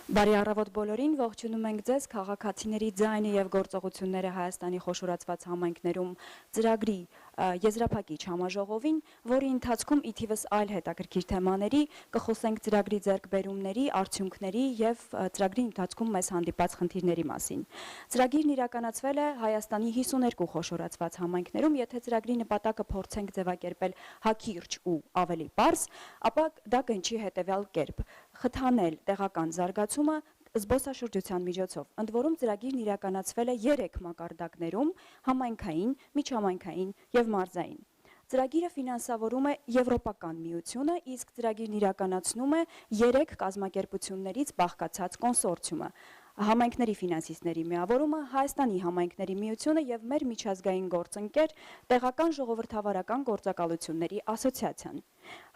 Բարի առավոտ բոլորին, ողջունում ենք ձեզ քաղաքացիների ձայնը եւ գործողությունները Հայաստանի խոշորացված համայնքներում ծրագրի եզրափակիչ համաժողովին, որի ընթացքում ի թիվս այլ հետաքրքիր թեմաների կխոսենք ծրագրի ձեռքբերումների, արդյունքների եւ ծրագրի ընթացքում մեզ հանդիպած խնդիրների մասին։ Ծրագիրն իրականացվել է Հայաստանի 52 խոշորացված համայնքներում, եթե ծրագրի նպատակը փորձենք ձևակերպել հակիրճ ու ավելի պարզ, ապա դա կնչի հետեւյալ կերպ. խթանել տեղական զարգացումը զբոսաշրջության միջոցով։ Ընդ որում ծրագիրն իրականացվել է 3 մակարդակներում՝ համայնքային, միջհամայնքային եւ մարզային։ Ծրագիրը ֆինանսավորում է Եվրոպական միությունը, իսկ ծրագիրն իրականացնում է 3 կազմակերպություններից բաղկացած կոնսորցիումը։ Համայնքների ֆինանսիստների միավորումը, Հայաստանի համայնքների միությունը եւ մեր միջազգային գործընկեր տեղական ժողովրդավարական գործակալությունների ասոցիացիան։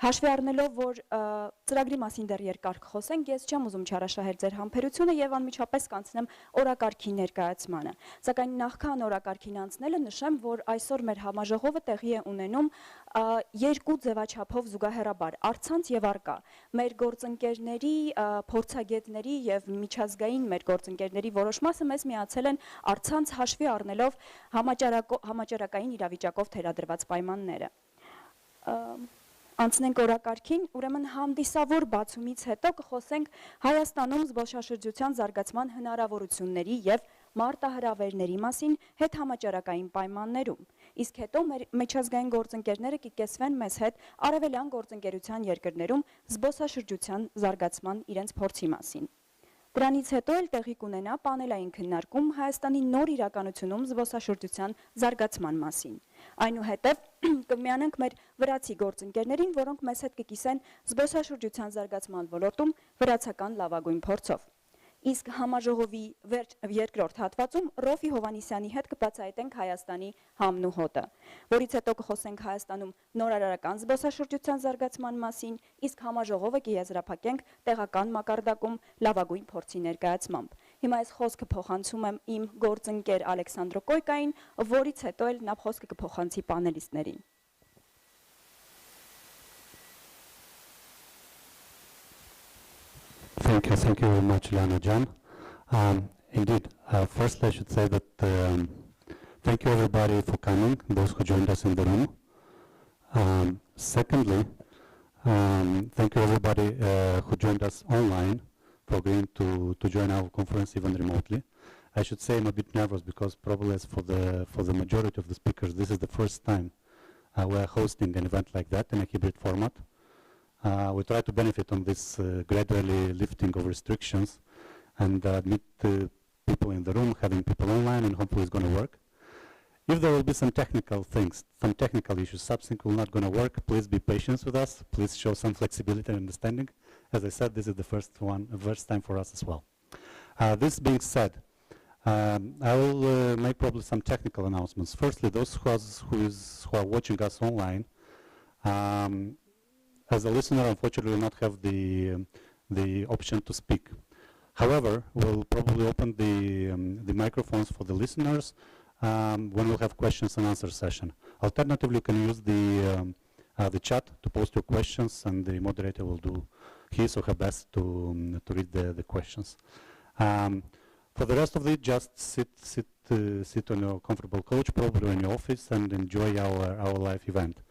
Հաշվի առնելով, որ ծրագրի մասին դեռ երկար կխոսենք, ես չեմ ուզում չարաշահել ձեր համբերությունը եւ անմիջապես կանցնեմ օրակարգի ներկայացմանը։ Սակայն նախքան օրակարգին անցնելը նշեմ, որ այսօր մեր համաժողովը տեղի է ունենում 2 ձևաչափով զուգահեռաբար՝ առցանց եւ արկա։ Մեր գործընկերների, փորձագետների եւ միջազգային մեր գործընկերների որոշ մասը մեզ միացել են առցանց հաշվի առնելով համաճարակային իրավիճակով թելադրված պայմանները։ Անցնենք օրակարգին, ուրեմն հանդիսավոր բացումից հետո կխոսենք Հայաստանում զբոսաշրջության զարգացման հնարավորությունների եւ մարտահրավերների մասին հետհամաճարակային պայմաններում։ Իսկ հետո մեր միջազգային գործընկերները կկեսվեն մեզ հետ արևելյան գործընկերության երկրներում զբոսաշրջության զարգացման իրենց փորձի մասին։ Դրանից հետո էլ տեղի կունենա պանելային քննարկում Հայաստանի նոր իրականությունում զբոսաշրջության զարգացման մասին։ Այնուհետև կմիանանք մեր վրացի գործընկերներին, որոնք մեզ հետ կկիսեն զբոսաշրջության զարգացման ոլորտում վրացական լավագույն փորձով։ Իսկ համաժողովի երկրորդ հատվածում Ռոֆի Հովանիսյանի հետ կբացահայտենք Հայաստանի համն ու հոտը, որից հետո կխոսենք Հայաստանում նորարարական զբոսաշրջության զարգացման մասին, իսկ համաժողովը կեզրափակենք տեղական մակարդակում լավագույն փորձի ներկայացմամբ։ Հիմա ես խոսքը փոխանցում եմ իմ գործընկեր Ալեքսանդրո Կոյկային, որից հետո էլ նա խոսքը կփոխանցի պանելիստներին։ Thank you very much, Liana Jan. Indeed, first I should say that thank you everybody for coming, those who joined us in the room. Secondly, thank you everybody who joined us online for agreeing to join our conference even remotely. I should say I'm a bit nervous because probably as for the majority of the speakers, this is the first time we're hosting an event like that in a hybrid format. We try to benefit on this gradually lifting of restrictions and admit people in the room, having people online, and hopefully it's going to work. If there will be some technical things, some technical issues, something will not going to work, please be patient with us. Please show some flexibility and understanding. As I said, this is the first time for us as well. This being said, I will make probably some technical announcements. Firstly, those who are watching us online, as a listener, unfortunately, will not have the option to speak. However, we'll probably open the microphones for the listeners when we'll have questions and answer session. Alternatively, you can use the chat to post your questions, and the moderator will do his or her best to read the questions. For the rest of it, just sit on your comfortable couch, probably in your office, and enjoy our live event.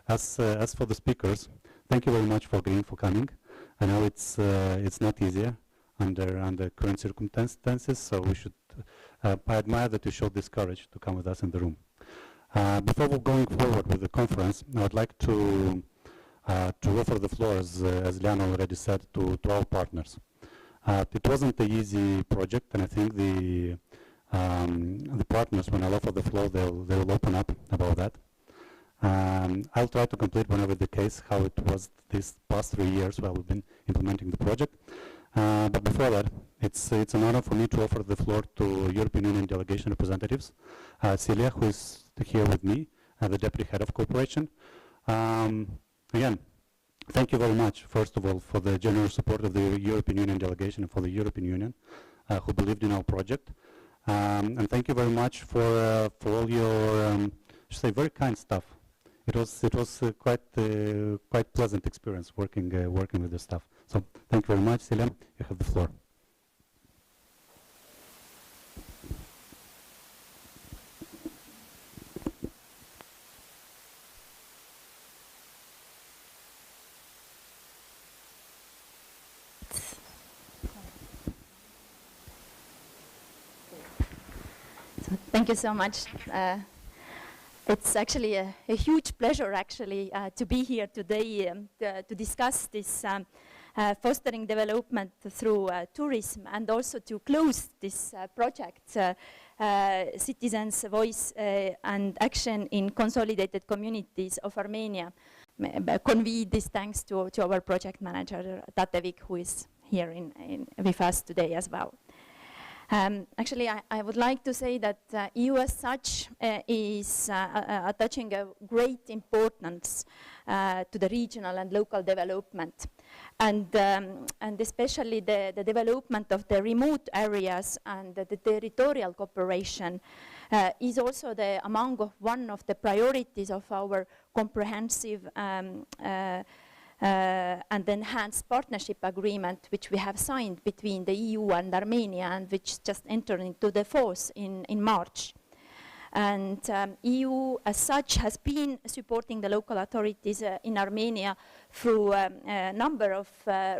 As for the speakers, thank you very much for agreeing for coming. I know it's not easier under current circumstances, so we should. I admire that you showed this courage to come with us in the room. Before we're going forward with the conference, I would like to offer the floor, as Liana already said, to our partners. It wasn't an easy project, and I think the partners, when I offer the floor, they'll open up about that. I'll try to complete whenever the case how it was these past 3 years while we've been implementing the project. But before that, it's an honor for me to offer the floor to European Union delegation representatives. Celia, who is here with me, the Deputy Head of Cooperation. Again, thank you very much, first of all, for the generous support of the European Union delegation and for the European Union who believed in our project. And thank you very much for all your, say, very kind stuff. It was quite pleasant experience working with this stuff. So thank you very much, Celia. You have the floor. Thank you so much. It's actually a huge pleasure, actually, to be here today to discuss this fostering development through tourism, and also to close this project, Citizens' Voice and Action in Consolidated Communities of Armenia. Convey this thanks to our project manager, Tatevik, who is here with us today as well. Actually, I would like to say that EU as such is attaching a great importance to the regional and local development, and especially the development of the remote areas and the territorial cooperation is also among one of the priorities of our comprehensive and enhanced partnership agreement, which we have signed between the EU and Armenia, and which just entered into the force in March. And EU as such has been supporting the local authorities in Armenia through a number of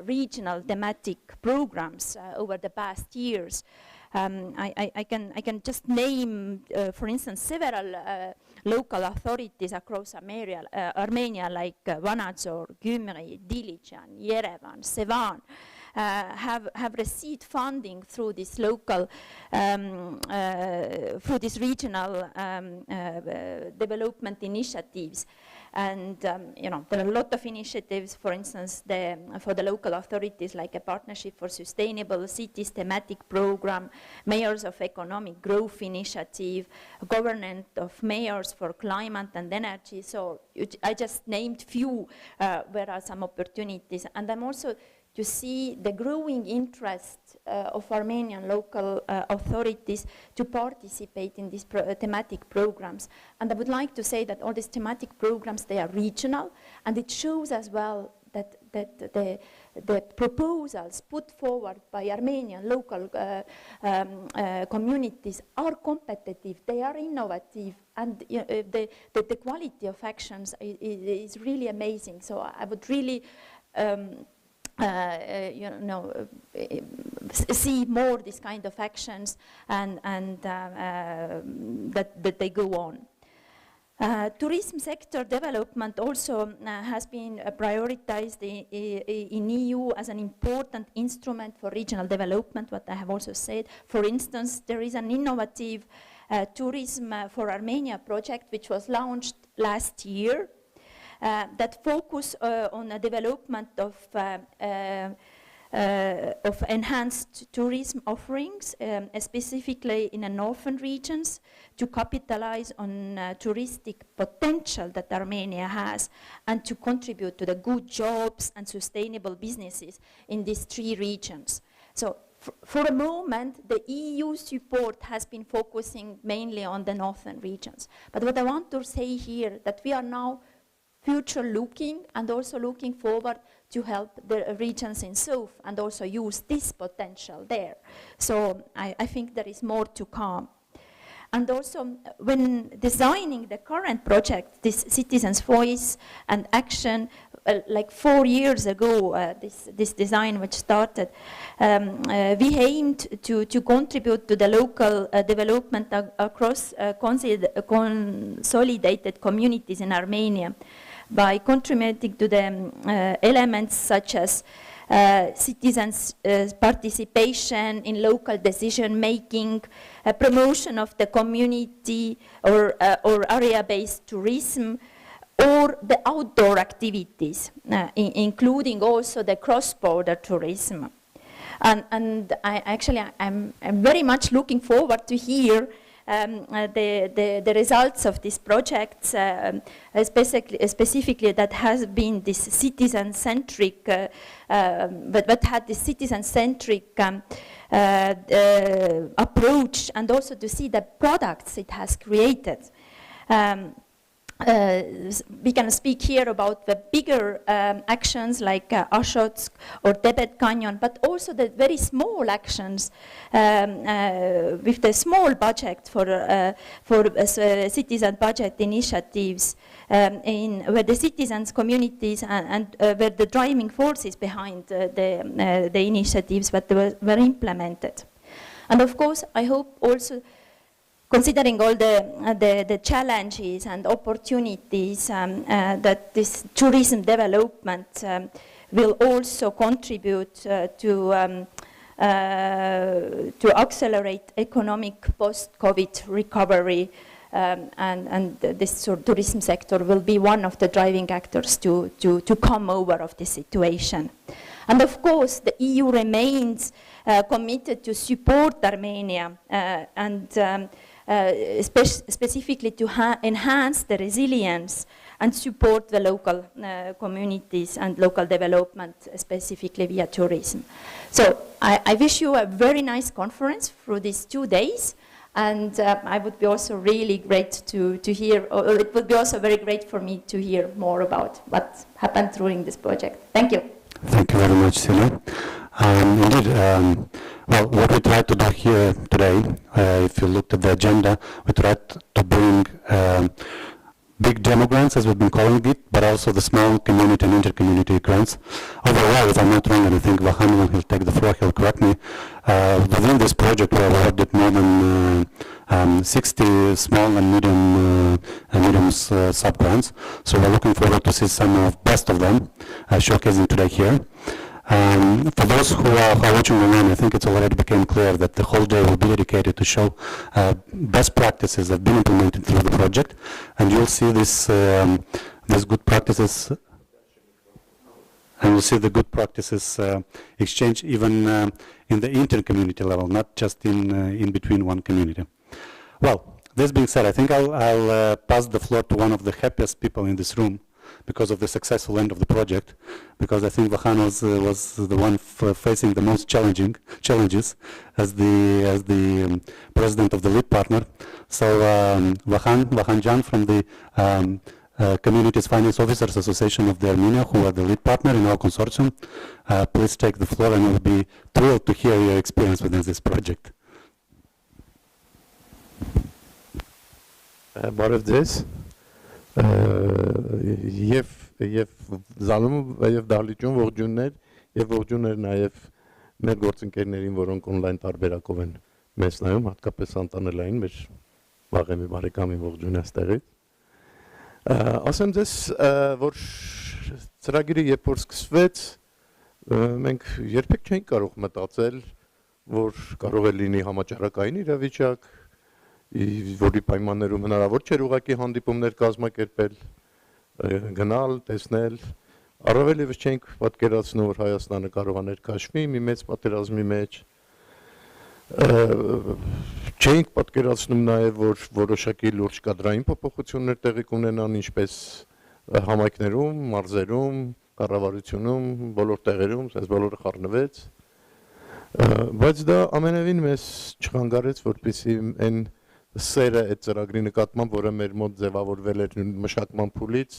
regional thematic programs over the past years. I can just name, for instance, several local authorities across Armenia, like Vanadzor, Gümri, Dilijan, Yerevan, Sevan, have received funding through this local, through these regional development initiatives. And you know, there are a lot of initiatives, for instance, for the local authorities, like a Partnership for Sustainable Cities thematic program, Mayors of Economic Growth Initiative, Governance of Mayors for Climate and Energy. So I just named few where are some opportunities. And I'm also to see the growing interest of Armenian local authorities to participate in these thematic programs. And I would like to say that all these thematic programs, they are regional, and it shows as well that the proposals put forward by Armenian local communities are competitive, they are innovative, and the quality of actions is really amazing. So I would really see more this kind of actions, and that they go on. Tourism sector development also has been prioritized in EU as an important instrument for regional development, what I have also said. For instance, there is an innovative Tourism for Armenia project which was launched last year, that focus on the development of enhanced tourism offerings, specifically in the northern regions, to capitalize on touristic potential that Armenia has, and to contribute to the good jobs and sustainable businesses in these three regions. So for a moment, the EU support has been focusing mainly on the northern regions. But what I want to say here, that we are now future looking and also looking forward to help the regions in south and also use this potential there. So I think there is more to come. And also when designing the current project, this Citizens' Voice and Action, like 4 years ago, this design which started, we aimed to contribute to the local development across consolidated communities in Armenia by contributing to the elements such as citizens' participation in local decision making, promotion of the community or area-based tourism, or the outdoor activities, including also the cross-border tourism. And I'm very much looking forward to hear the results of these projects, specifically that has been this citizen-centric, but had this citizen-centric approach, and also to see the products it has created. We can speak here about the bigger actions like Ashotsk or Tebet Canyon, but also the very small actions with the small budget for citizen budget initiatives where the citizens, communities, and were the driving forces behind the initiatives that were implemented. And of course, I hope also considering all the challenges and opportunities that this tourism development will also contribute to accelerate economic post-COVID recovery, and this tourism sector will be one of the driving actors to come over of this situation. And of course, the EU remains committed to support Armenia and specifically to enhance the resilience and support the local communities and local development, specifically via tourism. So I wish you a very nice conference through these 2 days, and I would be also really great to hear, or it would be also very great for me to hear more about what happened during this project. Thank you. Thank you very much, Celia. Indeed, well, what we tried to do here today, if you looked at the agenda, we tried to bring big demo grants, as we've been calling it, but also the small community and inter-community grants. Overall, if I'm not wrong, and I think Vahan, when he'll take the floor, he'll correct me, within this project we awarded more than 60 small and medium sub-grants. So we're looking forward to see some of best of them showcasing today here. For those who are watching online, I think it's already became clear that the whole day will be dedicated to show best practices that have been implemented through the project, and you'll see these good practices, and you'll see the good practices exchange even in the inter-community level, not just in between one community. Well, this being said, I think I'll pass the floor to one of the happiest people in this room, because of the successful end of the project, because I think Vahan was the one facing the most challenges as the president of the lead partner. So Vahan Jan from the Communities Finance Officers Association of the Armenia, who are the lead partner in our consortium, please take the floor, and we'll be thrilled to hear your experience within this project. Բարև ձեզ, և զալում և դահլիճում ողջուններ և ողջուններ նաև մեր գործընկերներին, որոնք օնլայն տարբերակով են մեզ նայում, հատկապես անտանելային մեր վաղեմի բարեկամին ողջուն այստեղից։ Ասեմ ձեզ, որ ծրագիրը երբ որ սկսվեց, մենք երբեք չենք կարող մտածել, որ կարող է լինի համաճարակային իրավիճակ, որի պայմաններում հնարավոր չէր ուղղակի հանդիպումներ կազմակերպել, գնալ, տեսնել, առավել ևս չենք պատկերացնում, որ Հայաստանը կարող է ներկայացվի մի մեծ պատերազմի մեջ, չենք պատկերացնում նաև, որ որոշակի լուրջ կադրային փոփոխություններ տեղի կունենան, ինչպես համայնքներում, մարզերում, կառավարությունում, բոլոր տեղերում, այս բոլորը խառնվեց, բայց դա ամենևին մեզ չխանգարեց, որպեսզի այն սերը այդ ծրագրի նկատմամբ, որը մեր մոտ ձևավորվել էր մշակման փուլից,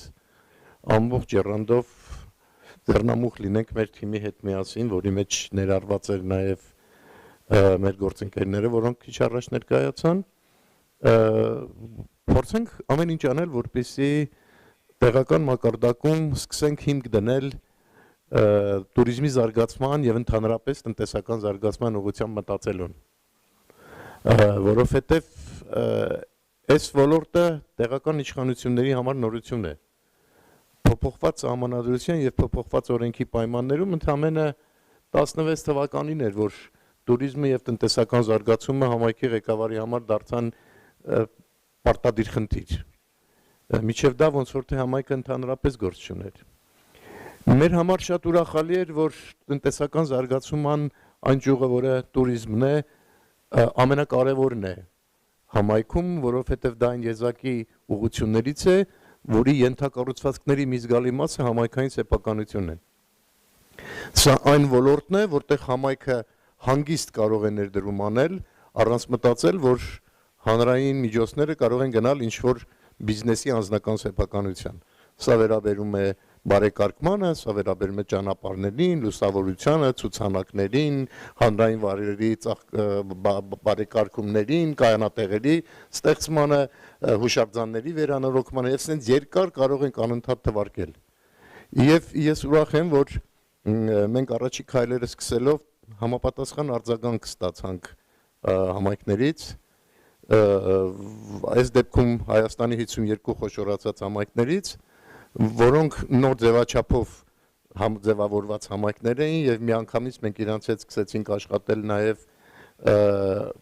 ամբողջ եռանդով ձեռնամուխ լինենք մեր թիմի հետ միասին, որի մեջ ներառված էր նաև մեր գործընկերները, որոնք քիչ առաջ ներկայացան, փորձենք ամեն ինչ անել, որպեսզի տեղական մակարդակում սկսենք հիմք դնել տուրիզմի զարգացման եւ ընդհանրապես տնտեսական զարգացման ուղղությամբ մտածելուն, որովհետեւ այս ոլորտը տեղական իշխանությունների համար նորություն է, փոփոխված սահմանադրության եւ փոփոխված օրենքի պայմաններում ընդամենը 16 թվականին էր, որ տուրիզմը եւ տնտեսական զարգացումը համայնքի ղեկավարի համար դարձան պարտադիր խնդիր։ Միջև դա ոնց որ թե համայնքը ընդհանրապես գործ չուներ։ Մեր համար շատ ուրախալի էր, որ տնտեսական զարգացման այն ճյուղը, որը տուրիզմն է, ամենակարևորն է համայնքում, որովհետև դա այն եզակի ուղղություններից է, որի ենթակառուցվածքների մի զգալի մասը համայնքային սեփականությունն է։ Սա այն ոլորտն է, որտեղ համայնքը հանգիստ կարող է ներդրում անել, առանց մտածել, որ հանրային միջոցները կարող են գնալ ինչ-որ բիզնեսի անձնական սեփականության։ Սա վերաբերում է բարեկարգմանը, սա վերաբերում է ճանապարհներին, լուսավորությանը, ցուցանակներին, հանրային վայրերի բարեկարգումներին, կայանատեղերի ստեղծմանը, հուշարձանների վերանորոգմանը, եւ ասենց երկար կարող ենք անընդհատ թվարկել։ Եվ ես ուրախ եմ, որ մենք առաջի քայլերը սկսելով համապատասխան արձագանք ստացանք համայնքներից, այս դեպքում Հայաստանի 52 խոշորացած համայնքներից, որոնք նոր ձևաչափով ձևավորված համայնքներ էին եւ միանգամից մենք իրանց հետ սկսեցինք աշխատել նաեւ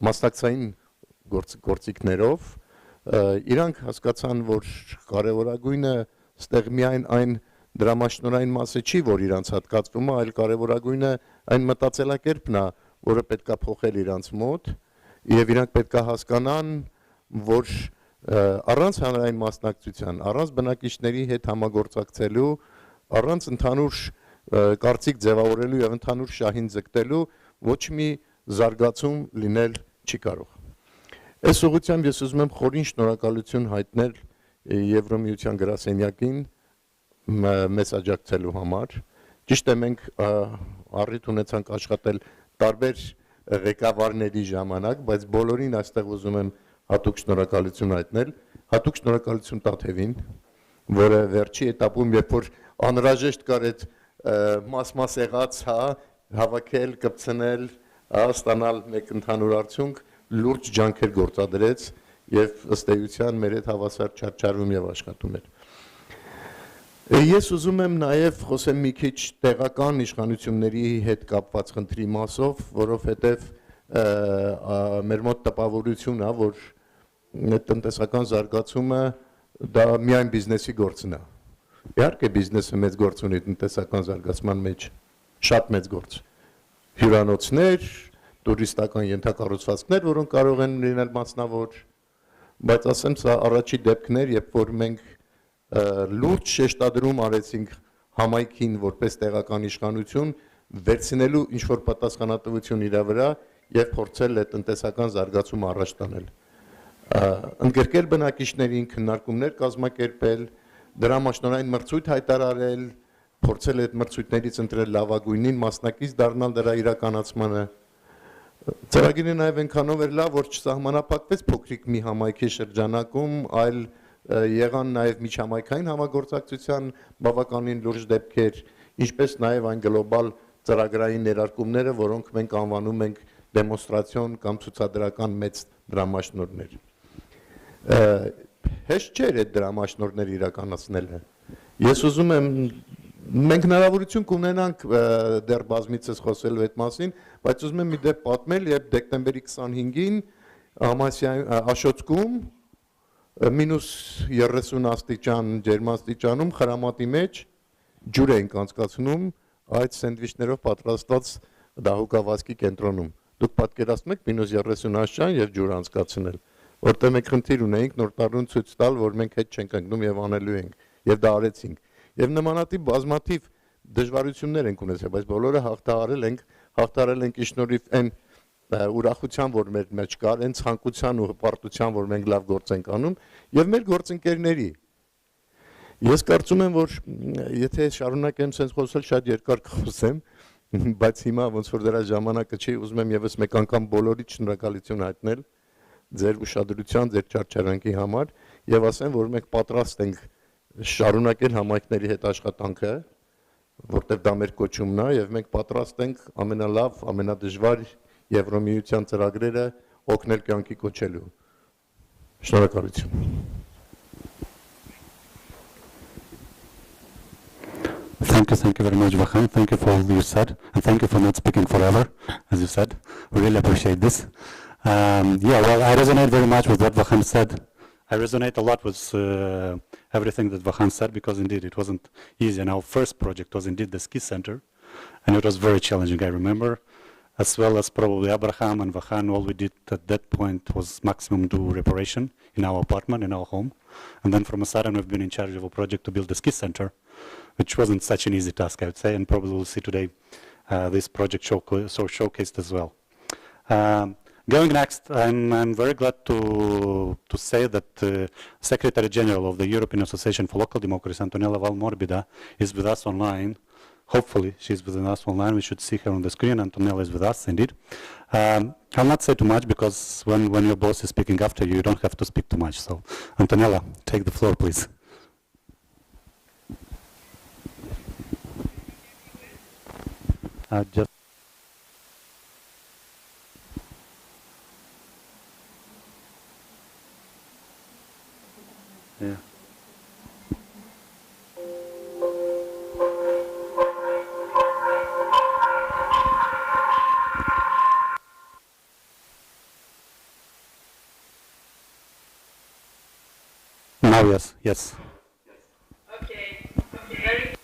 մասնակցային գործիքներով, իրանք հասկացան, որ կարևորագույնը ստեղ միայն այն դրամաշնորհային մասը չի, որ իրանց հատկացվում է, այլ կարևորագույնը այն մտածելակերպն է, որը պետք է փոխել իրանց մոտ, եւ իրանք պետք է հասկանան, որ առանց հանրային մասնակցության, առանց բնակիչների հետ համագործակցելու, առանց ընդհանուր կարծիք ձևավորելու եւ ընդհանուր շահին ձգտելու ոչ մի զարգացում լինել չի կարող։ Այս ուղղությամբ ես ուզում եմ խորին շնորհակալություն հայտնել Եվրոմիության գրասենյակին մեզ աջակցելու համար։ Ճիշտ է, մենք առիթ ունեցանք աշխատել տարբեր ղեկավարների ժամանակ, բայց բոլորին այստեղ ուզում եմ հատուկ շնորհակալություն հայտնել, հատուկ շնորհակալություն Տաթևին, որը վերջի этаպում, երբ որ անհրաժեշտ կար այդ մաս եղած, հավաքել, կպցնել, ստանալ մեկ ընդհանուր արդյունք, լուրջ ջանքեր գործադրեց եւ ըստ էության մեր հետ հավասար չարչարվում եւ աշխատում էր։ Ես ուզում եմ նաև խոսեմ մի քիչ տեղական իշխանությունների հետ կապված խնդրի մասով, որովհետև մեր մոտ տպավորություն է, որ տնտեսական զարգացումը դա միայն բիզնեսի գործն է։ Իհարկե բիզնեսը մեծ գործ ունի տնտեսական զարգացման մեջ, շատ մեծ գործ։ Հյուրանոցներ, տուրիստական ենթակառուցվածքներ, որոնք կարող են լինել մասնավոր, բայց ասեմ, սա առաջի դեպքն էր, երբ որ մենք լուրջ շեշտադրում արեցինք համայնքին որպես տեղական իշխանություն վերցնելու ինչ-որ պատասխանատվություն իր վրա եւ փորձել այդ տնտեսական զարգացումը առաջ տանել։ Ընդգրկել բնակիչներին, քննարկումներ կազմակերպել, դրամաշնորհային մրցույթ հայտարարել, փորձել այդ մրցույթներից ընտրել լավագույնին, մասնակից դառնալ դրա իրականացմանը։ Ծրագիրը նաեւ այնքանով էր լավ, որ չսահմանափակվեց փոքրիկ մի համայնքի շրջանակում, այլ եղան նաև միջհամայնքային համագործակցության բավականին լուրջ դեպքեր, ինչպես նաև այն գլոբալ ծրագրային ներարկումները, որոնք մենք անվանում ենք դեմոնստրացիոն կամ ցուցադրական մեծ դրամաշնորհներ։ Հեշտ չէր այդ դրամաշնորհները իրականացնելը։ Ես ուզում եմ մենք հնարավորություն կունենանք դեռ բազմիցս խոսելու այդ մասին, բայց ուզում եմ մի դեպք պատմել, երբ դեկտեմբերի 25-ին Աշոտկում -30 աստիճան ջերմաստիճանում խրամատի մեջ ջուր էինք անցկացնում այդ սենդվիչներով պատրաստված դահուկավազքի կենտրոնում։ Դուք պատկերացնում եք -30 աստիճան եւ ջուր անցկացնել, որտեղ մենք խնդիր ունեինք նոր տարուն ցույց տալ, որ մենք հետ չենք ընկնում եւ անելու ենք, եւ դա արեցինք։ Եվ նմանատիպ բազմաթիվ դժվարություններ ենք ունեցել, բայց բոլորը հաղթահարել ենք ի շնորհիվ այն ուրախության, որ մեր մեջ կար, այն ցանկության ու հպարտության, որ մենք լավ գործ ենք անում, եւ մեր գործընկերների։ Ես կարծում եմ, որ եթե շարունակեմ sense խոսել, շատ երկար կխոսեմ, բայց հիմա ոնց որ դրա ժամանակը չի, ուզում եմ եւս մեկ անգամ բոլորիդ շնորհակալություն հայտնել ձեր ուշադրության, ձեր չարչարանքի համար եւ ասեմ, որ մենք պատրաստ ենք շարունակել համայնքների հետ աշխատանքը, որտեղ դա մեր կոչումն է եւ մենք պատրաստ ենք ամենալավ, ամենադժվար Եվրոմիության ծրագրերը օգնել կյանքի կոչելու։ Շնորհակալություն։ Thank you very much, Vakhan. Thank you for all you said, and thank you for not speaking forever, as you said. We really appreciate this. Yeah, well, I resonate very much with what Vakhan said. I resonate a lot with everything that Vakhan said, because indeed it wasn't easy. And our first project was indeed the ski center, and it was very challenging, I remember, as well as probably Abraham and Vakhan. All we did at that point was maximum do reparation in our apartment, in our home. And then from a sudden we've been in charge of a project to build the ski center, which wasn't such an easy task, I would say, and probably we'll see today this project showcased as well. Going next, I'm very glad to say that Secretary General of the European Association for Local Democracy, Antonella Valmorbida, is with us online. Hopefully she's with us online. We should see her on the screen. Antonella is with us, indeed. I'll not say too much, because when your boss is speaking after you, you don't have to speak too much. So, Antonella, take the floor, please. Just yes, yes. Okay. Very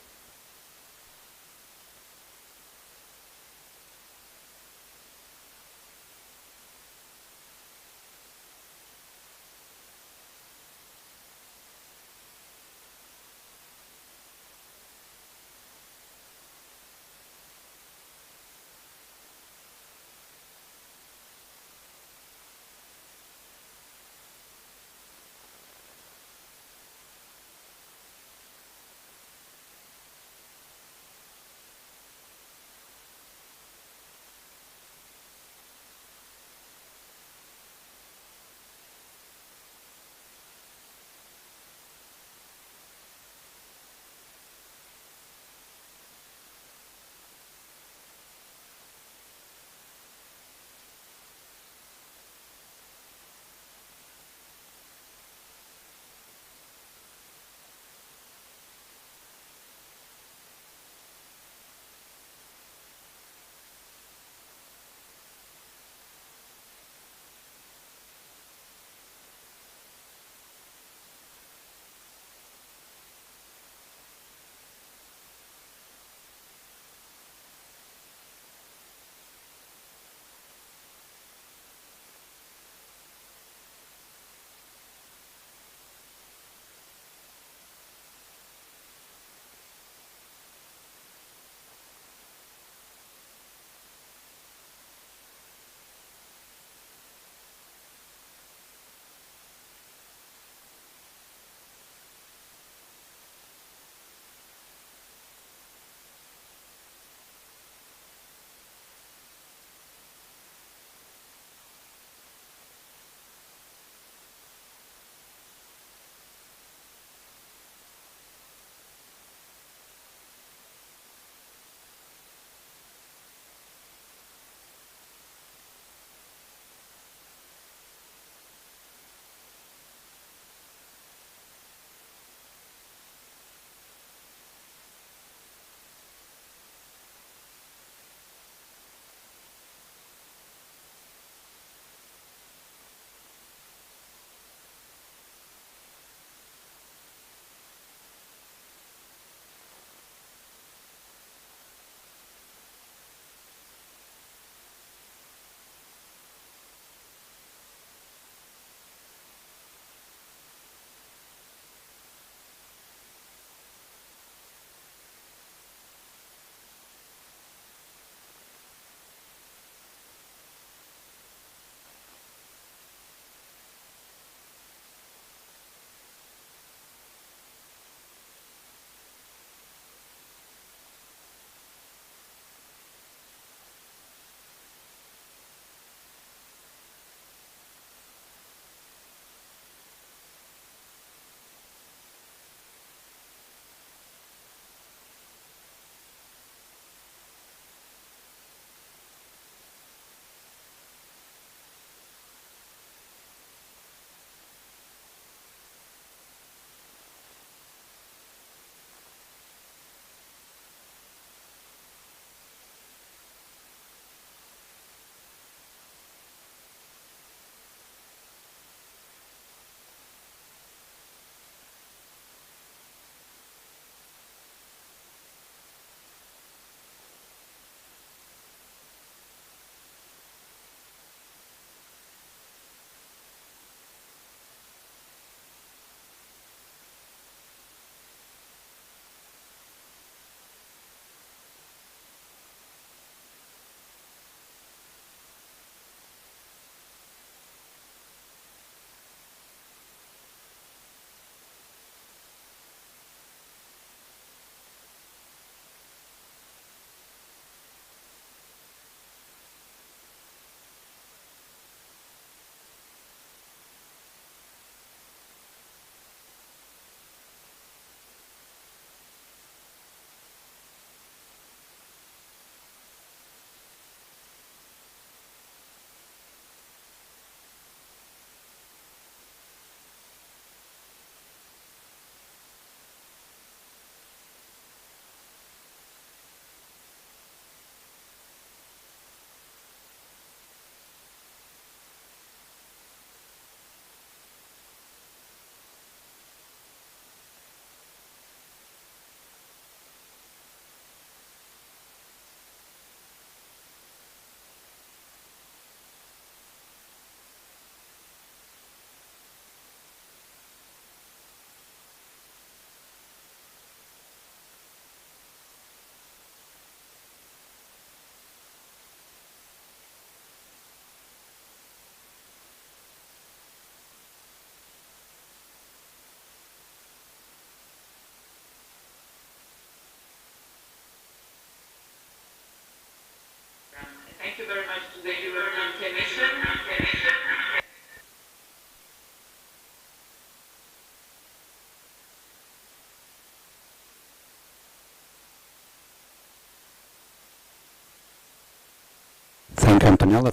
Thank you, Antonella.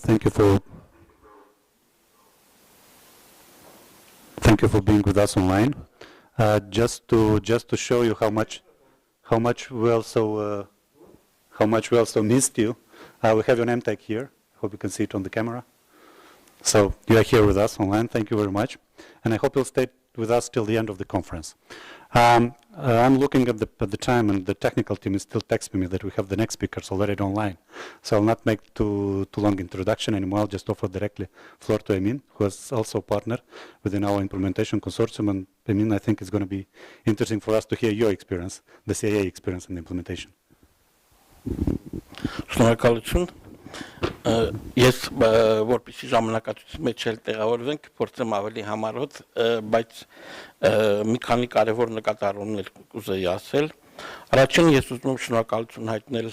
Thank you for being with us online. Just to show you how much we also missed you. We have your name tag here. Hope you can see it on the camera. So you are here with us online. Thank you very much, and I hope you'll stay with us till the end of the conference. I'm looking at the time, and the technical team is still texting me that we have the next speakers already online. So I'll not make too long introduction anymore. I'll just offer directly floor to Emin, who is also a partner within our implementation consortium. And Emin, I think it's going to be interesting for us to hear your experience, the CIA experience in the implementation. Շնորհակալություն։ Ես որպեսզի ժամանակացույցի մեջ էլ տեղավորվենք, փորձեմ ավելի համառոտ, բայց մի քանի կարևոր նկատառումներ կուզեի ասել։ Առաջին ես ուզում եմ շնորհակալություն հայտնել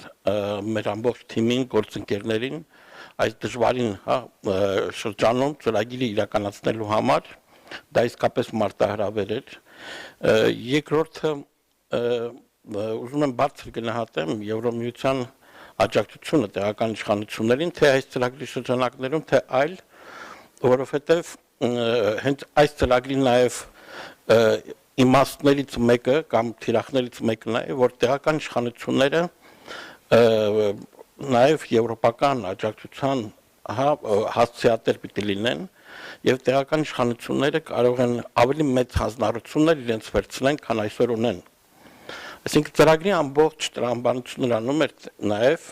մեր ամբողջ թիմին, գործընկերներին այս դժվարին շրջանում ծրագիրը իրականացնելու համար, դա իսկապես մարտահրավեր էր։ Երկրորդը ուզում եմ բարձր գնահատեմ Եվրոմիության աջակցությունը տեղական իշխանություններին, թե այս ծրագրի շրջանակներում, թե այլ, որովհետև հենց այս ծրագրի նաև իմաստներից մեկը կամ թիրախներից մեկն է, որ տեղական իշխանությունները նաև եվրոպական աջակցության հասցեատեր պիտի լինեն եւ տեղական իշխանությունները կարող են ավելի մեծ հանձնառություններ իրենց վերցնեն, քան այսօր ունեն։ Այսինքն ծրագրի ամբողջ տրամաբանությունը նրանում էր նաև,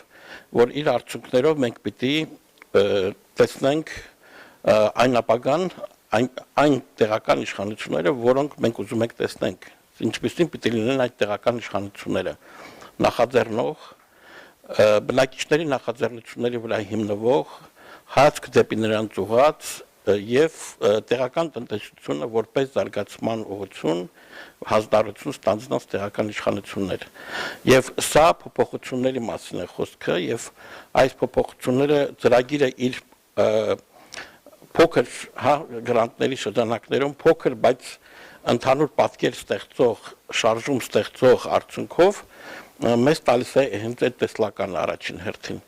որ իր արդյունքներով մենք պիտի տեսնենք այն ապագան, այն տեղական իշխանությունները, որոնք մենք ուզում ենք տեսնենք, ինչպիսին պիտի լինեն այդ տեղական իշխանությունները, նախաձեռնող, բնակիչների նախաձեռնությունների վրա հիմնվող, հայացք դեպի նրանց ուղղած եւ տեղական տնտեսությունը որպես զարգացման ուղղություն հանձնառություն ստանձնած տեղական իշխանություններ եւ սա փոփոխությունների մասին է խոսքը եւ այս փոփոխությունները ծրագիրը իր փոքր գրանտների շրջանակներում փոքր բայց ընդհանուր պատկեր ստեղծող շարժում ստեղծող արդյունքով մեզ տալիս է հենց այդ տեսլականը առաջին հերթին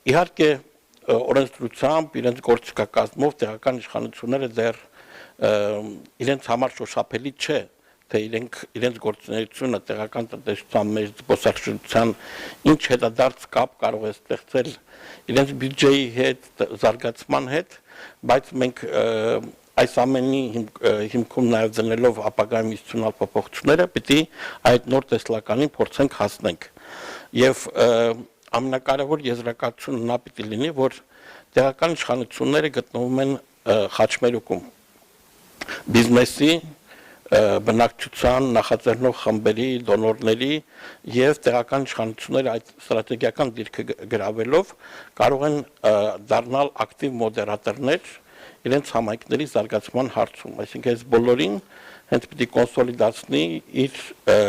իհարկե օրենսդրությամբ իրենց գործիքակազմով տեղական իշխանությունները դեռ իրենց համար շոշափելի չէ թե իրենց գործունեությունը տեղական տնտեսության մեջ զբոսաշրջության ինչ հետադարձ կապ կարող է ստեղծել իրենց բյուջեի հետ զարգացման հետ բայց մենք այս ամենի հիմքում նաև դնելով ապագայում ինստիտուցիոնալ փոփոխությունները պիտի այդ նոր տեսլականին փորձենք հասնենք եւ ամենակարևոր եզրակացությունը նա պիտի լինի, որ տեղական իշխանությունները գտնվում են խաչմերուկում բիզնեսի, բնակչության, նախաձեռնող խմբերի, դոնորների եւ տեղական իշխանությունները այդ ստրատեգիական դիրքը գրավելով կարող են դառնալ ակտիվ մոդերատորներ իրենց համայնքների զարգացման հարցում, այսինքն այս բոլորին հենց պիտի կոնսոլիդացնի իր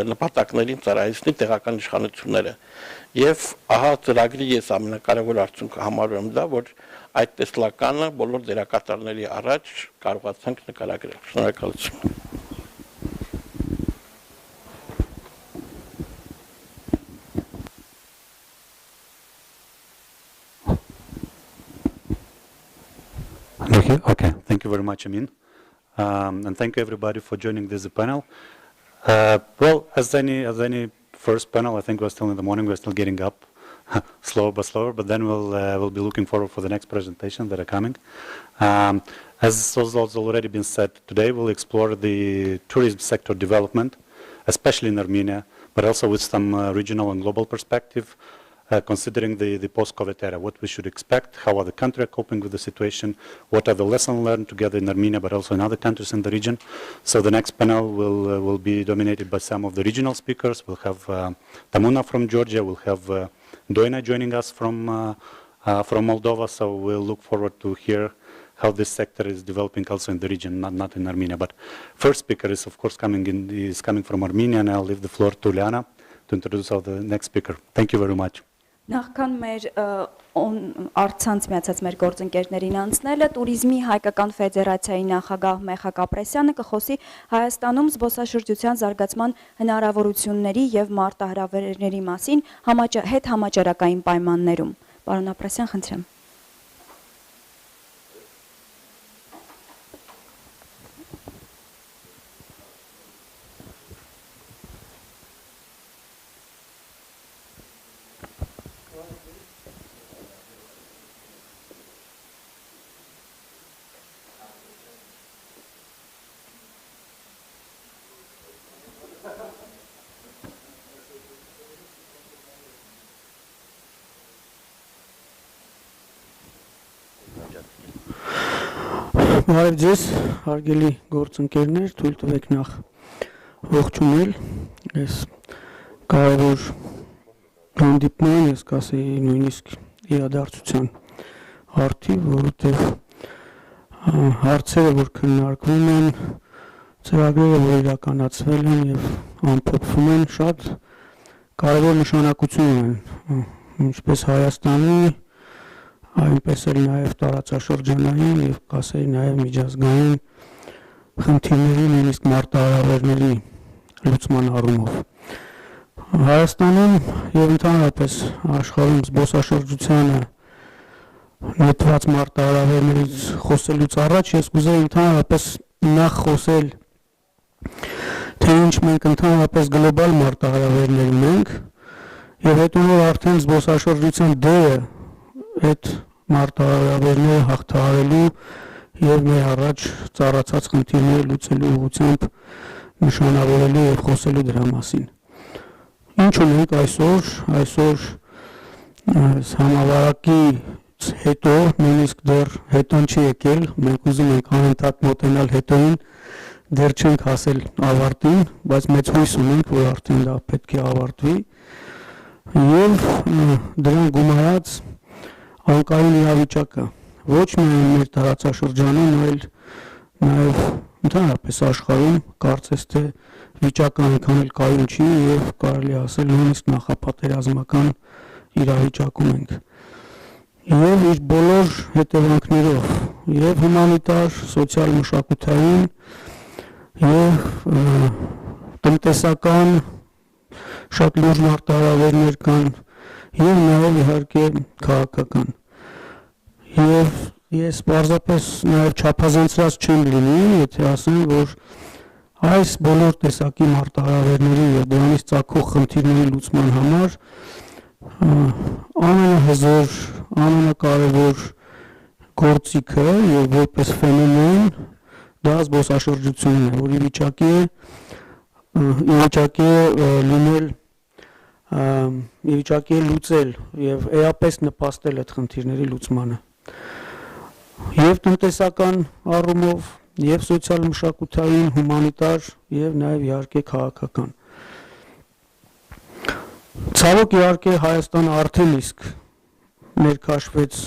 նպատակներին ծառայեցնի տեղական իշխանությունները եւ ահա ծրագրի ես ամենակարևոր արդյունքը համարում եմ դա որ այդ տեսլականը բոլոր դերակատարների առաջ կարողացանք նկարագրել շնորհակալություն Okay, thank you very much, Amin. And thank you everybody for joining this panel. Well, as any first panel, I think we're still in the morning, we're still getting up slower, but then we'll be looking forward for the next presentation that are coming. As has already been said, today we'll explore the tourism sector development, especially in Armenia, but also with some regional and global perspective, considering the post-COVID era, what we should expect, how are the countries coping with the situation, what are the lessons learned together in Armenia, but also in other countries in the region. So the next panel will be dominated by some of the regional speakers. We'll have Tamuna from Georgia, we'll have Doina joining us from Moldova, so we'll look forward to hear how this sector is developing also in the region, not in Armenia. But first speaker is of course coming from Armenia, and I'll leave the floor to Liana to introduce the next speaker. Thank you very much. Նախքան մեր արցանց միացած մեր գործընկերներին անցնելը Տուրիզմի հայկական ֆեդերացիայի նախագահ Մեխակ Ապրեսյանը կխոսի Հայաստանում զբոսաշրջության զարգացման հնարավորությունների եւ մարտահրավերների մասին հետ համաճարակային պայմաններում։ Պարոն Ապրասյան, խնդրեմ։ Բարև ձեզ, հարգելի գործընկերներ, թույլ տվեք նախ ողջունել այս կարևոր հանդիպման, ես կասեի նույնիսկ իրադարձության հարթի, որովհետև հարցերը, որ քննարկվում են, ծրագրերը, որ իրականացվել են եւ ամփոփվում են, շատ կարևոր նշանակություն ունեն, ինչպես Հայաստանի, այնպես էլ նաև տարածաշրջանային եւ կասեի նաև միջազգային խնդիրների, նույնիսկ մարտահրավերների լուծման առումով։ Հայաստանում եւ ընդհանրապես աշխարհում զբոսաշրջությանը նետված մարտահրավերներից խոսելուց առաջ ես կուզեի ընդհանրապես նախ խոսել, թե ինչ մենք ընդհանրապես գլոբալ մարտահրավերներ ունենք եւ հետո որ արդեն զբոսաշրջության դերը այդ մարտահրավերները հաղթահարելու եւ մեր առաջ ծառացած խնդիրները լուծելու ուղղությամբ նշանավորելու եւ խոսելու դրա մասին։ Ինչ ունենք այսօր համավարակից հետո նույնիսկ դեռ հետոն չի եկել, մենք ուզում ենք անընդհատ մոտենալ հետոին, դեռ չենք հասել ավարտին, բայց մեծ հույս ունենք, որ արդեն դա պետք է ավարտվի եւ դրան գումարած անկայուն իրավիճակը ոչ միայն մեր տարածաշրջանում, այլ նաև ընդհանրապես աշխարհում կարծես թե վիճակը այնքան էլ կայուն չի եւ կարելի ասել նույնիսկ նախապատերազմական իրավիճակում ենք։ Եվ իր բոլոր հետևանքներով, եւ հումանիտար, սոցիալ մշակութային եւ տնտեսական շատ լուրջ մարտահրավերներ կան եւ նաեւ իհարկե քաղաքական։ Եվ ես պարզապես նաև չափազանցրած չեմ լինի, եթե ասեմ, որ այս բոլոր տեսակի մարտահրավերների եւ դրանից ծագող խնդիրների լուծման համար ամենահզոր, ամենակարևոր գործիքը եւ որպես ֆենոմեն դա զբոսաշրջությունն է, որ ի վիճակի է լուծել եւ էապես նպաստել այդ խնդիրների լուծմանը։ Եվ տնտեսական առումով, եւ սոցիալ մշակութային, հումանիտար եւ նաեւ իհարկե քաղաքական։ Ցավոք իհարկե Հայաստանը արդեն իսկ ներքաշվեց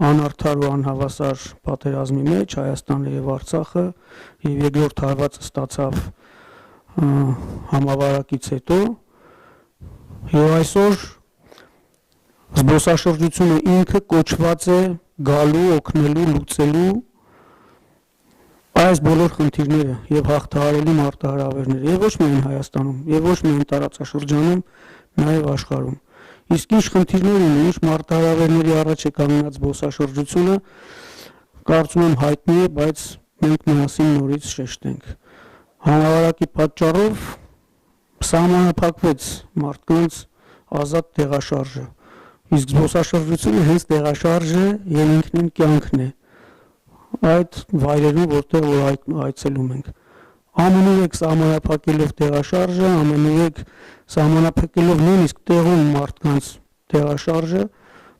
անարդար ու անհավասար պատերազմի մեջ, Հայաստանը եւ Արցախը եւ երկրորդ հարվածը ստացավ համավարակից հետո եւ այսօր զբոսաշրջությունը ինքը կոչված է գալու, օգնելու, լուծելու այս բոլոր խնդիրները եւ հաղթահարելու մարտահրավերները եւ ոչ միայն Հայաստանում եւ ոչ միայն տարածաշրջանում, նաեւ աշխարհում։ Իսկ ինչ խնդիրներ ունի, ինչ մարտահրավերների առաջ է կանգնած զբոսաշրջությունը, կարծում եմ հայտնի է, բայց մենք միասին նորից շեշտենք։ Համավարակի պատճառով սահմանափակվեց մարդկանց ազատ տեղաշարժը։ Իսկ զբոսաշրջությունը հենց տեղաշարժը եւ ինքնին կյանքն է այդ վայրերում, որտեղ որ այցելում ենք։ Ամենուրեք սահմանափակելով տեղաշարժը, ամենուրեք սահմանափակելով նույնիսկ տեղում մարդկանց տեղաշարժը,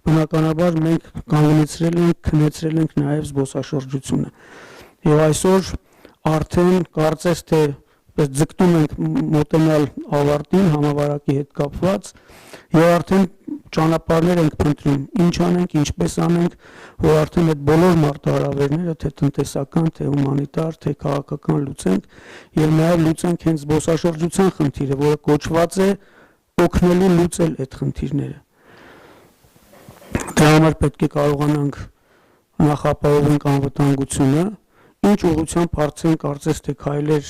բնականաբար մենք կանգնեցրել ենք, քնեցրել ենք նաեւ զբոսաշրջությունը։ Եվ այսօր արդեն կարծես թե ձգտում ենք մոտենալ ավարտին համավարակի հետ կապված եւ արդեն ճանապարհներ ենք փնտրում, ինչ անենք, ինչպես անենք, որ արդեն այդ բոլոր մարտահրավերները, թե տնտեսական, թե հումանիտար, թե քաղաքական լուծենք եւ նաեւ լուծենք հենց զբոսաշրջության խնդիրը, որը կոչված է օգնելու լուծել այդ խնդիրները։ Դրա համար պետք է կարողանանք նախապահովենք անվտանգությունը, ինչ ուղղությամբ արդեն կարծես թե քայլեր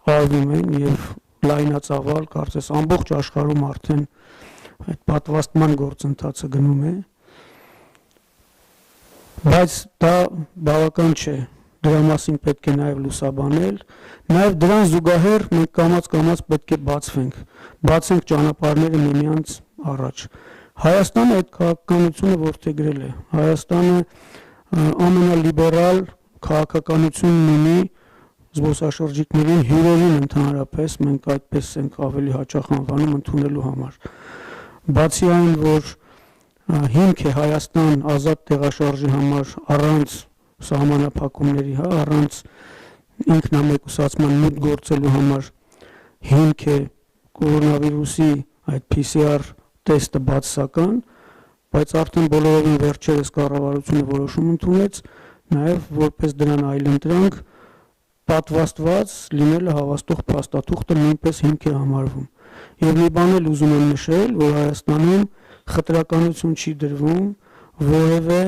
արվում են եւ լայնածավալ կարծես ամբողջ աշխարհում արդեն այդ պատվաստման գործընթացը գնում է Բայց դա բավական չէ, դրա մասին պետք է նաև լուսաբանել, նաև դրան զուգահեռ մենք կամաց պետք է բացենք ճանապարհները միմյանց առաջ։ Հայաստանը այդ քաղաքականությունը որդեգրել է, Հայաստանը ամենալիբերալ քաղաքականությունն ունի զբոսաշրջիկներին, հյուրերին ընդհանրապես, մենք այդպես ենք ավելի հաճախ անվանում ընդունելու համար։ Բացի այն, որ հիմք է Հայաստան ազատ տեղաշարժի համար առանց սահմանափակումների, առանց ինքնամեկուսացման մուտք գործելու համար, հիմք է կորոնավիրուսի այդ PCR տեստը բացասական, բայց արդեն բոլորովին վերջերս կառավարությունը որոշում ընդունեց, նաև որպես դրան այլընտրանք պատվաստված լինելը հավաստող փաստաթուղթը նույնպես հիմք է համարվում։ Եվ մի բան էլ ուզում եմ նշել, որ Հայաստանում խտրականություն չի դրվում որևէ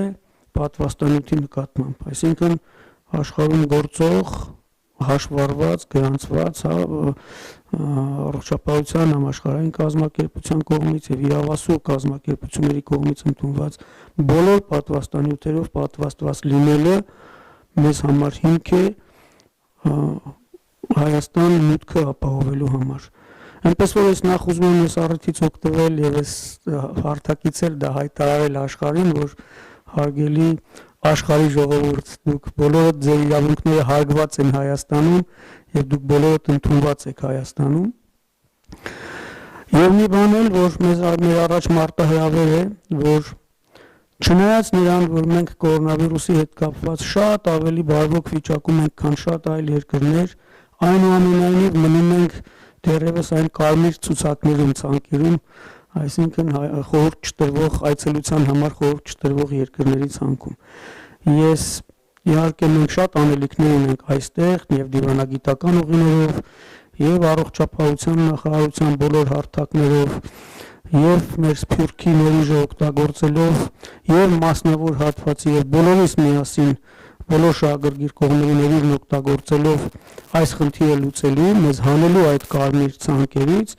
պատվաստանյութի նկատմամբ, այսինքն աշխարհում գործող, հաշվառված, գրանցված առողջապահության համաշխարհային կազմակերպության կողմից եւ իրավասու կազմակերպությունների կողմից ընդունված բոլոր պատվաստանյութերով պատվաստված լինելը մեզ համար հիմք է Հայաստան մուտքը ապահովելու համար։ Այնպես որ ես նախ ուզում եմ ես առիթից օգտվել եւ ես հարթակից էլ դա հայտարարել աշխարհին, որ հարգելի աշխարհի ժողովուրդ, դուք բոլորդ ձեր իրավունքները հարգված են Հայաստանում եւ դուք բոլորդ ընդունված եք Հայաստանում։ Եվ մի բան էլ, որ մեր առաջ մարտահրավեր է, որ չնայած նրան, որ մենք կորոնավիրուսի հետ կապված շատ ավելի բարվոք վիճակում ենք, քան շատ այլ երկրներ, այնուամենայնիվ մնում ենք դեռևս այն կարմիր ցուցակներում, ցանկերում, այսինքն խորհուրդ չտրվող այցելության համար խորհուրդ չտրվող երկրների ցանկում։ Ես իհարկե մենք շատ անելիքներ ունենք այստեղ եւ դիվանագիտական ուղիներով եւ առողջապահության նախարարության բոլոր հարթակներով եւ մեր սփյուռքի ներուժը օգտագործելով եւ մասնավոր հատվածի եւ բոլորիս միասին բոլոր շահագրգիռ կողմերի ներուժն օգտագործելով այս խնդիրը լուծելու, մեզ հանելու այդ կարմիր ցանկերից,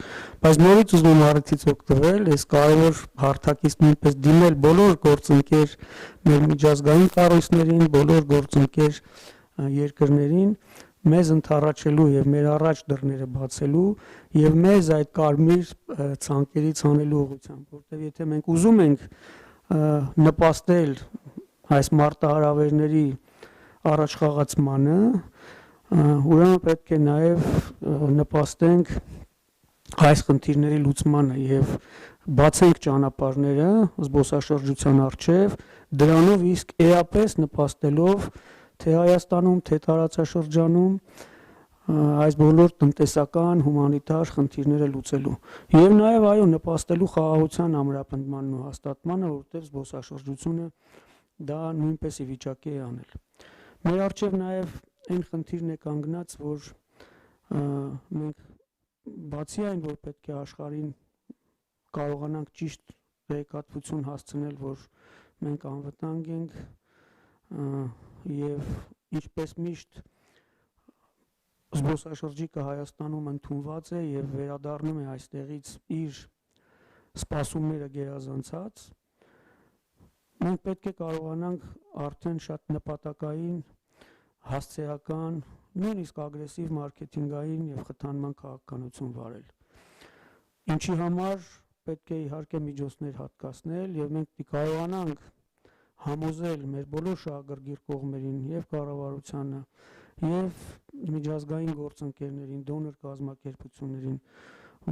բայց նորից ուզում եմ առիթից օգտվել, այս կարևոր հարթակից նույնպես դիմել բոլոր գործընկեր մեր միջազգային կառույցներին, բոլոր գործընկեր երկրներին մեզ ընդառաջելու եւ մեր առաջ դռները բացելու եւ մեզ այդ կարմիր ցանկերից հանելու ուղղությամբ, որտեղ եթե մենք ուզում ենք նպաստել այս մարտահրավերների առաջխաղացմանը, ուրեմն պետք է նաև նպաստենք այս խնդիրների լուծմանը եւ բացենք ճանապարհները զբոսաշրջության առջև, դրանով իսկ էապես նպաստելով թե Հայաստանում, թե տարածաշրջանում այս բոլոր տնտեսական, հումանիտար խնդիրները լուծելու եւ նաեւ այո նպաստելու խաղաղության ամրապնդմանն ու հաստատմանը, որտեղ զբոսաշրջությունը դա նույնպես ի վիճակի է անել։ Մեր առջև նաեւ այն խնդիրն է կանգնած, որ մենք բացի այն, որ պետք է աշխարհին կարողանանք ճիշտ տեղեկատվություն հասցնել, որ մենք անվտանգ ենք եւ ինչպես միշտ զբոսաշրջիկը Հայաստանում ընդունված է եւ վերադառնում է այստեղից իր սպասումները գերազանցած, մենք պետք է կարողանանք արդեն շատ նպատակային, հասցեական, նույնիսկ ագրեսիվ մարքեթինգային եւ խթանման քաղաքականություն վարել։ Ինչի համար պետք է իհարկե միջոցներ հատկացնել եւ մենք կարողանանք համոզել մեր բոլոր շահագրգիռ կողմերին եւ կառավարությանը եւ միջազգային գործընկերներին, դոնոր կազմակերպություններին,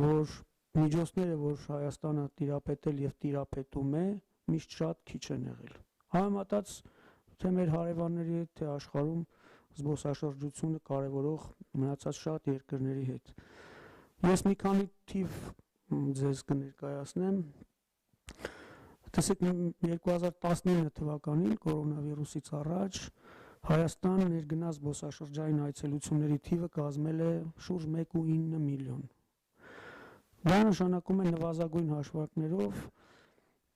որ միջոցները, որ Հայաստանը տիրապետել եւ տիրապետում է, միշտ շատ քիչ են եղել։ Համեմատած թե մեր հարևանների հետ, թե աշխարհում զբոսաշրջությունը կարևորող մնացած շատ երկրների հետ։ Ես մի քանի թիվ ձեզ կներկայացնեմ։ Տեսեք 2019 թվականին կորոնավիրուսից առաջ Հայաստան ներգնաց զբոսաշրջային այցելությունների թիվը կազմել է շուրջ 1.9 միլիոն։ Դա նշանակում է նվազագույն հաշվարկներով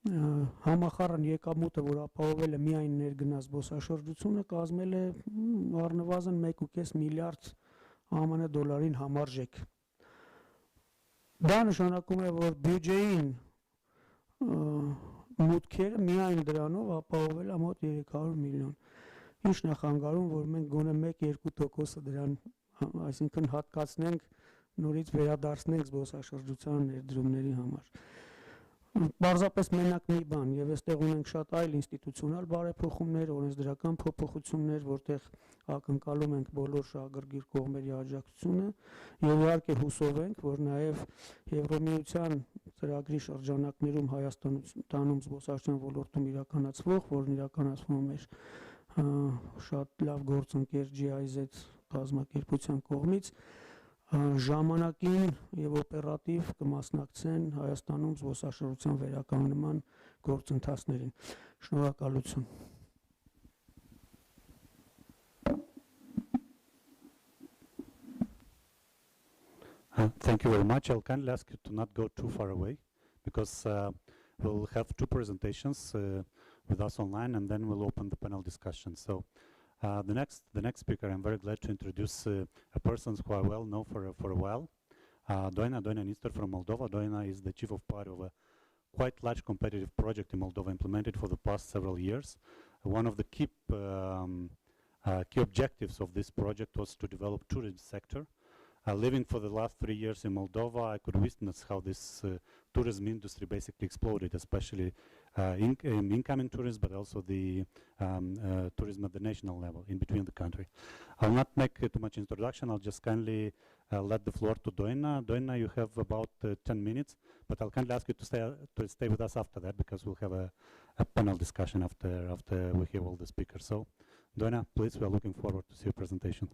համախառն եկամուտը, որ ապահովել է միայն ներգնաց զբոսաշրջությունը, կազմել է առնվազն 1.5 միլիարդ ԱՄՆ դոլարին համարժեք։ Դա նշանակում է, որ բյուջեին մուտքերը միայն դրանով ապահովել է մոտ 300 միլիոն։ Ինչն է խանգարում, որ մենք գոնե 1-2% դրան, այսինքն հատկացնենք, նորից վերադարձնենք զբոսաշրջության ներդրումների համար։ Պարզապես մենակ մի բան, եւ այստեղ ունենք շատ այլ ինստիտուցիոնալ բարեփոխումներ, օրենսդրական փոփոխություններ, որտեղ ակնկալում ենք բոլոր շահագրգիռ կողմերի աջակցությունը եւ իհարկե հուսով ենք, որ նաեւ Եվրոմիության ծրագրի շրջանակներում Հայաստանում զբոսաշրջության ոլորտում իրականացվող, որն իրականացվում է մեր շատ լավ գործընկեր GIZ կազմակերպության կողմից, ժամանակին եւ օպերատիվ կմասնակցեն Հայաստանում զբոսաշրջության վերականգնման գործընթացներին։ Շնորհակալություն։ Thank you very much. I'll kindly ask you to not go too far away because we'll have two presentations with us online and then we'll open the panel discussion. So the next speaker, I'm very glad to introduce a person who I well know for a while, Doina Nistor from Moldova. Doina is the chief of party of a quite large competitive project in Moldova implemented for the past several years. One of the key objectives of this project was to develop tourism sector. Living for the last 3 years in Moldova, I could witness how this tourism industry basically exploded, especially incoming tourism, but also the tourism at the national level in between the country. I'll not make too much introduction. I'll just kindly let the floor to Doina. Doina, you have about 10 minutes, but I'll kindly ask you to stay with us after that because we'll have a panel discussion after we hear all the speakers. So, Doina, please, we are looking forward to see your presentation.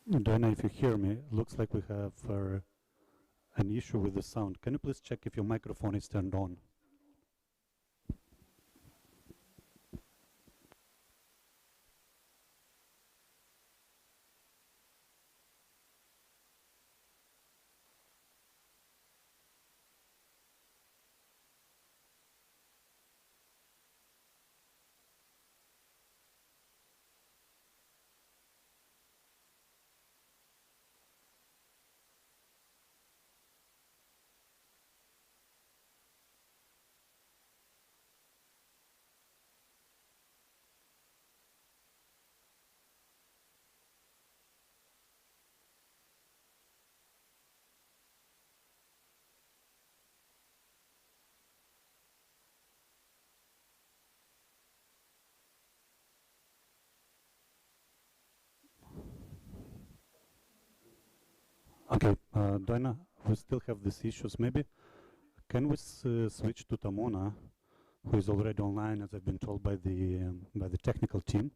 Doina, if you hear me, it looks like we have an issue with the sound. Can you please check if your microphone is turned on? Okay, Doina, we still have these issues. Maybe can we switch to Tamona, who is already online, as I've been told by the technical team.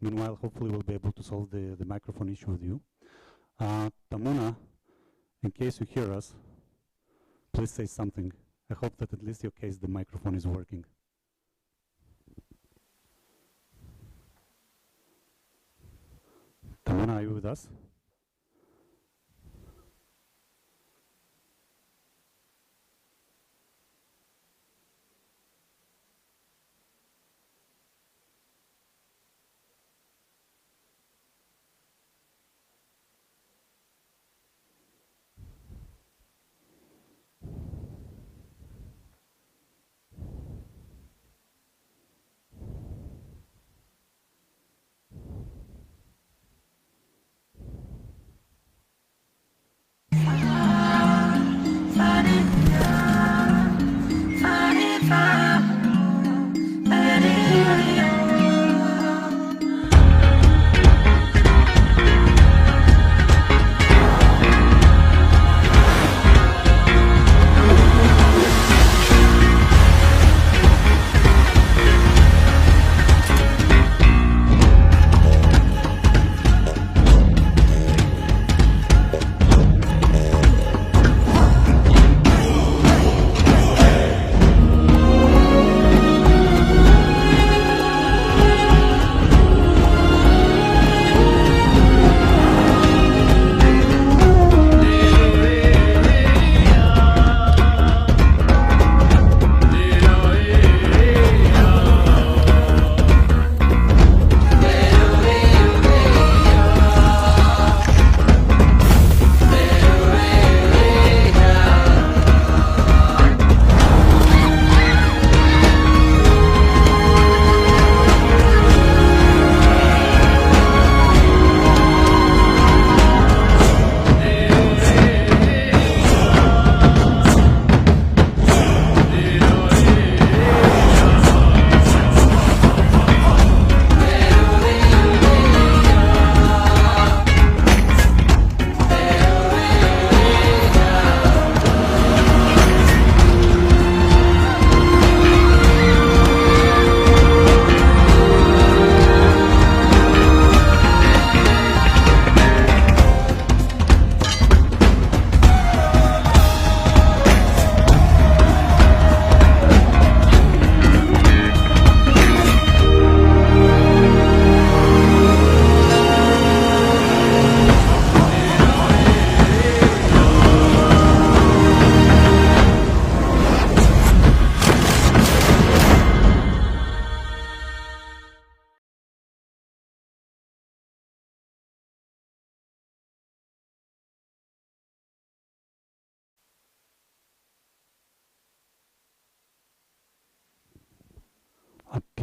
Meanwhile, hopefully we'll be able to solve the microphone issue with you. Tamona, in case you hear us, please say something. I hope that at least your case the microphone is working. Tamona, are you with us?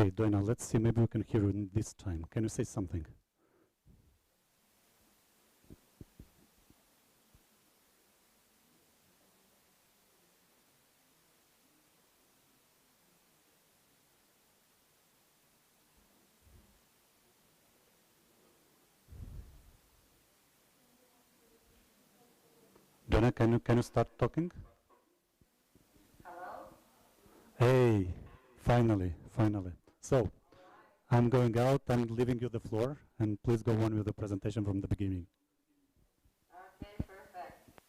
Okay, Doina, let's see, maybe we can hear you this time. Can you say something? Doina, can you start talking? Hello? Hey, finally. So, I'm going out, I'm leaving you the floor, and please go on with the presentation from the beginning. Okay, perfect.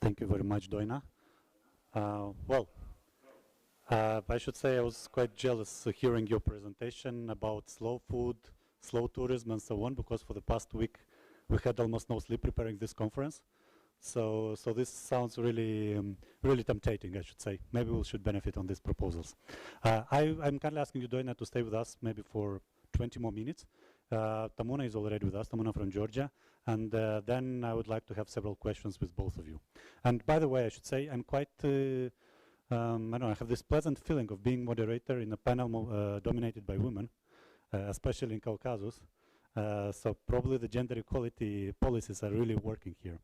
Thank you very much, Doina. Well, I should say I was quite jealous hearing your presentation about slow food, slow tourism, and so on, because for the past week we had almost no sleep preparing this conference. So this sounds really, really tempting, I should say. Maybe we should benefit on these proposals. I'm kindly asking you, Doina, to stay with us maybe for 20 more minutes. Tamuna is already with us, Tamuna from Georgia, and then I would like to have several questions with both of you. And by the way, I should say I'm quite, I don't know, I have this pleasant feeling of being moderator in a panel dominated by women, especially in Caucasus. So probably the gender equality policies are really working here.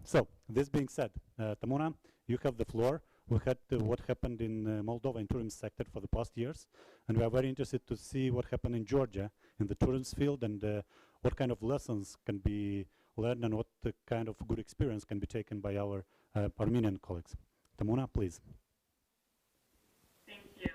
So this being said, Tamuna, you have the floor. We had what happened in Moldova in tourism sector for the past years, and we are very interested to see what happened in Georgia in the tourism field and what kind of lessons can be learned and what kind of good experience can be taken by our Armenian colleagues. Tamuna, please. Thank you.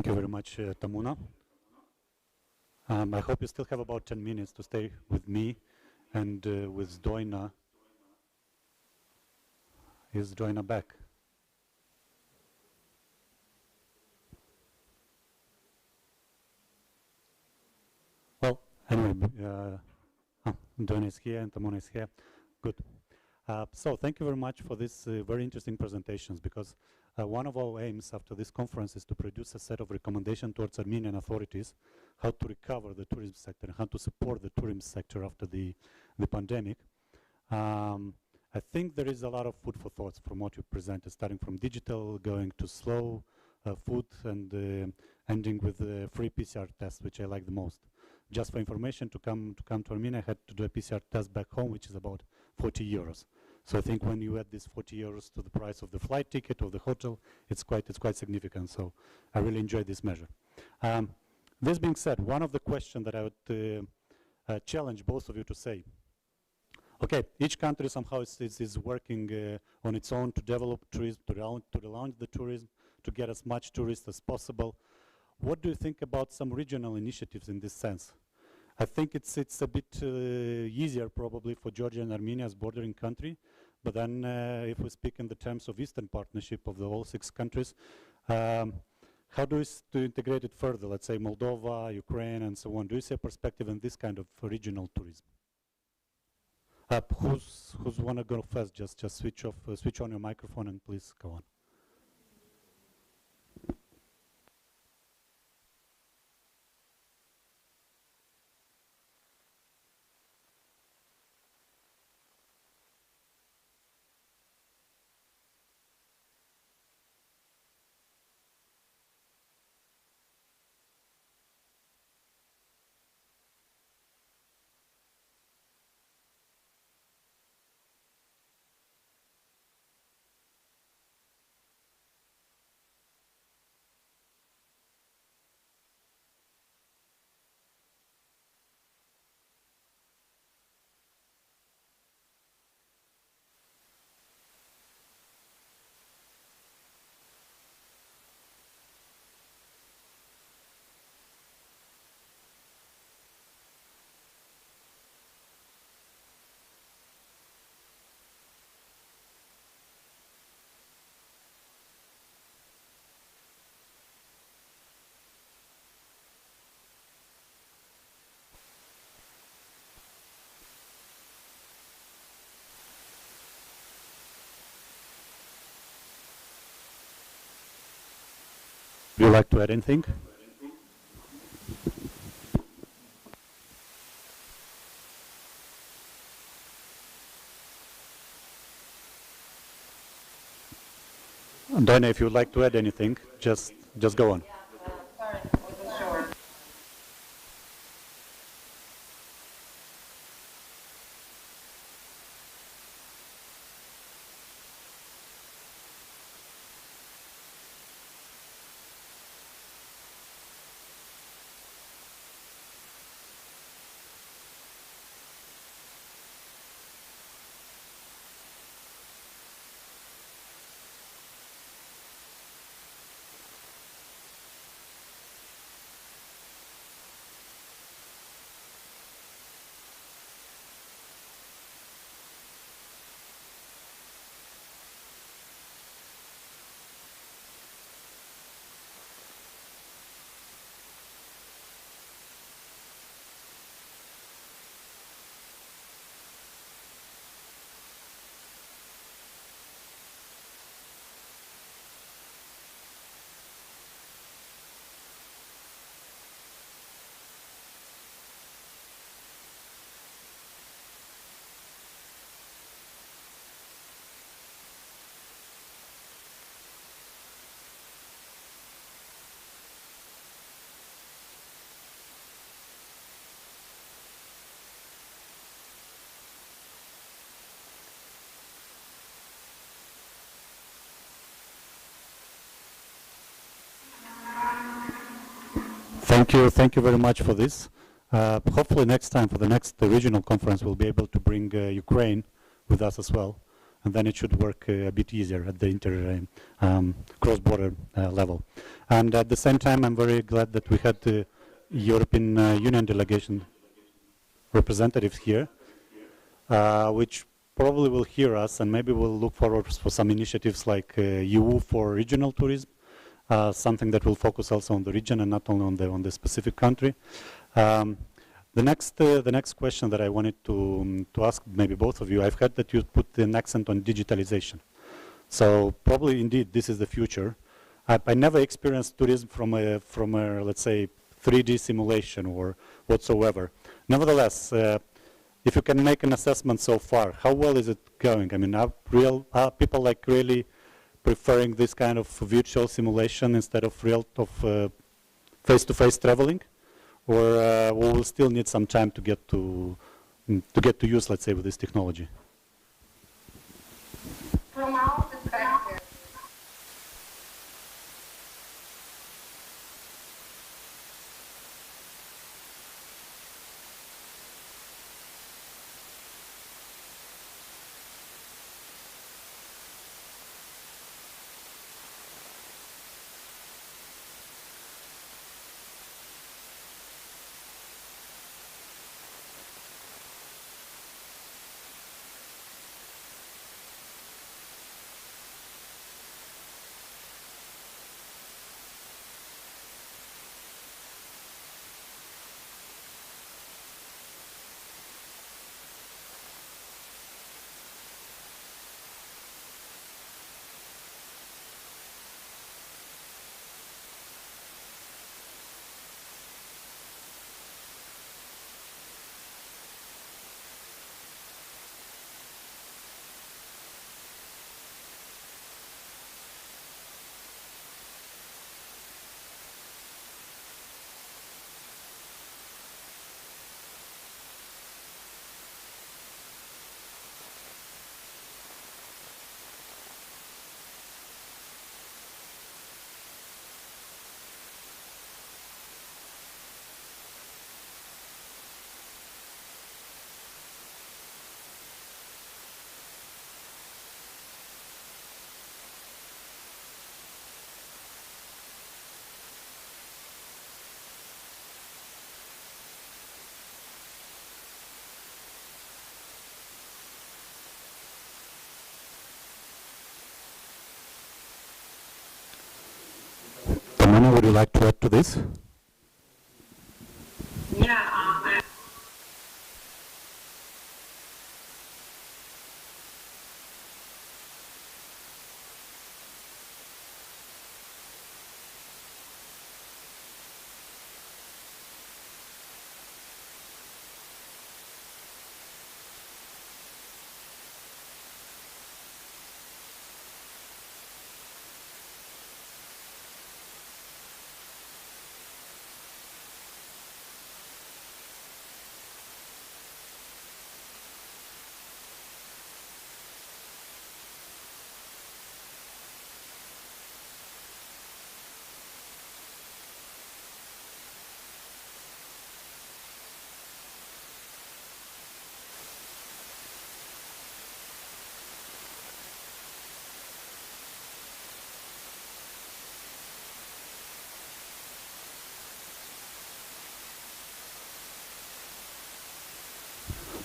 Thank you very much, Tamuna. I hope you still have about 10 minutes to stay with me and with Doina. Is Doina back? Well, anyway, Doina is here and Tamuna is here. Good. So thank you very much for this very interesting presentations, because one of our aims after this conference is to produce a set of recommendations towards Armenian authorities how to recover the tourism sector and how to support the tourism sector after the pandemic. I think there is a lot of food for thoughts from what you presented, starting from digital, going to slow food, and ending with free PCR tests, which I like the most. Just for information, to come to Armenia, I had to do a PCR test back home, which is about 40 euros. So I think when you add this 40 euros to the price of the flight ticket or the hotel, it's quite significant. So I really enjoyed this measure. This being said, one of the questions that I would challenge both of you to say, okay, each country somehow is working on its own to develop tourism, to relaunch the tourism, to get as much tourists as possible. What do you think about some regional initiatives in this sense? I think it's a bit easier probably for Georgia and Armenia as bordering country, but then if we speak in the terms of Eastern Partnership of the all 6 countries, how do you integrate it further? Let's say Moldova, Ukraine, and so on. Do you see a perspective in this kind of regional tourism? Who's want to go first? Just switch on your microphone and please go on. Would you like to add anything? And Dana, if you would like to add anything, just go on. Sorry, wasn't sure. Thank you very much for this. Hopefully next time for the next regional conference we'll be able to bring Ukraine with us as well. and then it should work a bit easier at the cross-border level. And at the same time, I'm very glad that we had the European Union delegation representatives here, which probably will hear us, and maybe we'll look forward for some initiatives like EU for regional tourism, something that will focus also on the region and not only on the specific country. The next question that I wanted to ask maybe both of you, I've heard that you put an accent on digitalization. So probably indeed this is the future. I never experienced tourism from a let's say 3D simulation or whatsoever. Nevertheless, if you can make an assessment so far, how well is it going? I mean, are people like really preferring this kind of virtual simulation instead of face-to-face traveling, or we will still need some time to get to use, let's say, with this technology? From our perspective, Tamana, would you like to add to this? Yeah,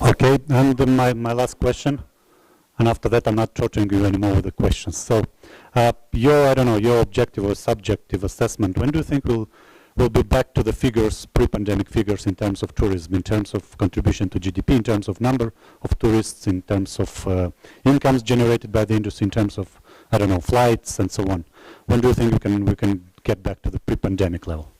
Okay, and my last question, and after that I'm not torturing you anymore with the questions. So, your objective or subjective assessment, when do you think we'll be back to the figures, pre-pandemic figures in terms of tourism, in terms of contribution to GDP, in terms of number of tourists, in terms of incomes generated by the industry, in terms of, flights and so on? When do you think we can get back to the pre-pandemic level?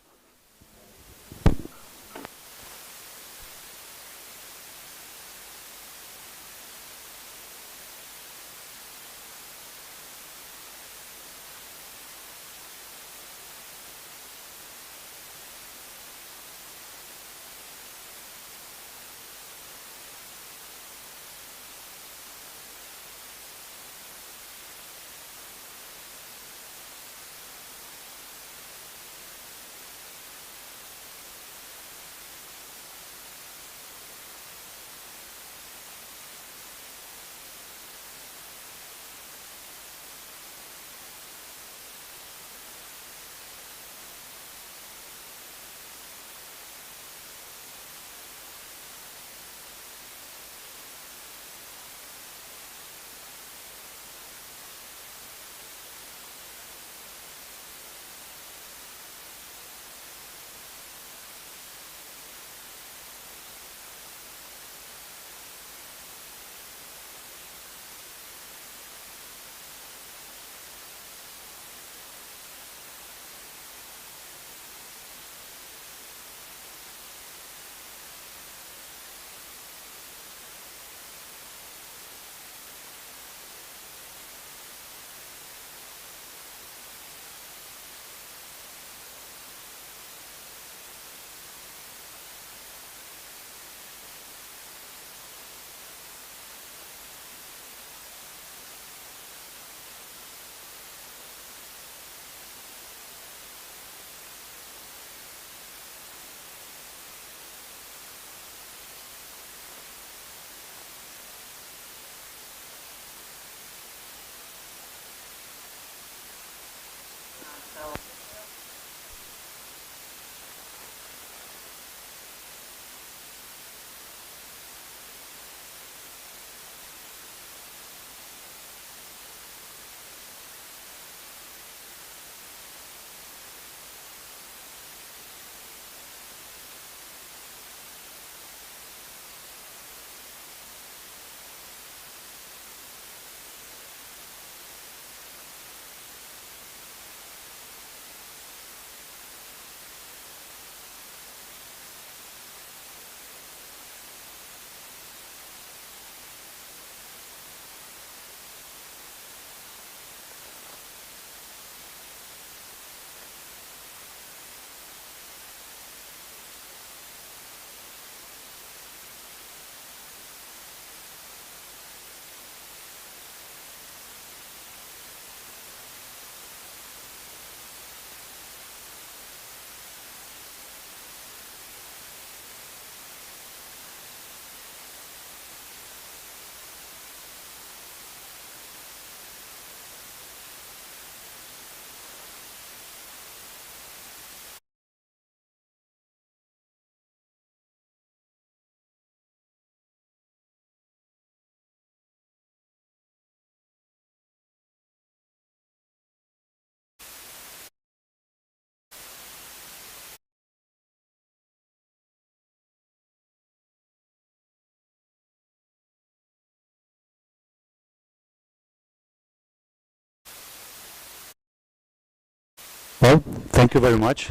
Well, thank you very much.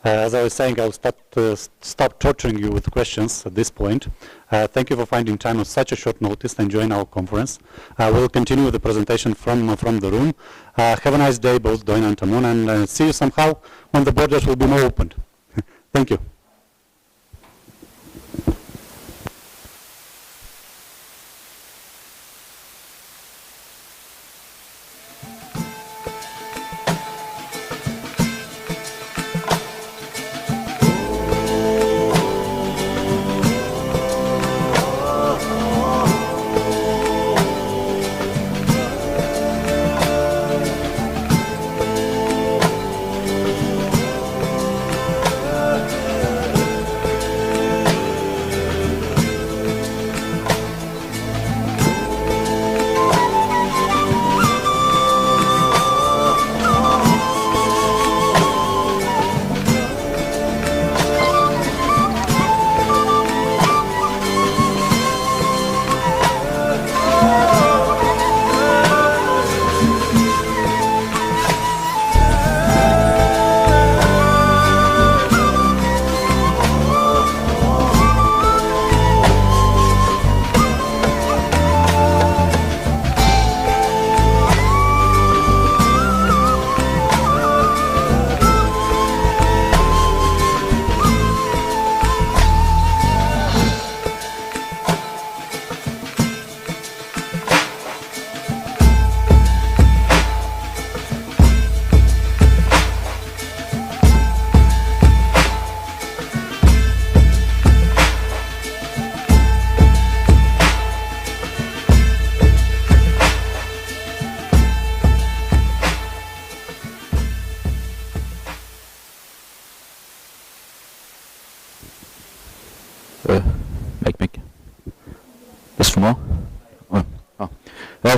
As I was saying, I'll stop torturing you with questions at this point. Thank you for finding time on such a short notice and join our conference. We'll continue with the presentation from the room. Have a nice day, both Doina and Tamon, and see you somehow when the borders will be more opened. Thank you.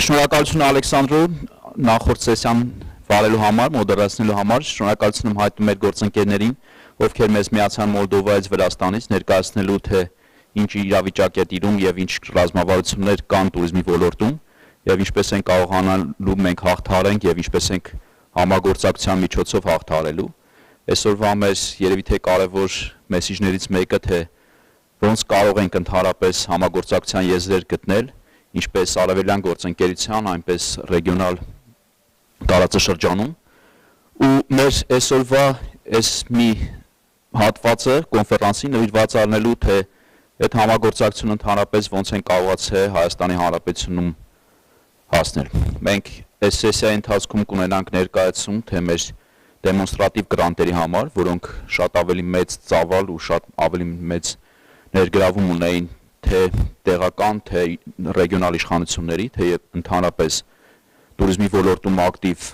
Շնորհակալություն Ալեքսանդրու նախորդ սեսիան վարելու համար, մոդերացնելու համար, շնորհակալություն եմ հայտնում մեր գործընկերներին, ովքեր մեզ միացան Մոլդովայից, Վրաստանից, ներկայացնելու թե ինչ իրավիճակ է տիրում եւ ինչ ռազմավարություններ կան туриզմի ոլորտում եւ ինչպես են կարողանալու մենք հաղթահարենք եւ ինչպես ենք համագործակցության միջոցով հաղթահարելու։ Այսօրվա մեր երևի թե կարևոր մեսիջներից մեկը թե ոնց կարող ենք ընդհանրապես համագործակցության եզրեր գտնել ինչպես արևելյան գործընկերության, այնպես ռեգիոնալ տարածաշրջանում ու մեր այսօրվա այս մի հատվածը կոնֆերանսի նվիրված առնելու թե այդ համագործակցությունը ընդհանրապես ոնց են կարողացել Հայաստանի Հանրապետությունում հասնել։ Մենք այս սեսիայի ընթացքում կունենանք ներկայացում թե մեր դեմոնստրատիվ գրանտերի համար, որոնք շատ ավելի մեծ ծավալ ու շատ ավելի մեծ ներգրավում ունեին թե տեղական, թե ռեգիոնալ իշխանությունների, թե ընդհանրապես туриզմի ոլորտում ակտիվ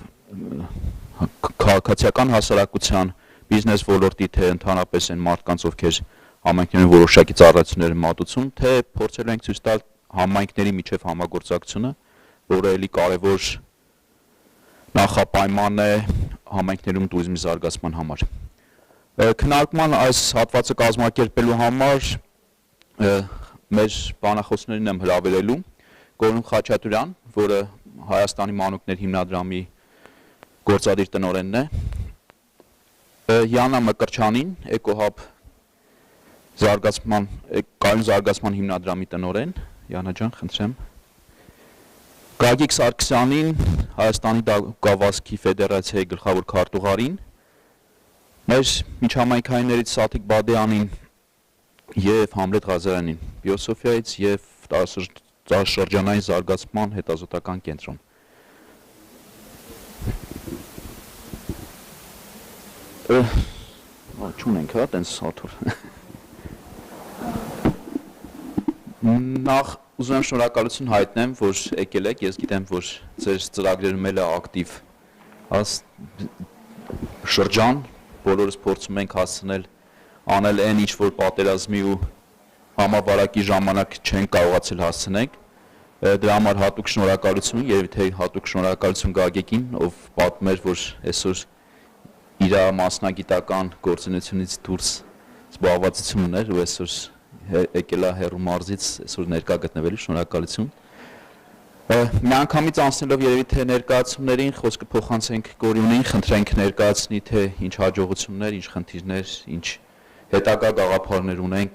քաղաքացիական հասարակության, բիզնես ոլորտի, թե ընդհանրապես այն մարդկանց, ովքեր համայնքներում որոշակի ծառայություններ են մատուցում, թե փորձել ենք ցույց տալ համայնքների միջև համագործակցությունը, որը էլի կարևոր նախապայման է համայնքներում туриզմի զարգացման համար։ Քննարկման այս հատվածը կազմակերպելու համար մեր բանախոսներին եմ հրավիրելու Գորուն Խաչատուրյան, որը Հայաստանի մանուկներ հիմնադրամի գործադիր տնօրենն է, Յանա Մկրչյանին, Էկոհաբ կայուն զարգացման հիմնադրամի տնօրեն, Յանա ջան, խնդրեմ, Գագիկ Սարգսյանին, Հայաստանի Գավազքի ֆեդերացիայի գլխավոր քարտուղարին, մեր միջհամայնքայիններից Սաթիկ Բադյանին և Համլետ Ղազարյանին, Բիոսոֆիայից և տարածաշրջանային զարգացման հետազոտական կենտրոն։ Չունենք, հա, տենց հաթոր։ Նախ ուզում եմ շնորհակալություն հայտնեմ, որ եկել եք, ես գիտեմ, որ ձեր ծրագրերում էլ է ակտիվ շրջան, բոլորս փորձում ենք հասցնել անել այն ինչ որ պատերազմի ու համավարակի ժամանակ չեն կարողացել հասցնենք, դրա համար հատուկ շնորհակալություն, երևի թե հատուկ շնորհակալություն Գագիկին, ով պատմել, որ այսօր իր մասնագիտական գործունեությունից դուրս զբաղվածություն ուներ ու այսօր եկել է հեռու մարզից, այսօր ներկա գտնվելու շնորհակալություն։ Միանգամից անցնելով երևի թե ներկայացումներին խոսքը փոխանցենք Գորյունին, խնդրենք ներկայացնի թե ինչ հաջողություններ, ինչ խնդիրներ, ինչ հետագա գաղափարներ ունենք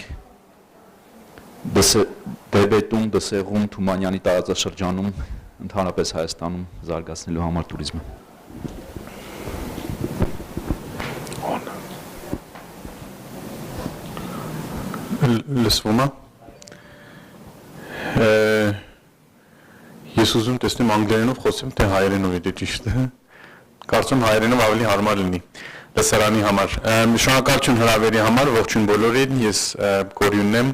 Դեբետում, Դսեղում, Թումանյանի տարածաշրջանում, ընդհանրապես Հայաստանում զարգացնելու համար туриզմը։ Լսվում է։ Ես ուզում տեսնեմ անգլերենով խոսեմ, թե հայերենով է ճիշտ է։ Կարծում հայերենով ավելի հարմար լինի լսարանի համար։ Շնորհակալություն հրավերի համար, ողջույն բոլորին, ես Գորյունն եմ։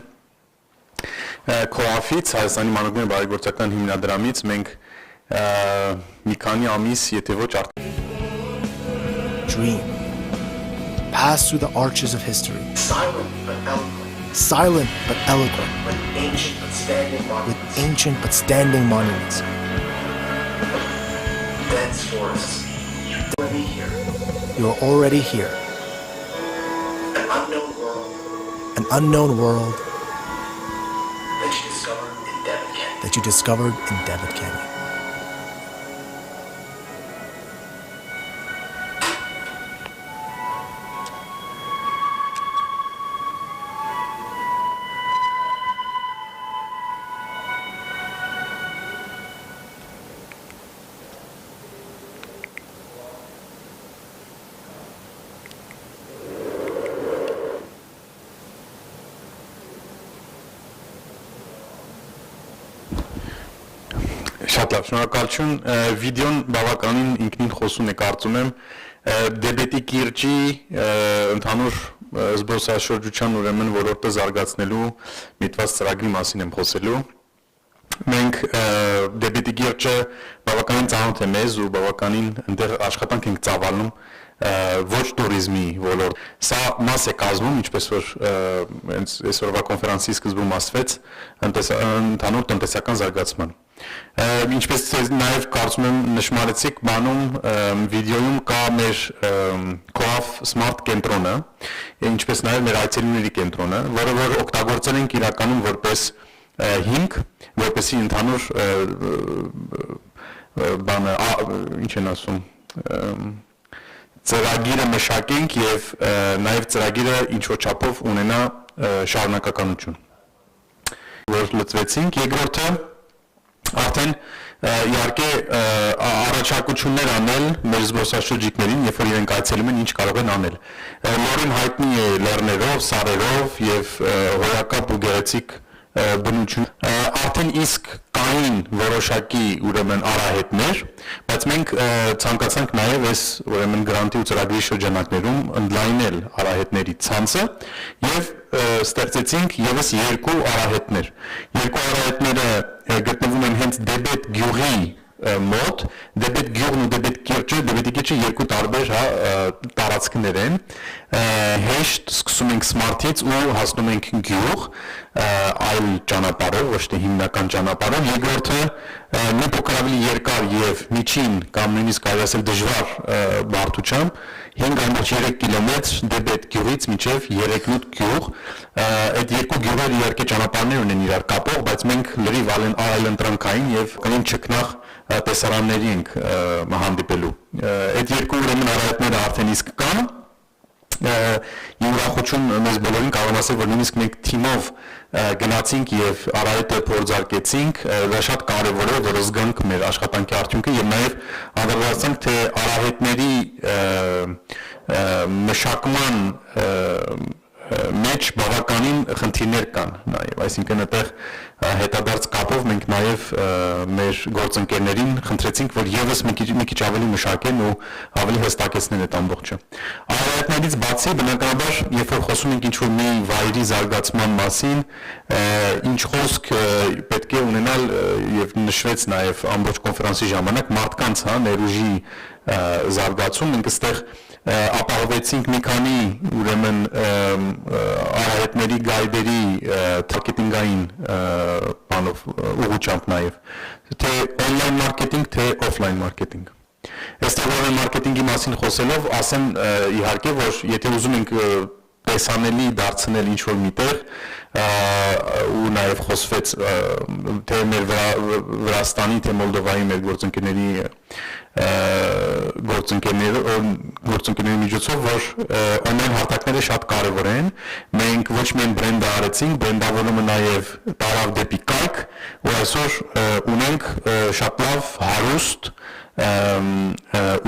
Կոաֆից, Հայաստանի մանուկների բարեգործական հիմնադրամից մենք մի քանի ամիս, եթե ոչ Dream. Pass through the arches of history. Silent but eloquent. With ancient but standing monuments. Dense forests. You are already here. An unknown world. An unknown world That you discovered in Devitt Canyon. Շատ լավ, շնորհակալություն։ Վիդեոն բավականին ինքնին խոսուն է, կարծում եմ, Դեբետի կիրճի ընդհանուր զբոսաշրջության ուրեմն ոլորտը զարգացնելու միտված ծրագրի մասին եմ խոսելու։ Մենք Դեբետի կիրճը բավականին ծանոթ է մեզ ու բավականին այնտեղ աշխատանք ենք ծավալում ոչ туриզմի ոլորտ։ Սա մաս է կազմում, ինչպես որ այսօրվա կոնֆերանսի սկզբում ասվեց, ընդհանուր տնտեսական զարգացման։ Ինչպես նաև կարծում եմ նշմարեցիք բանում վիդեոյում կա մեր Coaf Smart կենտրոնը, ինչպես նաև մեր այցելուների կենտրոնը, որը որ օգտագործել ենք իրականում որպես հիմք, որպեսզի ընդհանուր բանը ինչ են ասում ծրագիրը մշակենք եւ նաև ծրագիրը ինչ որ չափով ունենա շարունակականություն։ Որ լծվեցինք, երկրորդը արդեն իհարկե առաջարկություններ անել մեր զբոսաշրջիկներին, երբ որ իրենք այցելում են, ինչ կարող են անել։ Լորին հայտնի է լեռներով, սարերով եւ հոյակապ ու գեղեցիկ բնություն։ Արդեն իսկ կային որոշակի ուրեմն արահետներ, բայց մենք ցանկացանք նաև այս ուրեմն գրանտի ու ծրագրի շրջանակներում ընդլայնել արահետների ցանցը եւ ստեղծեցինք եւս երկու արահետներ։ Երկու արահետները գտնվում են հենց Դեբետ գյուղի մոտ, Դեբետ գյուղն ու Դեբետ կիրճը, Դեբետի կիրճը երկու տարբեր տարածքներ են։ Հեշտ սկսում ենք Սմարթից ու հասնում ենք գյուղ, այլ ճանապարհով, ոչ թե հիմնական ճանապարհով։ Երկրորդը մի փոքր ավելի երկար եւ միջին կամ նույնիսկ կարելի ասել դժվար բարդությամբ 5.3 կիլոմետր Դեբետ գյուղից մինչև Երեքնուտ գյուղ։ Այդ երկու գյուղերը իհարկե ճանապարհներ ունեն իրար կապող, բայց մենք լրիվ այլընտրանքային եւ կնին չքնաղ տեսարանների ենք հանդիպելու։ Այդ երկու ուրեմն արահետները արդեն իսկ կան։ Ուրախություն մեզ բոլորին կարող ասել, որ նույնիսկ մենք թիմով գնացինք եւ արահետը փորձարկեցինք, դա շատ կարեւոր է, որ զգանք մեր աշխատանքի արդյունքը եւ նաեւ անդրադարձանք, թե արահետների մշակման մեջ բավականին խնդիրներ կան նաեւ, այսինքն այդտեղ հետադարձ կապով մենք նաեւ մեր գործընկերներին խնդրեցինք, որ եւս մի քիչ ավելի մշակեն ու ավելի հստակեցնեն այդ ամբողջը։ Արահետներից բացի բնականաբար, երբ որ խոսում ենք ինչ-որ մի վայրի զարգացման մասին, ինչ խոսք պետք է ունենալ եւ նշվեց նաեւ ամբողջ կոնֆերանսի ժամանակ մարդկանց, ներուժի զարգացում, մենք այստեղ ապահովեցինք մի քանի ուրեմն արահետների գայդերի մարքեթինգային բանով ուղղությամբ նաև թե on-line marketing, թե offline marketing։ Այստեղ on-line marketing-ի մասին խոսելով ասեմ իհարկե, որ եթե ուզում ենք տեսանելի դարձնել ինչ-որ միտեղ, ու նաև խոսվեց թե մեր Վրաստանի, թե Մոլդովայի մեր գործընկերների միջոցով, որ online հարթակները շատ կարևոր են, մենք ոչ միայն բրենդը արեցինք, բրենդավորումը նաև տարավ դեպի կայք, ու այսօր ունենք շատ լավ հարուստ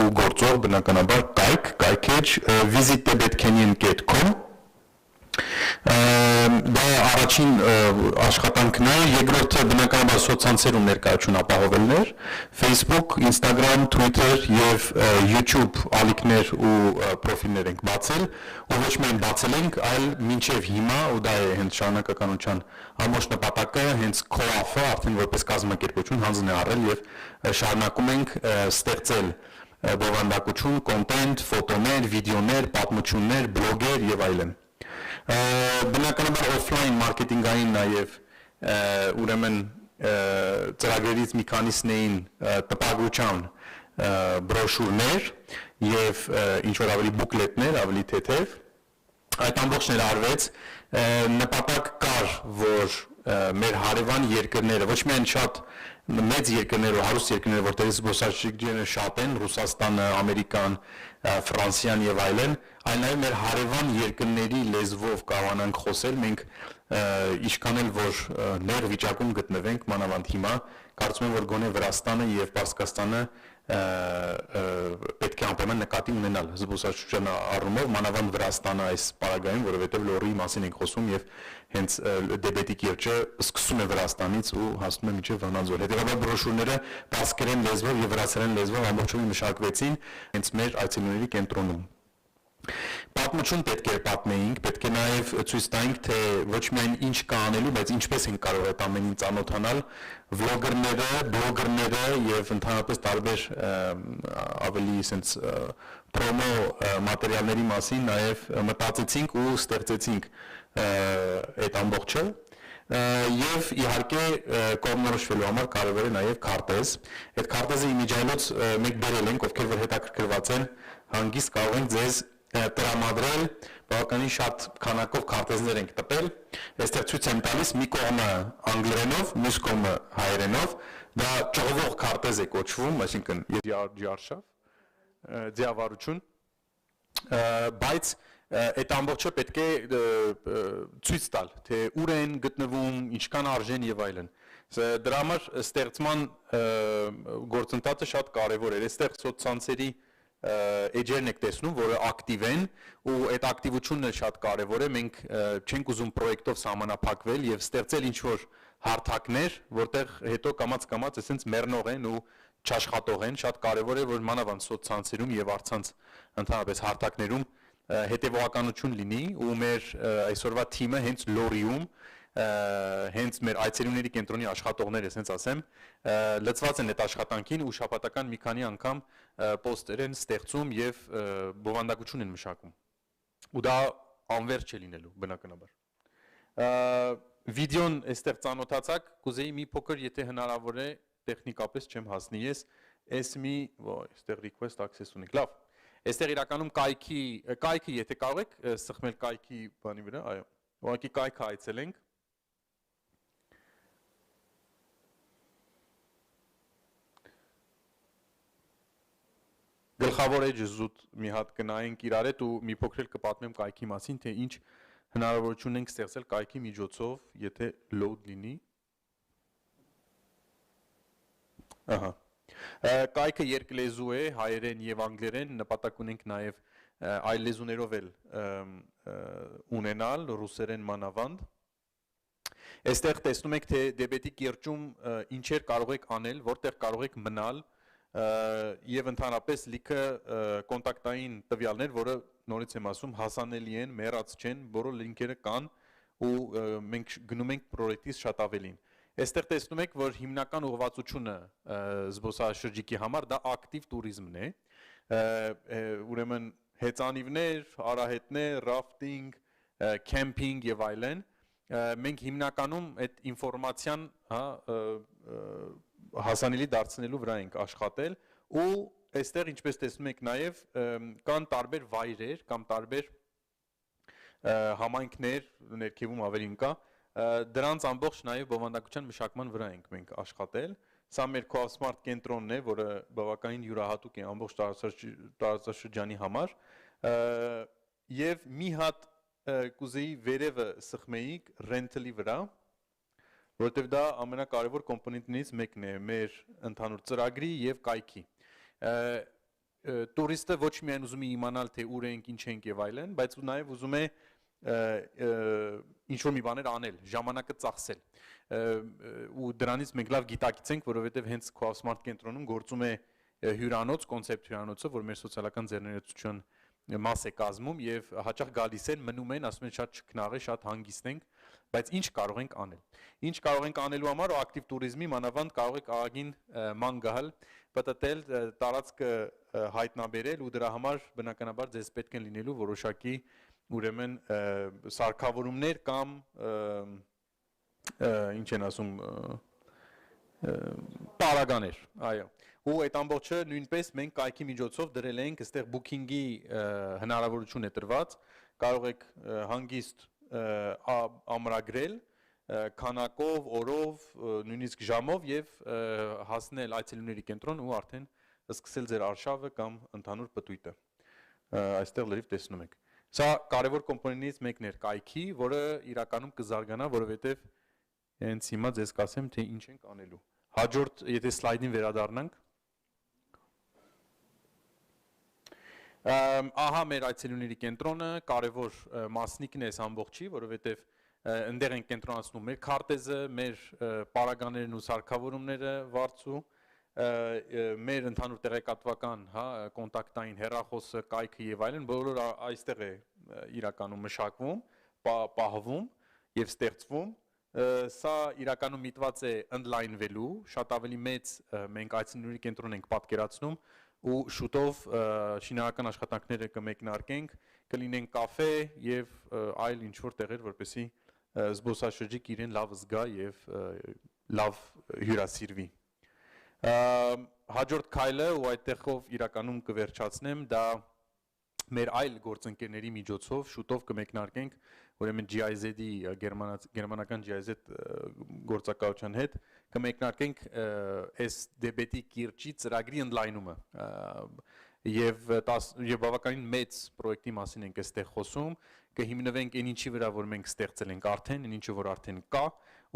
ու գործող բնականաբար կայքեջ visitdebetkenyan.com դա առաջին աշխատանքն է, երկրորդը բնականաբար սոցցանցերում ներկայություն ապահովելն էր, Facebook, Instagram, Twitter եւ YouTube ալիքներ ու պրոֆիլներ ենք բացել, ու ոչ միայն բացել ենք, այլ մինչև հիմա, ու դա է հենց շարունակականության ամբողջ նպատակը, հենց co-op-ը արդեն որպես կազմակերպություն հանձն է առել եւ շարունակում ենք ստեղծել բովանդակություն, կոնտենտ, ֆոտոներ, վիդեոներ, պատմություններ, բլոգեր եւ այլն։ Բնականաբար օֆլայն մարքեթինգային նաև ուրեմն ծրագրերից մի քանիսն էին տպագրության բրոշուրներ եւ ինչ որ ավելի բուկլետներ, ավելի թեթև։ Այդ ամբողջն էլ արվեց, նպատակ կար, որ մեր հարևան երկրները, ոչ միայն շատ մեծ երկրներ ու հարուստ երկրներ, որտեղից զբոսաշրջիկները շատ են, Ռուսաստանը, Ամերիկան, Ֆրանսիան եւ այլն, այլ նաև մեր հարևան երկրների լեզվով կարողանանք խոսել, մենք ինչքան էլ որ նեղ վիճակում գտնվենք, մանավանդ հիմա, կարծում եմ, որ գոնե Վրաստանը եւ Պարսկաստանը պետք է անպայման նկատի ունենալ զբոսաշրջության առումով, մանավանդ Վրաստանը այս պարագայում, որովհետեւ լորի մասին ենք խոսում եւ հենց դեբետի կիրճը սկսում է Վրաստանից ու հասնում է մինչև Վանաձոր։ Հետևաբար բրոշուրները պարսկերեն լեզվով եւ վրացերեն լեզվով ամբողջովին մշակվեցին հենց մեր այցելուների կենտրոնում։ Պատմություն պետք է պատմեինք, պետք է նաև ցույց տայինք, թե ոչ միայն ինչ կա անելու, բայց ինչպես են կարող այդ ամենին ծանոթանալ վլոգերները, բլոգերները եւ ընդհանրապես տարբեր ավելի sense պրոմո մատերիալների մասին նաև մտածեցինք ու ստեղծեցինք այդ ամբողջը եւ իհարկե կողմնորոշվելու համար կարևոր է նաև քարտեզ։ Այդ քարտեզը իմիջիայլոց մենք բերել ենք, ովքեր որ հետաքրքրված են, հանգիստ կարող ենք ձեզ տրամադրել, բավականին շատ քանակով քարտեզներ ենք տպել։ Այստեղ ցույց եմ տալիս մի կողմը անգլերենով, մյուս կողմը հայերենով, դա ճողվող քարտեզ է կոչվում, այսինքն ջարշավ, ձիավարություն, բայց այդ ամբողջը պետք է ցույց տալ, թե ուր են գտնվում, ինչքան արժեն եւ այլն։ Դրա համար ստեղծման գործընթացը շատ կարեւոր է։ Այստեղ սոցցանցերի էջերն եք տեսնում, որը ակտիվ են, ու այդ ակտիվությունն էլ շատ կարևոր է, մենք չենք ուզում պրոյեկտով սահմանափակվել եւ ստեղծել ինչ-որ հարթակներ, որտեղ հետո կամաց-կամաց էսենց մեռնող են ու չաշխատող են, շատ կարևոր է, որ մանավանդ սոցցանցերում եւ առցանց ընդհանրապես հարթակներում հետեւողականություն լինի, ու մեր այսօրվա թիմը հենց լորիում հենց մեր այցելուների կենտրոնի աշխատողները, ասենց ասեմ, լծված են այդ աշխատանքին ու շաբաթական մի քանի անգամ պոստեր են ստեղծում եւ բովանդակություն են մշակում։ Ու դա անվերջ է լինելու բնականաբար։ Վիդեոն այստեղ ծանոթացակ, կուզեի մի փոքր, եթե հնարավոր է, տեխնիկապես չեմ հասնի ես, այս մի, այստեղ request access ունենք։ Լավ։ Այստեղ իրականում կայքի, եթե կարող եք սխմել կայքի բանի վրա, այո։ Ուղղակի կայքը այցելենք։ Գլխավոր էջը զուտ մի հատ գնայինք իրար հետ ու մի փոքր էլ կպատմեմ կայքի մասին, թե ինչ հնարավորություն ենք ստեղծել կայքի միջոցով, եթե load լինի։ Ահա։ Կայքը երկլեզու է, հայերեն եւ անգլերեն, նպատակ ունենք նաեւ այլ լեզուներով էլ ունենալ, ռուսերեն մանավանդ։ Այստեղ տեսնում եք, թե դեբետի կիրճում ինչեր կարող եք անել, որտեղ կարող եք մնալ եւ ընդհանրապես լիքը կոնտակտային տվյալներ, որը նորից եմ ասում, հասանելի են, մեռած չեն, բոլոր լինքերը կան ու մենք գնում ենք պրոյեկտից շատ ավելին։ Այստեղ տեսնում եք, որ հիմնական ուղղվածությունը զբոսաշրջիկի համար դա ակտիվ տուրիզմն է։ Ուրեմն հեծանիվներ, արահետներ, ռաֆտինգ, քեմփինգ եւ այլն։ Մենք հիմնականում այդ ինֆորմացիան, հասանելի դարձնելու վրա ենք աշխատել ու այստեղ ինչպես տեսնում եք նաև կան տարբեր վայրեր կամ տարբեր համայնքներ, ներքևում ավելին կա, Դրանց ամբողջ նաև բովանդակության մշակման վրա ենք մենք աշխատել։ Սա մեր CoSmart կենտրոնն է, որը բավականին յուրահատուկ է ամբողջ տարածաշրջանի համար, եւ մի հատ կուզեի վերևը սխմեիք rental-ի վրա, որովհետեւ դա ամենակարևոր կոմպոնենտներից մեկն է մեր ընդհանուր ծրագրի եւ կայքի։ Տուրիստը ոչ միայն ուզում է իմանալ, թե ուր ենք, ինչ ենք եւ այլն, բայց նաեւ ուզում է ինչ որ մի բաներ անել, ժամանակը ծախսել։ Ու դրանից մենք լավ գիտակից ենք, որովհետև հենց CoSmart կենտրոնում գործում է հյուրանոց, կոնցեպտ հյուրանոցը, որ մեր սոցիալական ձեռներեցության մաս է կազմում եւ հաճախ գալիս են, մնում են, ասում են շատ չքնաղ է, շատ հանգիստ ենք, բայց ինչ կարող ենք անել։ Ինչ կարող ենք անելու համար ու ակտիվ туриզմի մանավանդ կարող եք աղագին ման գալ, պատտել, տարածքը հայտնաբերել ու դրա համար բնականաբար ձեզ պետք են լինելու որոշակի ուրեմն սարքավորումներ կամ ինչ են ասում պարագաներ, այո։ Ու այդ ամբողջը նույնպես մենք կայքի միջոցով դրել ենք, այստեղ booking-ի հնարավորություն է տրված, կարող եք հանգիստ ամրագրել քանակով, օրով, նույնիսկ ժամով եւ հասնել այցելուների կենտրոն ու արդեն սկսել ձեր արշավը կամ ընդհանուր պտույտը։ Այստեղ լրիվ տեսնում եք։ Սա կարևոր կոմպոնենտներից մեկն էր կայքի, որը իրականում կզարգանա, որովհետև հենց հիմա ձեզ կասեմ, թե ինչ ենք անելու։ Հաջորդ, եթե սլայդին վերադառնանք, ահա մեր այցելուների կենտրոնը կարևոր մասնիկն է այս ամբողջի, որովհետև ընդեղ ենք կենտրոնացնում մեր քարտեզը, մեր պարագաներն ու սարքավորումները վարձու, մեր ընդհանուր տեղեկատվական, հա, կոնտակտային հեռախոսը, կայքը եւ այլն, բոլորը այստեղ է իրականում մշակվում, պահվում եւ ստեղծվում։ Սա իրականում միտված է ընդլայնվելու, շատ ավելի մեծ մենք այցելուների կենտրոն ենք պատկերացնում ու շուտով շինարարական աշխատանքները կմեկնարկենք, կլինեն կաֆե եւ այլ ինչ որ տեղեր, որպեսզի զբոսաշրջիկ իրեն լավ զգա եւ լավ հյուրասիրվի։ Հաջորդ քայլը ու այդտեղով իրականում կվերջացնեմ, դա մեր այլ գործընկերների միջոցով շուտով կմեկնարկենք, ուրեմն GIZ-ի գերմանական GIZ գործակալության հետ կմեկնարկենք այս դեբետի կիրճի ծրագրի ընդլայնումը եւ բավականին մեծ պրոյեկտի մասին ենք այստեղ խոսում, կհիմնվենք այն ինչի վրա, որ մենք ստեղծել ենք արդեն, այն ինչը որ արդեն կա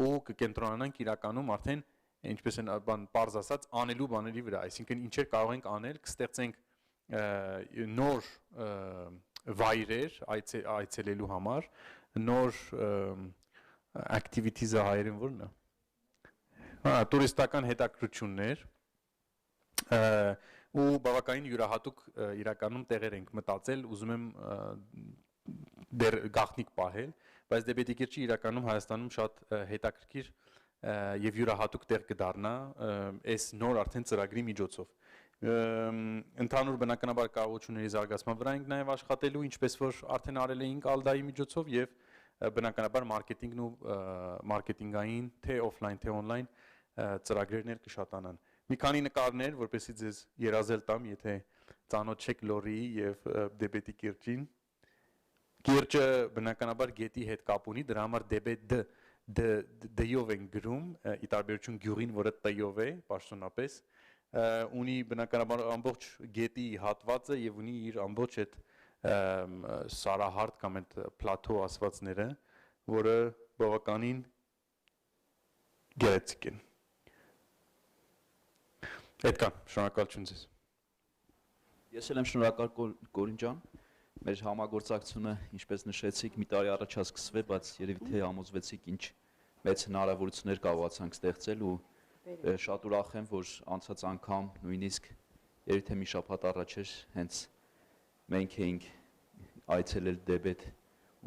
ու կկենտրոնանանք իրականում արդեն ինչպես են բարձ ասած անելու բաների վրա, այսինքն ինչեր կարող ենք անել, կստեղծենք նոր վայրեր այցելելու համար, նոր activities-ը հայերեն որն է։ Տուրիստական հետաքրքրություններ ու բավականին յուրահատուկ իրականում տեղեր ենք մտածել, ուզում եմ դեռ գաղտնիք պահել, բայց դեբետի կիրճի իրականում Հայաստանում շատ հետաքրքիր եւ յուրահատուկ տեղ կդառնա այս նոր արդեն ծրագրի միջոցով։ Ընդհանուր բնականաբար կարողությունների զարգացման վրա ենք նաև աշխատելու, ինչպես որ արդեն արել էինք Ալդայի միջոցով եւ բնականաբար մարքեթինգն ու մարքեթինգային թե օֆլայն թե օնլայն ծրագրերներ կշատանան։ Մի քանի նկարներ, որպեսզի ձեզ երազել տամ, եթե ծանոթ չեք Լորիի եւ Դեբետի կիրճին։ Կիրճը բնականաբար գետի հետ կապ ունի, դրա համար Դեբետ դյով են գրում, ի տարբերություն գյուղին, որը տյով է, պաշտոնապես, ունի բնականաբար ամբողջ գետի հատվածը եւ ունի իր ամբողջ այդ սարահարթ կամ այդ պլատո ասվածները, որը բավականին գեղեցիկ են։ Այդքան, շնորհակալություն ձեզ։ Ես էլ եմ շնորհակալ Կորին ջան։ Մեր համագործակցությունը, ինչպես նշեցիք, մի տարի առաջ է սկսվել, բայց երևի թե համոզվեցիք ինչ մեծ հնարավորություններ կարողացանք ստեղծել ու շատ ուրախ եմ, որ անցած անգամ նույնիսկ երևի թե մի շաբաթ առաջ էր հենց մենք էինք այցելել Դեբետ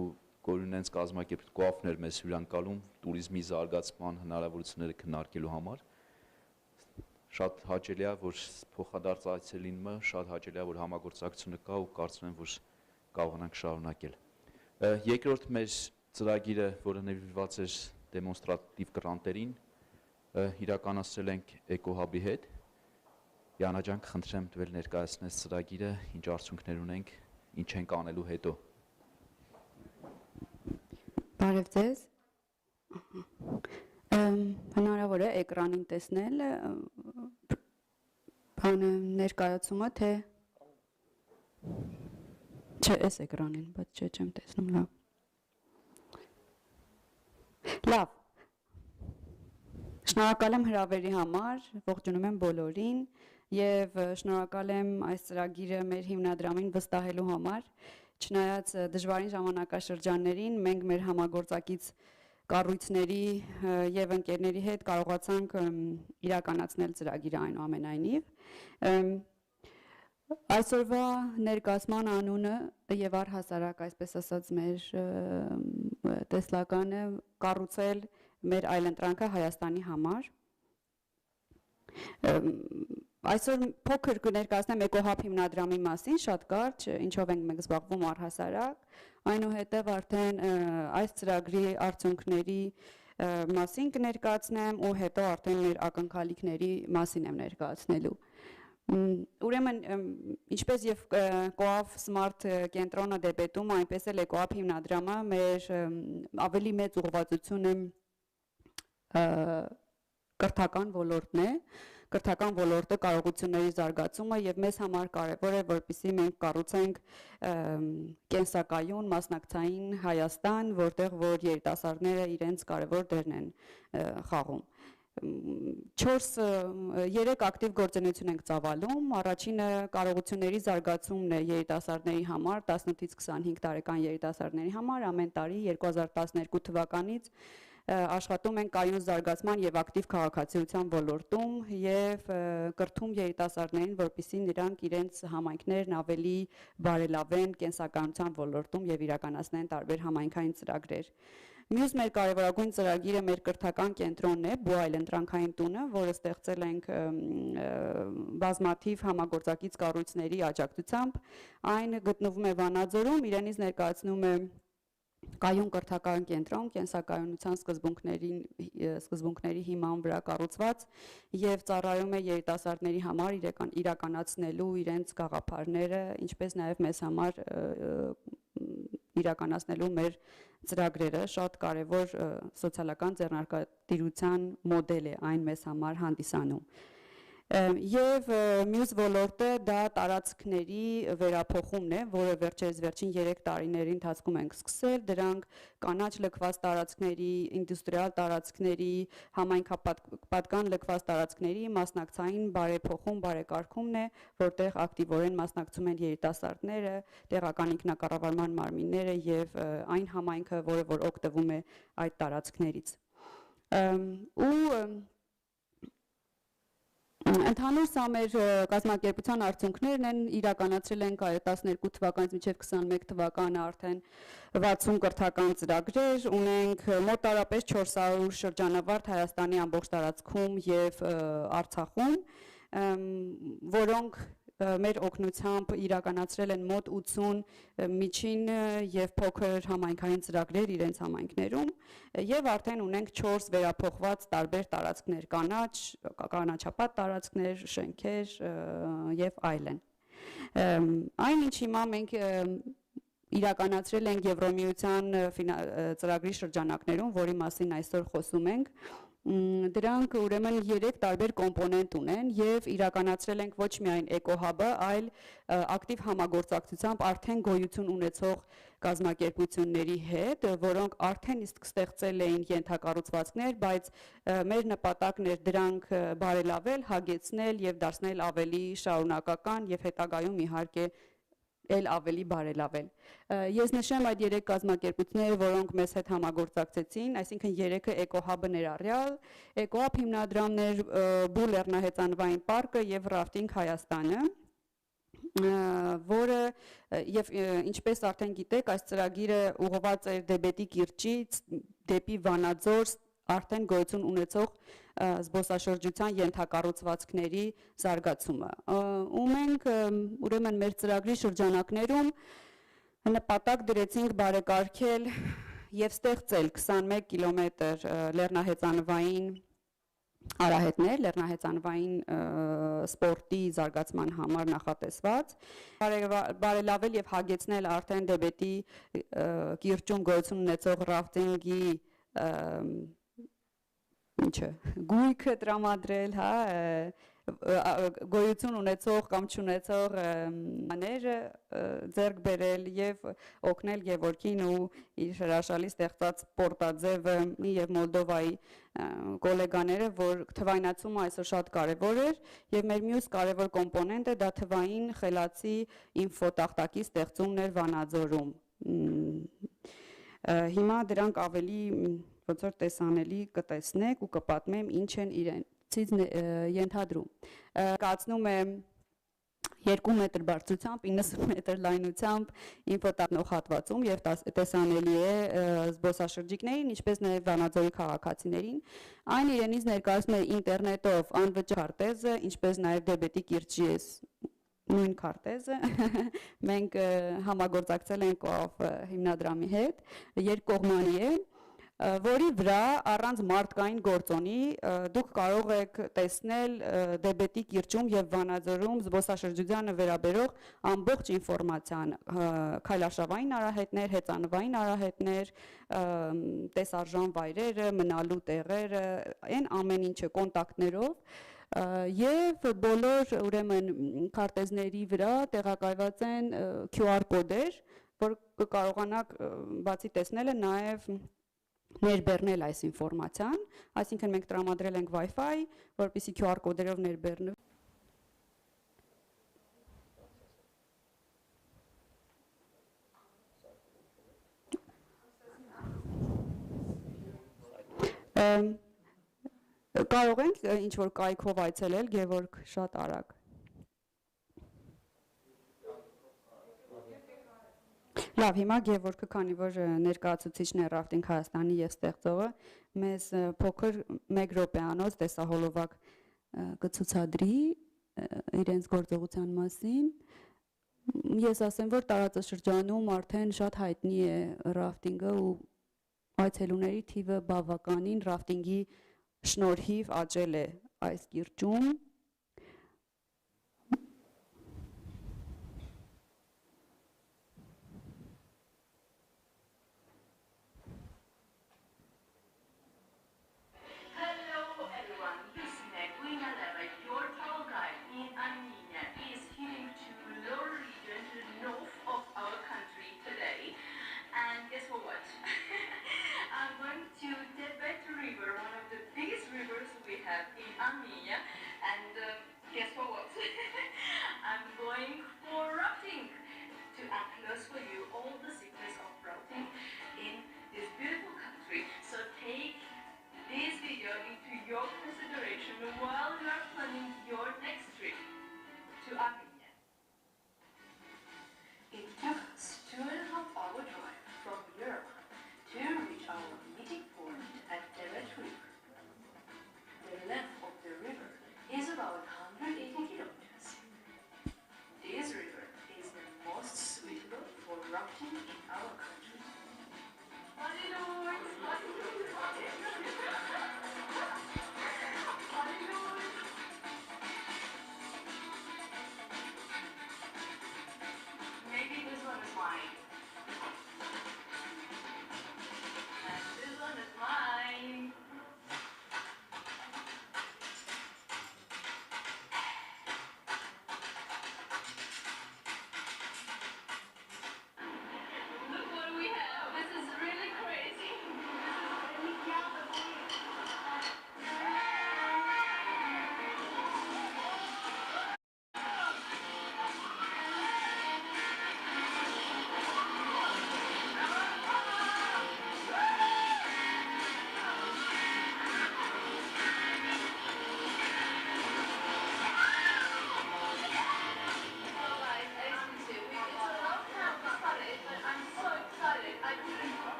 ու Կորինն հենց կազմակերպել կոաֆներ մեզ հյուրընկալում туриզմի զարգացման հնարավորությունները քննարկելու համար։ Շատ հաճելի է, որ փոխադարձ այցելինը, շատ հաճելի է, որ համագործակցությունը կա ու կարծում եմ, որ կարողանանք շարունակել։ Երկրորդ մեր ծրագիրը, որը նվիրված էր դեմոնստրատիվ գրանտերին, իրականացրել ենք Էկոհաբի հետ։ Յանա ջան, կխնդրեմ դվել ներկայացնես ծրագիրը, ինչ արդյունքներ ունենք, ինչ ենք անելու հետո։ Բարև ձեզ։ Հնարավոր է էկրանին տեսնել բանը ներկայացումը, թե չէ, էս էկրանին, բայց չեմ տեսնում, լավ։ Լավ։ Շնորհակալ եմ հրավերի համար, ողջունում եմ բոլորին եւ շնորհակալ եմ այս ծրագիրը մեր հիմնադրամին վստահելու համար։ Չնայած դժվարին ժամանակաշրջաններին մենք մեր համագործակից կառույցների եւ ընկերների հետ կարողացանք իրականացնել ծրագիրը այնուամենայնիվ։ Այսօրվա ներկայացման անունը եւ առհասարակ այսպես ասած մեր տեսլականը կառուցել մեր այլընտրանքը Հայաստանի համար։ Այսօր փոքր կներկայացնեմ Էկոհաբ հիմնադրամի մասին, շատ կարճ, ինչով ենք մենք զբաղվում առհասարակ, այնուհետև արդեն այս ծրագրի արդյունքների մասին կներկայացնեմ ու հետո արդեն մեր ակնկալիքների մասին եմ ներկայացնելու։ Ուրեմն, ինչպես եւ Կոավ Smart կենտրոնը դեպետում, այնպես էլ Էկոհաբ հիմնադրամը մեր ավելի մեծ ուղղվածությունը կրթական ոլորտն է, կրթական ոլորտը կարողությունների զարգացումը եւ մեզ համար կարեւոր է, որպեսզի մենք կառուցենք կենսակայուն մասնակցային Հայաստան, որտեղ որ երիտասարդները իրենց կարեւոր դերն են խաղում։ 3 ակտիվ գործունեություն ենք ծավալում, առաջինը կարողությունների զարգացումն է երիտասարդների համար, 18-ից 25 տարեկան երիտասարդների համար, ամեն տարի 2012 թվականից աշխատում են կայուն զարգացման եւ ակտիվ քաղաքացիության ոլորտում եւ կրթում երիտասարդներին, որպեսզի նրանք իրենց համայնքներն ավելի բարելավեն կենսականության ոլորտում եւ իրականացնեն տարբեր համայնքային ծրագրեր։ Մյուս մեր կարևորագույն ծրագիրը մեր կրթական կենտրոնն է, Բուայլ ընտրանքային տունը, որը ստեղծել ենք բազմաթիվ համագործակից կառույցների աջակցությամբ։ Այն գտնվում է Վանաձորում, իրենից ներկայացնում է կայուն կրթական կենտրոն, կենսակայունության սկզբունքների հիման վրա կառուցված եւ ծառայում է երիտասարդների համար իրականացնելու իրենց գաղափարները, ինչպես նաեւ մեզ համար իրականացնելու մեր ծրագրերը, շատ կարևոր սոցիալական ձեռնարկատիրության մոդել է այն մեզ համար հանդիսանում։ Եվ մյուս ոլորտը դա տարածքների վերափոխումն է, որը վերջին 3 տարիների ընթացքում ենք սկսել, դրանք կանաչ լքված տարածքների, ինդուստրիալ տարածքների, համայնքապատկան լքված տարածքների մասնակցային բարեփոխում, բարեկարգումն է, որտեղ ակտիվորեն մասնակցում են երիտասարդները, տեղական ինքնակառավարման մարմինները եւ այն համայնքը, որը որ օգտվում է այդ տարածքներից։ Ընդհանուր սա մեր կազմակերպության արդյունքներն են, իրականացրել ենք 12 թվականից մինչև 21 թվականը արդեն 60 կրթական ծրագրեր, ունենք մոտարապես 400 շրջանավարտ Հայաստանի ամբողջ տարածքում եւ Արցախում, որոնք մեր օգնությամբ իրականացրել են մոտ 80 միջին եւ փոքր համայնքային ծրագրեր իրենց համայնքներում եւ արդեն ունենք 4 վերափոխված տարբեր տարածքներ, կանաչապատ տարածքներ, շենքեր եւ այլն։ Այն ինչ հիմա մենք իրականացրել ենք Եվրոմիության ծրագրի շրջանակներում, որի մասին այսօր խոսում ենք, դրանք ուրեմն 3 տարբեր կոմպոնենտ ունեն եւ իրականացրել ենք ոչ միայն էկոհաբը, այլ ակտիվ համագործակցությամբ արդեն գոյություն ունեցող կազմակերպությունների հետ, որոնք արդեն իսկ ստեղծել էին ենթակառուցվածքներ, բայց մեր նպատակն էր դրանք բարելավել, հագեցնել եւ դարձնել ավելի շարունակական եւ հետագայում իհարկե էլ ավելի բարելավել։ Ես նշեմ այդ 3 կազմակերպությունները, որոնք մեզ հետ համագործակցեցին, այսինքն 3-ը էկոհաբը ներառյալ, Էկոհաբ հիմնադրամներ, Բու լեռնահեծանվային պարկը եւ Rafting Հայաստանը, որը եւ ինչպես արդեն գիտեք, այս ծրագիրը ուղղված էր Դեբետի կիրճից դեպի Վանաձոր արդեն գոյություն ունեցող զբոսաշրջության ենթակառուցվածքների զարգացումը։ Ու մենք ուրեմն մեր ծրագրի շրջանակներում նպատակ դրեցինք բարեկարգել եւ ստեղծել 21 կիլոմետր լեռնահեծանվային արահետներ, լեռնահեծանվային սպորտի զարգացման համար նախատեսված, բարելավել եւ հագեցնել արդեն Դեբետի կիրճում գոյություն ունեցող ռաֆտինգի ինչը գույքը տրամադրել, հա, գոյություն ունեցող կամ չունեցող մաները ձեռք բերել եւ օգնել Գևորգին ու իր հրաշալի ստեղծած պորտաձևը եւ Մոլդովայի գոլեգաները, որ թվայնացումը այսօր շատ կարեւոր էր եւ մեր մյուս կարեւոր կոմպոնենտը դա թվային խելացի ինֆոտախտակի ստեղծումն էր Վանաձորում։ Հիմա դրանք ավելի ոնց որ տեսանելի կտեսնեք ու կպատմեմ ինչ են իրենցից ենթադրում։ Կացնում է 2 մետր բարձրությամբ, 90 մետր լայնությամբ ինֆոտախնող հատվածում եւ տեսանելի է զբոսաշրջիկներին, ինչպես նաեւ Վանաձորի քաղաքացիներին։ Այն իրենից ներկայացնում է ինտերնետով անվճար քարտեզը, ինչպես նաեւ դեբետի կիրճի նույն քարտեզը մենք համագործակցել ենք ով հիմնադրամի հետ, երկկողմանի է, որի վրա առանց մարդկային գործոնի դուք կարող եք տեսնել դեբետի կիրճում եւ Վանաձորում զբոսաշրջությանը վերաբերող ամբողջ ինֆորմացիան, քայլարշավային արահետներ, հեծանվային արահետներ, տեսարժան վայրերը, մնալու տեղերը, այն ամեն ինչը կոնտակտներով եւ բոլոր ուրեմն քարտեզների վրա տեղակայված են QR կոդեր, որ կկարողանաք բացի տեսնելը նաեւ ներբեռնել այս ինֆորմացիան, այսինքն մենք տրամադրել ենք Wi-Fi, որպեսզի QR կոդերով ներբեռնվի։ Կարող ենք ինչ-որ կայքով այցելել, Գևորգ, շատ արագ։ Լավ, հիմա Գևորգը, քանի որ ներկայացուցիչն է Rafting Հայաստանի եւ ստեղծողը, մեզ փոքր 1 րոպեանոց տեսահոլովակ կցուցադրի իրենց գործողության մասին։ Ես ասեմ, որ տարածաշրջանում արդեն շատ հայտնի է rafting-ը ու այցելուների թիվը բավականին rafting-ի շնորհիվ աճել է այս կիրճում։ Hello everyone, this is Queen Aleva, your tour guide in Armenia, is heading to lower region to the north of our country today. And guess what? I'm going to Tibet River, one of the biggest rivers we have in Armenia, and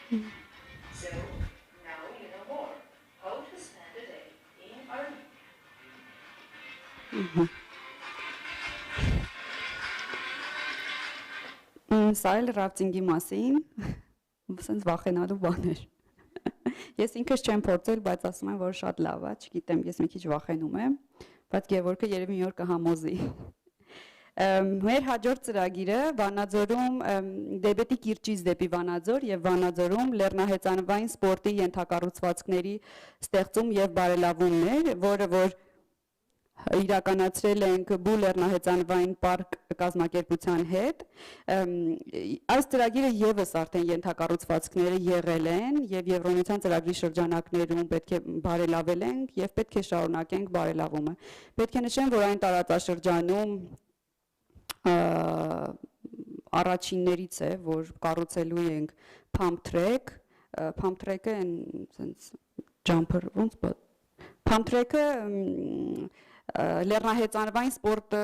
So now you know more how to spend a day in Armenia. Սա էլ ռաֆտինգի մասին, սենց վախենալու բաներ։ Ես ինքս չեմ փորձել, բայց ասում եմ, որ շատ լավ է, չգիտեմ, ես մի քիչ վախենում եմ, բայց Գևորգը երևի մի օր կհամոզի։ Մեր հաջորդ ծրագիրը Վանաձորում Դեբետի կիրճից դեպի Վանաձոր եւ Վանաձորում լեռնահեծանվային սպորտի ենթակառուցվածքների ստեղծում եւ բարելավումներ, որը որ իրականացրել ենք Բու լեռնահեծանվային պարկ կազմակերպության հետ։ Այս ծրագիրը եւս արդեն ենթակառուցվածքները եղել են եւ Եվրոմիության ծրագրի շրջանակներում պետք է բարելավել ենք եւ պետք է շարունակենք բարելավումը։ Պետք է նշեմ, որ այն տարածաշրջանում առաջիններից է, որ կառուցելու ենք pump track-ը sense jumper ոնց pump track-ը լեռնահեծանվային սպորտը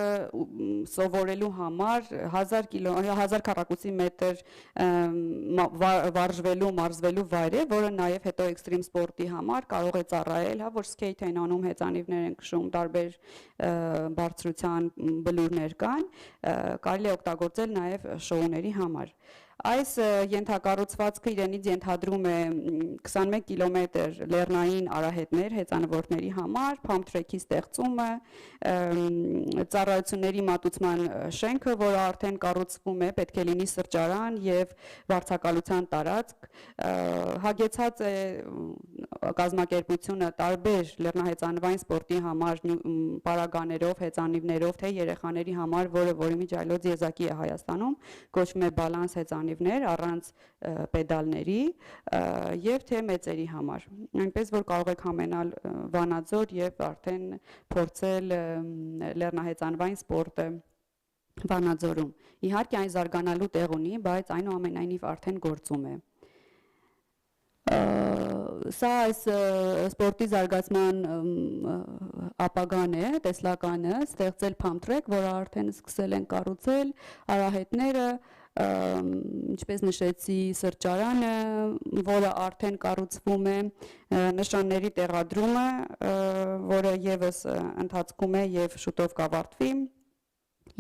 սովորելու համար 1000 քառակուսի մետր վարժվելու, մարզվելու վայր է, որը նաև հետո էքստրիմ սպորտի համար կարող է ծառայել, հա, որ սկեյթ են անում, հեծանիվներ են քշում, տարբեր բարձրության բլուրներ կան, կարելի է օգտագործել նաև շոուների համար։ Այս ենթակառուցվածքը իրենից ենթադրում է 21 կիլոմետր լեռնային արահետներ հեծանվորդների համար, pump track-ի ստեղծումը, ծառայությունների մատուցման շենքը, որը արդեն կառուցվում է, պետք է լինի սրճարան եւ վարձակալության տարածք, հագեցած է կազմակերպությունը տարբեր լեռնահեծանվային սպորտի համար պարագաներով, հեծանիվներով, թե երեխաների համար, որի միջայլոց եզակի է Հայաստանում, կոչվում է բալանս հեծանիվներ առանց պեդալների եւ թե մեծերի համար։ Այնպես որ կարող եք համենալ Վանաձոր եւ արդեն փորձել լեռնահեծանվային սպորտը Վանաձորում։ Իհարկե այն զարգանալու տեղ ունի, բայց այնուամենայնիվ արդեն գործում է։ Սա այս սպորտի զարգացման ապագան է, տեսլականը, ստեղծել pump track, որը արդեն սկսել են կառուցել, արահետները, ինչպես նշեցի, սրճարանը, որը արդեն կառուցվում է, նշանների տեղադրումը, որը եւս ընթացքում է եւ շուտով կավարտվի,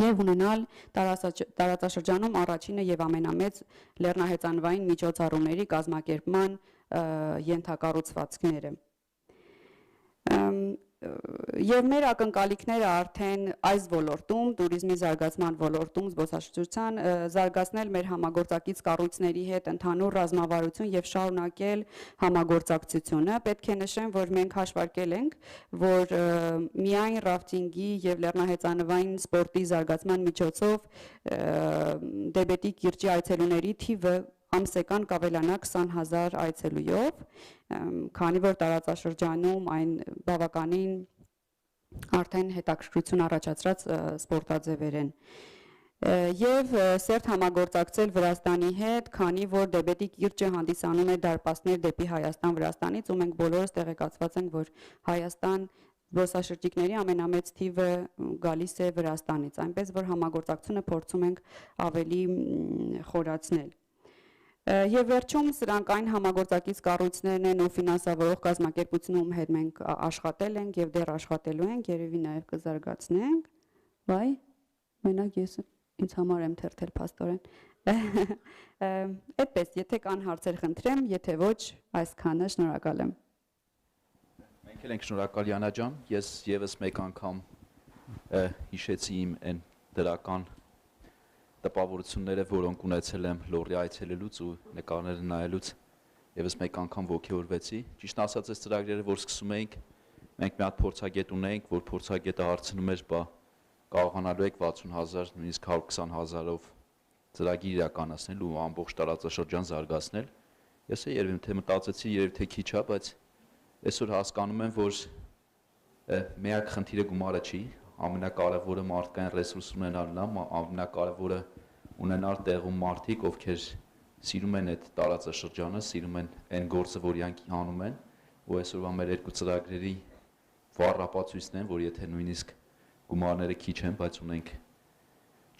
եւ ունենալ տարածաշրջանում առաջինը եւ ամենամեծ լեռնահեծանվային միջոցառումների կազմակերպման ենթակառուցվածքները։ Եվ մեր ակնկալիքները արդեն այս ոլորտում, туриզմի զարգացման ոլորտում, զբոսաշրջության զարգացնել մեր համագործակից կառույցների հետ ընդհանուր ռազմավարություն եւ շարունակել համագործակցությունը։ Պետք է նշեմ, որ մենք հաշվարկել ենք, որ միայն ռաֆտինգի եւ լեռնահեծանվային սպորտի զարգացման միջոցով Դեբետի կիրճի այցելուների թիվը ամսեկան կավելանա 20,000 այցելույով, քանի որ տարածաշրջանում այն բավականին արդեն հետաքրքրություն առաջացրած սպորտաձևեր են։ Եվ սերտ համագործակցել Վրաստանի հետ, քանի որ Դեբետի կիրճը հանդիսանում է դարպասներ դեպի Հայաստան-Վրաստանից, ու մենք բոլորս տեղեկացված ենք, որ Հայաստան զբոսաշրջիկների ամենամեծ թիվը գալիս է Վրաստանից, այնպես որ համագործակցությունը փորձում ենք ավելի խորացնել։ Եվ վերջում սրանք այն համագործակից կառույցներն են ու ֆինանսավորող կազմակերպությունում հետ մենք աշխատել ենք եւ դեռ աշխատելու ենք, երևի նաեւ կզարգացնենք։ Վայ, մենակ ես ինձ համար եմ թերթել փաստորեն։ Այդպես, եթե կան հարցեր խնդրեմ, եթե ոչ, այսքանը, շնորհակալ եմ։ Մենք էլ ենք շնորհակալ Յանա ջան, ես եւս մեկ անգամ հիշեցի իմ այն դրական տպավորությունները, որոնք ունեցել եմ Լոռի այցելելուց ու նկարները նայելուց եւս մեկ անգամ ոգեորվեցի։ Ճիշտ ասած, այս ծրագրերը, որ սկսում էինք, մենք մի հատ փորձագետ ունեինք, որ փորձագետը հարցնում էր, բա կարողանալու եք 60,000, նույնիսկ 120,000-ով ծրագիր իրականացնել ու ամբողջ տարածաշրջան զարգացնել։ Ես երևի թե մտածեցի, երևի թե քիչ է, բայց այսօր հասկանում եմ, որ միակ խնդիրը գումարը չի, ամենակարևորը մարդկային ռեսուրս ունենալն է, ամենակարևորը ունենալ տեղում մարդիկ, ովքեր սիրում են այդ տարածաշրջանը, սիրում են այն գործը, որ իրանք անում են, ու այսօրվա մեր երկու ծրագրերի վառ ապացույցն են, որ եթե նույնիսկ գումարները քիչ են, բայց ունենք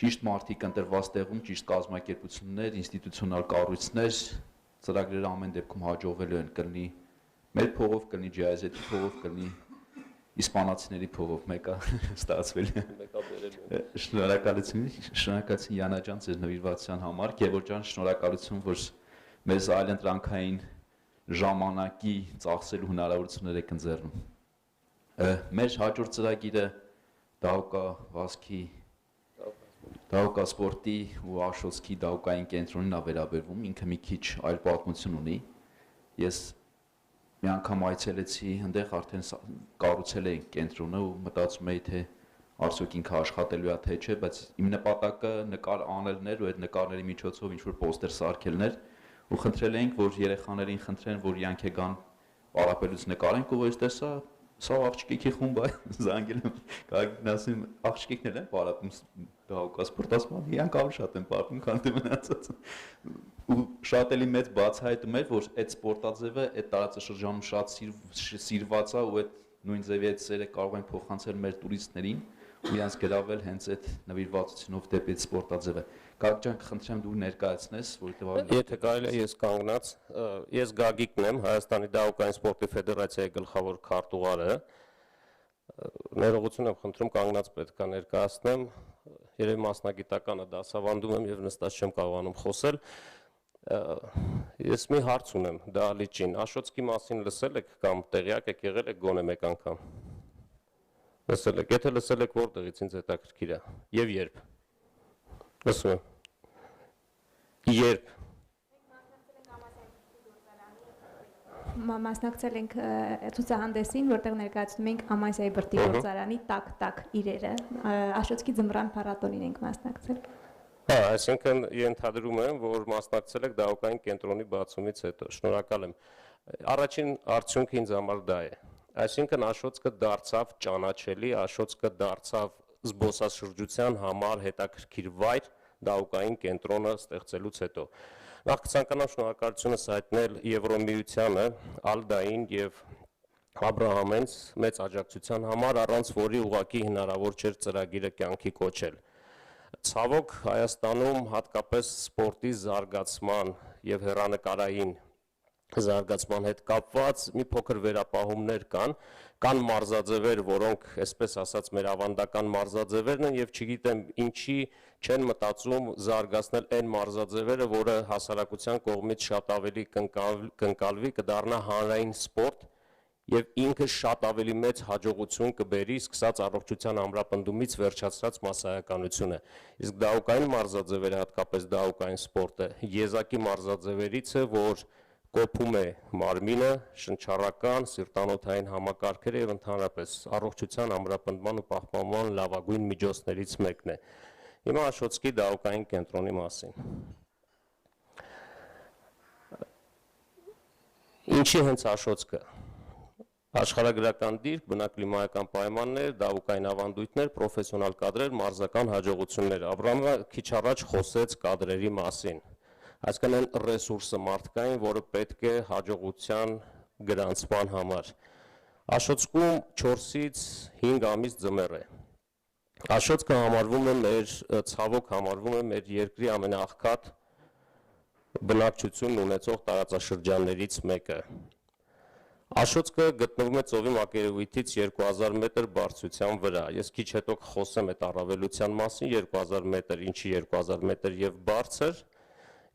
ճիշտ մարդիկ ընտրված տեղում, ճիշտ կազմակերպություններ, ինստիտուցիոնալ կառույցներ, ծրագրերը ամեն դեպքում հաջողվելու են, կլինի մեր փողով, կլինի GIZ-ի փողով, կլինի իսպանացիների փողով, մեկը ստացվել է։ Շնորհակալություն Յանա ջան ձեր նվիրվածության համար, Գևորգ ջան, շնորհակալություն, որ մեզ այլընտրանքային ժամանակի ծախսելու հնարավորություններ եք ընձեռնում։ Մեր հաջորդ ծրագիրը Դաուկա վազքի Դաուկա սպորտի ու Աշոտսկի դաուկային կենտրոնին է վերաբերվում, ինքը մի քիչ այլ պատմություն ունի։ Ես մի անգամ այցելեցի, այնտեղ արդեն կառուցել էին կենտրոնը ու մտածում էի, թե արդյոք ինքը աշխատելու է թե չէ, բայց իմ նպատակը նկար անելն էր ու այդ նկարների միջոցով ինչ-որ պոստեր սարքելն էր ու խնդրել էինք, որ երեխաներին խնդրեն, որ իրանք եկան պարապելուց նկարենք ու որ տեսա սա աղջիկի խումբ է, զանգել եմ, կարգին ասում, աղջիկներ են պարապում դաուկա սպորտասում, իրանք ավելի շատ են պարապում, քան թե մնացած։ Ու շատ էլի մեծ բացահայտում էր, որ այդ սպորտաձևը այդ տարածաշրջանում շատ սիրված է ու այդ նույն ձևի այդ սերը կարող են փոխանցել մեր տուրիստներին ու իրանց գրավել հենց այդ նվիրվածությունով դեպի այդ սպորտաձևը։ Գագիկ ջան, կխնդրեմ դու ներկայացնես, որովհետև Եթե կարելի է ես կանգնած, ես Գագիկն եմ, Հայաստանի դահուկային սպորտի ֆեդերացիայի գլխավոր քարտուղարը։ Ներողություն եմ խնդրում, կանգնած պետք է ներկայացնեմ, երևի մասնագիտականը դասավանդում եմ եւ նստած չեմ կարողանում խոսել։ Ես մի հարց ունեմ Դահլիճին, Աշոտսկի մասին լսել եք կամ տեղյակ եք եղել եք գոնե մեկ անգամ։ Լսել եք, եթե լսել եք որտեղից ինձ հետաքրքիր է եւ երբ։ Լսում եմ։ Երբ։ Մասնակցել ենք ցուցահանդեսին, որտեղ ներկայացնում ենք Ամասիայի բրդի գործարանի տակ իրերը։ Աշոտսկի ձմռան փառատոնին ենք մասնակցել։ Այսինքն ենթադրում եմ, որ մասնակցել եք դահուկային կենտրոնի բացումից հետո։ Շնորհակալ եմ։ Առաջին արդյունքը ինձ համար դա է։ Այսինքն Աշոտսկը դարձավ ճանաչելի, Աշոտսկը դարձավ զբոսաշրջության համար հետաքրքիր վայր դահուկային կենտրոնը ստեղծելուց հետո։ Նախ կցանկանամ շնորհակալությունս հայտնել Եվրոմիությանը, Ալդային եւ Աբրահամենց մեծ աջակցության համար, առանց որի ուղղակի հնարավոր չէր ծրագիրը կյանքի կոչել։ Ցավոք Հայաստանում հատկապես սպորտի զարգացման եւ հեռանկարային զարգացման հետ կապված մի փոքր վերապահումներ կան մարզաձևեր, որոնք, այսպես ասած, մեր ավանդական մարզաձևերն են եւ չգիտեմ ինչի չեն մտածում զարգացնել այն մարզաձևերը, որը հասարակության կողմից շատ ավելի կընկալվի, կդառնա հանրային սպորտ եւ ինքը շատ ավելի մեծ հաջողություն կբերի, սկսած առողջության ամրապնդումից վերջացրած մասսայականությունը։ Իսկ դահուկային մարզաձևերը, հատկապես դահուկային սպորտը, եզակի մարզաձևերից է, որ կոփում է մարմինը, շնչառական, սիրտանոթային համակարգերը եւ ընդհանրապես առողջության ամրապնդման ու պահպանման լավագույն միջոցներից մեկն է։ Հիմա Աշոտսկի դահուկային կենտրոնի մասին։ Ինչի հենց Աշոտսկը։ Աշխարհագրական դիրք, բնակլիմայական պայմաններ, դահուկային ավանդույթներ, պրոֆեսիոնալ կադրեր, մարզական հաջողություններ։ Աբրամը քիչ առաջ խոսեց կադրերի մասին։ Այսինքն այն ռեսուրսը մարդկային, որը պետք է հաջողության գրանցման համար։ Աշոտսկում 4-ից 5 ամիս ձմեռ է։ Աշոտսկը համարվում է ցավոք համարվում է մեր երկրի ամենաաղքատ բնակչությունն ունեցող տարածաշրջաններից մեկը։ Աշոտսկը գտնվում է ծովի մակերևույթից 2000 մետր բարձրության վրա։ Ես քիչ հետո կխոսեմ այդ առավելության մասին, 2000 մետր, ինչի 2000 մետր եւ բարձր։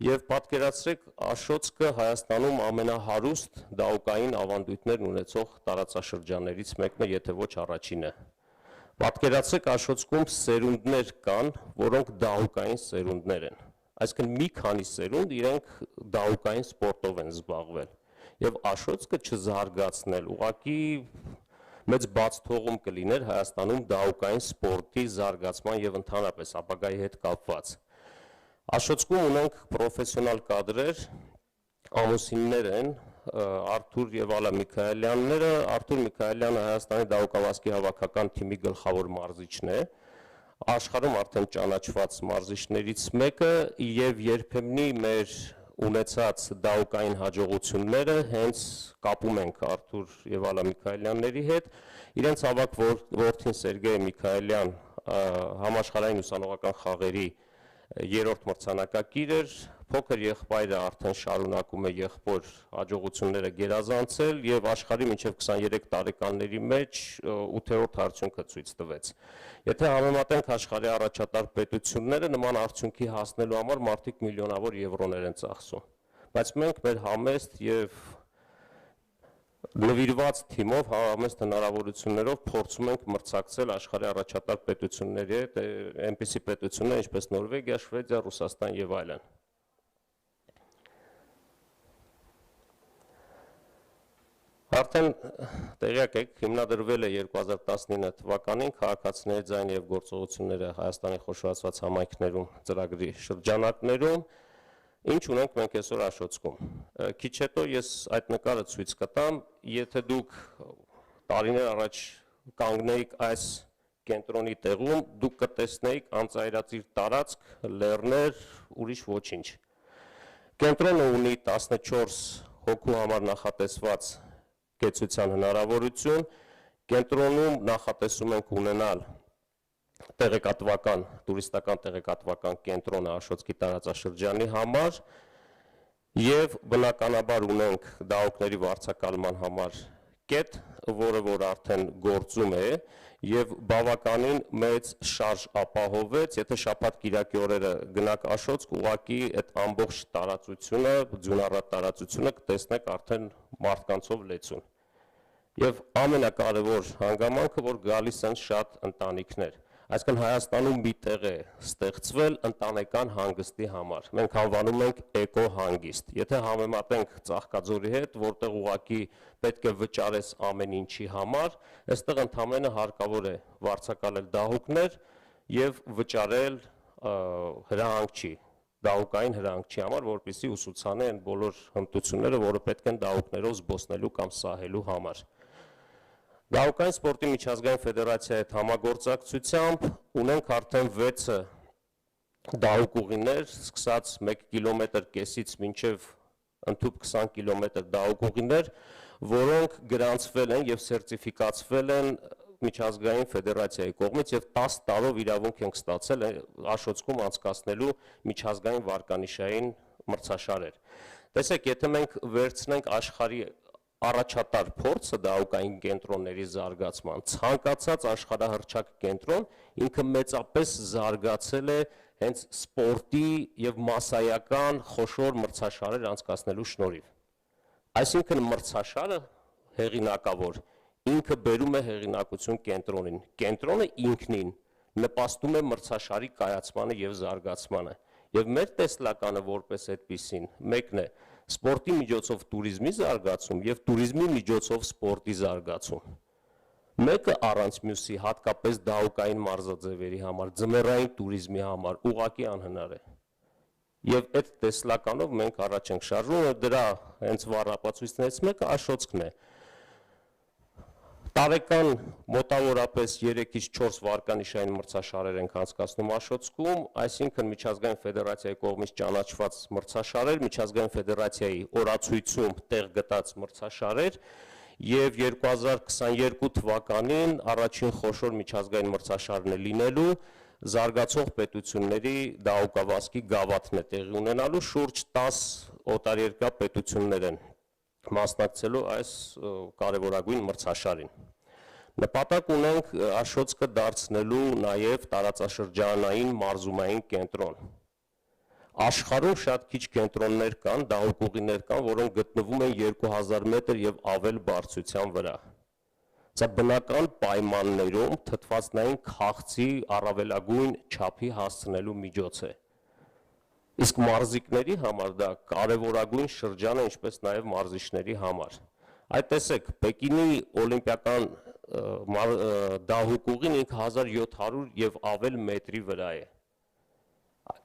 Եվ պատկերացրեք, Աշոտսկը Հայաստանում ամենահարուստ դահուկային ավանդույթներն ունեցող տարածաշրջաններից մեկն է, եթե ոչ առաջինը։ Պատկերացրեք, Աշոտսկում սերունդներ կան, որոնք դահուկային սերունդներ են։ Այսինքն մի քանի սերունդ իրենք դահուկային սպորտով են զբաղվել։ Եվ Աշոտսկը չզարգացնել, ուղղակի մեծ բաց թողում կլիներ Հայաստանում դահուկային սպորտի զարգացման եւ ընդհանրապես ապագայի հետ կապված։ Աշոտսկում ունենք պրոֆեսիոնալ կադրեր, ամուսիններ են, Արթուր եւ Ալա Միքայելյանները, Արթուր Միքայելյանը Հայաստանի դահուկավազքի հավաքական թիմի գլխավոր մարզիչն է, աշխարհում արդեն ճանաչված մարզիչներից մեկը եւ երբեմնի մեր ունեցած դահուկային հաջողությունները հենց կապում ենք Արթուր եւ Ալա Միքայելյանների հետ, իրենց ավագ որդին Սերգեյ Միքայելյան համաշխարհային ուսանողական խաղերի 3-րդ մրցանակակիր էր, փոքր եղբայրը արդեն շարունակում է եղբոր հաջողությունները գերազանցել եւ աշխարհի մինչեւ 23 տարեկանների մեջ 8-րդ արդյունքը ցույց տվեց։ Եթե համեմատենք աշխարհի առաջատար պետությունները, նման արդյունքի հասնելու համար մարդիկ միլիոնավոր եվրոներ են ծախսում։ Բայց մենք մեր համեստ եւ նվիրված թիմով համեստ հնարավորություններով փորձում ենք մրցակցել աշխարհի առաջատար պետությունների հետ, այնպիսի պետություններ ինչպես Նորվեգիա, Շվեդիա, Ռուսաստան եւ այլն։ Արդեն տեղյակ եք, հիմնադրվել է 2019 թվականին քաղաքացիների ձայն եւ գործողությունները Հայաստանի խոշորացված համայնքներում ծրագրի շրջանակներում, ինչ ունենք մենք այսօր Աշոտսկում։ Քիչ հետո ես այդ նկարը ցույց կտամ, եթե դուք տարիներ առաջ կանգնեիք այս կենտրոնի տեղում, դուք կտեսնեիք անծայրածիր տարածք, լեռներ, ուրիշ ոչինչ։ Կենտրոնը ունի 14 հոգու համար նախատեսված կեցության հնարավորություն, կենտրոնում նախատեսում ենք ունենալ տեղեկատվական, տուրիստական տեղեկատվական կենտրոնը Աշոտսկի տարածաշրջանի համար եւ բնականաբար ունենք դահուկների վարձակալման համար կետ, որը որ արդեն գործում է եւ բավականին մեծ շարժ ապահովեց, եթե շաբաթ-կիրակի օրերը գնաք Աշոտսկ, ուղղակի այդ ամբողջ տարածությունը, ձյունառատ տարածությունը կտեսնեք արդեն մարդկանցով լեցուն։ Եվ ամենակարևոր հանգամանքը, որ գալիս են շատ ընտանիքներ։ Այսինքն Հայաստանում մի տեղ է ստեղծվել ընտանեկան հանգստի համար։ Մենք անվանում ենք էկո-հանգիստ։ Եթե համեմատենք Ծաղկաձորի հետ, որտեղ ուղղակի պետք է վճարես ամեն ինչի համար, այստեղ ընդամենը հարկավոր է վարձակալել դահուկներ եւ վճարել հրահանգչի, դահուկային հրահանգչի համար, որպեսզի ուսուցանի այն բոլոր հմտությունները, որը պետք են դահուկներով զբոսնելու կամ սահելու համար։ Դահուկային սպորտի միջազգային ֆեդերացիայի հետ համագործակցությամբ ունենք արդեն 6 դահուկուղիներ, սկսած 1 կիլոմետր կեսից մինչև ընդհուպ 20 կիլոմետր դահուկուղիներ, որոնք գրանցվել են եւ սերտիֆիկացվել են միջազգային ֆեդերացիայի կողմից եւ 10 տարով իրավունք ենք ստացել Աշոտսկում անցկացնելու միջազգային վարկանիշային մրցաշարեր։ Տեսեք, եթե մենք վերցնենք աշխարհի առաջատար փորձը դահուկային կենտրոնների զարգացման, ցանկացած աշխարհահռչակ կենտրոն ինքը մեծապես զարգացել է հենց սպորտի եւ մասսայական խոշոր մրցաշարեր անցկացնելու շնորհիվ։ Այսինքն մրցաշարը հեղինակավոր ինքը բերում է հեղինակություն կենտրոնին։ Կենտրոնը ինքնին նպաստում է մրցաշարի կայացմանը եւ զարգացմանը։ Եվ մեր տեսլականը որպես այդպիսին մեկն է սպորտի միջոցով туриզմի զարգացում եւ туриզմի միջոցով սպորտի զարգացում։ Մեկը առանց մյուսի հատկապես դահուկային մարզաձևերի համար, ձմեռային туриզմի համար ուղղակի անհնար է։ Եվ այդ տեսլականով մենք առաջ ենք շարժվում, դրա հենց վառ ապացույցներից մեկը Աշոտսկն է։ Տարեկան մոտավորապես 3-ից 4 վարկանիշային մրցաշարեր ենք անցկացնում Աշոտսկում, այսինքն միջազգային ֆեդերացիայի կողմից ճանաչված մրցաշարեր, միջազգային ֆեդերացիայի օրացույցում տեղ գտած մրցաշարեր եւ 2022 թվականին առաջին խոշոր միջազգային մրցաշարն է լինելու զարգացող պետությունների դահուկավազքի գավաթն է տեղի ունենալու, շուրջ 10 օտարերկրյա պետություններ են մասնակցելու այս կարևորագույն մրցաշարին։ Նպատակ ունենք Աշոտսկը դարձնելու նաև տարածաշրջանային մարզումային կենտրոն։ Աշխարհում շատ քիչ կենտրոններ կան, դահուկուղիներ կան, որոնք գտնվում են 2000 մետր եւ ավել բարձրության վրա։ Սա բնական պայմաններում թթվածնային քաղցի առավելագույն չափի հասցնելու միջոց է։ Իսկ մարզիկների համար դա կարևորագույն շրջան է, ինչպես նաև մարզիչների համար։ Այդ տեսեք, Պեկինի օլիմպիական դահուկուղին 1700 եւ ավել մետրի վրա է։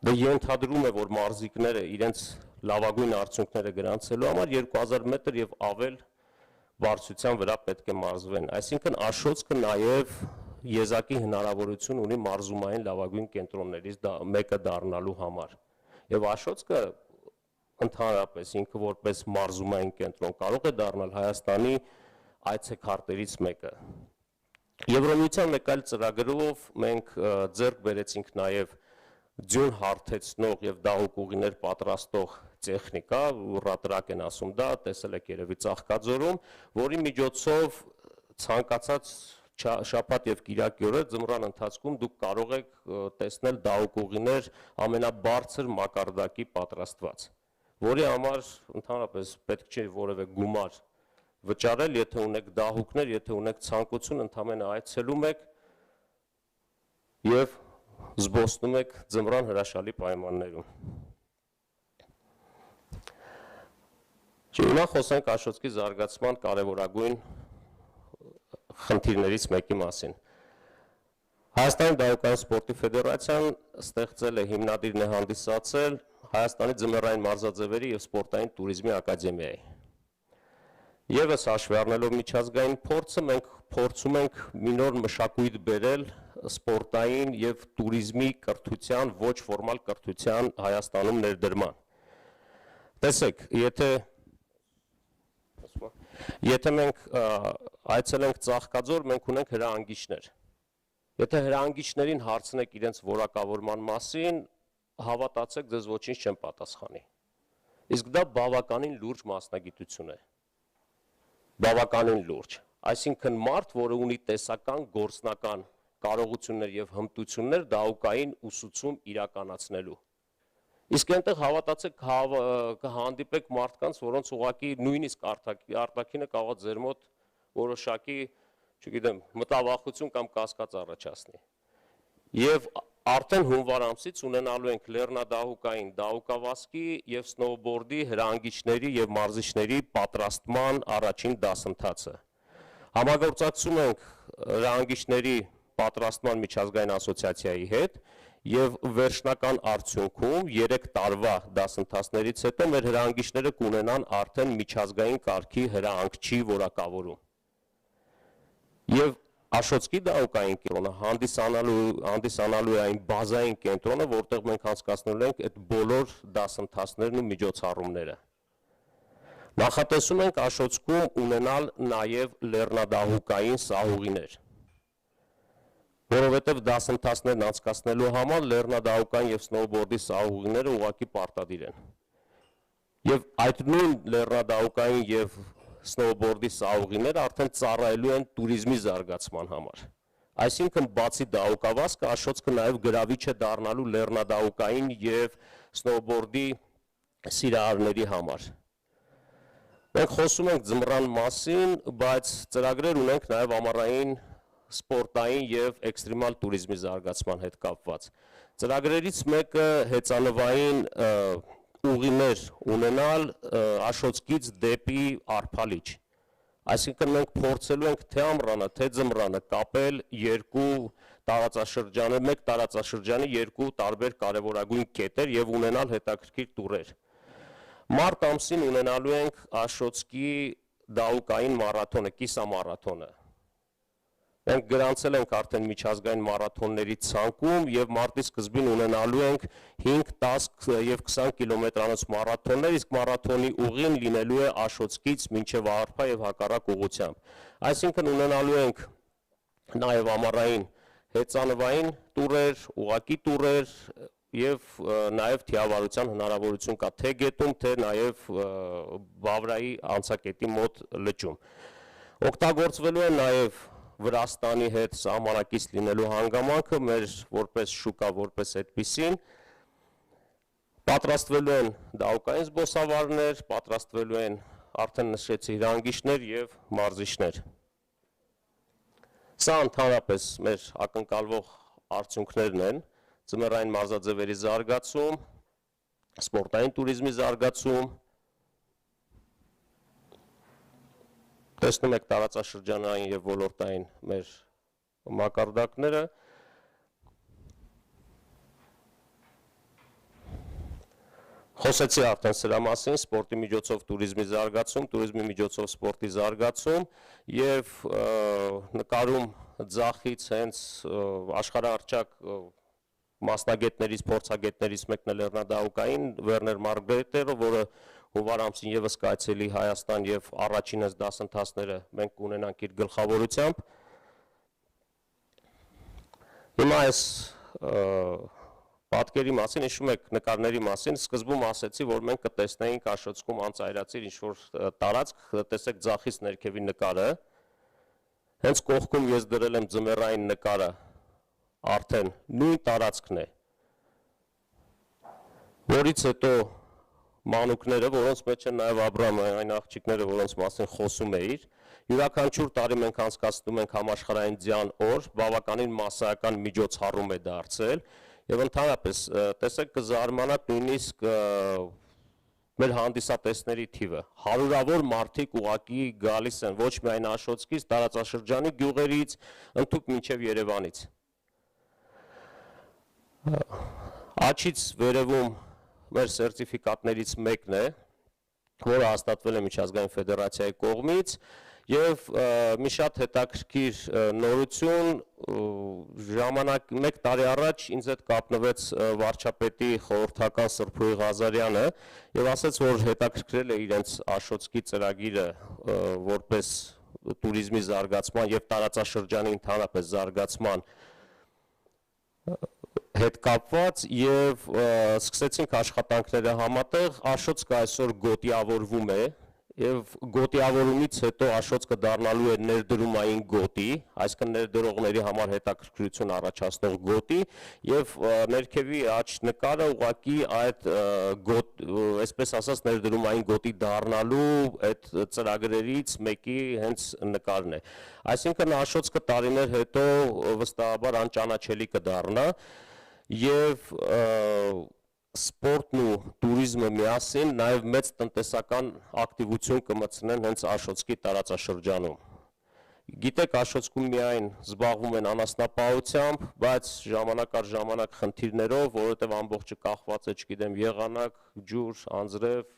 Դա ենթադրում է, որ մարզիկները իրենց լավագույն արդյունքները գրանցելու համար 2000 մետր եւ ավել բարձրության վրա պետք է մարզվեն։ Այսինքն Աշոտսկը նաև եզակի հնարավորություն ունի մարզումային լավագույն կենտրոններից մեկը դառնալու համար։ Եվ Աշոտսկը ընդհանրապես ինքը որպես մարզումային կենտրոն կարող է դառնալ Հայաստանի այցեքարտերից մեկը։ Եվրոմիության մեկ այլ ծրագրով մենք ձեռք բերեցինք նաև ձյուն հարթեցնող եւ դահուկուղիներ պատրաստող տեխնիկա, ռատրակ են ասում դա, տեսել եք երևի Ծաղկաձորում, որի միջոցով ցանկացած շաբաթ եւ կիրակի օրը ձմռան ընթացքում դուք կարող եք տեսնել դահուկուղիներ ամենաբարձր մակարդակի պատրաստված, որի համար ընդհանրապես պետք չէ որևէ գումար վճարել, եթե ունեք դահուկներ, եթե ունեք ցանկություն, ընդհանրապես այցելում եք եւ զբոսնում եք ձմռան հրաշալի պայմաններում։ Հիմա խոսենք Աշոտքի զարգացման կարևորագույն խնդիրներից մեկի մասին։ Հայաստանի դահուկային սպորտի ֆեդերացիան ստեղծել է, հիմնադիրն է հանդիսացել Հայաստանի ձմեռային մարզաձևերի եւ սպորտային туриզմի ակադեմիայի։ Եվս հաշվի առնելով միջազգային փորձը, մենք փորձում ենք մի նոր մշակույթ բերել սպորտային եւ туриզմի կրթության, ոչ ֆորմալ կրթության Հայաստանում ներդրման։ Տեսեք, եթե մենք այցելենք Ծաղկաձոր, մենք ունենք հրահանգիչներ։ Եթե հրահանգիչներին հարցնեք իրենց որակավորման մասին, հավատացեք, ձեզ ոչինչ չեն պատասխանի։ Իսկ դա բավականին լուրջ մասնագիտություն է։ Բավականին լուրջ։ Այսինքն մարդ, որը ունի տեսական, գործնական կարողություններ եւ հմտություններ դահուկային ուսուցում իրականացնելու։ Իսկ այնտեղ հավատացեք կհանդիպեք մարդկանց, որոնց ուղղակի նույնիսկ արտաքինը կարող է ձեր մոտ որոշակի, չգիտեմ, մտավախություն կամ կասկած առաջացնի։ Եվ արդեն հունվար ամսից ունենալու ենք լեռնադահուկային դահուկավազքի եւ սնոուբորդի հրահանգիչների եւ մարզիչների պատրաստման առաջին դասընթացը։ Համագործակցում ենք հրահանգիչների պատրաստման միջազգային ասոցիացիայի հետ եւ վերջնական արդյունքում 3 տարվա դասընթացներից հետո մեր հրահանգիչները կունենան արդեն միջազգային կարգի հրահանգչի որակավորում։ Եվ Աշոտքի դահուկային կենտրոնը հանդիսանալու է այն բազային կենտրոնը, որտեղ մենք անցկացնելու ենք այդ բոլոր դասընթացներն ու միջոցառումները։ Նախատեսում ենք Աշոտքում ունենալ նաև լեռնադահուկային սահուղիներ, որովհետև դասընթացներն անցկացնելու համար լեռնադահուկային եւ սնոուբորդի սահուղիները ուղղակի պարտադիր են։ Եվ այդ նույն լեռնադահուկային եւ սնոուբորդի սահուղիները արդեն ծառայելու են туриզմի զարգացման համար։ Այսինքն բացի դահուկավազքը Աշոտքը նաև գրավիչ է դառնալու լեռնադահուկային եւ սնոուբորդի սիրահարների համար։ Մենք խոսում ենք ձմռան մասին, բայց ծրագրեր ունենք նաև ամառային սպորտային եւ էքստրեմալ туриզմի զարգացման հետ կապված։ Ծրագրերից մեկը հեծանվային ուղիներ ունենալ Աշոտքից դեպի Արփալիչ։ Այսինքն մենք փորձելու ենք թե ամռանը, թե ձմռանը կապել մեկ տարածաշրջանի երկու տարբեր կարևորագույն կետեր եւ ունենալ հետաքրքիր տուրեր։ Մարտ ամսին ունենալու ենք Աշոտքի դահուկային մարաթոնը, կիսամարաթոնը։ Մենք գրանցել ենք արդեն միջազգային մարաթոնների ցանկում եւ մարտի սկզբին ունենալու ենք 5, 10 եւ 20 կիլոմետրանոց մարաթոններ, իսկ մարաթոնի ուղին լինելու է Աշոտքից մինչեւ Արփա եւ հակառակ ուղղությամբ։ Այսինքն ունենալու ենք նաեւ ամառային հեծանվային տուրեր, ուղղակի տուրեր եւ նաեւ թիավարության հնարավորություն կա թե գետում, թե նաեւ Բավրայի անցակետի մոտ լճում։ Օգտագործվելու է նաեւ Վրաստանի հետ սահմանակից լինելու հանգամանքը մեր որպես շուկա, որպես այդպիսին, պատրաստվելու են դահուկային զբոսավարներ, պատրաստվելու են արդեն նշեցի հրահանգիչներ եւ մարզիչներ։ Սա ընդհանրապես մեր ակնկալվող արդյունքներն են, ձմեռային մարզաձևերի զարգացում, սպորտային туриզմի զարգացում, տեսնում եք տարածաշրջանային եւ ոլորտային մեր մակարդակները։ Խոսեցի արդեն սրա մասին, սպորտի միջոցով туриզմի զարգացում, туриզմի միջոցով սպորտի զարգացում եւ նկարում ձախից հենց աշխարհահռչակ մասնագետներից, փորձագետներից մեկն է լեռնադահուկային Վերներ Մարգարետերը, որը հունվար ամսին եւս կայցելի Հայաստան եւ առաջինս դասընթացները մենք կունենանք իր գլխավորությամբ։ Հիմա այս պատկերի մասին, հիշում եք նկարների մասին, սկզբում ասեցի, որ մենք կտեսնեինք Աշոտսկում անծայրածիր ինչ-որ տարածք, տեսեք ձախից ներքևի նկարը, հենց կողքում ես դրել եմ ձմեռային նկարը, արդեն նույն տարածքն է, որից հետո մանուկները, որոնց մեջ են նաև Աբրամը, այն աղջիկները, որոնց մասին խոսում էիր, յուրաքանչյուր տարի մենք անցկացնում ենք համաշխարհային ձյան օր, բավականին մասսայական միջոցառում է դարձել, եւ ընդհանրապես տեսեք կզարմանաք նույնիսկ մեր հանդիսատեսների թիվը, հարյուրավոր մարդիկ ուղակի գալիս են ոչ միայն Աշոտսկից, տարածաշրջանի գյուղերից, ընդհուպ մինչև Երևանից։ Աչից վերևում մեր սերտիֆիկատներից մեկն է, որը հաստատվել է Միջազգային ֆեդերացիայի կողմից եւ մի շատ հետաքրքիր նորություն ժամանակ 1 տարի առաջ ինձ հետ կապնվեց վարչապետի խորհրդական Սրփուհի Ղազարյանը եւ ասաց, որ հետաքրքրել է իրենց Աշոտսկի ծրագիրը որպես туриզմի զարգացման եւ տարածաշրջանի ընդհանրապես զարգացման հետ կապված եւ սկսեցինք աշխատանքները համատեղ Աշոտսկը այսօր գոտիավորվում է եւ գոտիավորումից հետո Աշոտսկը դառնալու է ներդրումային գոտի, այսինքն ներդրողների համար հետաքրքրություն առաջացնող գոտի եւ ներքևի աջ նկարը ուղղակի այդ այսպես ասած ներդրումային գոտի դառնալու այդ ծրագրերից մեկի հենց նկարն է։ Այսինքն Աշոտսկը տարիներ հետո վստահաբար անճանաչելի կդառնա եւ սպորտն ու туриզմը միասին նաև մեծ տնտեսական ակտիվություն կմտցնեն հենց Աշոտսկի տարածաշրջանում։ Գիտեք, Աշոտսկում միայն զբաղվում են անասնապահությամբ, բայց ժամանակ առ ժամանակ խնդիրներով, որովհետև ամբողջը կախված է, չգիտեմ, եղանակ, ջուր, անձրև,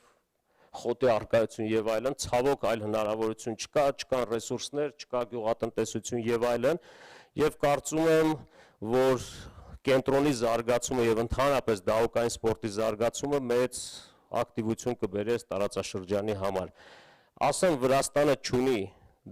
խոտի առկայություն եւ այլն, ցավոք այլ հնարավորություն չկա, չկան ռեսուրսներ, չկա գյուղատնտեսություն եւ այլն, եւ կարծում եմ, որ կենտրոնի զարգացումը եւ ընդհանրապես դահուկային սպորտի զարգացումը մեծ ակտիվություն կբերի այս տարածաշրջանի համար։ Ասեմ, Վրաստանը չունի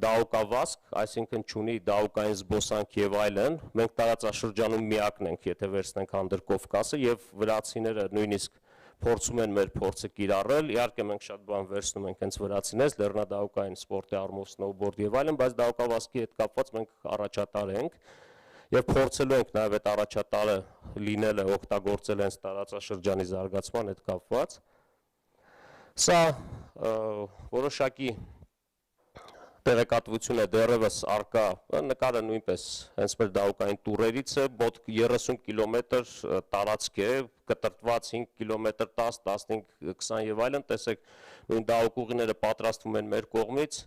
դահուկավազք, այսինքն չունի դահուկային զբոսանք եւ այլն, մենք տարածաշրջանում միակն ենք, եթե վերցնենք Անդրկովկասը եւ վրացիները նույնիսկ փորձում են մեր փորձը կիրառել, իհարկե մենք շատ բան վերցնում ենք հենց վրացիներից, լեռնադահուկային սպորտի առումով սնոուբորդ եւ այլն, բայց դահուկավազքի հետ կապված մենք առաջատար ենք եւ փորձելու ենք նաեւ այդ առաջատարը լինելը օգտագործել հենց տարածաշրջանի զարգացման հետ կապված։ Սա որոշակի տեղեկատվություն է դեռևս արկա, նկարը նույնպես հենց մեր դահուկային տուրերից է, մոտ 30 կիլոմետր տարածք է, կտրտված 5 կիլոմետր 10, 15, 20 եւ այլն, տեսեք, նույն դահուկուղիները պատրաստվում են մեր կողմից,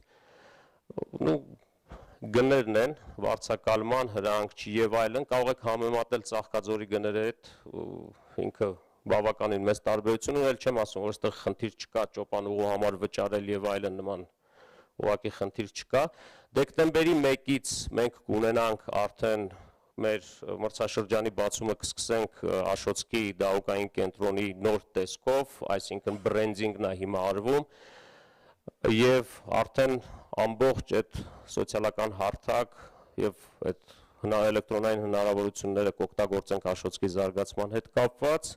գներն են, վարձակալման, հրանքչի եւ այլն, կարող եք համեմատել Ծաղկաձորի գների հետ, ինքը բավականին մեծ տարբերություն ունել, չեմ ասում, որ այստեղ խնդիր չկա, ճոպանուղու համար վճարել եւ այլն նման ուղղակի խնդիր չկա։ Դեկտեմբերի 1-ից մենք կունենանք արդեն մեր մրցաշրջանի բացումը կսկսենք Աշոտսկի դահուկային կենտրոնի նոր տեսքով, այսինքն բրենդինգն է հիմա արվում եւ արդեն ամբողջ այդ սոցիալական հարթակ եւ այդ էլեկտրոնային հնարավորությունները կօգտագործենք Աշոտսկի զարգացման հետ կապված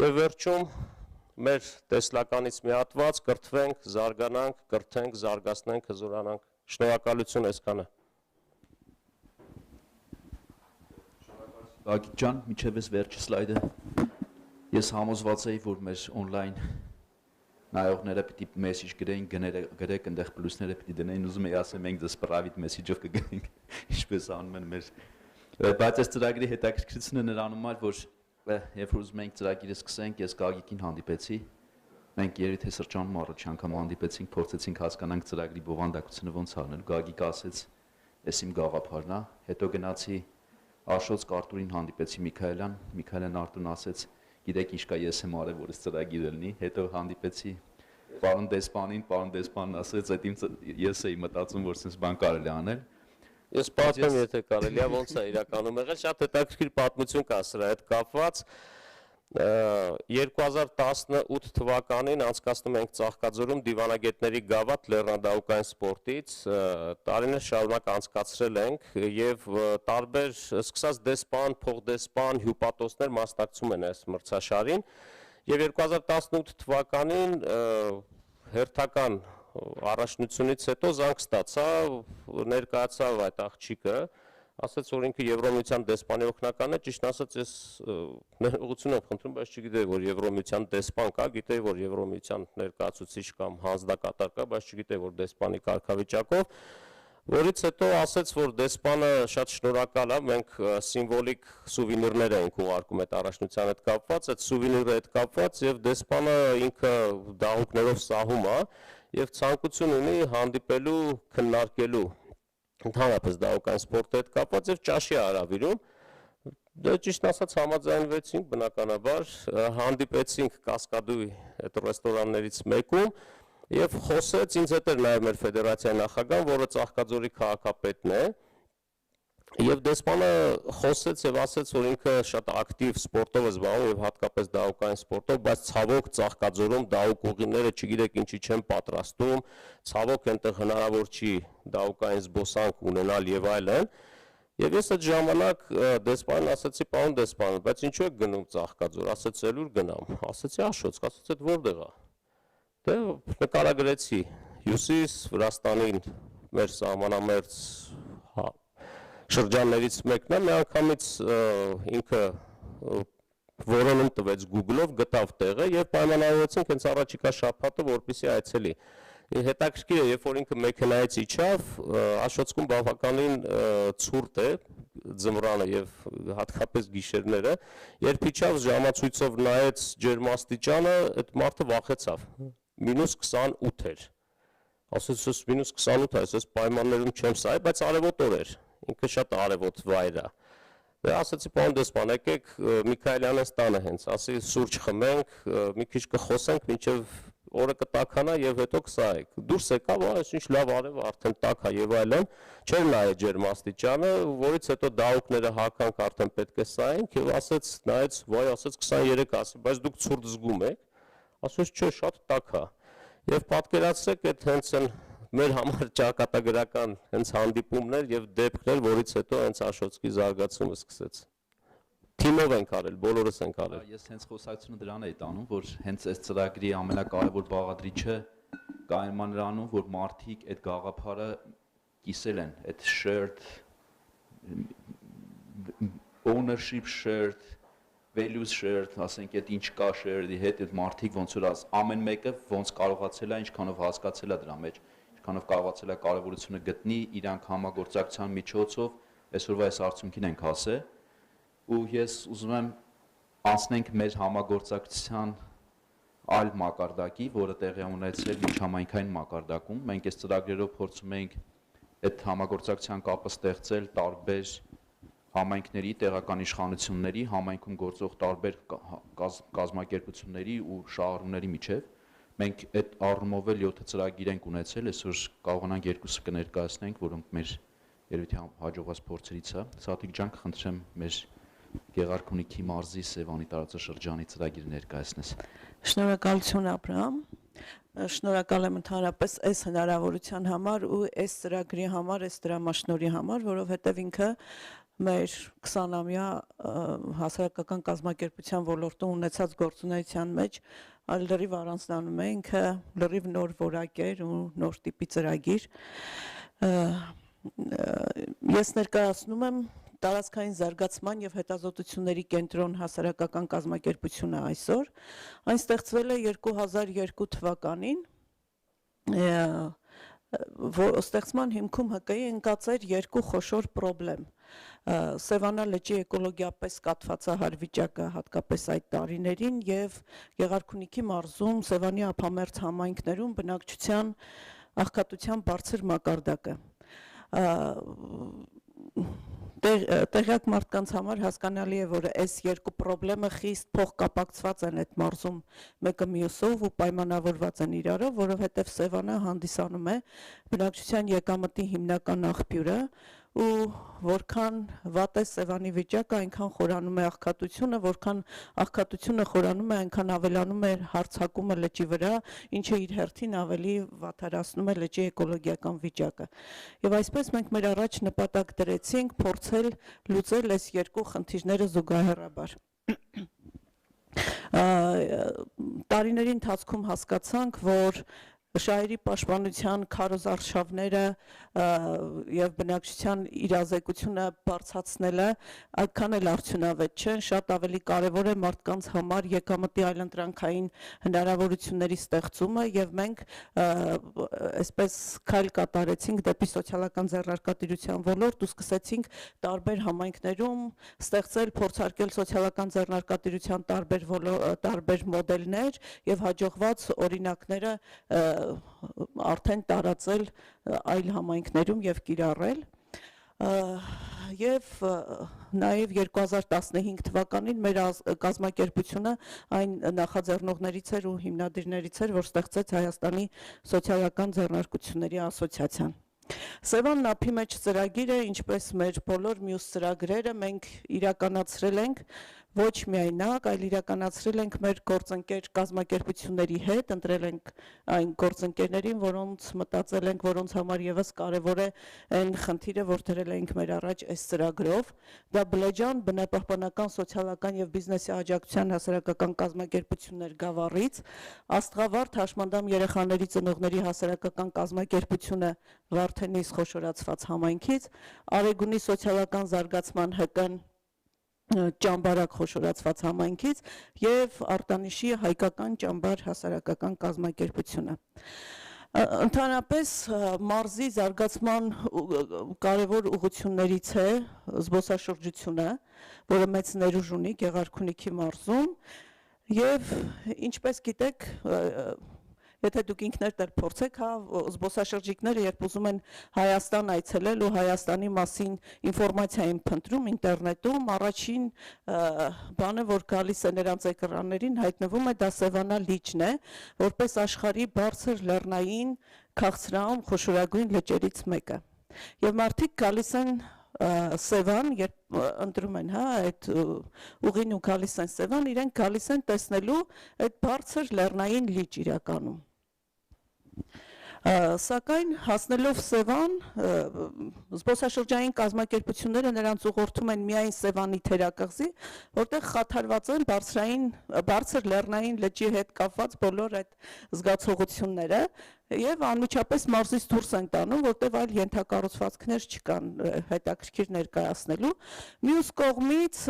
եւ վերջում մեր տեսլականից միատված կրթվենք, զարգանանք, կրթենք, զարգացնենք, հզորանանք։ Շնորհակալություն այսքանը։ Գագիկ ջան, միջև էս վերջի սլայդը ես համոզված էի, որ մեր on-line նայողները պիտի մեսեջ գրեին, գրեք այնտեղ պլյուսները պիտի դնեին, ուզում էի ասեմ, մենք դες private message-ով կգրենք, ինչպես անում են մեր։ Բայց այս ծրագրի հետաքրքրությունը նրանում էր, որ երբ որ ուզում ենք ծրագիրը սկսենք, ես Գագիկին հանդիպեցի, մենք երիտասարդանում առաջ անգամ հանդիպեցինք, փորձեցինք հասկանանք ծրագրի բովանդակությունը ոնց անել, Գագիկը ասեց, «Էս իմ գաղափարն է», հետո գնացի Աշոտսկ Արտուրին հանդիպեցի Միքայելյան Արտուրն ասեց, «Գիտեք ինչ կա, ես եմ արել, որ այս ծրագիրը լինի», հետո հանդիպեցի պարոն Դեսպանին ասեց, ես էի մտածում, որ sense բան կարելի անել։ Ես պատմեմ, եթե կարելի է, ոնց է իրականում եղել, շատ հետաքրքիր պատմություն կա սրա հետ կապված։ 2018 թվականին անցկացնում ենք Ծաղկաձորում դիվանագետների գավաթ լեռնադահուկային սպորտից, տարիներ շարունակ անցկացրել ենք եւ տարբեր սկսած դեսպան, փոխդեսպան, հյուպատոսներ մասնակցում են այս մրցաշարին եւ 2018 թվականին հերթական առաջնությունից հետո զանգ ստացա, ներկայացավ այդ աղջիկը, ասաց, որ ինքը Եվրոմիության դեսպանի օգնական է, ճիշտ ասած, ես ներողություն եմ խնդրում, բայց չգիտեի, որ Եվրոմիության դեսպան կա, գիտեի, որ Եվրոմիության ներկայացուցիչ կամ հանձնակատար կա, բայց չգիտեի, որ դեսպանի կարգավիճակով, որից հետո ասաց, որ դեսպանը շատ շնորհակալ է, մենք սիմվոլիկ սուվենիրներ ենք ուղարկում այդ առաջնության հետ կապված, այդ սուվենիրը հետ կապված եւ դեսպանը ինքը դահուկներով սահում է եւ ցանկություն ունի հանդիպելու, քննարկելու ընդհանրապես դահուկային սպորտի հետ կապված եւ ճաշի հրավիրում, դե ճիշտ ասած համաձայնվեցինք բնականաբար, հանդիպեցինք Կասկադուի այդ ռեստորաններից մեկում եւ խոսեց, ինձ հետ էր նաեւ մեր ֆեդերացիայի նախագահ, որը Ծաղկաձորի քաղաքապետն է, եւ դեսպանը խոսեց եւ ասաց, որ ինքը շատ ակտիվ սպորտով է զբաղվում եւ հատկապես դահուկային սպորտով, բայց ցավոք Ծաղկաձորում դահուկուղիները չգիտեք ինչի չեն պատրաստում, ցավոք այնտեղ հնարավոր չի դահուկային զբոսանք ունենալ եւ այլն։ Եվ ես այդ ժամանակ դեսպանին ասացի, պարոն դեսպան, բայց ինչու եք գնում Ծաղկաձոր, ասաց, ելուր գնամ, ասացի Աշոց, ասաց, այդ որտեղ է։ Դե նկարագրեցի Հյուսիս Վրաստանին մեր սահմանամերձ շրջաններից մեկն է, մի անգամից ինքը որոնում տվեց Google-ով, գտավ տեղը եւ պայմանավորեցինք հենց առաջիկա շաբաթը, որպեսզի այցելի։ Հետաքրքիր է, երբ որ ինքը մեքենայից իջավ, Աշոցքում բավականին ցուրտ է ձմռանը եւ հատկապես գիշերները, երբ իջավ ժամացույցով նայեց ջերմաստիճանը, այդ մարդը վախեցավ։ -28 էր։ Ասաց, -28 է, այսպես պայմաններում չեմ սահի, բայց արևոտ օր էր։ Ինքը շատ արևոտ վայր է։ Դե ասացի, պարոն դեսպան, եկեք Միքայելյանենց տանը հենց, ասի սուրճ խմենք, մի քիչ կխոսենք, մինչև օրը կտաքանա եւ հետո կսահեք։ Դուրս եկավ, այս ինչ լավ արև, արդեն տաք է եւ այլն, չէր նայել ջերմաստիճանը, որից հետո դահուկները հականք արդեն պետք է սահենք եւ ասաց, նայեց, վայ, ասաց 23 ասի, բայց դուք ցուրտ զգում եք։ Ասաց, չէ, շատ տաք է։ Եվ պատկերացրեք, այդ հենց են մեր համար ճակատագրական հենց հանդիպումներ եւ դեպքեր, որից հետո հենց Աշոցքի զարգացումը սկսեց։ Թիմով ենք արել, բոլորս ենք արել։ Ես հենց խոսակցությունը դրան էի տանում, որ հենց այս ծրագրի ամենակարևոր բաղադրիչը կայանում նրանում, որ մարդիկ այդ գաղափարը կիսել են, այդ shared ownership shared values shared, ասենք այդ ինչ կա shared-ի հետ, այդ մարդիկ ոնց որ ամեն մեկը ոնց կարողացել է, ինչքանով հասկացել է դրա մեջ, ինչքանով կարողացել է կարևորությունը գտնի իրանք համագործակցության միջոցով, այսօրվա այս արդյունքին ենք հասել, ու ես ուզում եմ անցնենք մեր համագործակցության այլ մակարդակի, որը տեղի է ունեցել միջհամայնքային մակարդակում, մենք այս ծրագրերով փորձում ենք այդ համագործակցության կապը ստեղծել տարբեր համայնքների, տեղական իշխանությունների, համայնքում գործող տարբեր կազմակերպությունների ու շահառուների միջև։ Մենք այդ առումով էլ 7 ծրագիր ենք ունեցել, այսօր կարողանանք երկուսը կներկայացնենք, որոնք մեր երևի հաջողված փորձերից է։ Սաթիկ ջան, կխնդրեմ մեր Գեղարքունիքի մարզի Սևանի տարածաշրջանի ծրագիրը ներկայացնես։ Շնորհակալություն Աբրահամ։ Շնորհակալ եմ ընդհանրապես այս հնարավորության համար ու այս ծրագրի համար, այս դրամաշնորհի համար, որովհետև ինքը մեր 20-ամյա հասարակական կազմակերպության ոլորտում ունեցած գործունեության մեջ լրիվ առանձնանում է, ինքը լրիվ նոր որակեր ու նոր տիպի ծրագիր։ Ես ներկայացնում եմ տարածքային զարգացման եւ հետազոտությունների կենտրոն հասարակական կազմակերպությունը այսօր, այն ստեղծվել է 2002 թվականին, ստեղծման հիմքում ՀԿ-ի ընկած էր երկու խոշոր պրոբլեմ։ Սևանա լճի էկոլոգիապես կաթվածահար վիճակը հատկապես այդ տարիներին եւ Գեղարքունիքի մարզում Սևանի ափամերձ համայնքներում բնակչության աղքատության բարձր մակարդակը։ Տեղյակ մարդկանց համար հասկանալի է, որ այս երկու պրոբլեմը խիստ փոխկապակցված են այդ մարզում մեկը մյուսով ու պայմանավորված են իրարով, որովհետև Սևանը հանդիսանում է բնակչության եկամտի հիմնական աղբյուրը ու որքան վատ է Սևանի վիճակը, այնքան խորանում է աղքատությունը, որքան աղքատությունը խորանում է, այնքան ավելանում է հարձակումը լճի վրա, ինչը իր հերթին ավելի վատթարացնում է լճի էկոլոգիական վիճակը։ Եվ այսպես մենք մեր առաջ նպատակ դրեցինք փորձել լուծել այս երկու խնդիրները զուգահեռաբար։ Տարիների ընթացքում հասկացանք, որ շահերի պաշտպանության քարոզարշավները եւ բնակչության իրազեկությունը բարձրացնելը այդքան էլ արդյունավետ չեն, շատ ավելի կարեւոր է մարդկանց համար եկամտի այլընտրանքային հնարավորությունների ստեղծումը եւ մենք այսպես քայլ կատարեցինք դեպի սոցիալական ձեռնարկատիրության ոլորտ ու սկսեցինք տարբեր համայնքներում ստեղծել, փորձարկել սոցիալական ձեռնարկատիրության տարբեր մոդելներ եւ հաջողված օրինակները արդեն տարածել այլ համայնքներում եւ կիրառել եւ նաեւ 2015 թվականին մեր կազմակերպությունը այն նախաձեռնողներից էր ու հիմնադիրներից էր, որ ստեղծեց Հայաստանի սոցիալական ձեռնարկությունների ասոցիացիան։ Սևան ՆԱՓ-ի մեջ ծրագիրը, ինչպես մեր բոլոր մյուս ծրագրերը, մենք իրականացրել ենք ոչ միայն նա, այլ իրականացրել ենք մեր գործընկեր կազմակերպությունների հետ, ընտրել ենք այն գործընկերներին, որոնց մտածել ենք, որոնց համար եւս կարեւոր է այն խնդիրը, որ դրել ենք մեր առաջ այս ծրագրով։ Դա Բլեջան, բնապահպանական, սոցիալական եւ բիզնեսի աջակցության հասարակական կազմակերպություններ Գավառից, Աստղավարդ Հաշմանդամ երեխաների ծնողների հասարակական կազմակերպությունը Վարդենիս խոշորացված համայնքից, Արեգունի սոցիալական զարգացման ՀԿ ճամբարակ խոշորացված համայնքից եւ Արտանիշի հայկական ճամբար հասարակական կազմակերպությունը։ Ընդհանրապես մարզի զարգացման կարևոր ուղղություններից է զբոսաշրջությունը, որը մեծ ներուժ ունի Գեղարքունիքի մարզում եւ ինչպես գիտեք, եթե դուք ինքներդ էլ փորձեք, զբոսաշրջիկները երբ ուզում են Հայաստան այցելել ու Հայաստանի մասին ինֆորմացիա են փնտրում ինտերնետում, առաջին բանը, որ գալիս է նրանց էկրաններին, հայտնվում է դա Սևանա լիճն է, որպես աշխարհի բարձր լեռնային քաղցրահամ խոշորագույն լճերից մեկը։ Եվ մարդիկ գալիս են Սևան, երբ ընտրում են, այդ ուղին ու գալիս են Սևան, իրենք գալիս են տեսնելու այդ բարձր լեռնային լիճ իրականում։ Սակայն հասնելով Սևան, զբոսաշրջային կազմակերպությունները նրանց ուղղորդում են միայն Սևանի թերակղզի, որտեղ խաթարված են բարձր լեռնային լճի հետ կապված բոլոր այդ զգացողությունները եւ անմիջապես մարզից դուրս են տանում, որտեղ այլ ենթակառուցվածքներ չկան հետաքրքիր ներկայացնելու։ Մյուս կողմից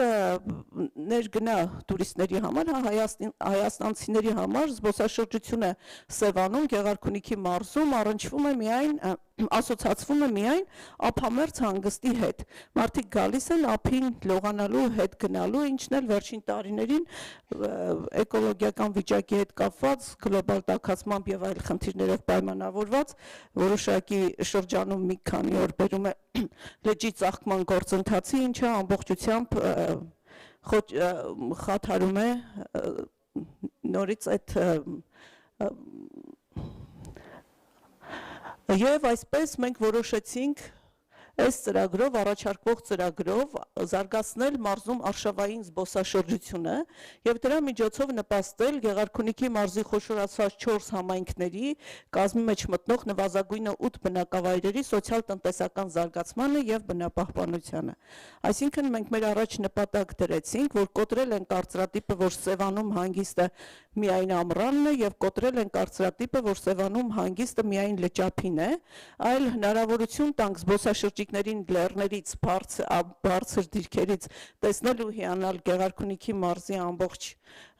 ներգնա տուրիստների համար, հայաստանցիների համար զբոսաշրջությունը Սևանում, Գեղարքունիքի մարզում առնչվում է միայն ասոցացվում է միայն ափամերձ հանգստի հետ։ Մարդիկ գալիս են ափին լողանալու, հետ գնալու, ինչն էլ վերջին տարիներին էկոլոգիական վիճակի հետ կապված, գլոբալ տաքացմամբ եւ այլ խնդիրներով պայմանավորված, որոշակի շրջանում մի քանի օր բերում է լճի ծաղկման գործընթացի, ինչը ամբողջությամբ խաթարում է նորից այդ Եվ այսպես մենք որոշեցինք այս ծրագրով, առաջարկվող ծրագրով զարգացնել մարզում արշավային զբոսաշրջությունը եւ դրա միջոցով նպաստել Գեղարքունիքի մարզի խոշորացած 4 համայնքների կազմի մեջ մտնող նվազագույնը 8 բնակավայրերի սոցիալ-տնտեսական զարգացմանը եւ բնապահպանությանը։ Այսինքն մենք մեր առաջ նպատակ դրեցինք, որ կոտրել են կարծրատիպը, որ Սևանում հանգիստը միայն ամռանն է եւ կոտրել են կարծրատիպը, որ Սևանում հանգիստը միայն լճափին է, այլ հնարավորություն տանք զբոսաշրջիկներին լեռներից բարձր դիրքերից տեսնել ու հիանալ Գեղարքունիքի մարզի ամբողջ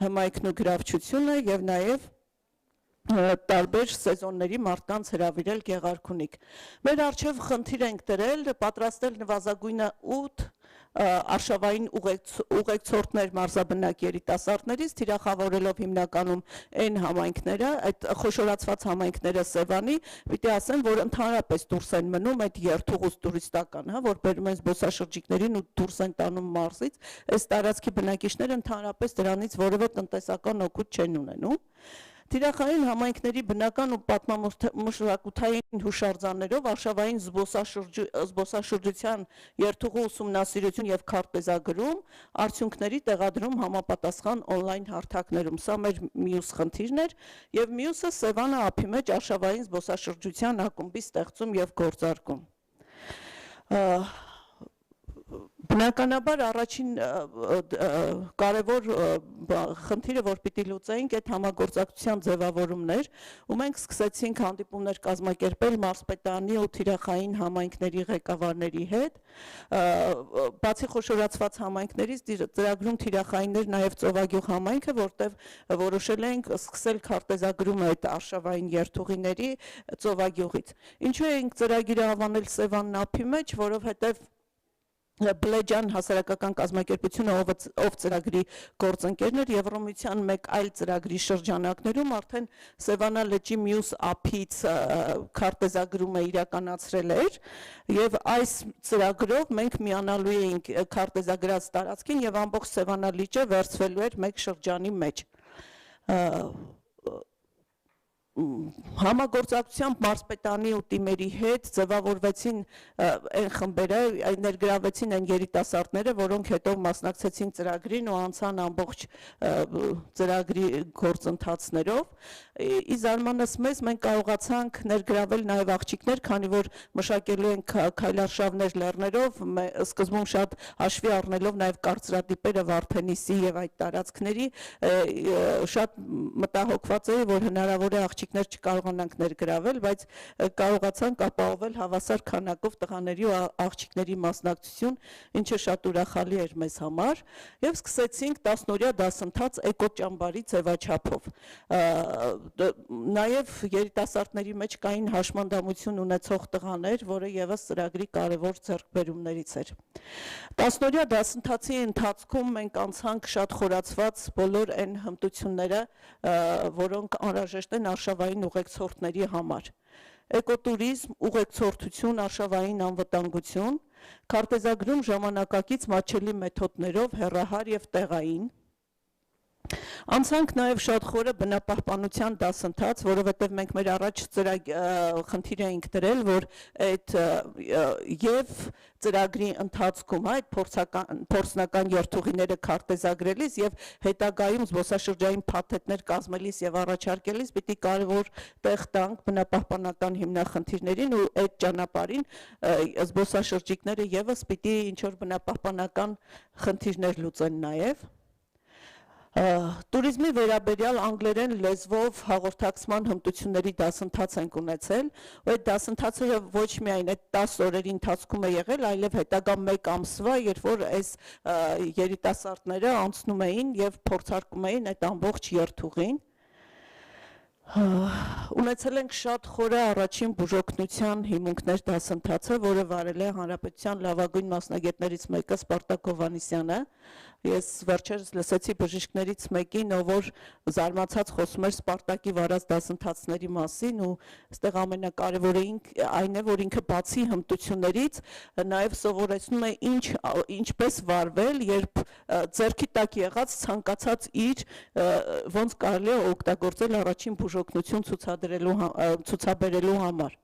հմայքն ու գրավչությունը եւ նաեւ տարբեր սեզոնների մարդկանց հրավիրել Գեղարքունիք։ Մեր արչեւ խնդիր ենք դրել պատրաստել նվազագույնը 8 արշավային ուղեկցորդներ մարզաբնակ երիտասարդներից, թիրախավորելով հիմնականում այն համայնքները, այդ խոշորացված համայնքները Սևանի, պիտի ասեմ, որ ընդհանրապես դուրս են մնում այդ երթուղուց տուրիստական, որ բերում են զբոսաշրջիկներին ու դուրս են տանում մարզից, այս տարածքի բնակիչները ընդհանրապես դրանից որևէ տնտեսական օգուտ չեն ունենում։ Թիրախային համայնքների բնական ու պատմամշակութային հուշարձաններով արշավային զբոսաշրջության երթուղու ուսումնասիրություն եւ քարտեզագրում, արդյունքների տեղադրում համապատասխան on-line հարթակներում։ Սա մեր մյուս խնդիրն էր եւ մյուսը Սևանա ափի մեջ արշավային զբոսաշրջության ակումբի ստեղծում եւ գործարկում։ Բնականաբար առաջին կարևոր խնդիրը, որ պիտի լուծեինք, այդ համագործակցության ձևավորումներ, ու մենք սկսեցինք հանդիպումներ կազմակերպել մարզպետարանի ու թիրախային համայնքների ղեկավարների հետ, բացի խոշորացված համայնքներից ծրագրում թիրախայիններ նաև ծովագյուղ համայնքը, որտեղ որոշել ենք սկսել քարտեզագրումը այդ արշավային երթուղիների ծովագյուղից։ Ինչու ենք ծրագիրը հավանել Սևան ափի մեջ, որովհետև Բլեջան հասարակական կազմակերպությունը, ով ծրագրի գործընկերն էր, Եվրոմիության մեկ այլ ծրագրի շրջանակներում արդեն Սևանա լճի մյուս ափից քարտեզագրումը իրականացրել էր, եւ այս ծրագրով մենք միանալու էինք քարտեզագրած տարածքին եւ ամբողջ Սևանա լիճը վերցվելու էր մեկ շրջանի մեջ։ Համագործակցությամբ մարզպետանի ու թիմերի հետ ձևավորվեցին այն խմբերը, ներգրավվեցին այն երիտասարդները, որոնք հետո մասնակցեցին ծրագրին ու անցան ամբողջ ծրագրի գործընթացներով։ Ի զարմանս մեզ մենք կարողացանք ներգրավել նաև աղջիկներ, քանի որ մշակելու ենք քայլարշավներ լեռներով, սկզբում շատ հաշվի առնելով նաև կարծրատիպերը Վարդենիսի եւ այդ տարածքների, շատ մտահոգված էի, որ հնարավոր է աղջիկներ չկարողանանք ներգրավել, բայց կարողացանք ապահովել հավասար քանակով տղաների ու աղջիկների մասնակցություն, ինչը շատ ուրախալի էր մեզ համար, եւ սկսեցինք 10-օրյա դասընթաց էկոճամբարի ձևաչափով։ Նաեւ երիտասարդների մեջ կային հաշմանդամություն ունեցող տղաներ, որը եւս ծրագրի կարևոր ձեռքբերումներից էր։ 10-օրյա դասընթացի ընթացքում մենք անցանք շատ խորացված բոլոր այն հմտությունները, որոնք անհրաժեշտ են արշավային ուղեկցորդների համար։ Էկոտուրիզմ, ուղեկցորդություն, արշավային անվտանգություն, քարտեզագրում ժամանակակից մատչելի մեթոդներով հեռահար եւ տեղային։ Անցանք նաև շատ խորը բնապահպանության դասընթաց, որովհետև մենք մեր առաջ խնդիր էինք դրել, որ այդ եւ ծրագրի ընթացքում այդ փորձնական երթուղիները քարտեզագրելիս եւ հետագայում զբոսաշրջային փաթեթներ կազմելիս եւ առաջարկելիս պիտի կարևոր տեղ տանք բնապահպանական հիմնախնդիրներին ու այդ ճանապարհին զբոսաշրջիկները եւս պիտի ինչ որ բնապահպանական խնդիրներ լուծեն նաեւ։ Տուրիզմի վերաբերյալ անգլերեն լեզվով հաղորդակցման հմտությունների դասընթաց ենք ունեցել, ու այդ դասընթացը ոչ միայն այդ 10 օրերի ընթացքում է եղել, այլև հետագա 1 ամսվա, երբ որ այս երիտասարդները անցնում էին եւ փորձարկում էին այդ ամբողջ երթուղին։ Ունեցել ենք շատ խորը առաջին բուժօգնության հիմունքներ դասընթացը, որը վարել է Հանրապետության լավագույն մասնագետներից մեկը Սպարտակ Հովհաննիսյանը։ Ես վերջերս լսեցի բժիշկներից մեկին, ով որ զարմացած խոսում էր Սպարտակի վարած դասընթացների մասին, ու այստեղ ամենակարևորը այն է, որ ինքը բացի հմտություններից նաև սովորեցնում է ինչպես վարվել, երբ ձեռքի տակ եղած ցանկացած իր ոնց կարելի է օգտագործել առաջին բուժօգնություն ցուցաբերելու համար։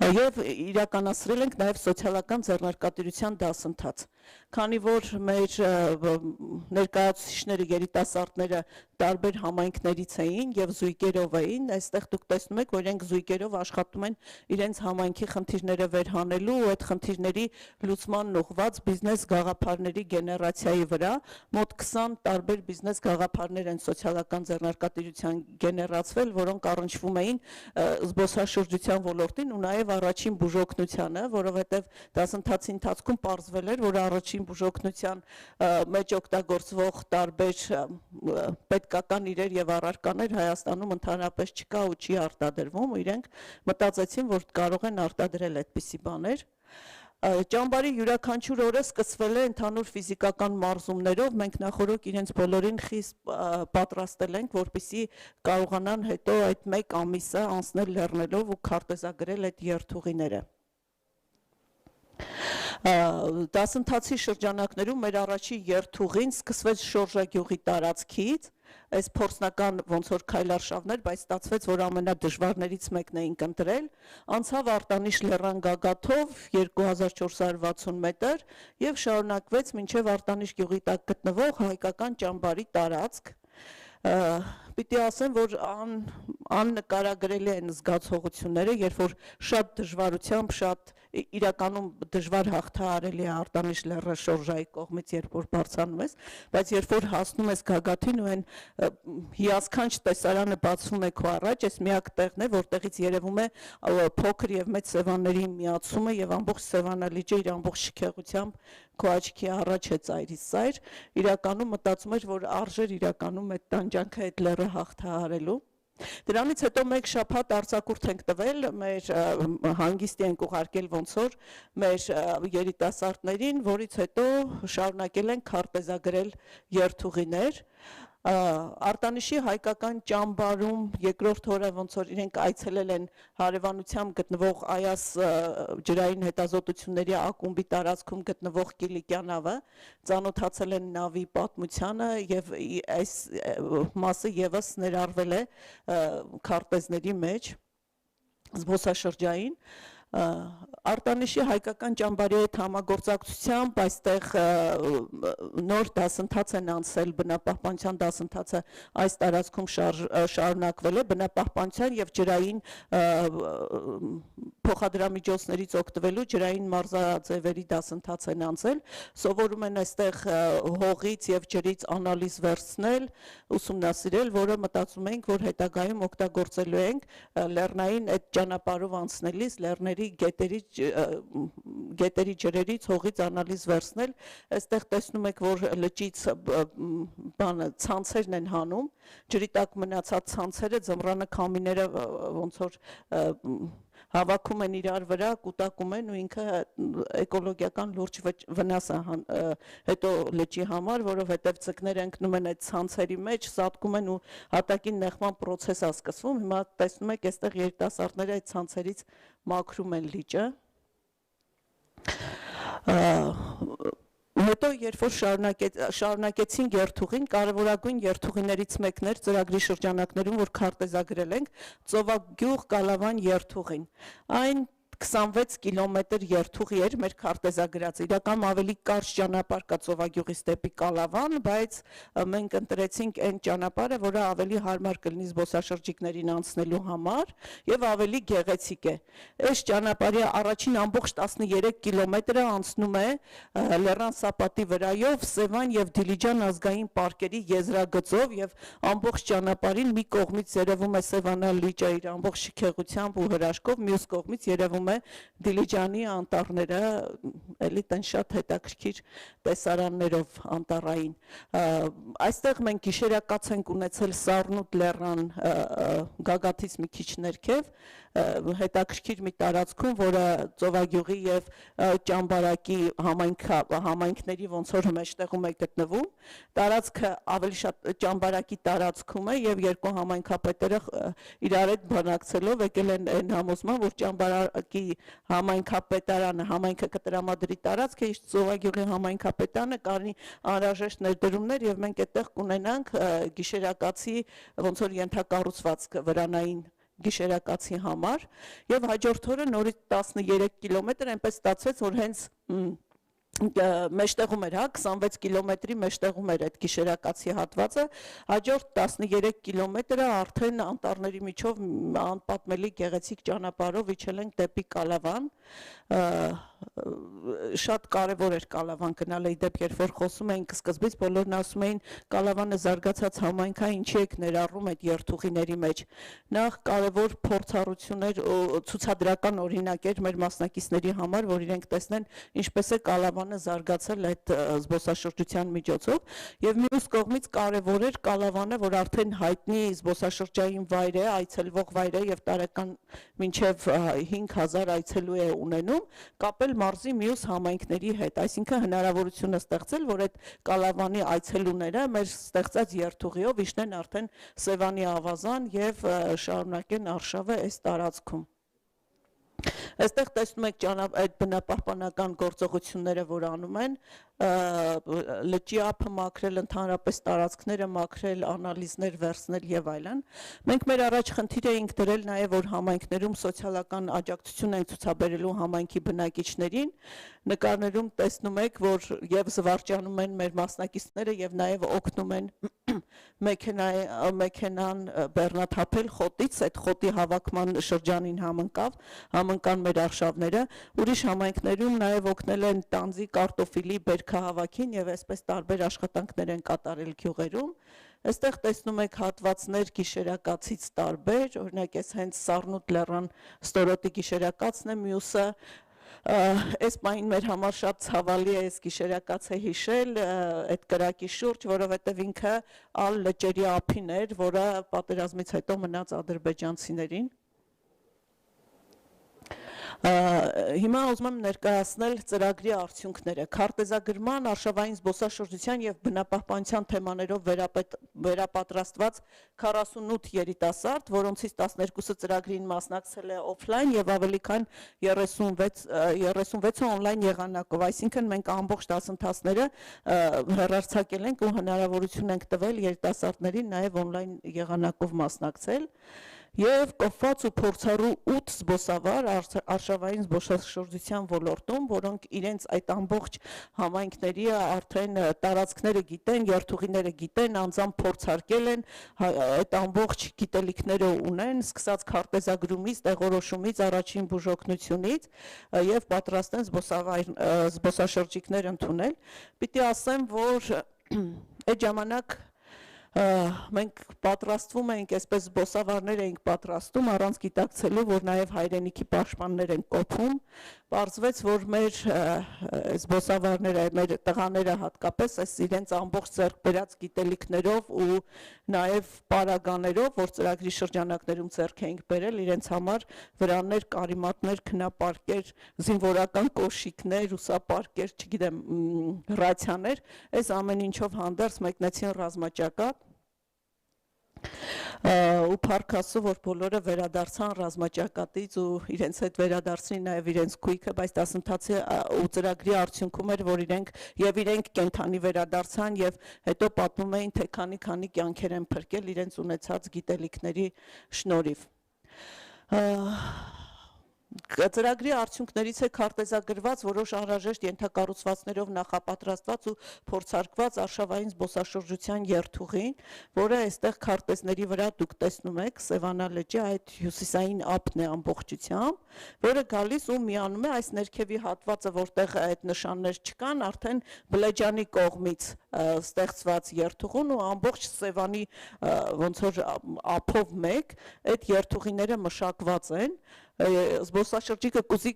Եվ իրականացրել ենք նաև սոցիալական ձեռնարկատիրության դասընթաց, քանի որ մեր ներկայացուցիչները, երիտասարդները տարբեր համայնքներից էին եւ զույգերով էին, այստեղ դուք տեսնում եք, որ իրենք զույգերով աշխատում են իրենց համայնքի խնդիրները վերհանելու ու այդ խնդիրների լուծմանն ուղղված բիզնես գաղափարների գեներացիայի վրա, մոտ 20 տարբեր բիզնես գաղափարներ են սոցիալական ձեռնարկատիրության գեներացվել, որոնք առնչվում էին զբոսաշրջության ոլորտին ու նաև առաջին բուժօգնությանը, որովհետև դասընթացի ընթացքում պարզվել էր, որ առաջին բուժօգնության մեջ օգտագործվող տարբեր պետքական իրեր եւ առարկաներ Հայաստանում ընդհանրապես չկա ու չի արտադրվում, իրենք մտածեցին, որ կարող են արտադրել այդպիսի բաներ։ Ճամբարի յուրաքանչյուր օրը սկսվել է ընդհանուր ֆիզիկական մարզումներով, մենք նախորդ իրենց բոլորին խիստ պատրաստել ենք, որպեսզի կարողանան հետո այդ 1 ամիսը անցնել լեռնելով ու քարտեզագրել այդ երթուղիները։ Դասընթացի շրջանակներում մեր առաջի երթուղին սկսվեց Շորժագյուղի տարածքից, այս փորձնական ոնց որ քայլարշավներ, բայց ստացվեց, որ ամենադժվարներից մեկն էինք ընտրել, անցավ Արտանիշ լեռան գագաթով 2460 մետր եւ շարունակվեց մինչեւ Արտանիշ գյուղի տակ գտնվող հայկական ճամբարի տարածք։ Պիտի ասեմ, որ աննկարագրելի են զգացողությունները, երբ որ շատ դժվարությամբ, շատ իրականում դժվար հաղթահարելի է Արտանիշ լեռը շորժայի կողմից, երբ որ բարձրանում ես, բայց երբ որ հասնում ես գագաթին ու այն հիասքանչ տեսարանը բացվում է քո առաջ, այս միակ տեղն է, որտեղից երևում է փոքր եւ մեծ սևանների միացումը եւ ամբողջ Սևանալիճը իր ամբողջ շքեղությամբ քո աչքի առաջ է ծայրից ծայր, իրականում մտածում էր, որ արժեր իրականում այդ տանջանքը այդ լեռը հաղթահարելու։ Դրանից հետո մեկ շաբաթ արձակուրդ ենք տվել, մեր հանգիստի ենք ուղարկել ոնց որ մեր երիտասարդներին, որից հետո շարունակել ենք քարտեզագրել երթուղիներ։ Արտանիշի հայկական ճամբարում երկրորդ օրը ոնց որ իրենք այցելել են հարևանությամբ գտնվող Այաս ջրային հետազոտությունների ակումբի տարածքում գտնվող Կիլիկյանավը, ծանոթացել են նավի պատմությանը եւ այս մասը եւս ներառվել է քարտեզների մեջ զբոսաշրջային Արտանիշի հայկական ճամբարի հետ համագործակցությամբ այստեղ նոր դասընթաց են անցել, բնապահպանության դասընթացը այս տարածքում շարունակվել է, բնապահպանության եւ ջրային փոխադրամիջոցներից օգտվելու ջրային մարզաձևերի դասընթաց են անցել, սովորում են այստեղ հողից եւ ջրից անալիզ վերցնել, ուսումնասիրել, որը մտածում ենք, որ հետագայում օգտագործելու ենք լեռնային այդ ճանապարհով անցնելիս լեռների գետերի ջրերից հողից անալիզ վերցնել, այստեղ տեսնում եք, որ լճից ցանցերն են հանում, ջրի տակ մնացած ցանցերը, ձմռանը քամիները ոնց որ հավաքում են իրար վրա, կուտակում են ու ինքը էկոլոգիական լուրջ վնաս է հետո լճի համար, որովհետև ձկները ընկնում են այդ ցանցերի մեջ, սատկում են ու հատակին նեղման process է սկսվում։ Հիմա տեսնում եք, այստեղ երիտասարդները այդ ցանցերից մաքրում են լիճը։ Հետո երբ որ շարունակեցին երթուղին, կարևորագույն երթուղիներից մեկն էր ծրագրի շրջանակներում, որ քարտեզագրել ենք, Ծովագյուղ Կալավան երթուղին։ Այն 26 կիլոմետր երթուղի էր մեր քարտեզագրած, իրականում ավելի կարճ ճանապարհ կա Ծովագյուղից դեպի Կալավան, բայց մենք ընտրեցինք այն ճանապարհը, որը ավելի հարմար կլինի զբոսաշրջիկներին անցնելու համար եւ ավելի գեղեցիկ է։ Այս ճանապարհի առաջին ամբողջ 13 կիլոմետրը անցնում է Լեռան Սապատի վրայով Սևան եւ Դիլիջան ազգային պարկերի եզրագծով եւ ամբողջ ճանապարհին մի կողմից երևում է Սևանալիճը իր ամբողջ շքեղությամբ ու հրաշքով, մյուս կողմից երևում է Դիլիջանի անտառները, էլի տեն շատ հետաքրքիր տեսարաններով անտառային։ Այստեղ մենք գիշերակաց ենք ունեցել Սառնուտ լեռան գագաթից մի քիչ ներքև, հետաքրքիր մի տարածքում, որը Ծովագյուղի եւ Ճամբարակի համայնքների ոնց որ մեջտեղում է գտնվում։ Տարածքը ավելի շատ Ճամբարակի տարածքում է եւ երկու համայնքապետերը իրար հետ բանակցելով եկել են այն համոզման, որ Ճամբարակի համայնքապետարանը համայնքը կտրամադրի տարածքը, իսկ Ծովագյուղի համայնքապետարանը կանի անհրաժեշտ ներդրումներ եւ մենք այդտեղ կունենանք գիշերակացի ոնց որ ենթակառուցվածք վրանային գիշերակացի համար եւ հաջորդ օրը նորից 13 կիլոմետր այնպես ստացվեց, որ հենց մեջտեղում էր, 26 կիլոմետրի մեջտեղում էր այդ գիշերակացի հատվածը, հաջորդ 13 կիլոմետրը արդեն անտառների միջով անպատմելի գեղեցիկ ճանապարհով իջել ենք դեպի Կալավան, շատ կարևոր էր Կալավան գնալը, իդեպ երբ որ խոսում էինք սկզբից, բոլորն ասում էին Կալավանը զարգացած համայնք է, ինչի եք ներառում այդ երթուղիների մեջ։ Նախ կարևոր փորձառություն էր, ցուցադրական օրինակ էր մեր մասնակիցների համար, որ իրենք տեսնեն ինչպես է Կալավանը զարգացել այդ զբոսաշրջության միջոցով, եւ մյուս կողմից կարևոր էր Կալավանը, որ արդեն հայտնի զբոսաշրջային վայր է, այցելվող վայր է եւ տարեկան մինչեւ 5000 այցելու է ունենում, կապել մարզի մյուս համայնքների հետ, այսինքն հնարավորություն է ստեղծել, որ այդ Կալավանի այցելուները մեր ստեղծած երթուղիով իջնեն արդեն Սևանի ավազան եւ շարունակեն արշավը այս տարածքում։ Այստեղ տեսնում եք այդ բնապահպանական գործողությունները, որ անում են, լճի ափը մաքրել, ընդհանրապես տարածքները մաքրել, անալիզներ վերցնել եւ այլն։ Մենք մեր առաջ խնդիր էինք դրել նաեւ, որ համայնքներում սոցիալական աջակցություն են ցուցաբերելու համայնքի բնակիչներին։ Նկարներում տեսնում եք, որ եւ զվարճանում են մեր մասնակիցները եւ նաեւ օգնում են մեքենան բեռնաթափել խոտից, այդ խոտի հավաքման շրջանին համընկան մեր արշավները, ուրիշ համայնքներում նաև օգնել են տանձի, կարտոֆիլի բերքահավաքին եւ այսպես տարբեր աշխատանքներ են կատարել գյուղերում։ Այստեղ տեսնում եք հատվածներ գիշերակացից տարբեր, օրինակ այս հենց Սառնուտ լեռան ստորոտի գիշերակացն է, մյուսը այս պահին մեր համար շատ ցավալի է այս գիշերակացը հիշել այդ կրակի շուրջ, որովհետև ինքը ալ լճերի ափին էր, որը պատերազմից հետո մնաց ադրբեջանցիներին։ Հիմա ուզում եմ ներկայացնել ծրագրի արդյունքները։ Քարտեզագրման, արշավային զբոսաշրջության եւ բնապահպանության թեմաներով վերապատրաստված 48 երիտասարդ, որոնցից 12-ը ծրագրին մասնակցել է օֆլայն եւ ավելի քան 36-ը օնլայն եղանակով, այսինքն մենք ամբողջ դասընթացները հեռարձակել ենք ու հնարավորություն ենք տվել երիտասարդներին նաեւ օնլայն եղանակով մասնակցել։ Եվ կոփված ու փորձառու 8 զբոսավար արշավային զբոսաշրջության ոլորտում, որոնք իրենց այդ ամբողջ համայնքների արդեն տարածքները գիտեն, երթուղիները գիտեն, անձամբ փորձարկել են, այդ ամբողջ գիտելիքները ունեն, սկսած քարտեզագրումից, տեղորոշումից, առաջին բուժօգնությունից եւ պատրաստ են զբոսաշրջիկներ ընդունել։ Պիտի ասեմ, որ այդ ժամանակ մենք պատրաստվում էինք, այսպես զբոսավարներ էինք պատրաստում, առանց գիտակցելու, որ նաև հայրենիքի պաշտպաններ են կոփում, պարզվեց, որ մեր զբոսավարները, մեր տղաները հատկապես այս իրենց ամբողջ ձեռք բերած գիտելիքներով ու նաև պարագաներով, որ ծրագրի շրջանակներում ձեռք էինք բերել, իրենց համար վրաններ, կարիմատներ, քնապարկեր, զինվորական կոշիկներ, ուսապարկեր, չգիտեմ, ռացիաներ, այս ամեն ինչով հանդերձ մեկնեցին ռազմաճակատ ու փառք Աստծո, որ բոլորը վերադարձան ռազմաճակատից ու իրենց հետ վերադարձրին նաև իրենց քույքը, բայց դասընթացի ու ծրագրի արդյունքում էր, որ իրենք կենթանի վերադարձան եւ հետո պատմում էին, թե քանի կյանքեր են փրկել իրենց ունեցած գիտելիքների շնորհիվ։ Ծրագրի արդյունքներից է քարտեզագրված որոշ անհրաժեշտ ենթակառուցվածքներով նախապատրաստված ու փորձարկված արշավային զբոսաշրջության երթուղին, որը այստեղ քարտեզների վրա դուք տեսնում եք, Սևանա լճի այդ հյուսիսային ափն է ամբողջությամբ, որը գալիս ու միանում է այս ներքևի հատվածը, որտեղ այդ նշաններ չկան, արդեն Բլեջանի կողմից ստեղծված երթուղուն ու ամբողջ Սևանի ոնց որ ափով մեկ այդ երթուղիները մշակված են, զբոսաշրջիկը կուզի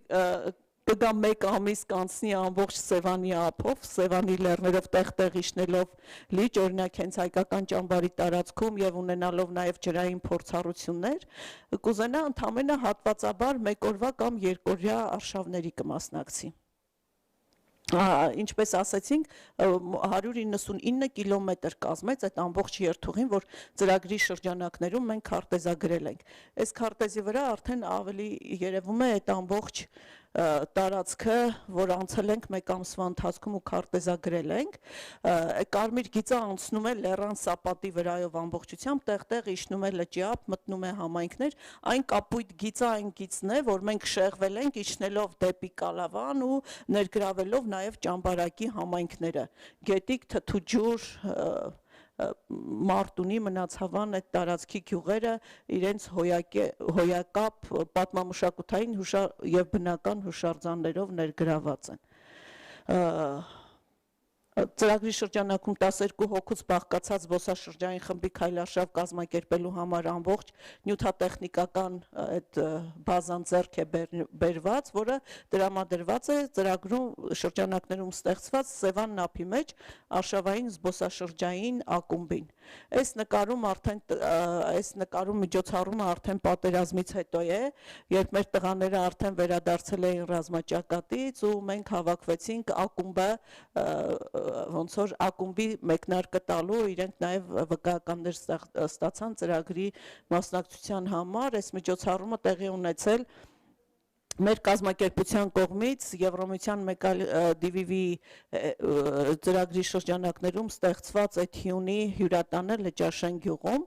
կգա մեկ ամիս կանցնի ամբողջ Սևանի ափով, Սևանի լեռներով տեղ-տեղ իջնելով լիճ, օրինակ հենց հայկական ճամբարի տարածքում եւ ունենալով նաեւ ջրային փորձառություններ, կուզենա ընդամենը հատվածաբար մեկ օրվա կամ երկօրյա արշավների կմասնակցի։ Ինչպես ասացինք, 199 կիլոմետր կազմեց այդ ամբողջ երթուղին, որ ծրագրի շրջանակներում մենք քարտեզագրել ենք։ Այս քարտեզի վրա արդեն ավելի երևում է այդ ամբողջ տարածքը, որ անցել ենք մեկ ամսվա ընթացքում ու քարտեզագրել ենք, կարմիր գիծը անցնում է լեռան սապատի վրայով ամբողջությամբ, տեղ-տեղ իջնում է լճի ափ, մտնում է համայնքներ, այն կապույտ գիծը այն գիծն է, որ մենք շեղվել ենք իջնելով դեպի Կալավան ու ներգրավելով նաև ճամբարակի համայնքները, Գետիկ, Թթուջուր, Մարտունի, Մնացավան այդ տարածքի գյուղերը իրենց հոյակապ պատմամշակութային եւ բնական հուշարձաններով ներգրաված են։ Ծրագրի շրջանակում 12 հոգուց բաղկացած զբոսաշրջային խմբի քայլարշավ կազմակերպելու համար ամբողջ նյութատեխնիկական այդ բազան ձեռք է բերված, որը դրամադրված է ծրագրում շրջանակներում ստեղծված Սևան նապի մեջ արշավային զբոսաշրջային ակումբին։ Այս նկարում միջոցառումը արդեն պատերազմից հետո է, երբ մեր տղաները արդեն վերադարձել էին ռազմաճակատից ու մենք հավաքվեցինք ակումբը ոնց որ ակումբի մեկնարկը տալու, իրենք նաև վկայականներ ստացան ծրագրի մասնակցության համար, այս միջոցառումը տեղի ունեցել մեր կազմակերպության կողմից Եվրոմիության մեկ այլ DVV ծրագրի շրջանակներում ստեղծված Էթյունի հյուրատանը Լճաշեն գյուղում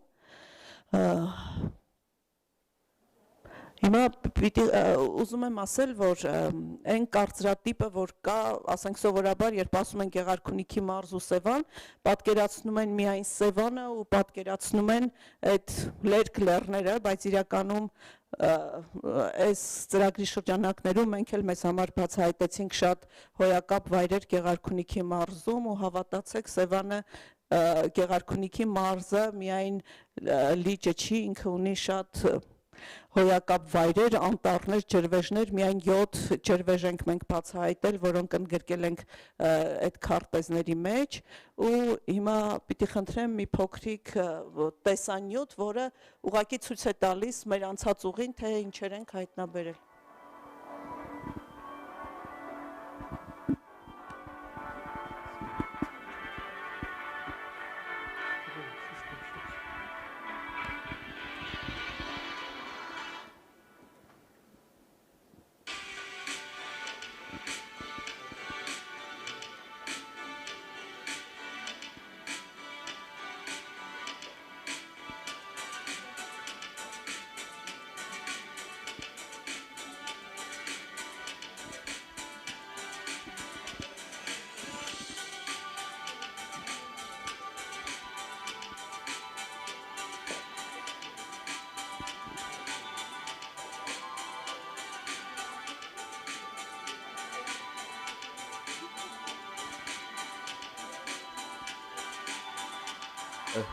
Հիմա ուզում եմ ասել, որ այն կարծրատիպը, որ կա, ասենք սովորաբար, երբ ասում են Գեղարքունիքի մարզ ու Սևան, պատկերացնում են միայն Սևանը ու պատկերացնում են այդ լերկ լեռները, բայց իրականում այս ծրագրի շրջանակներում մենք էլ մեզ համար բացահայտեցինք շատ հոյակապ վայրեր Գեղարքունիքի մարզում ու հավատացեք Սևանը Գեղարքունիքի մարզը միայն լիճը չի, ինքը ունի շատ հոյակապ վայրեր, անտառներ, ջրվեժներ, միայն 7 ջրվեժ ենք մենք բացահայտել, որոնք ընդգրկել ենք այդ քարտեզների մեջ ու հիմա պիտի խնդրեմ մի փոքրիկ տեսանյութ, որը ուղղակի ցույց է տալիս մեր անցած ուղին, թե ինչեր ենք հայտնաբերել։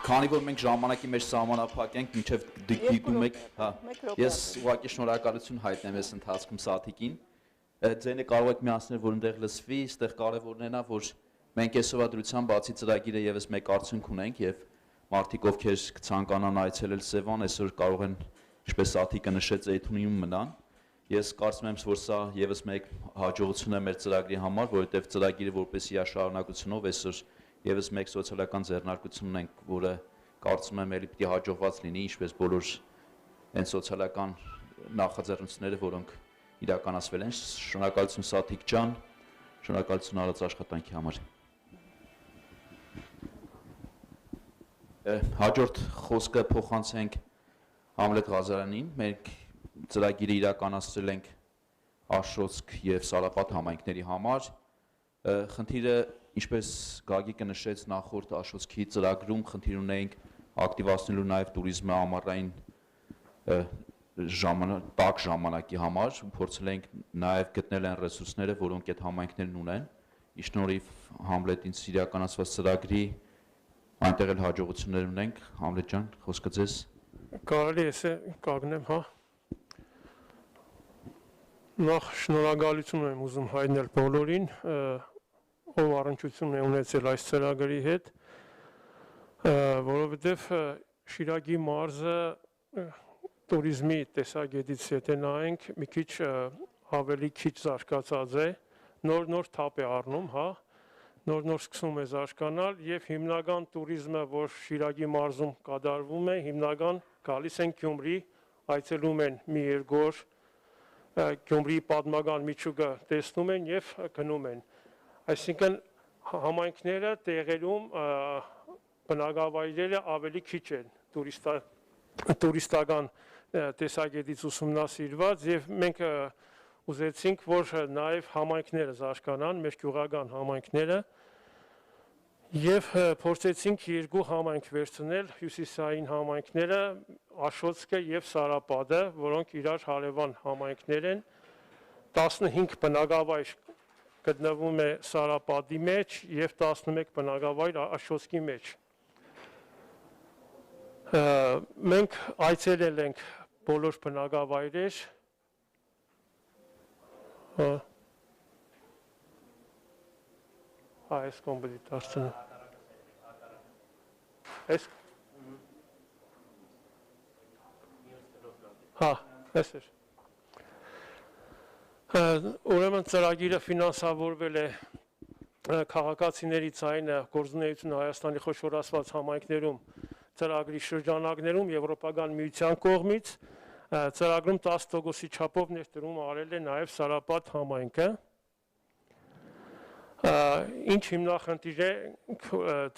Քանի որ մենք ժամանակի մեջ սահմանափակ ենք, մինչև դիտում եք, հա, ես ուղղակի շնորհակալություն հայտնեմ այս ընթացքում Սաթիկին։ Ձենը կարող եք միացնել, որ այնտեղ լսվի, այստեղ կարևորն է, որ մենք այսօրվա դրության բացի ծրագիրը եւս մեկ արդյունք ունենք եւ մարդիկ ովքեր կցանկանան այցելել Սևան, այսօր կարող են, ինչպես Սաթիկը նշեց, Էթունիում մնան։ Ես կարծում եմ, որ սա եւս մեկ հաջողություն է մեր ծրագրի համար, որովհետեւ ծրագիրը որպես իր շարունակությունով այսօր Եվս մեկ սոցիալական ձեռնարկություն ունենք, որը կարծում եմ էլի պիտի հաջողված լինի, ինչպես բոլոր այն սոցիալական նախաձեռնությունները, որոնք իրականացվել են։ Շնորհակալություն Սաթիկ ջան, շնորհակալություն արած աշխատանքի համար։ Հաջորդ խոսքը փոխանցենք Համլետ Ղազարյանին։ Մենք ծրագիրը իրականացրել ենք Աշոտսկ եւ Սարապատ համայնքների համար։ Խնդիրը Ինչպես Գագիկը նշեց նախորդ Աշոտսկի ծրագրում խնդիր ունենք ակտիվացնելու նաև туриզմը ամառային տաք ժամանակի համար, փորձել ենք նաև գտնել այն ռեսուրսները, որոնք այդ համայնքներն ունեն։ Իշնորհիվ Համլետին իրականացված ծրագրի այնտեղ էլ հաջողություններ ունենք։ Համլետ ջան, խոսքը ձեզ։ Կարելի է կանգնեմ, հա։ Նախ շնորհակալություն եմ ուզում հայտնել բոլորին, ով առնչություն է ունեցել այս ծրագրի հետ, որովհետև Շիրակի մարզը туриզմի տեսակետից եթե նայենք մի քիչ ավելի քիչ զարգացած է, նոր թափ է առնում, հա, նոր սկսում է զարգանալ եւ հիմնական туриզմը, որ Շիրակի մարզում կատարվում է, հիմնական գալիս են Գյումրի, այցելում են մի երկու օր Գյումրիի պատմական միջուկը տեսնում են եւ գնում են։ Այսինքն համայնքները տեղերում բնակավայրերը ավելի քիչ են տուրիստական տեսակետից ուսումնասիրված եւ մենք ուզեցինք, որ նաեւ համայնքները զարգանան, մեր գյուղական համայնքները եւ փորձեցինք երկու համայնք վերցնել, հյուսիսային համայնքները Աշոտսկը եւ Սարապատը, որոնք իրար հարևան համայնքներ են, 15 բնակավայր գտնվում է Սարապատի մեջ եւ 11 բնակավայր Աշոտսկի մեջ։ Մենք այցելել ենք բոլոր բնակավայրեր, այս կոմպոզիտորը։ Այս հա, այս է։ Ուրեմն ծրագիրը ֆինանսավորվել է քաղաքացիների ցայնը գործունեություն Հայաստանի խոշորացված համայնքներում ծրագրի շրջանակներում Եվրոպական միության կողմից ծրագրում 10%-ի չափով ներդրում արել է նաև Սարապատ համայնքը։ Ինչ հիմնախնդիր է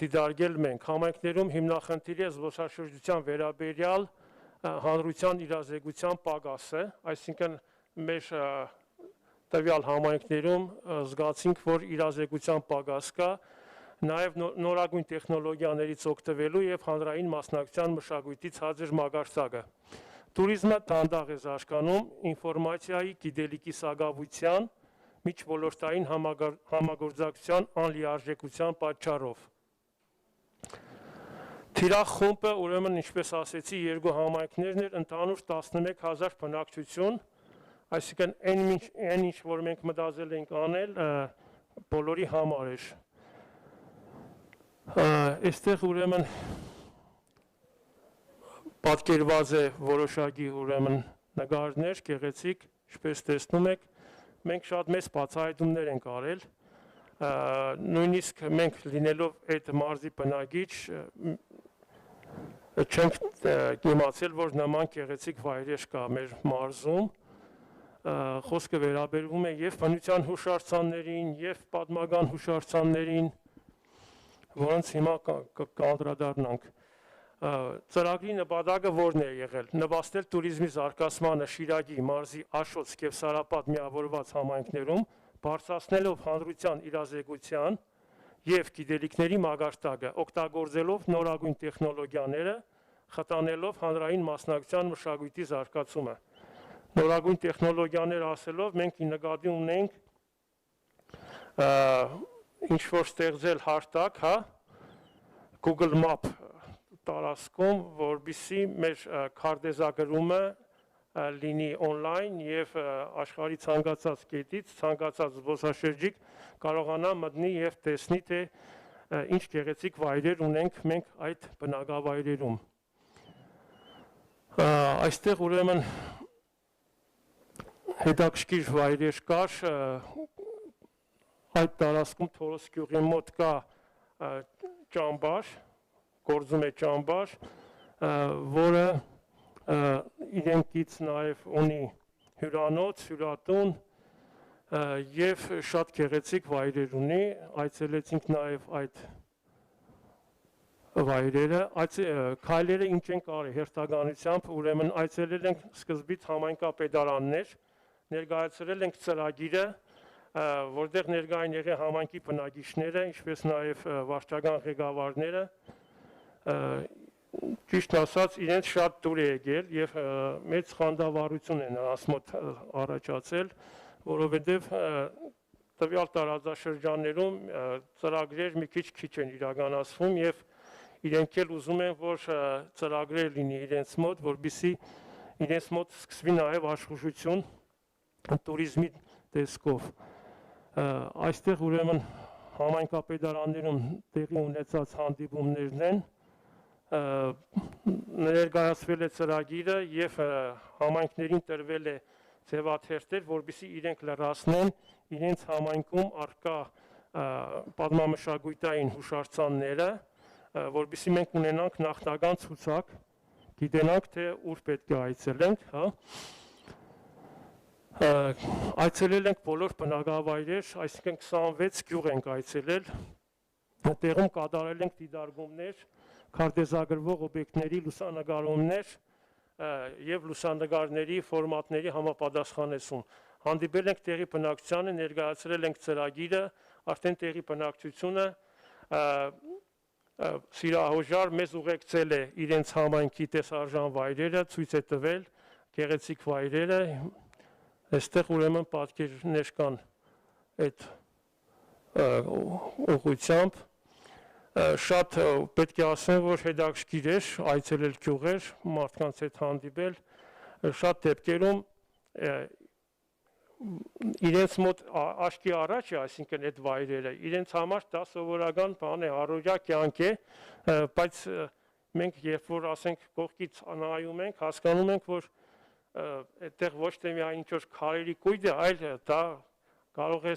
դիտարկել մենք համայնքներում հիմնախնդիր է զբոսաշրջության վերաբերյալ հանրության իրազեկության պակասը, այսինքն մեր տվյալ համայնքներում զգացինք, որ իրազեկության պակաս կա, նաև նորագույն տեխնոլոգիաներից օգտվելու եւ հանրային մասնակցության մշակույթի ցածր մագարտակը։ Տուրիզմը դանդաղ է զարգանում ինֆորմացիայի, գիտելիքի սակավության, միջոլորտային համագործակցության անլիարժեքության պատճառով։ Թիրախ խումբը, ուրեմն ինչպես ասեցի, երկու համայնքներն էր, ընդհանուր 11000 բնակչություն, այսինքն այն ինչ որ մենք մտածել ենք անել, բոլորի համար էր։ Այստեղ ուրեմն պատկերված է որոշակի ուրեմն նկարներ, գեղեցիկ, ինչպես տեսնում եք, մենք շատ մեծ բացահայտումներ ենք արել, նույնիսկ մենք լինելով այդ մարզի բնակիչ չենք իմացել, որ նման գեղեցիկ վայրեր կա մեր մարզում, խոսքը վերաբերվում է եւ բնության հուշարձաններին, եւ պատմական հուշարձաններին, որոնց հիմա կանդրադառնանք։ Ծրագրի նպատակը որն է եղել։ Նպաստել տուրիզմի զարգացմանը Շիրակի մարզի Աշոտսկ եւ Սարապատ միավորված համայնքներում, բարձրացնելով հանրության իրազեկության եւ գիտելիքների մագարտակը, օգտագործելով նորագույն տեխնոլոգիաները, խթանելով հանրային մասնակցության մշակույթի զարգացումը։ Նորագույն տեխնոլոգիաներ ասելով մենք նկատի ունենք ինչ որ ստեղծել հարթակ, հա, Google Map տարածքում, որբիսի մեր քարտեզագրումը լինի on-line եւ աշխարհի ցանկացած կետից ցանկացած զբոսաշրջիկ կարողանա մտնի եւ տեսնի թե ինչ գեղեցիկ վայրեր ունենք մենք այդ բնակավայրերում։ Այստեղ ուրեմն հետաքրքիր վայրեր կար, այդ տարածքում Թորոս գյուղի մոտ կա ճամբար, գործում է ճամբար, որը իրենքից նաև ունի հյուրանոց, հյուրատուն եւ շատ գեղեցիկ վայրեր ունի, այցելեցինք նաև այդ վայրերը, քայլերը ինչ ենք արել հերթականությամբ, ուրեմն այցելել ենք սկզբից համայնքապետարաններ, ներկայացրել ենք ծրագիրը, որտեղ ներկա են եղել համայնքի բնակիչները, ինչպես նաև վարչական ղեկավարները, ճիշտ ասած իրենց շատ դուր է եկել եւ մեծ խանդավառություն է նրանց մոտ առաջացել, որովհետեւ տվյալ տարածաշրջաններում ծրագրեր մի քիչ են իրականացվում եւ իրենք էլ ուզում են, որ ծրագրեր լինի իրենց մոտ, որբիսի իրենց մոտ սկսվի նաև աշխուժություն տուրիզմի տեսքով։ Այստեղ ուրեմն համայնքապետարաններում տեղի ունեցած հանդիպումներն են, ներկայացվել է ծրագիրը եւ համայնքներին տրվել է ձևաթերթեր, որբիսի իրենք լրացնեն իրենց համայնքում առկա պատմամշակութային հուշարձանները, որբիսի մենք ունենանք նախնական ցուցակ, գիտենանք թե ուր պետք է այցելենք, հա։ Այցելել ենք բոլոր բնակավայրեր, այսինքն 26 գյուղ ենք այցելել, տեղում կատարել ենք դիտարկումներ, քարտեզագրվող օբյեկտների լուսանկարումներ եւ լուսանկարների ֆորմատների համապատասխանեցում։ Հանդիպել ենք տեղի բնակչությանը, ներկայացրել ենք ծրագիրը, արդեն տեղի բնակչությունը սիրահոժար մեզ ուղեկցել է իրենց համայնքի տեսարժան վայրերը, ցույց է տվել գեղեցիկ վայրերը, այստեղ ուրեմն պատկերներ կան այդ ուղղությամբ, շատ պետք է ասեմ, որ հետաքրքիր էր այցելել գյուղեր, մարդկանց հետ հանդիպել, շատ դեպքերում իրենց մոտ աչքի առաջ է, այսինքն այդ վայրերը, իրենց համար դա սովորական բան է, առօրյա կյանք է, բայց մենք երբ որ ասենք կողքից նայում ենք, հասկանում ենք, որ այդտեղ ոչ թե միայն ինչ որ քարերի կույտ է, այլ դա կարող է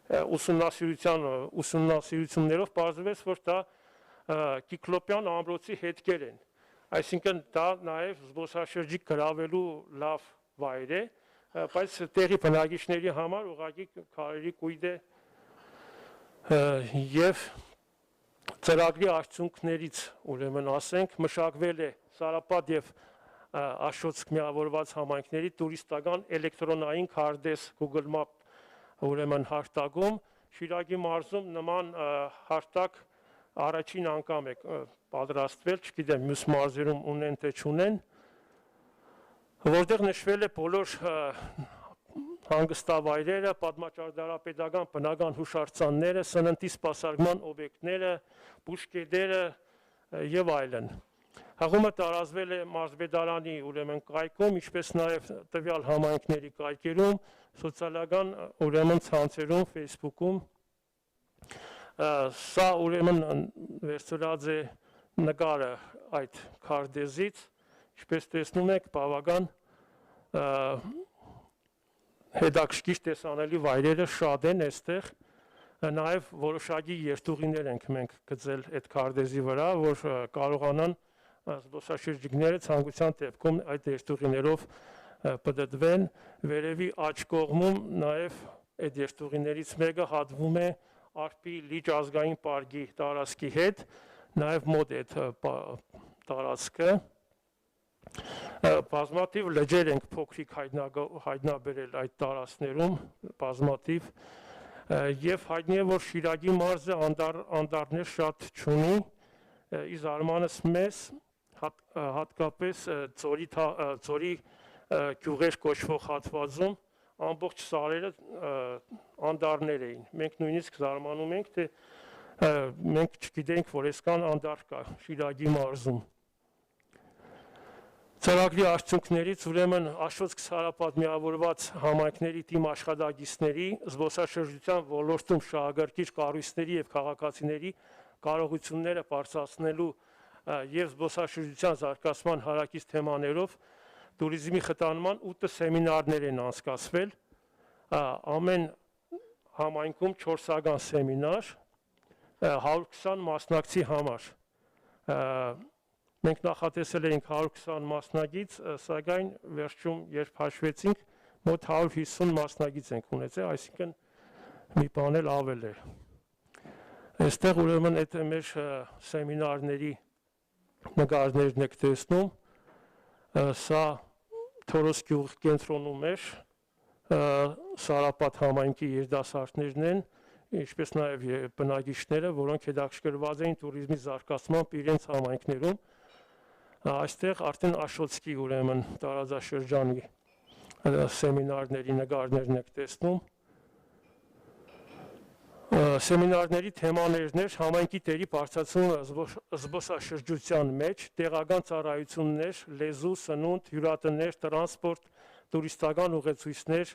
ուսումնասիրություններով պարզվեց, որ դա կիկլոպյան ամրոցի հետքեր են, Այսինքն դա նաև զբոսաշրջիկ գրավելու լավ վայր է, բայց տեղի բնակիչների համար ուղղակի քարերի կույտ է եւ ծրագրի արդյունքներից ուրեմն ասենք մշակվել է Սարապատ եւ Աշոտսկ միավորված համայնքների տուրիստական էլեկտրոնային քարտեզ Google Map ուրեմն հարթակում Շիրակի մարզում նման հարթակ առաջին անգամ է պատրաստվել, չգիտեմ մյուս մարզերում ունեն թե չունեն, որտեղ նշվել է բոլոր հանգստավայրերը, պատմաճարտարապետական բնական հուշարձանները, սննդի սպասարկման օբյեկտները, բուժկետերը եւ այլն։ Հաղումը տարածվել է մարզպետարանի ուրեմն կայքում, ինչպես նաև տվյալ համայնքների կայքերում, սոցիալական ուրեմն ցանցերում, Facebook-ում։ Սա ուրեմն վերցրած է նկարը այդ քարտեզից, ինչպես տեսնում եք, բավական հետաքրքիր տեսանելի վայրերը շատ են այստեղ, նաև որոշակի երթուղիներ ենք մենք գծել այդ քարտեզի վրա, որ կարողանան զբոսաշրջիկները ցանկության դեպքում այդ երթուղիներով պտտվեն, վերևի աջ կողմում նաև այդ երթուղիներից մեկը հատվում է Արփի լիճ ազգային պարկի տարածքի հետ, նաև մոտ է տարածքը, բազմաթիվ լճեր ենք փոքրիկ հայտնաբերել այդ տարածքներում, բազմաթիվ, եւ հայտնի է, որ Շիրակի մարզը անդառներ շատ չունի, ի զարմանս մեզ հատկապես ծորի գյուղեր կոչվող հատվածում ամբողջ սարերը անդառներ էին։ Մենք նույնիսկ զարմանում ենք, թե մենք չգիտենք, որ այսքան անդառ կա Շիրակի մարզում։ Ծրագրի արդյունքներից ուրեմն Աշոտսկ Սարապատ միավորված համայնքների թիմ աշխատակիցների զբոսաշրջության ոլորտում շահագրգիռ կառույցների եւ քաղաքացիների կարողությունները բարձրացնելու եւ զբոսաշրջության զարգացման հարակից թեմաներով տուրիզմի խթանման 8 սեմինարներ են անցկացվել, ամեն համայնքում 4-ական սեմինար, 120 մասնակցի համար։ Մենք նախատեսել էինք 120 մասնակից, սակայն վերջում երբ հաշվեցինք, մոտ 150 մասնակից ենք ունեցել, այսինքն մի բան էլ ավել է։ Այստեղ ուրեմն այդ մեր սեմինարների նկարներն եք տեսնում, սա Թորոս գյուղ կենտրոնում էր, Սարապատ համայնքի երիտասարդներն են, ինչպես նաև բնակիչները, որոնք հետաքրքրված էին տուրիզմի զարգացմամբ իրենց համայնքներում, այստեղ արդեն Աշոտսկի ուրեմն տարածաշրջանի սեմինարների նկարներն եք տեսնում։ Սեմինարների թեմաներն էր համայնքի տերի բարձրացումը զբոսաշրջության մեջ, տեղական ծառայություններ, լեզու, սնունդ, հյուրատներ, տրանսպորտ, տուրիստական ուղեցույցներ,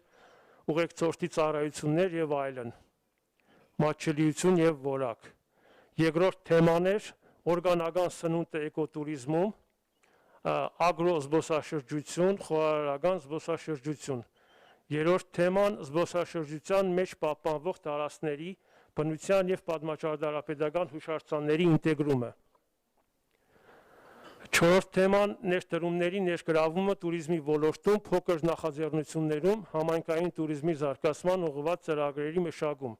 ուղեկցորդի ծառայություններ եւ այլն, մատչելիություն եւ որակ։ Երկրորդ թեման էր օրգանական սնունդը էկոտուրիզմում, ագրո զբոսաշրջություն, խոհարարական զբոսաշրջություն։ Երրորդ թեման զբոսաշրջության մեջ պահպանվող տարածքների բնության եւ պատմաճարտարապետական հուշարձանների ինտեգրումը։ Չորրորդ թեման ներդրումների ներգրավումը տուրիզմի ոլորտում փոքր նախաձեռնություններում համայնքային տուրիզմի զարգացման ուղղված ծրագրերի մշակում։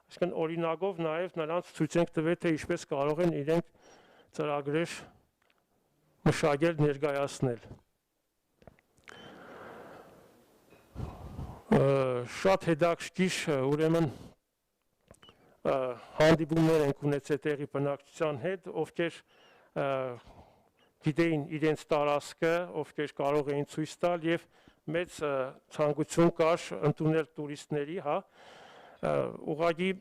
Այսինքն օրինակով նաեւ նրանց ցույց ենք տվել, թե ինչպես կարող են իրենք ծրագրեր մշակել, ներկայացնել։ Շատ հետաքրքիր ուրեմն հանդիպումներ ենք ունեցել տեղի բնակչության հետ, ովքեր գիտեին իրենց տարածքը, ովքեր կարող էին ցույց տալ եւ մեծ ցանկություն կար ընդունել տուրիստների, հա, ուղղակի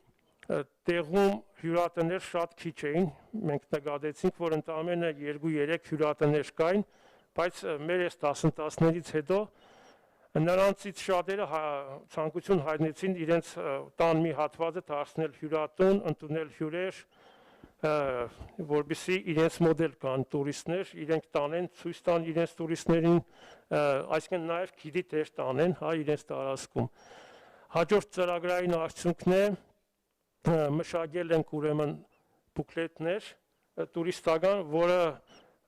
տեղում հյուրատներ շատ քիչ էին, մենք նկատեցինք, որ ընդամենը 2-3 հյուրատներ կային, բայց մեր այս դասընթացներից հետո նրանցից շատերը ցանկություն հայտնեցին իրենց տան մի հատվածը դարձնել հյուրատուն, ընդունել հյուրեր, որպեսզի իրենց մոդել կան տուրիստներ, իրենք տանեն, ցույց տան իրենց տուրիստներին, այսինքն նաև գիդի տեր տանեն, հա, իրենց տարածքում։ Հաջորդ ծրագրային արդյունքն է մշակել ենք ուրեմն բուկլետներ տուրիստական, որը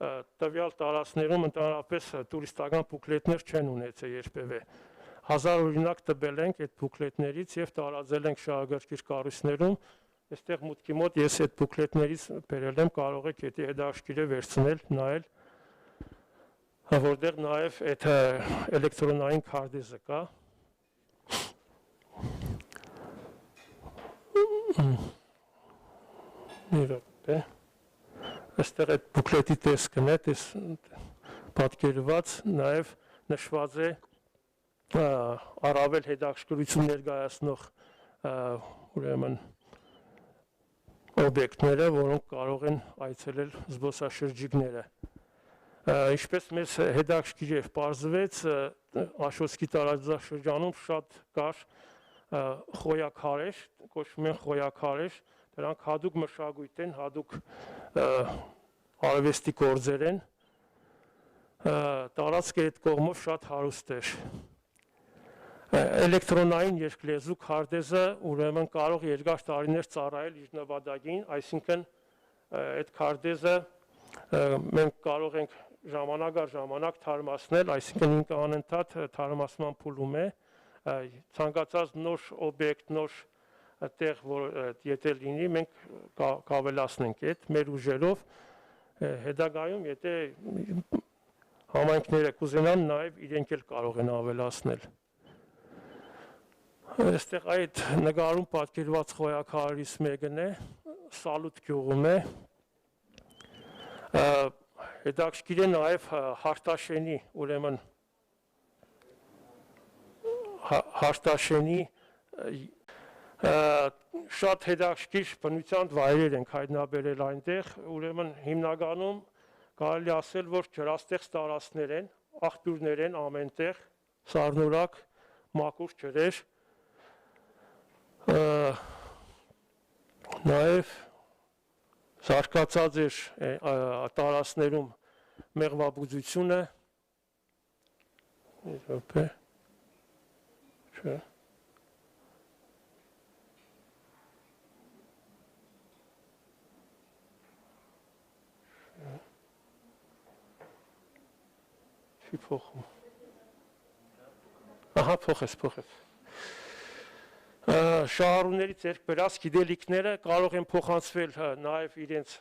տվյալ տարածքներում ընդհանրապես տուրիստական բուկլետներ չեն ունեցել երբևէ։ 1000 օրինակ տվել ենք այդ բուկլետներից եւ տարածել ենք շահագրգիռ կառույցներում։ Այստեղ մուտքի մոտ ես այդ բուկլետներից բերել եմ, կարող եք եթե հետաքրքիր է վերցնել, նայել, որտեղ նաեւ այդ էլեկտրոնային քարտեզը կա։ Իրոք այստեղ այդ բուկլետի տեսքն է, պատկերված, նաեւ նշված է առավել հետաքրքրություն ներկայացնող ուրեմն օբյեկտները, որոնք կարող են այցելել զբոսաշրջիկները։ Ինչպես մեզ հետաքրքիր է պարզվեց, Աշոտսկի տարածաշրջանում շատ կար խոյակարեր, կոչվում են խոյակարեր, դրանք հատուկ մշակույթ են, հատուկ արվեստի գործեր են, տարածքը այդ կողմով շատ հարուստ էր։ Էլեկտրոնային երկլեզու քարտեզը ուրեմն կարող երկար տարիներ ծառայել իր նպատակին, այսինքն այդ քարտեզը մենք կարող ենք ժամանակ առ ժամանակ թարմացնել, այսինքն ինքը անընդհատ թարմացման փուլում է, ցանկացած նոր օբյեկտ, նոր տեղ, որ եթե լինի, մենք կավելացնենք այդ մեր ուժերով, հետագայում եթե համայնքները կուզենան, նաև իրենք էլ կարող են ավելացնել։ Այստեղ այդ նկարում պատկերված խոյակարից մեկն է, Սալուտ գյուղում է, հետաքրքիր է նաև Հարտաշենի, ուրեմն Հարտաշենի շատ հետաքրքիր բնության վայրեր ենք հայտնաբերել այնտեղ, ուրեմն հիմնականում կարելի ասել, որ ջրաստեղծ տարածքներ են, աղբյուրներ են ամենտեղ, սառնորակ, մաքուր ջրեր, նաև զարգացած էր տարածքներում մեղվաբուծությունը, Չի փոխում։ Ահա փոխեց։ Շահառուների ձեռք բերած գիտելիքները կարող են փոխանցվել նաև իրենց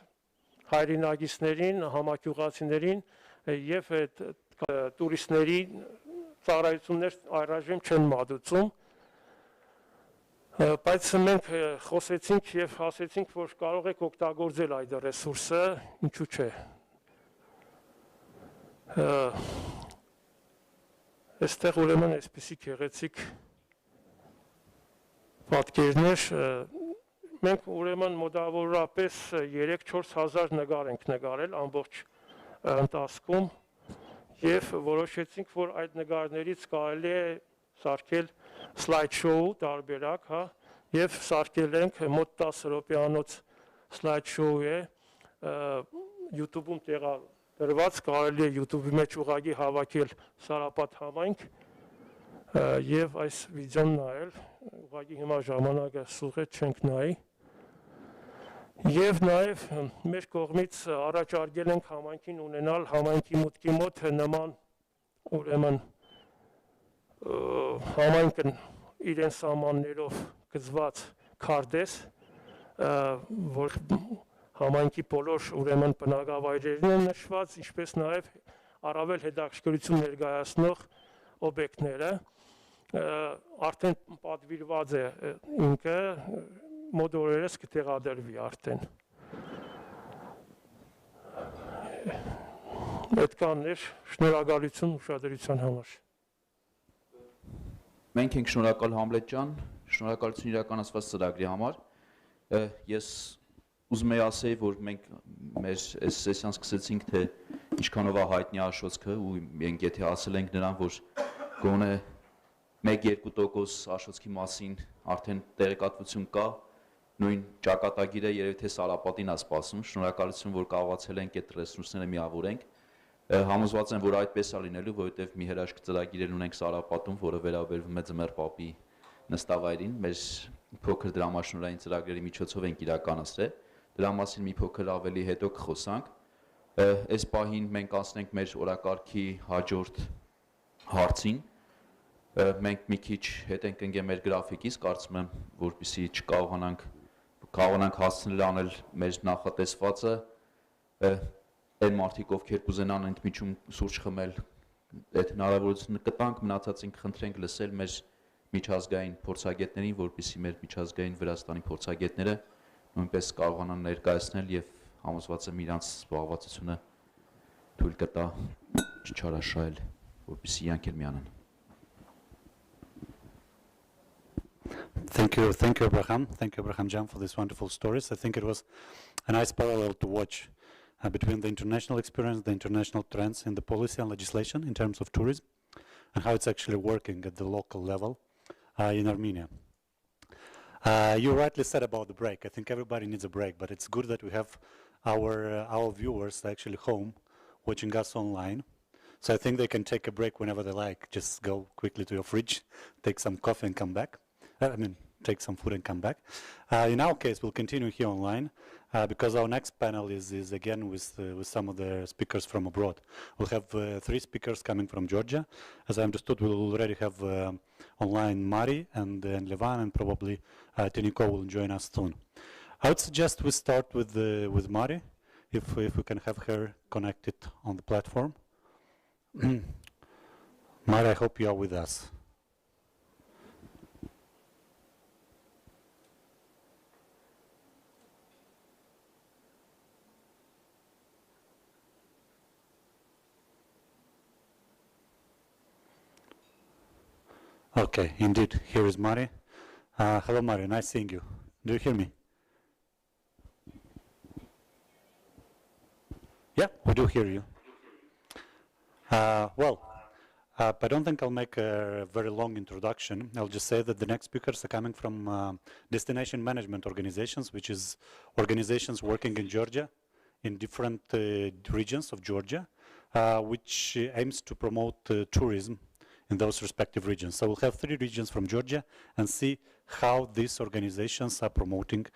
հայրենագիցներին, համագյուղացիներին եւ տուրիստների ծառայություններ առայժմ չեն մատուցում։ Բայց մենք խոսեցինք եւ ասեցինք, որ կարող եք օգտագործել այդ ռեսուրսը, ինչու՞ չէ։ Այստեղ ուրեմն այսպիսի գեղեցիկ պատկերներ, մենք ուրեմն մոտավորապես 3-4 հազար նկար ենք նկարել ամբողջ ընթացքում եւ որոշեցինք, որ այդ նկարներից կարելի է սարքել slide show տարբերակ, հա, եւ սարքել ենք մոտ 10 րոպեանոց slide show է YouTube-ում տեղադրված, կարելի է YouTube-ի մեջ ուղղակի հավաքել Սարապատ համայնք եւ այս վիդեոն նայել, ուղղակի հիմա ժամանակը սուղ է, չենք նայի։ Եվ նաև մեր կողմից առաջարկել ենք համայնքին ունենալ համայնքի մուտքի մոտ նման ուրեմն համայնքն իրեն սահմաններով գծված քարտեզ, որ համայնքի բոլոր ուրեմն բնակավայրերն են նշված, ինչպես նաև առավել հետաքրքրություն ներկայացնող օբյեկտները, արդեն պատվիրված է ինքը, մոտ օրերս կտեղադրվի արդեն։ Այդքանն էր, շնորհակալություն ուշադրության համար։ Մենք ենք շնորհակալ Համլետ ջան, շնորհակալություն իրականացված ծրագրի համար։ Ես ուզում եմ ասել, որ մենք մեր այս սեսիան սկսեցինք, թե ինչքանով է հայտնի Աշոտսկը ու մենք եթե ասել ենք նրան, որ գոնե 1-2% Աշոտսկի մասին արդեն տեղեկատվություն կա, նույն ճակատագիրը երևի թե Սարապատին է սպասում, շնորհակալություն, որ կարողացել ենք այդ ռեսուրսները միավորենք։ Համոզված եմ, որ այդպես է լինելու, որովհետև մի հրաշք ծրագիր ունենք Սարապատում, որը վերաբերվում է Ձմեռ պապի նստավայրին, մեր փոքր դրամաշնորհային ծրագրերի միջոցով ենք իրականացրել։ Դրա մասին մի փոքր ավելի հետո կխոսանք։ Այս պահին մենք անցնենք մեր օրակարգի հաջորդ հարցին։ Մենք մի քիչ հետ ենք ընկել մեր գրաֆիկից, կարծում եմ, որպեսզի կարողանանք հասցնել անել մեր նախատեսվածը, այն մարդիկ, ովքեր կուզենան ընդմիջում սուրճ խմել, այդ հնարավորությունը կտանք, մնացածին կխնդրենք լսել մեր միջազգային փորձագետներին, որպեսզի մեր միջազգային Վրաստանի փորձագետները նույնպես կարողանան ներկայացնել եւ համոզված եմ իրանց զբաղվածությունը թույլ կտա չչարաշահել, որպեսզի իրանք էլ միանան։ Thank you, Abraham. Thank you, Abraham Jan, for these wonderful stories. I think it was a nice parallel to watch between the international experience, the international trends in the policy and legislation in terms of tourism, and how it's actually working at the local level in Armenia. You rightly said about the break. I think everybody needs a break, but it's good that we have our viewers actually home watching us online. So I think they can take a break whenever they like. Just go quickly to your fridge, take some coffee and come back. Take some food and come back. In our case, we'll continue here online because our next panel is again with some of the speakers from abroad. We'll have 3 speakers coming from Georgia. As I understood, we'll already have online Mari and Levan, and probably Teniko will join us soon. I would suggest we start with Mari, if we can have her connected on the platform. Mari, I hope you are with us. Okay, indeed, here is Mari. Hello, Mari, nice seeing you. Do you hear me? Yeah, we do hear you. I don't think I'll make a very long introduction. I'll just say that the next speakers are coming from destination management organizations, which is organizations working in Georgia, in different regions of Georgia, which aims to promote tourism in those respective regions. So we'll have 3 regions from Georgia and see how these organizations are promoting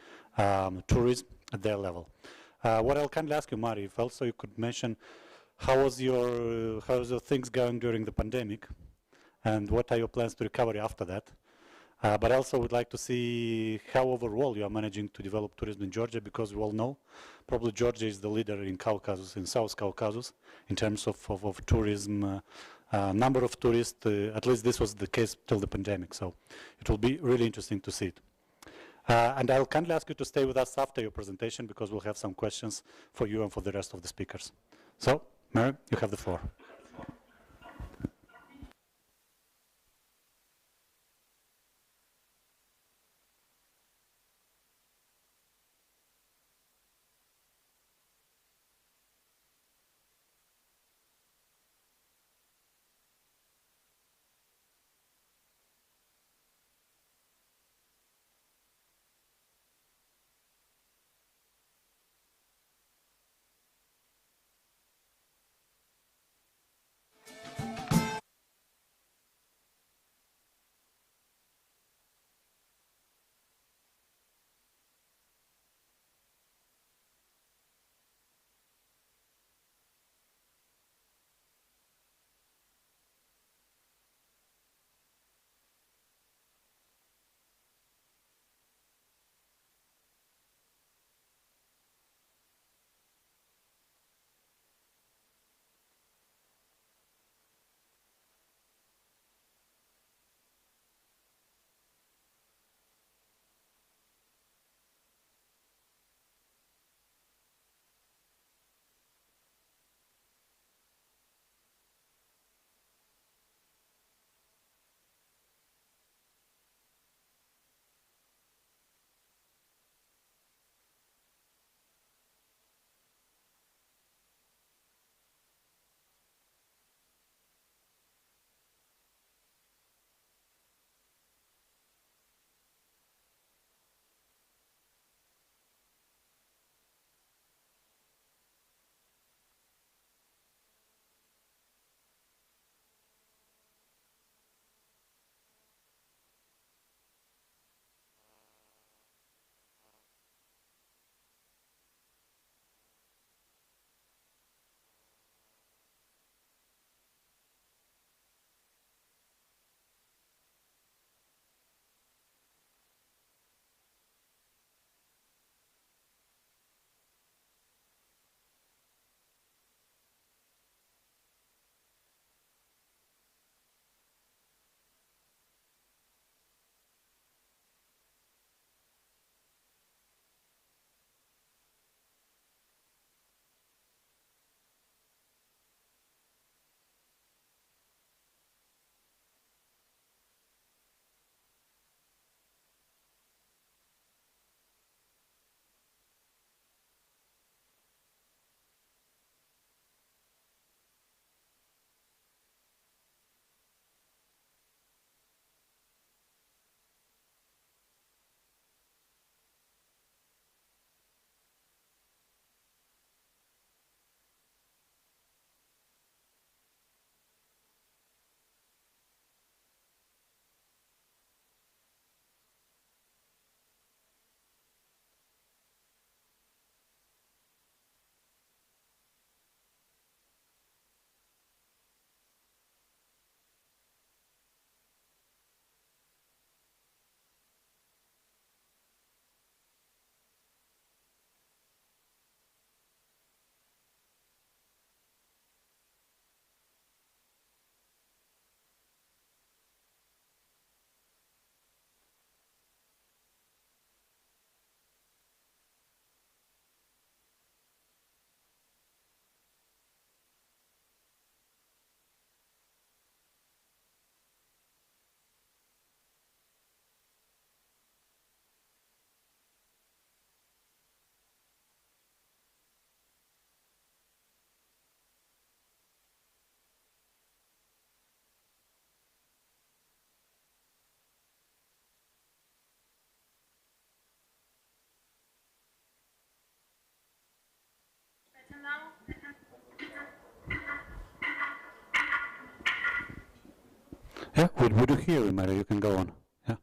tourism at their level. What I'll kindly ask you, Mari, if also you could mention how's your things going during the pandemic, and what are your plans to recovery after that? But also would like to see how overall you are managing to develop tourism in Georgia, because we all know probably Georgia is the leader in Caucasus, in South Caucasus, in terms of tourism, number of tourists, at least this was the case till the pandemic, so it will be really interesting to see it. And I'll kindly ask you to stay with us after your presentation, because we'll have some questions for you and for the rest of the speakers. So, Mary, you have the floor. We do hear you, Mario. You can go on. Yeah.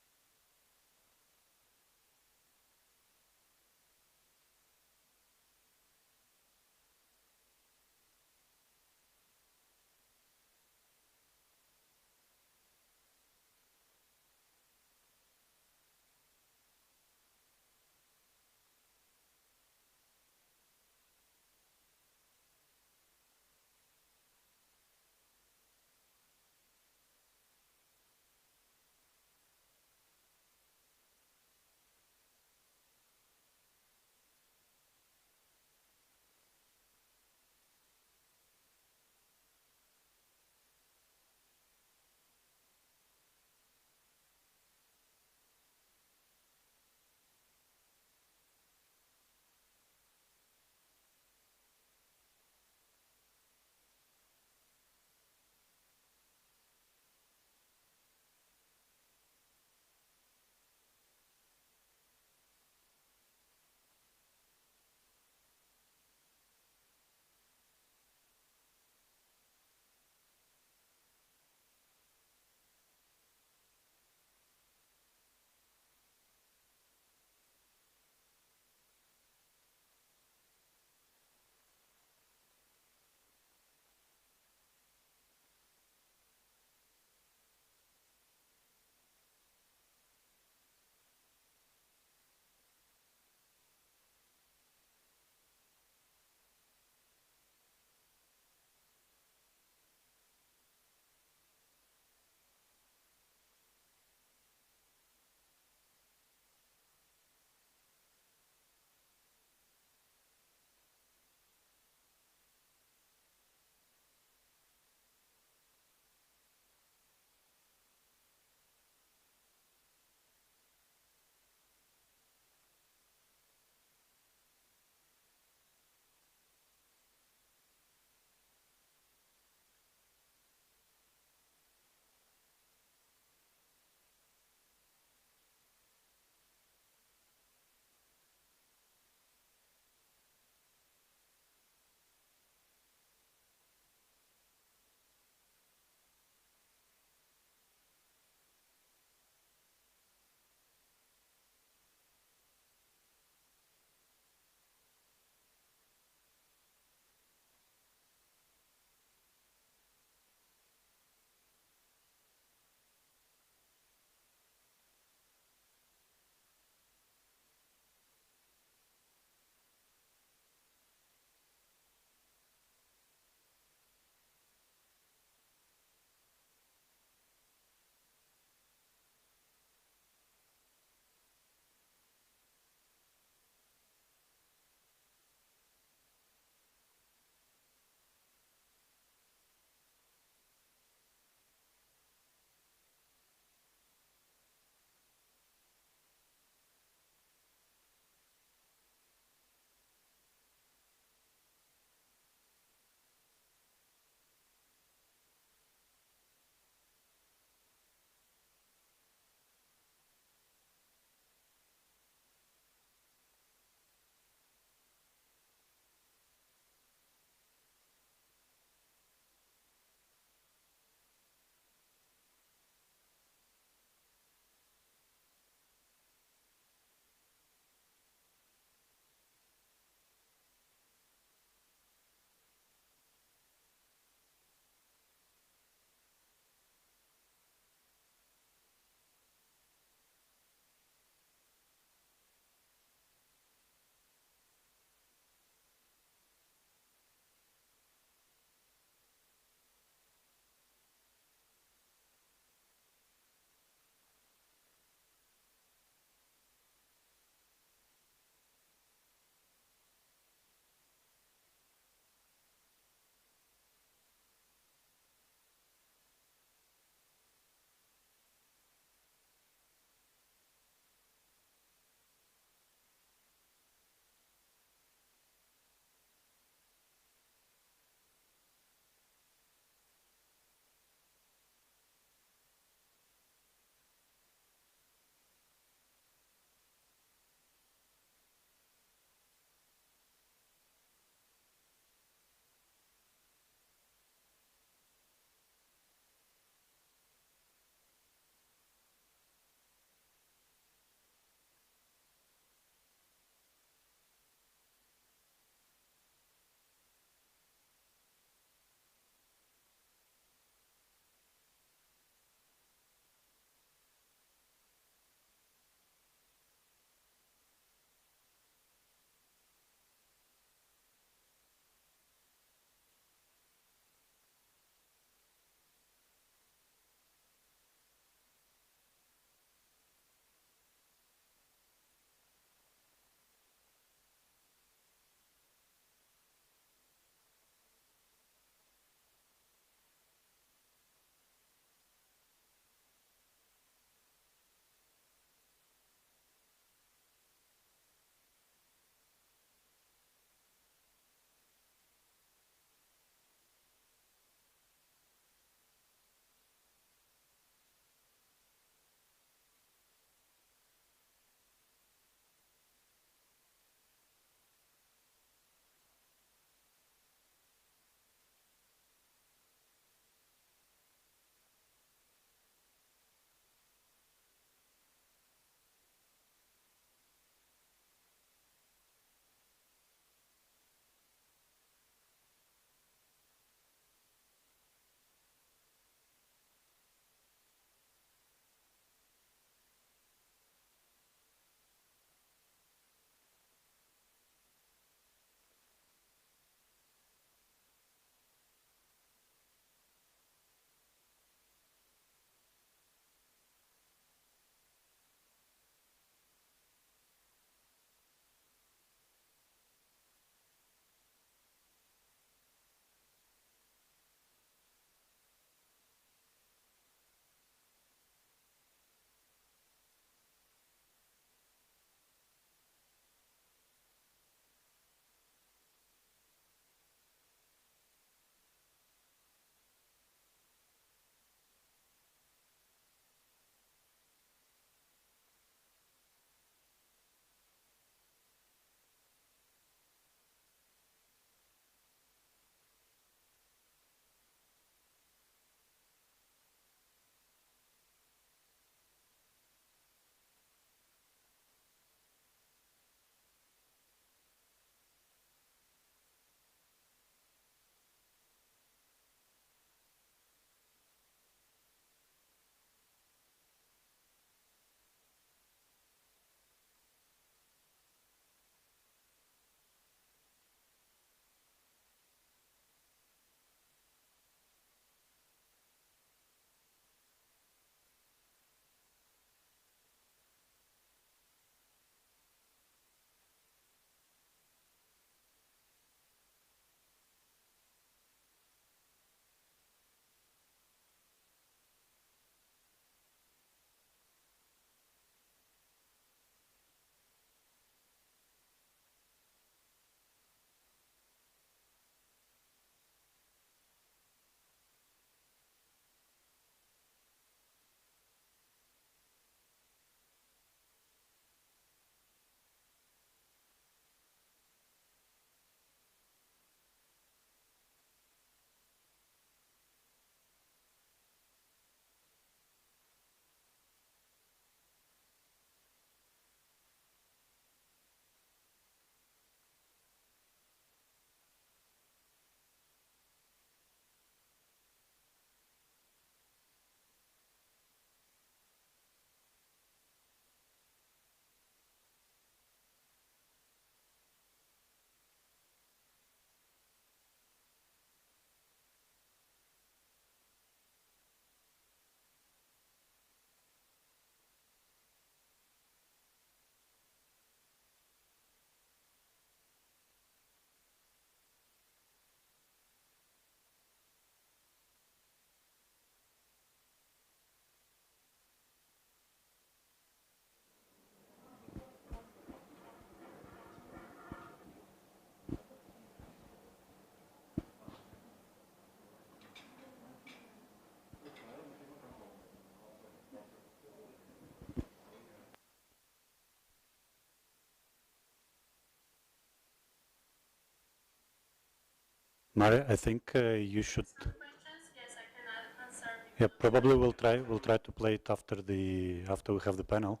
Mari, I think you should. Yes, I can answer. Yeah, probably we'll try to play it after we have the panel,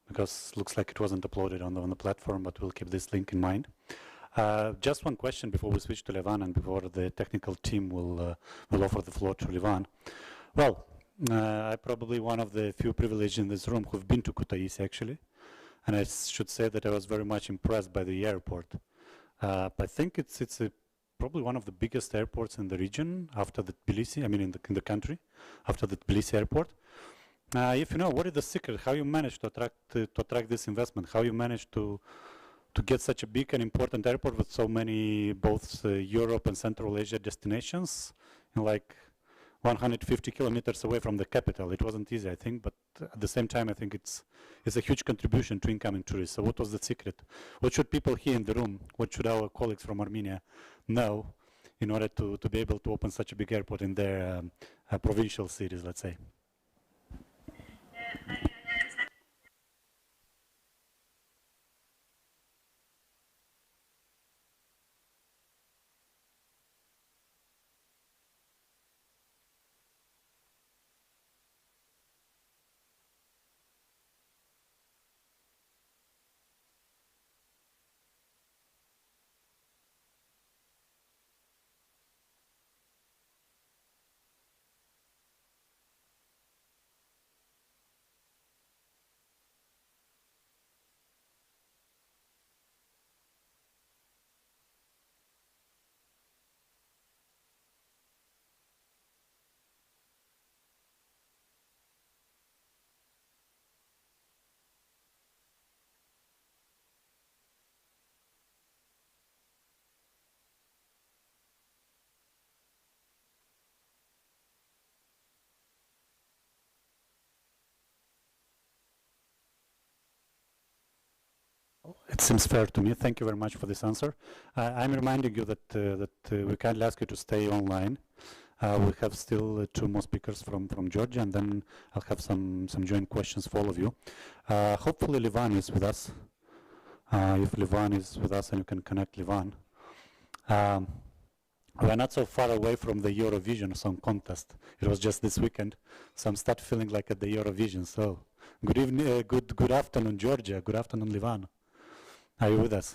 because looks like it wasn't uploaded on the platform, but we'll keep this link in mind. Just one question before we switch to Levan and before the technical team will offer the floor to Levan. Well, I'm probably one of the few privileged in this room who've been to Kutaisi actually, and I should say that I was very much impressed by the airport. I think it's probably one of the biggest airports in the region after the Tbilisi, I mean in the country, after the Tbilisi airport. If you know, what is the secret? How you manage to attract this investment? How you manage to get such a big and important airport with so many both Europe and Central Asia destinations, in like 150 kilometers away from the capital? It wasn't easy, I think, but at the same time, I think it's a huge contribution to incoming tourists. So what was the secret? What should people here in the room, what should our colleagues from Armenia know in order to be able to open such a big airport in their provincial cities, let's say? It seems fair to me. Thank you very much for this answer. I'm reminding you that we kindly ask you to stay online. We have still two more speakers from Georgia, and then I'll have some joint questions for all of you. Hopefully Levan is with us. If Levan is with us and you can connect Levan. We're not so far away from the Eurovision Song Contest. It was just this weekend, so I'm start feeling like at the Eurovision. So good evening, good afternoon, Georgia. Good afternoon, Levan. Are you with us?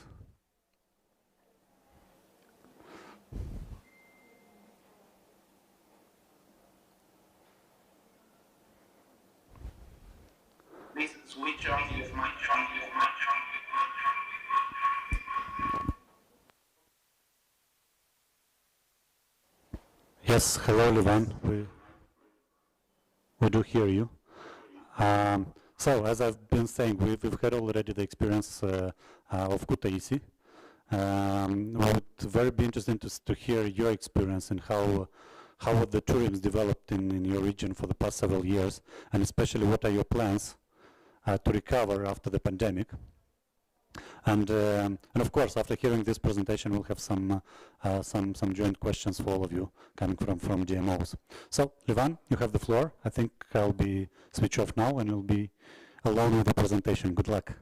Please switch on your mic. Yes, hello, Levan. We do hear you. So, as I've been saying, we've had already the experience of Kutaisi. It would very be interesting to hear your experience and how the tourism developed in your region for the past several years, and especially what are your plans to recover after the pandemic. And of course, after hearing this presentation, we'll have some joint questions for all of you coming from GMOs. So, Levan, you have the floor. I think I'll be switch off now, and you'll be alone with the presentation. Good luck.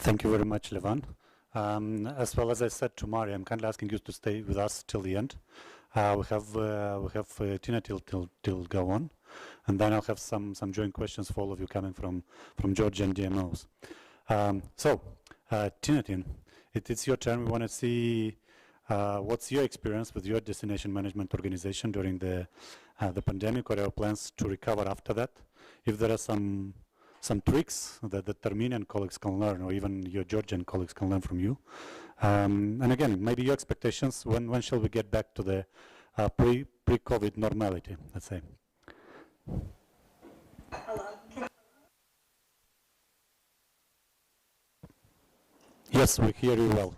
Thank you very much, Levan. As well as I said to Mari, I'm kindly asking you to stay with us till the end. We have Tina till go on, and then I'll have some joint questions for all of you coming from Georgia and DMOs. Tina, it's your turn. We want to see what's your experience with your destination management organization during the pandemic, or your plans to recover after that. If there are some tricks that the Armenian colleagues can learn, or even your Georgian colleagues can learn from you. And again, maybe your expectations, when shall we get back to the pre-COVID normality, let's say? Yes, we hear you well.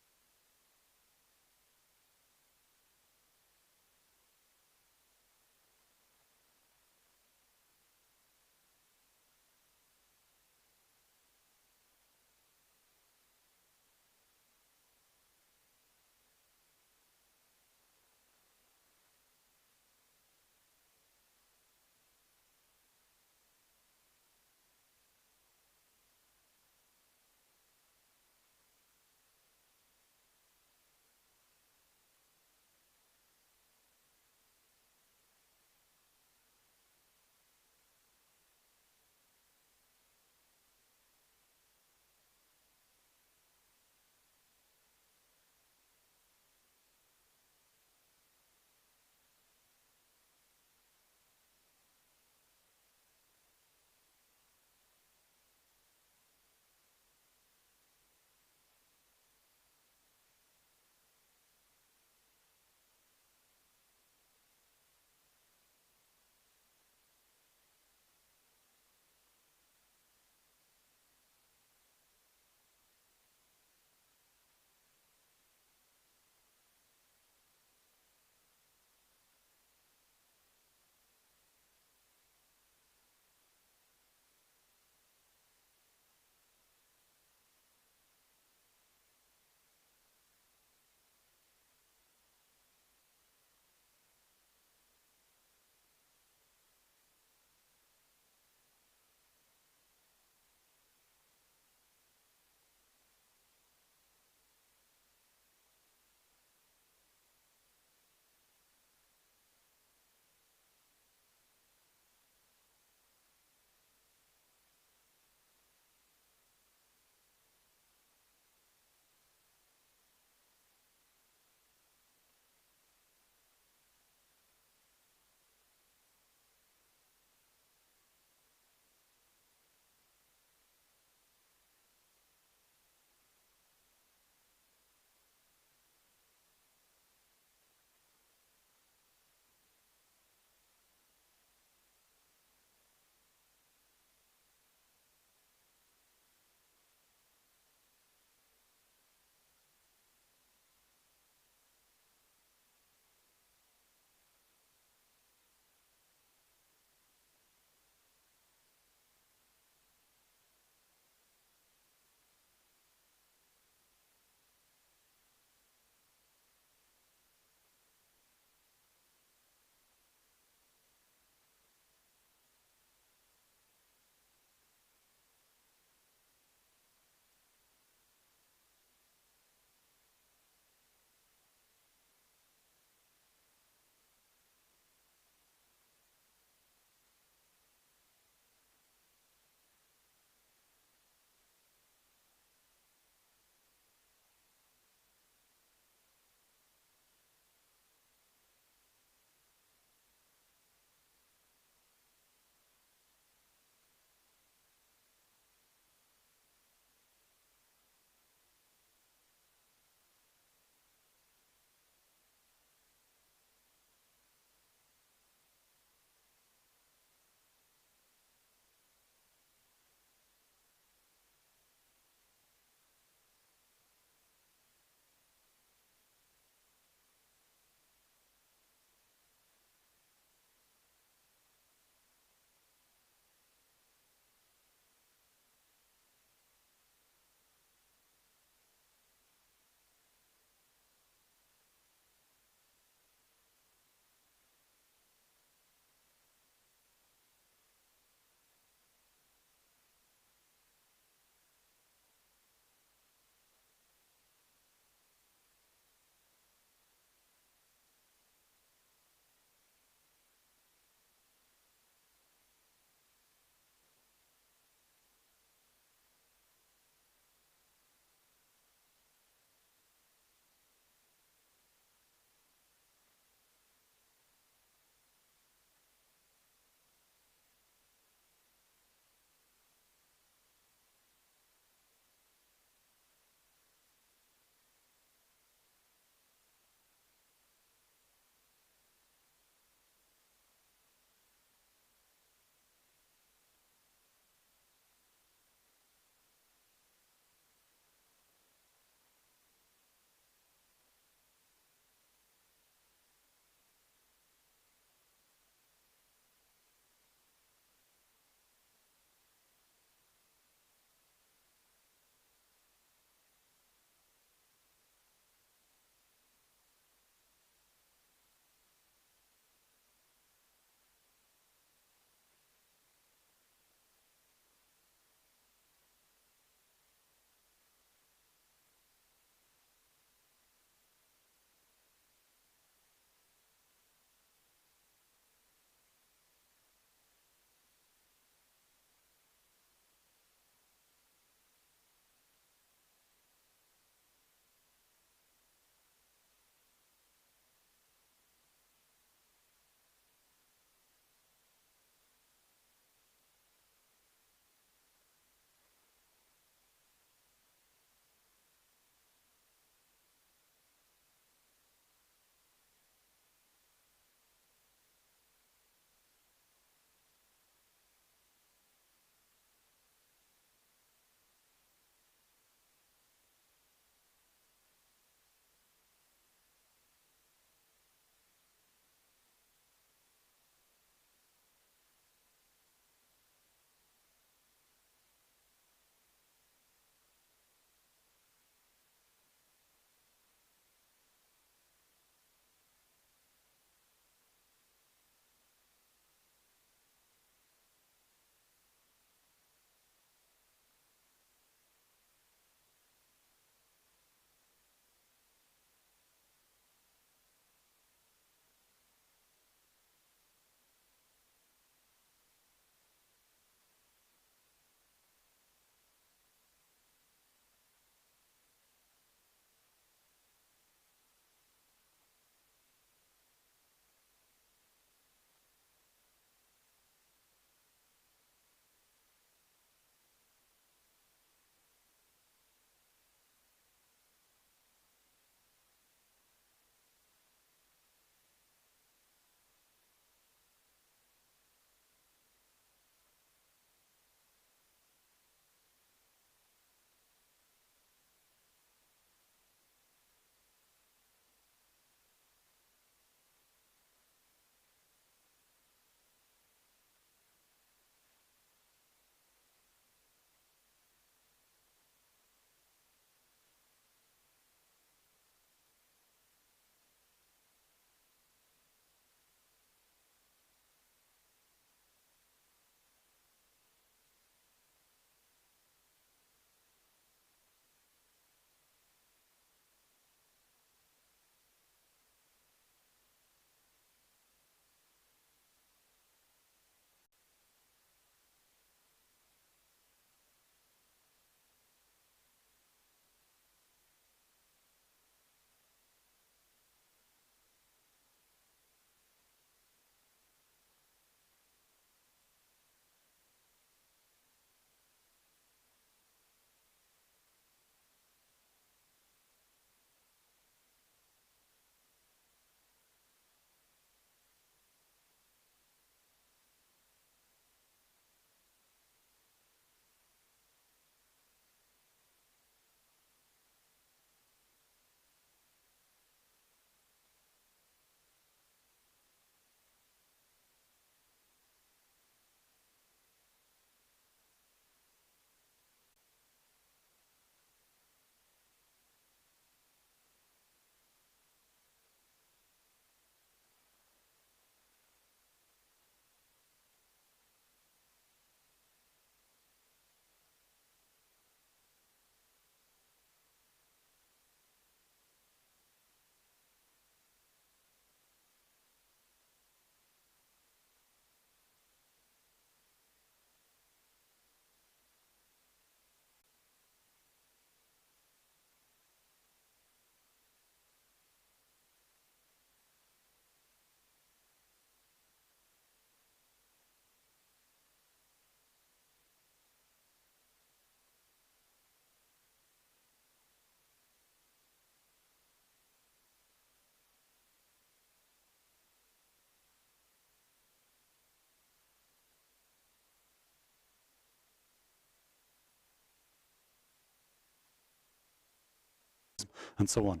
tourism, and so on.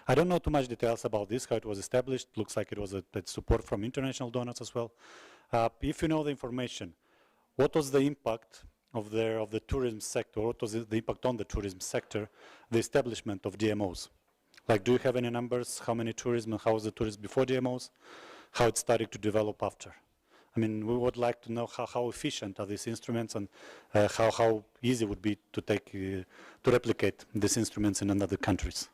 I don't know too much details about this, how it was established. Looks like it was support from international donors as well. If you know the information, what was the impact of the tourism sector? What was the impact on the tourism sector, the establishment of DMOs? Like, do you have any numbers? How many tourism and how was the tourism before DMOs? How it started to develop after? I mean, we would like to know how efficient are these instruments and how easy it would be to replicate these instruments in other countries.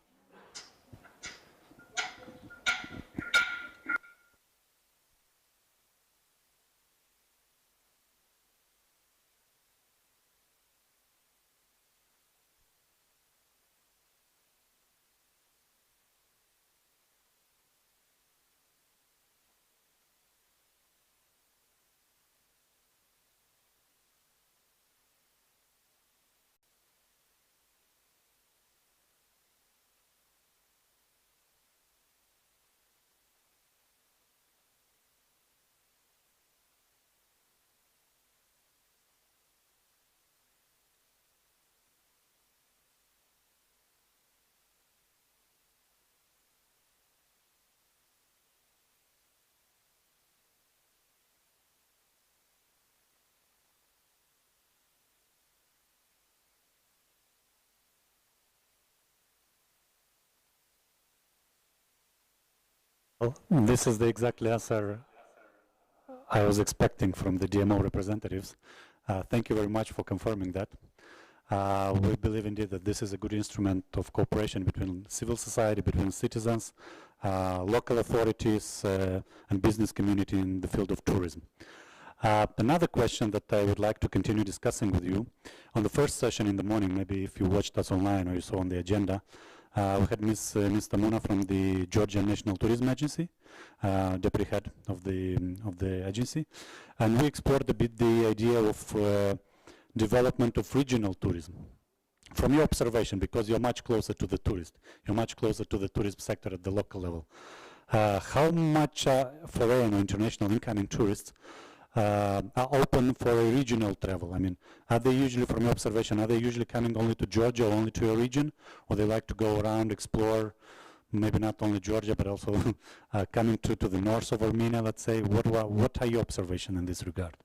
Well, this is the exact answer I was expecting from the DMO representatives. Thank you very much for confirming that. We believe indeed that this is a good instrument of cooperation between civil society, between citizens, local authorities, and business community in the field of tourism. Another question that I would like to continue discussing with you, on the first session in the morning, maybe if you watched us online or you saw on the agenda, we had Ms. Tamuna from the Georgian National Tourism Agency, deputy head of the agency, and we explored a bit the idea of development of regional tourism. From your observation, because you're much closer to the tourist, you're much closer to the tourism sector at the local level, how much foreign or international incoming tourists are open for a regional travel? I mean, are they usually, from your observation, are they usually coming only to Georgia or only to your region, or they like to go around, explore, maybe not only Georgia, but also coming to the north of Armenia, let's say? What are your observations in this regard?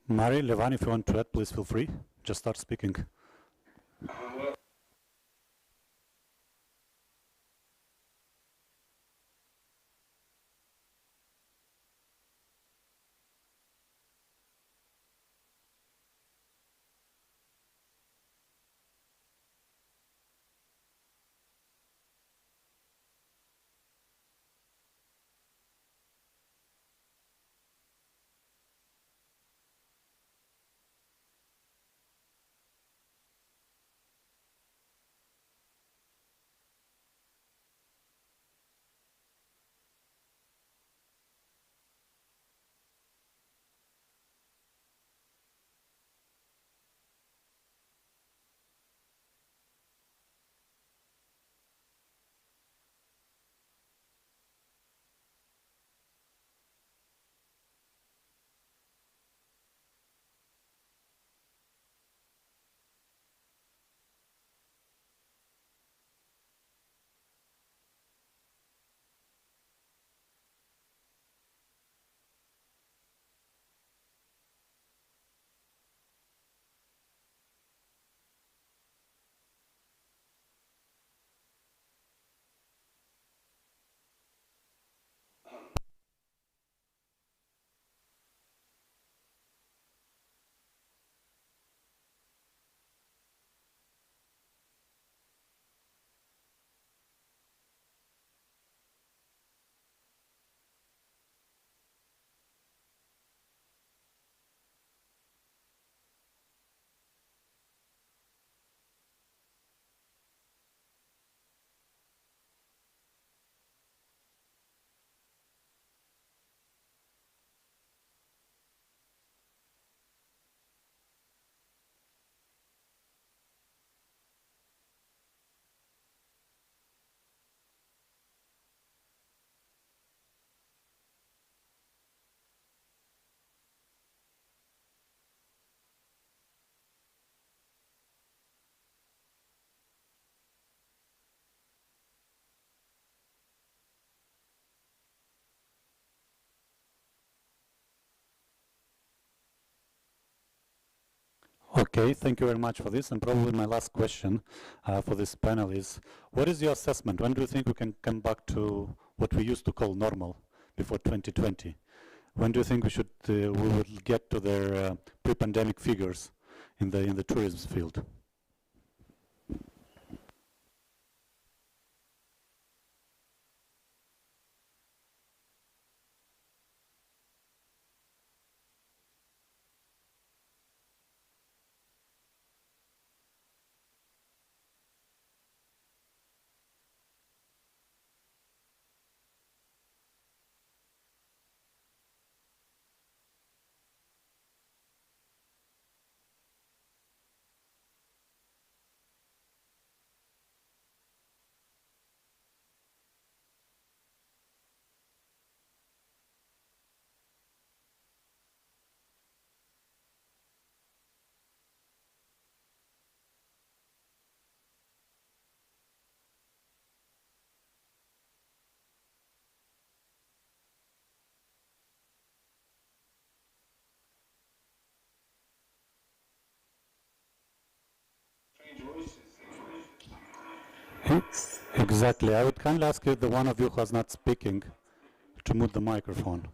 Mari, Levan, if you want to add, please feel free. Just start speaking. Okay, thank you very much for this. And probably my last question for this panel is, what is your assessment? When do you think we can come back to what we used to call normal before 2020? When do you think we will get to their pre-pandemic figures in the tourism field? Exactly. I would kindly ask you, the one of you who is not speaking, to mute the microphone.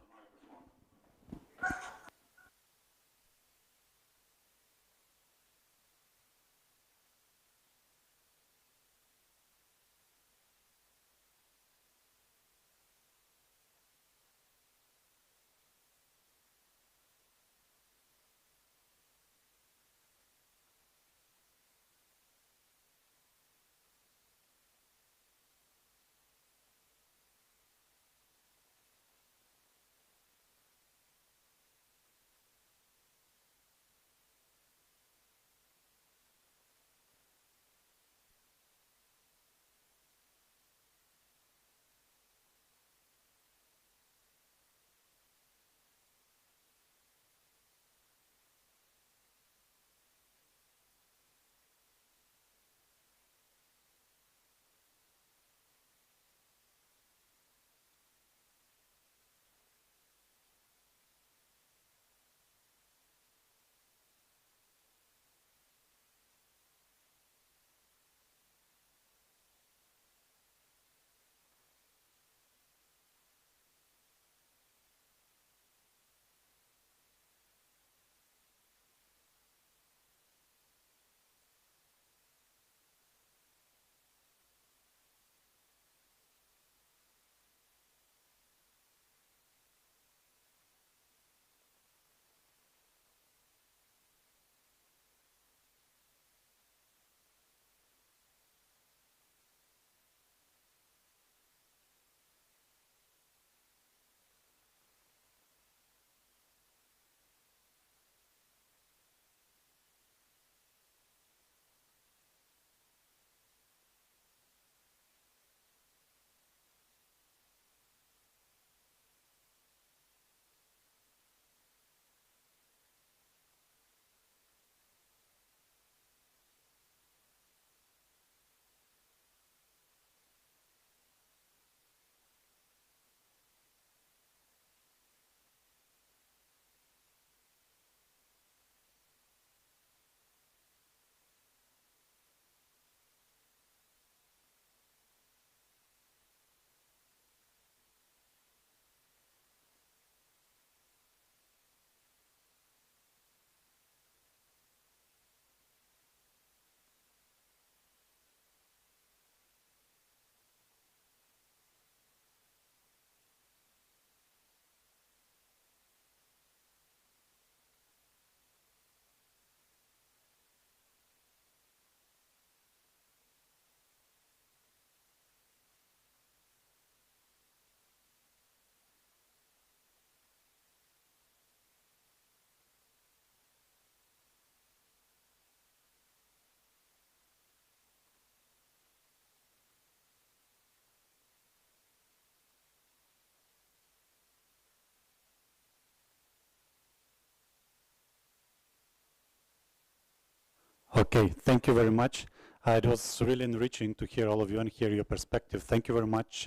Okay, thank you very much. It was really enriching to hear all of you and hear your perspective. Thank you very much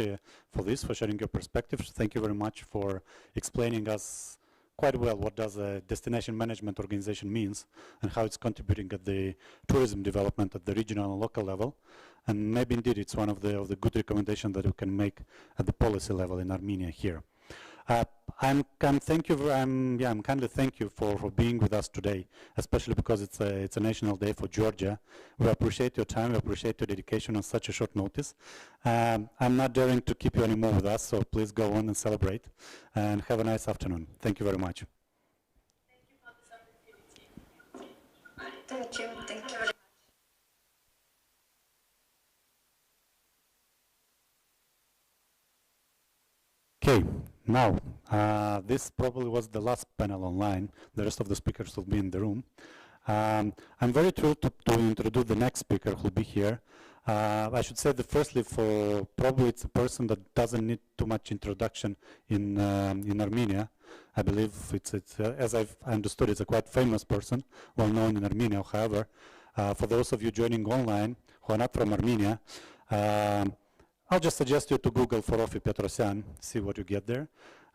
for this, for sharing your perspectives. Thank you very much for explaining us quite well what does a destination management organization means and how it's contributing at the tourism development at the regional and local level. And maybe indeed it's one of the good recommendations that we can make at the policy level in Armenia here. I'm kindly thank you for being with us today, especially because it's a national day for Georgia. We appreciate your time, we appreciate your dedication on such a short notice. I'm not daring to keep you anymore with us, so please go on and celebrate, and have a nice afternoon. Thank you very much. Thank you. Thank you very much. Okay, now, this probably was the last panel online. The rest of the speakers will be in the room. I'm very thrilled to introduce the next speaker who will be here. I should say that firstly, probably it's a person that doesn't need too much introduction in Armenia. I believe as I've understood, it's a quite famous person, well known in Armenia. However, for those of you joining online who are not from Armenia, I'll just suggest you to Google for Rofi Petrosyan, see what you get there.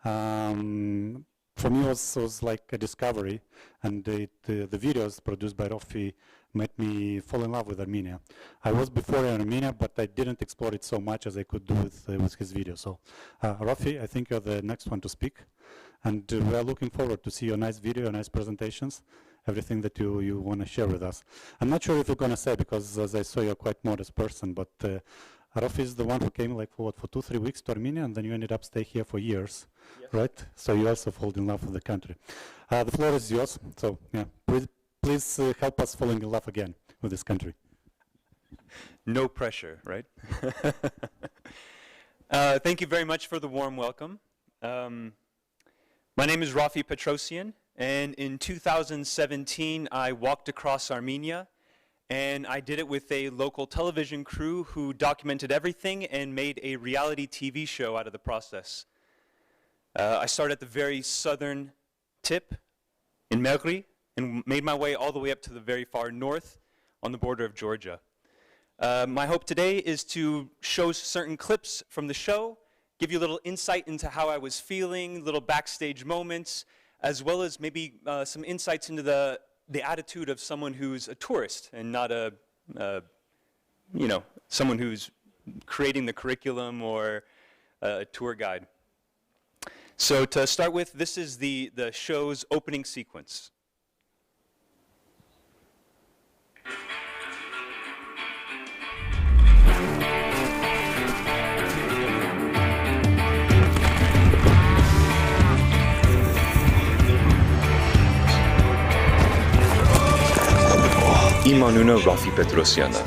For me, it was like a discovery, and the videos produced by Rofi made me fall in love with Armenia. I was before in Armenia, but I didn't explore it so much as I could do with his videos. So, Rofi, I think you're the next one to speak, and we are looking forward to see your nice video, nice presentations, everything that you want to share with us. I'm not sure if you're going to say, because as I saw, you're a quite modest person, but Rafi is the one who came like for 2-3 weeks to Armenia, and then you ended up staying here for years, yes. Right? So you also fall in love with the country. The floor is yours. So yeah, please help us fall in love again with this country. No pressure, right? Thank you very much for the warm welcome. My name is Rafi Petrosyan, and in 2017 I walked across Armenia. And I did it with a local television crew who documented everything and made a reality TV show out of the process. I started at the very southern tip in Megri and made my way all the way up to the very far north on the border of Georgia. My hope today is to show certain clips from the show, give you a little insight into how I was feeling, little backstage moments, as well as maybe some insights into the attitude of someone who's a tourist and not someone who's creating the curriculum or a tour guide. So to start with, this is the show's opening sequence. Իմ անունը Ռաֆի Պետրոսյանն է։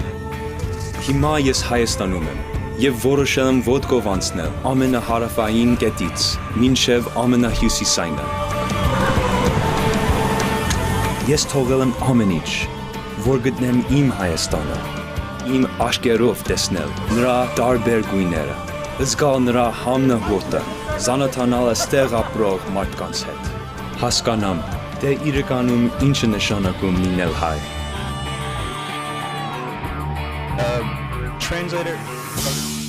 Հիմա ես Հայաստանում եմ եւ որոշել եմ ոդկով անցնել ամենահարավային կետից մինչեւ ամենահյուսիսայինը։ Ես թողել եմ ամեն ինչ, որ գտնեմ իմ Հայաստանը, իմ աչքերով տեսնել նրա տարբեր գույները, զգալ նրա համն հոտը, զանոթանալ այստեղ ապրող մարդկանց հետ, հասկանամ, թե իրականում ինչ է նշանակում լինել հայ։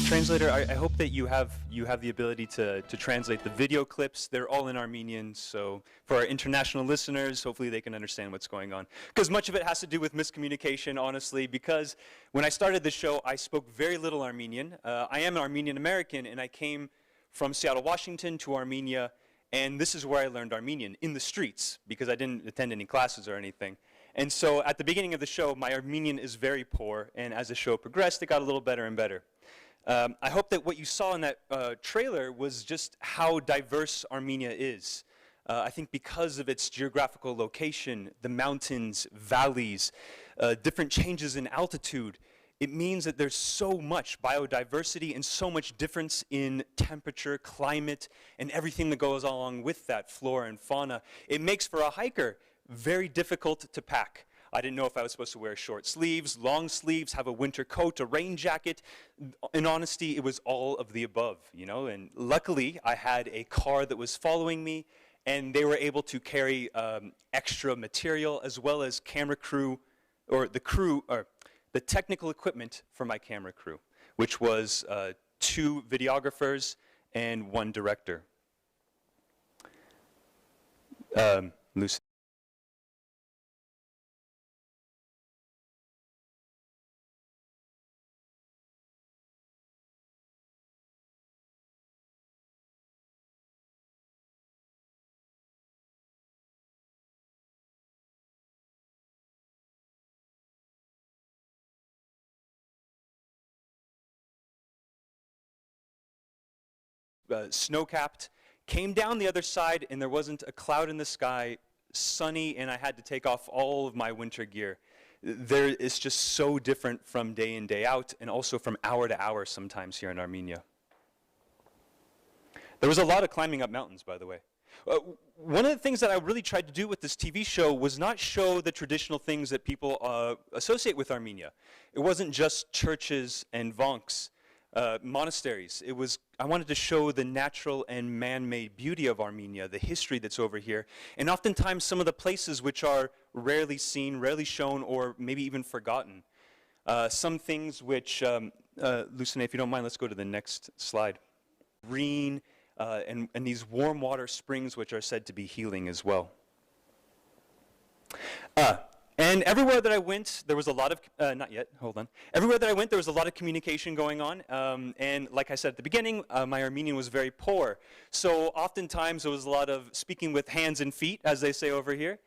Translator, I hope that you have the ability to translate the video clips. They're all in Armenian, so for our international listeners, hopefully they can understand what's going on. Because much of it has to do with miscommunication, honestly, because when I started the show, I spoke very little Armenian. I am an Armenian American, and I came from Seattle, Washington to Armenia, and this is where I learned Armenian, in the streets, because I didn't attend any classes or anything. And so at the beginning of the show, my Armenian is very poor, and as the show progressed, it got a little better and better. I hope that what you saw in that trailer was just how diverse Armenia is. I think because of its geographical location, the mountains, valleys, different changes in altitude, it means that there's so much biodiversity and so much difference in temperature, climate, and everything that goes along with that, flora and fauna. It makes for a hiker very difficult to pack. I didn't know if I was supposed to wear short sleeves, long sleeves, have a winter coat, a rain jacket. In honesty, it was all of the above, you know, and luckily I had a car that was following me, and they were able to carry extra material as well as camera crew, or the technical equipment for my camera crew, which was 2 videographers and 1 director. Lucy. Snow-capped, came down the other side and there wasn't a cloud in the sky, sunny, and I had to take off all of my winter gear. There is just so different from day in, day out, and also from hour to hour sometimes here in Armenia. There was a lot of climbing up mountains, by the way. One of the things that I really tried to do with this TV show was not show the traditional things that people associate with Armenia. It wasn't just churches and vonks. Monasteries. I wanted to show the natural and man-made beauty of Armenia, the history that's over here, and oftentimes some of the places which are rarely seen, rarely shown, or maybe even forgotten. Some things which, Lucine, if you don't mind, let's go to the next slide. Green and these warm water springs which are said to be healing as well. And everywhere that I went, there was a lot of, not yet, hold on. Everywhere that I went, there was a lot of communication going on. And like I said at the beginning, my Armenian was very poor. So oftentimes there was a lot of speaking with hands and feet, as they say over here,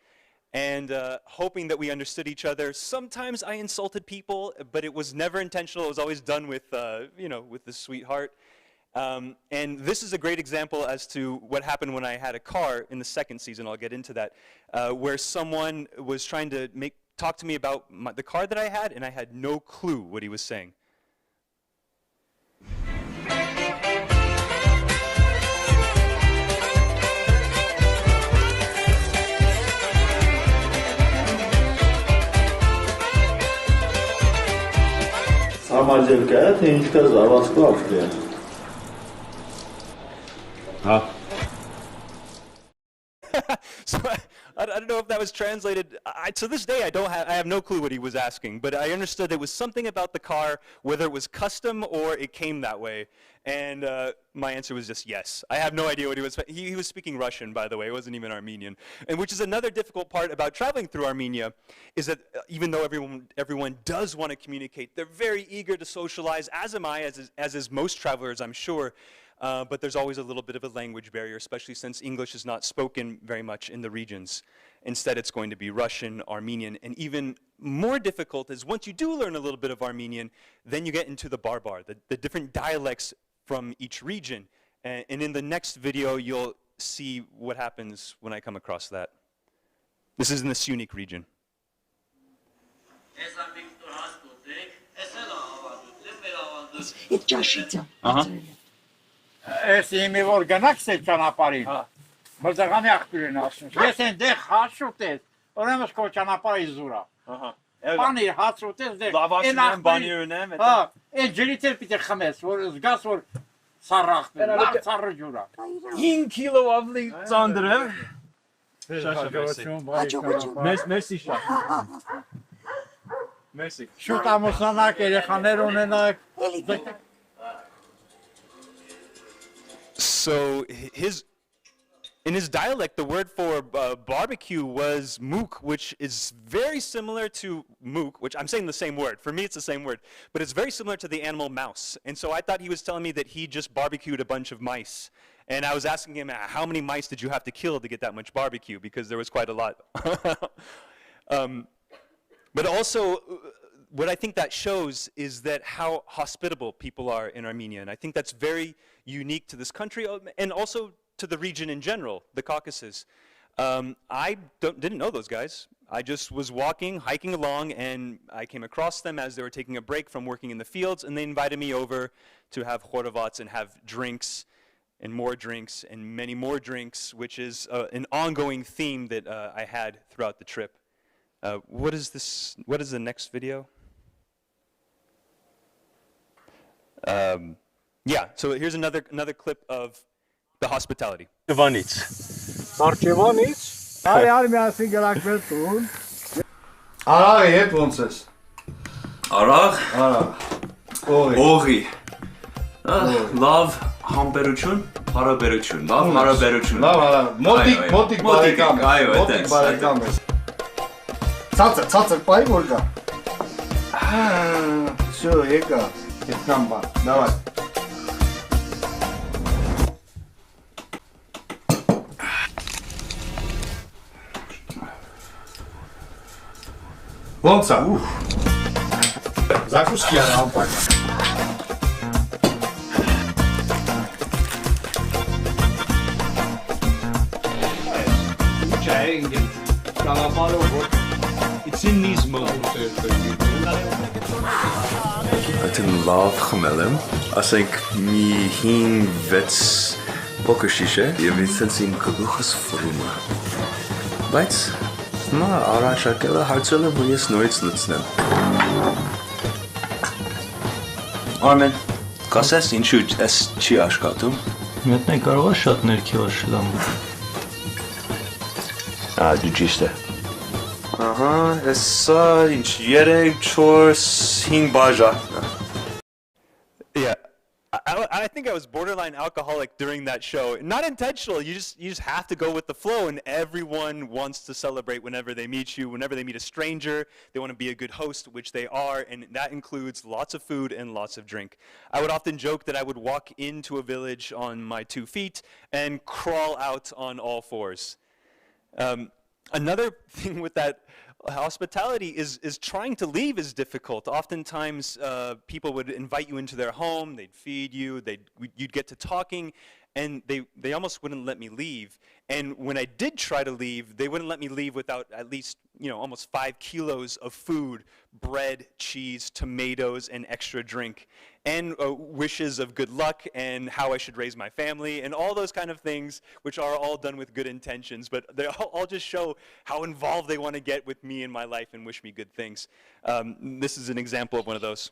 and hoping that we understood each other. Sometimes I insulted people, but it was never intentional. It was always done with, with the sweetheart. And this is a great example as to what happened when I had a car in the second season. I'll get into that, where someone was trying to talk to me about the car that I had, and I had no clue what he was saying. So I don't know if that was translated. To this day, I have no clue what he was asking, but I understood it was something about the car, whether it was custom or it came that way. And my answer was just yes. I have no idea what he was. He was speaking Russian, by the way. It wasn't even Armenian. And which is another difficult part about traveling through Armenia, is that even though everyone does want to communicate, they're very eager to socialize, as am I, as is most travelers, I'm sure. But there's always a little bit of a language barrier, especially since English is not spoken very much in the regions. Instead, it's going to be Russian, Armenian, and even more difficult is once you do learn a little bit of Armenian, then you get into the barbar, the different dialects from each region. And in the next video, you'll see what happens when I come across that. This is in the Syunik region. Ես իմի որ գնաք սել ճանապարհին, բլձղամի աղբյուր են ասում, ես են դեղ հաց շուտես, ուրեմն քո ճանապարհի զուրա, պանիր հաց շուտես դեղ, են ջրից էլ պիտի խմես, որ զգաս որ սառախտն, լավ սառը ջուրա, 5 կիլո ավելի ծանր է, մերսի շատ, շուտ ամուսնանաք, երեխաներ ունենաք, So in his dialect, the word for barbecue was mook, which is very similar to mook, which I'm saying the same word. For me, it's the same word, but it's very similar to the animal mouse. And so I thought he was telling me that he just barbecued a bunch of mice. And I was asking him, how many mice did you have to kill to get that much barbecue? Because there was quite a lot. But also, what I think that shows is that how hospitable people are in Armenia. And I think that's very unique to this country and also to the region in general, the Caucasus. I didn't know those guys. I just was hiking along, and I came across them as they were taking a break from working in the fields, and they invited me over to have khorovats and have drinks and many more drinks, which is an ongoing theme that I had throughout the trip. What is this? What is the next video? Yeah, so here's another clip of the hospitality. Marchevanից, արի միասին գլակվել տուն, արաղի հետ ոնց ես, Արաղ, օղի, լավ համբերություն, Հարաբերություն, լավ հարաբերություն։ Լավ, մոտիկ բարեկամ, մոտիկ բարեկամ ես։ Ցածր բայ որ գա։ Всё, եկա, հետնամ բա, давай։ Ոնց է։ Закуски արա անպայման։ It's in these moments. Այդն լավ խմել եմ, ասենք մի 5-6 փոքր շիշե եւ ինձ իմ գլուխս ֆռում է։ Բայց նա առաջարկել է հարցել է, որ ես նորից լցնեմ։ Արմեն, կասես ինչու էս չի աշխատում։ Մյատնե կարող է շատ ներքևա շլամ։ Դու ճիշտ է։ Ահա, հեսա ինչ 3-4-5 բաժա։ Yeah, I think I was borderline alcoholic during that show. Not intentional. You just have to go with the flow, and everyone wants to celebrate whenever they meet you. Whenever they meet a stranger, they want to be a good host, which they are, and that includes lots of food and lots of drink. I would often joke that I would walk into a village on my 2 feet and crawl out on all fours. Another thing with that hospitality is trying to leave is difficult. Oftentimes, people would invite you into their home, they'd feed you, you'd get to talking, and they almost wouldn't let me leave. And when I did try to leave, they wouldn't let me leave without at least, almost 5 kilos of food, bread, cheese, tomatoes, and extra drink, and wishes of good luck and how I should raise my family, and all those kind of things, which are all done with good intentions, but they all just show how involved they want to get with me in my life and wish me good things. This is an example of one of those.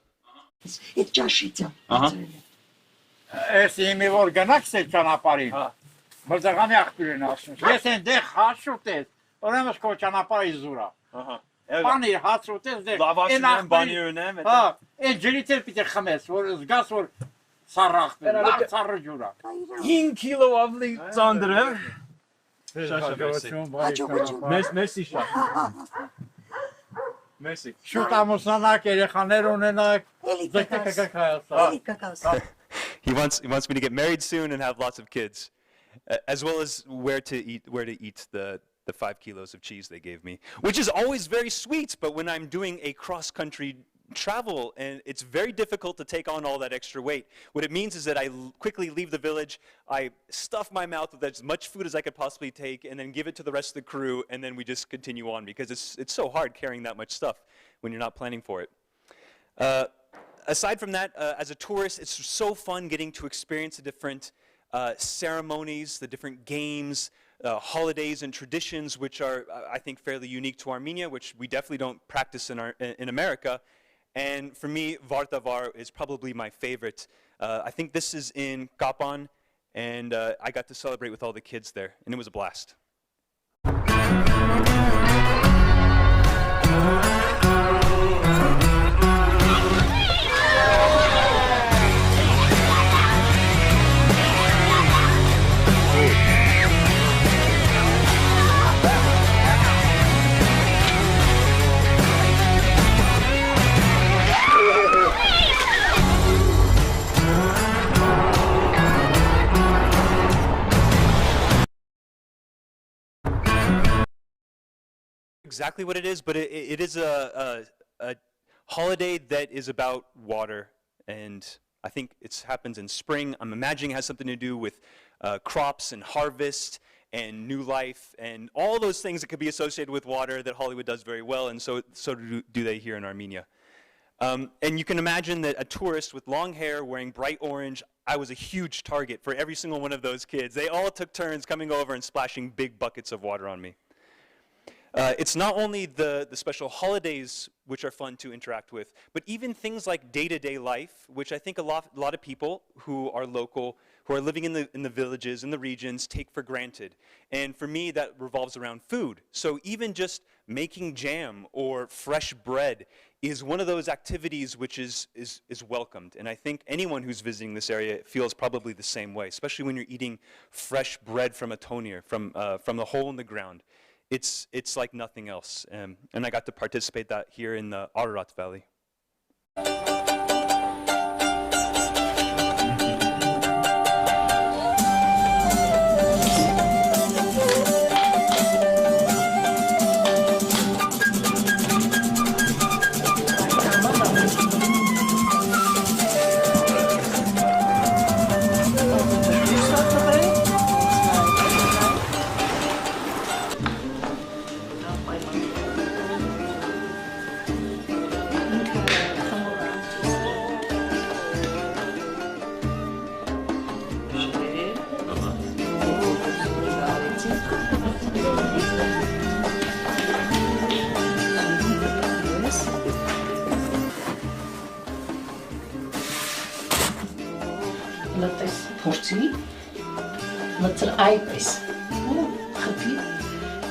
Ես իմի որ գնաք սել ճանապարհին, մրցակամի աղբյուր են ասում, ես այնտեղ հաց ուտես, ուրեմն քո ճանապարհի զուրա։ Պանիր հաց ուտես դեր։ Լավաշն եմ, բանիր ունեմ։ Հա, այն ջրից էլ պիտի խմես, որ զգաս որ սառախտ է, լավ սառը ջուր է։ 5 կիլո ավելի ծանր է։ Մեսի շատ։ Մեսի։ Շուտ ամուսնանաք, երեխաներ ունենաք, ձգտեք Հայաստան։ He wants me to get married soon and have lots of kids, as well as where to eat the 5 kilos of cheese they gave me, which is always very sweet. But when I'm doing a cross-country travel, and it's very difficult to take on all that extra weight, what it means is that I quickly leave the village, I stuff my mouth with as much food as I could possibly take, and then give it to the rest of the crew, and then we just continue on, because it's so hard carrying that much stuff when you're not planning for it. Aside from that, as a tourist, it's so fun getting to experience the different ceremonies, the different games, holidays and traditions, which are, I think, fairly unique to Armenia, which we definitely don't practice in America. And for me, Vartavar is probably my favorite. I think this is in Kapan, and I got to celebrate with all the kids there, and it was a blast. Exactly what it is, but it is a holiday that is about water, and I think it happens in spring. I'm imagining it has something to do with crops and harvest and new life and all those things that could be associated with water that Hollywood does very well, and so do they here in Armenia. And you can imagine that a tourist with long hair wearing bright orange, I was a huge target for every single one of those kids. They all took turns coming over and splashing big buckets of water on me. It's not only the special holidays which are fun to interact with, but even things like day-to-day life, which I think a lot of people who are local, who are living in the villages, in the regions, take for granted. And for me, that revolves around food. So even just making jam or fresh bread is one of those activities which is welcomed. And I think anyone who's visiting this area feels probably the same way, especially when you're eating fresh bread from a tonier, from the hole in the ground. It's like nothing else. And I got to participate that here in the Ararat Valley. Լտես փորձի, լծր այպես, խփի,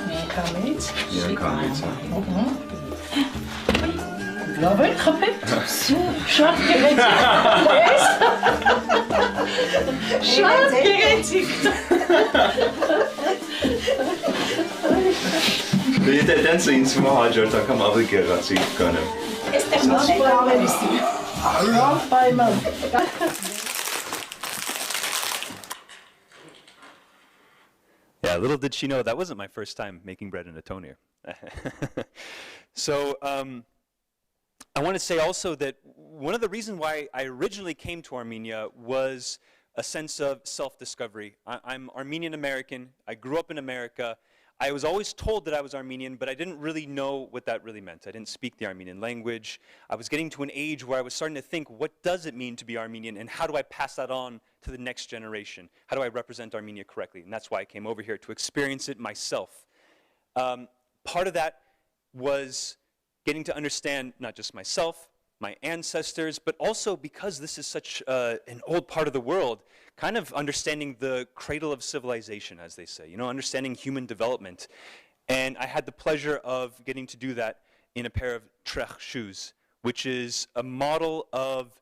միանգամից, լավ էր խփել, շատ գեղեցիկ, ես, շատ գեղեցիկ, Եթե տենց է ինձ հիմա հաջորդ անգամ ավելի գեղեցիկ կանեմ։ Էստեղ մանեք ավելիսի, լավ պայման, Yeah, little did she know that wasn't my first time making bread in a tonier. So I want to say also that one of the reasons why I originally came to Armenia was a sense of self-discovery. I'm Armenian American. I grew up in America. I was always told that I was Armenian, but I didn't really know what that really meant. I didn't speak the Armenian language. I was getting to an age where I was starting to think, what does it mean to be Armenian, and how do I pass that on to the next generation? How do I represent Armenia correctly? And that's why I came over here, to experience it myself. Part of that was getting to understand not just myself, my ancestors, but also because this is such an old part of the world, kind of understanding the cradle of civilization, as they say, you know, understanding human development. And I had the pleasure of getting to do that in a pair of trech shoes, which is a model of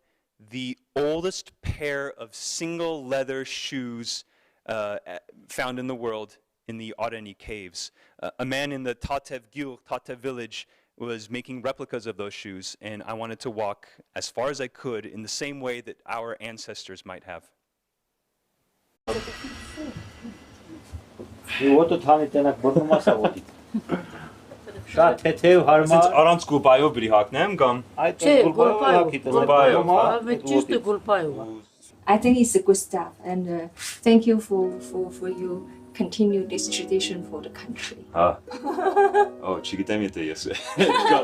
the oldest pair of single leather shoes found in the world in the Areni caves. A man in the Tatev village was making replicas of those shoes, and I wanted to walk as far as I could in the same way that our ancestors might have. Առանց գուլպայով բրի հակնեմ կամ I think it's a good stuff, and thank you for you continue this tradition for the country. Oh, չգիտեմ եթե ես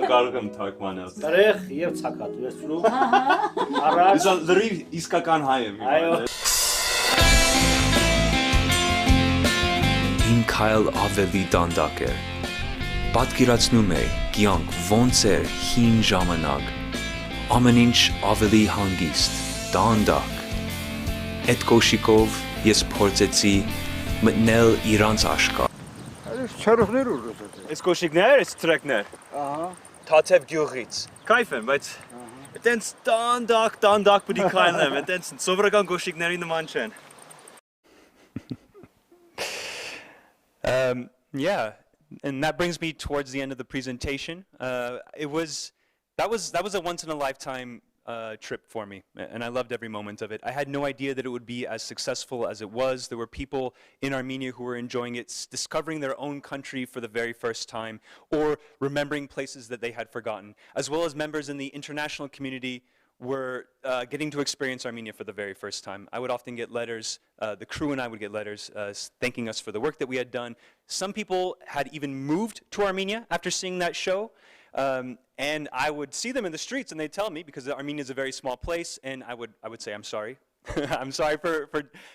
կարող եմ թարգմանել։ Տեղ եւ ցակատվեցրու։ Իսկ լրիվ իսկական հայ եմ։ Այո։ Իմ քայլ ավելի դանդակ էր։ Պատկերացնում էի կյանք ոնց էր հին ժամանակ։ Ամեն ինչ ավելի հանգիստ, դանդակ։ Այդ կոշիկով ես փորձեցի մտնել իրանց աշխարհ։ Չարողներ ուզում։ Այս կոշիկներ, այս տրեկներ։ Ահա։ Թաթև գյուղից։ Կայֆ եմ, բայց այտենց դանդակ պիտի քայլեմ, այտենց սովորական կոշիկների նման չեն։ Yeah, and that brings me towards the end of the presentation. That was a once in a lifetime trip for me, and I loved every moment of it. I had no idea that it would be as successful as it was. There were people in Armenia who were enjoying it, discovering their own country for the very first time, or remembering places that they had forgotten, as well as members in the international community were getting to experience Armenia for the very first time. I would often get letters, the crew and I would get letters thanking us for the work that we had done. Some people had even moved to Armenia after seeing that show. And I would see them in the streets, and they'd tell me, because Armenia is a very small place, and I would say, I'm sorry. I'm sorry for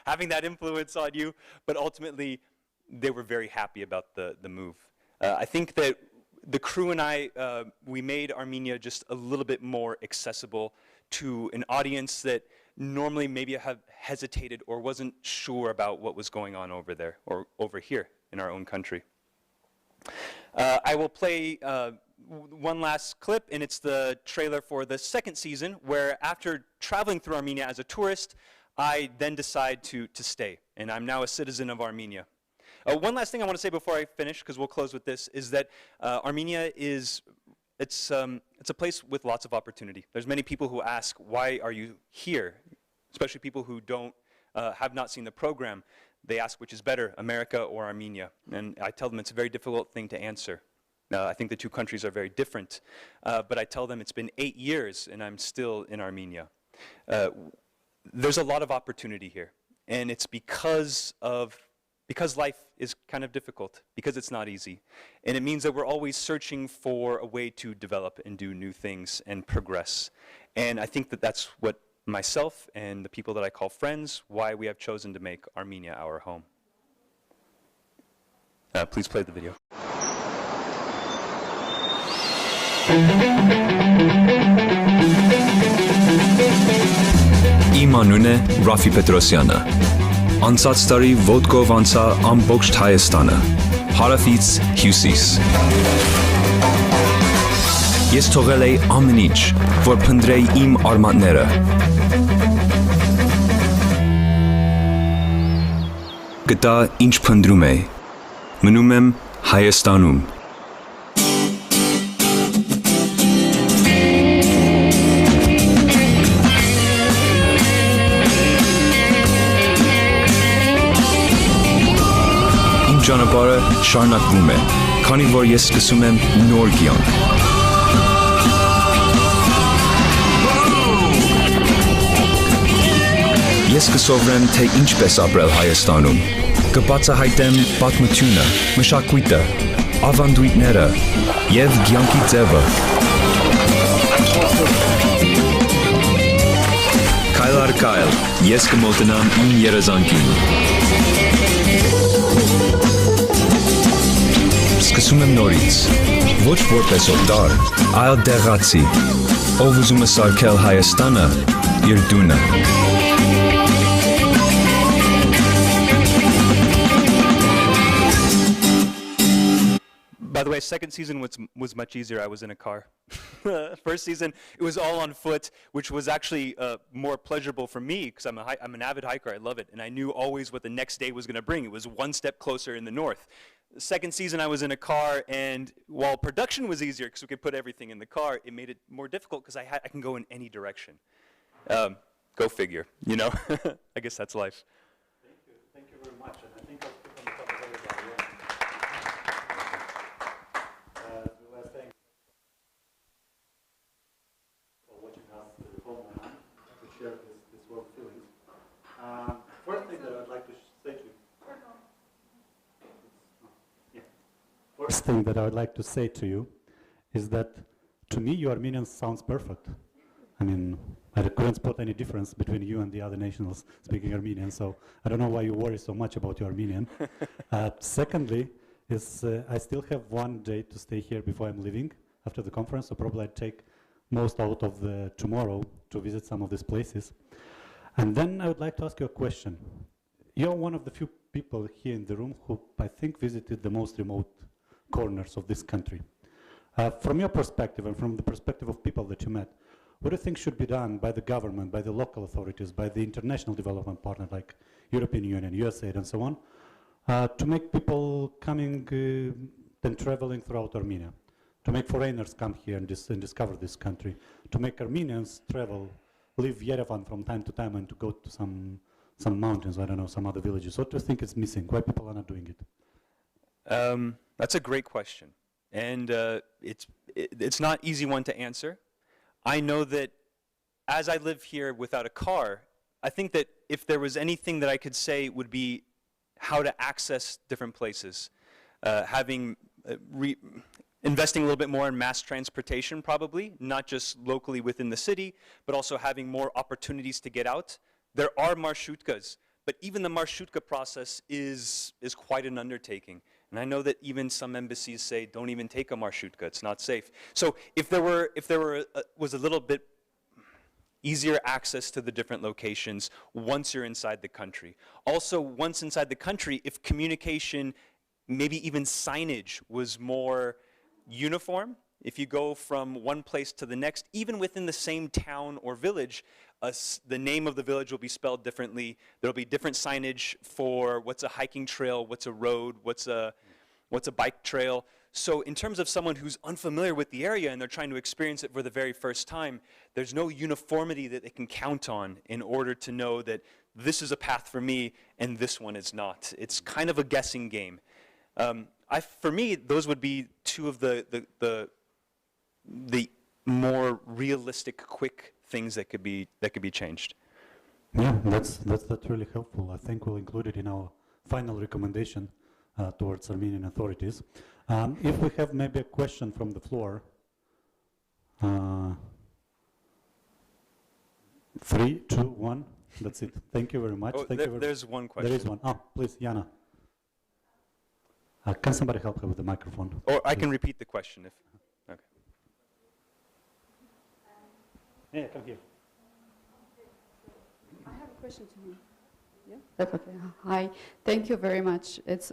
having that influence on you. But ultimately, they were very happy about the move. I think that the crew and I, we made Armenia just a little bit more accessible to an audience that normally maybe have hesitated or wasn't sure about what was going on over there or over here in our own country. I will play one last clip, and it's the trailer for the second season, where after traveling through Armenia as a tourist, I then decide to stay, and I'm now a citizen of Armenia. One last thing I want to say before I finish, because we'll close with this, is that Armenia it's a place with lots of opportunity. There's many people who ask, why are you here? Especially people who have not seen the program. They ask which is better, America or Armenia. And I tell them it's a very difficult thing to answer. I think the two countries are very different. But I tell them it's been 8 years and I'm still in Armenia. There's a lot of opportunity here. And it's because life is kind of difficult, because it's not easy. And it means that we're always searching for a way to develop and do new things and progress. And I think that that's what myself and the people that I call friends, why we have chosen to make Armenia our home. Please play the video. Իմ անունն է Ռաֆի Պետրոսյանը։ Անցած տարի ոտքով անցա ամբողջ Հայաստանը, հարավից հյուսիս։ Ես թողել էի ամեն ինչ, որ փնտրեի իմ արմատները։ Գտա ինչ փնտրում էի։ Մնում եմ Հայաստանում։ Ճանապարհը շարունակվում է, քանի որ ես սկսում եմ նոր կյանք։ Ես կսովորեմ, թե ինչպես ապրել Հայաստանում, կբացահայտեմ պատմությունը, մշակույթը, ավանդույթները և կյանքի ձևը։ Քայլ առ քայլ, ես կմոտնամ իմ երազանքին։ Սկսում եմ նորից, ոչ որպես օտար, այլ դեղացի, ով ուզում է սարքել Հայաստանը իր տունը։ By the way, second season was much easier. I was in a car. First season, it was all on foot, which was actually more pleasurable for me because I'm an avid hiker. I love it. And I knew always what the next day was going to bring. It was one step closer in the north. The second season, I was in a car, and while production was easier because we could put everything in the car, it made it more difficult because I can go in any direction. Go figure, you know? I guess that's life. Thank you very much. And I think I'll put on top of everybody. As we were saying, for watching us home now, to share this warm feelings. First thing that I'd like to say to you. First thing that I would like to say to you is that to me, you Armenians sounds perfect. I mean, I couldn't spot any difference between you and the other nationals speaking Armenian, so I don't know why you worry so much about your Armenian. Secondly, I still have 1 day to stay here before I'm leaving after the conference, so probably I'd take most out of the tomorrow to visit some of these places. And then I would like to ask you a question. You're one of the few people here in the room who I think visited the most remote corners of this country. From your perspective and from the perspective of people that you met, what do you think should be done by the government, by the local authorities, by the international development partner like European Union, USAID and so on, to make people coming and traveling throughout Armenia, to make foreigners come here and discover this country, to make Armenians travel, leave Yerevan from time to time and to go to some mountains, I don't know, some other villages? What do you think is missing? Why people are not doing it? That's a great question. And it's not an easy one to answer. I know that as I live here without a car, I think that if there was anything that I could say would be how to access different places. Investing a little bit more in mass transportation probably, not just locally within the city, but also having more opportunities to get out. There are marshutkas, but even the marshutka process is quite an undertaking. And I know that even some embassies say, don't even take a marshutka, it's not safe. So if there was a little bit easier access to the different locations once you're inside the country. Also, once inside the country, if communication, maybe even signage, was more uniform, if you go from one place to the next, even within the same town or village, the name of the village will be spelled differently. There'll be different signage for what's a hiking trail, what's a road, what's a bike trail. So in terms of someone who's unfamiliar with the area and they're trying to experience it for the very first time, there's no uniformity that they can count on in order to know that this is a path for me and this one is not. It's kind of a guessing game. For me, those would be two of the more realistic, quick things that could be changed. Yeah, that's really helpful. I think we'll include it in our final recommendation towards Armenian authorities. If we have maybe a question from the floor. 3, 2, 1. That's it. Thank you very much. Oh, there's one question. There is one. Oh, please, Yana. Can somebody help her with the microphone? Or I can repeat the question if. Okay. Yeah, come here. I have a question to him. Yeah, that's okay. Hi, thank you very much. It's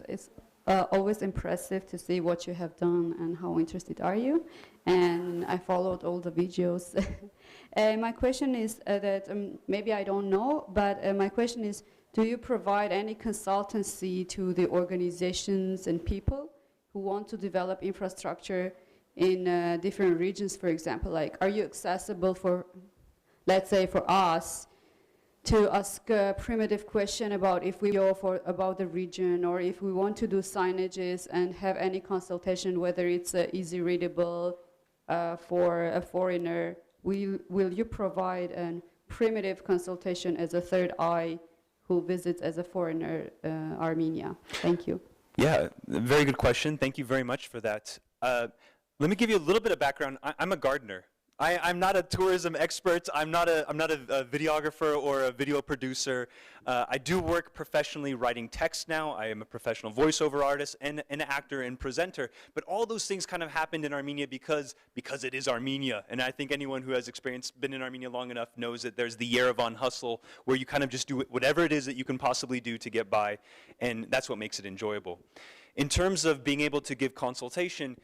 always impressive to see what you have done and how interested are you. And I followed all the videos. My question is that maybe I don't know, but my question is, do you provide any consultancy to the organizations and people who want to develop infrastructure in different regions, for example? Like, are you accessible for, let's say, for us, to ask a primitive question about if we go about the region, or if we want to do signages and have any consultation, whether it's easy readable for a foreigner? Will you provide a primitive consultation as a third eye who visits as a foreigner Armenia? Thank you. Yeah, very good question. Thank you very much for that. Let me give you a little bit of background. I'm a gardener. I'm not a tourism expert. I'm not a videographer or a video producer. I do work professionally writing text now. I am a professional voiceover artist and an actor and presenter. But all those things kind of happened in Armenia because it is Armenia. And I think anyone who has been in Armenia long enough knows that there's the Yerevan hustle, where you kind of just do whatever it is that you can possibly do to get by. And that's what makes it enjoyable. In terms of being able to give consultation,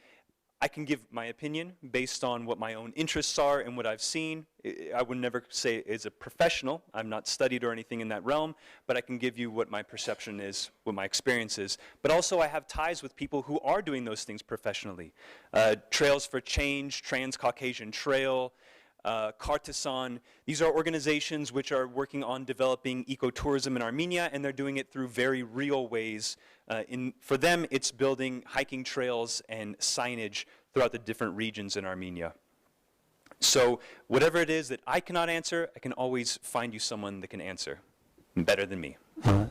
I can give my opinion based on what my own interests are and what I've seen. I would never say as a professional. I'm not studied or anything in that realm, but I can give you what my perception is, what my experience is. But also I have ties with people who are doing those things professionally. Trails for Change, Trans-Caucasian Trail, Cartisan. These are organizations which are working on developing ecotourism in Armenia, and they're doing it through very real ways. For them, it's building hiking trails and signage throughout the different regions in Armenia. So whatever it is that I cannot answer, I can always find you someone that can answer better than me.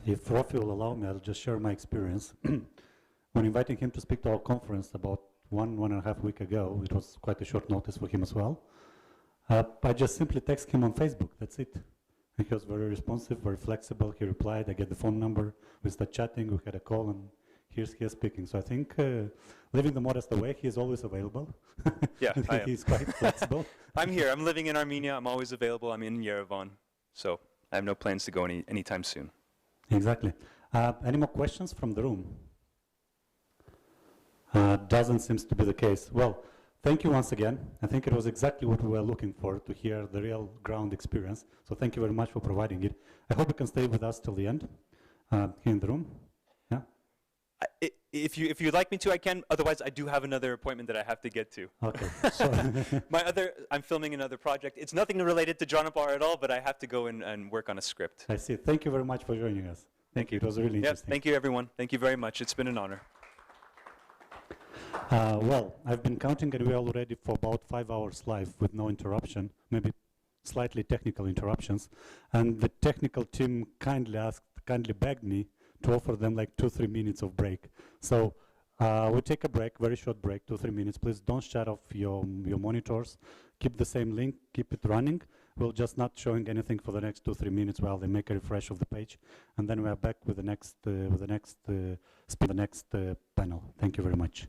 If Rafi will allow me, I'll just share my experience. When inviting him to speak to our conference about one and a half week ago, it was quite a short notice for him as well. I just simply text him on Facebook, that's it. He was very responsive, very flexible. He replied, I get the phone number, we start chatting, we had a call, and here's he speaking. So I think, living the modest away, he is always available. Yeah, I am. He's quite flexible. I'm here, I'm living in Armenia, I'm always available, I'm in Yerevan. So I have no plans to go anytime soon. Exactly. Any more questions from the room? Doesn't seem to be the case. Well, thank you once again. I think it was exactly what we were looking for, to hear the real ground experience. So thank you very much for providing it. I hope you can stay with us till the end here in the room. Yeah. If you'd like me to, I can. Otherwise, I do have another appointment that I have to get to. Okay. I'm filming another project. It's nothing related to Jonapar at all, but I have to go and work on a script. I see. Thank you very much for joining us. Thank you. It was really interesting. Thank you, everyone. Thank you very much. It's been an honor. Well, I've been counting and we're already for about 5 hours live with no interruption, maybe slightly technical interruptions. And the technical team kindly begged me to offer them like 2-3 minutes of break. So we'll take a break, very short break, 2-3 minutes. Please don't shut off your monitors. Keep the same link, keep it running. We'll just not showing anything for the next 2-3 minutes while they make a refresh of the page. And then we are back with the next panel. Thank you very much.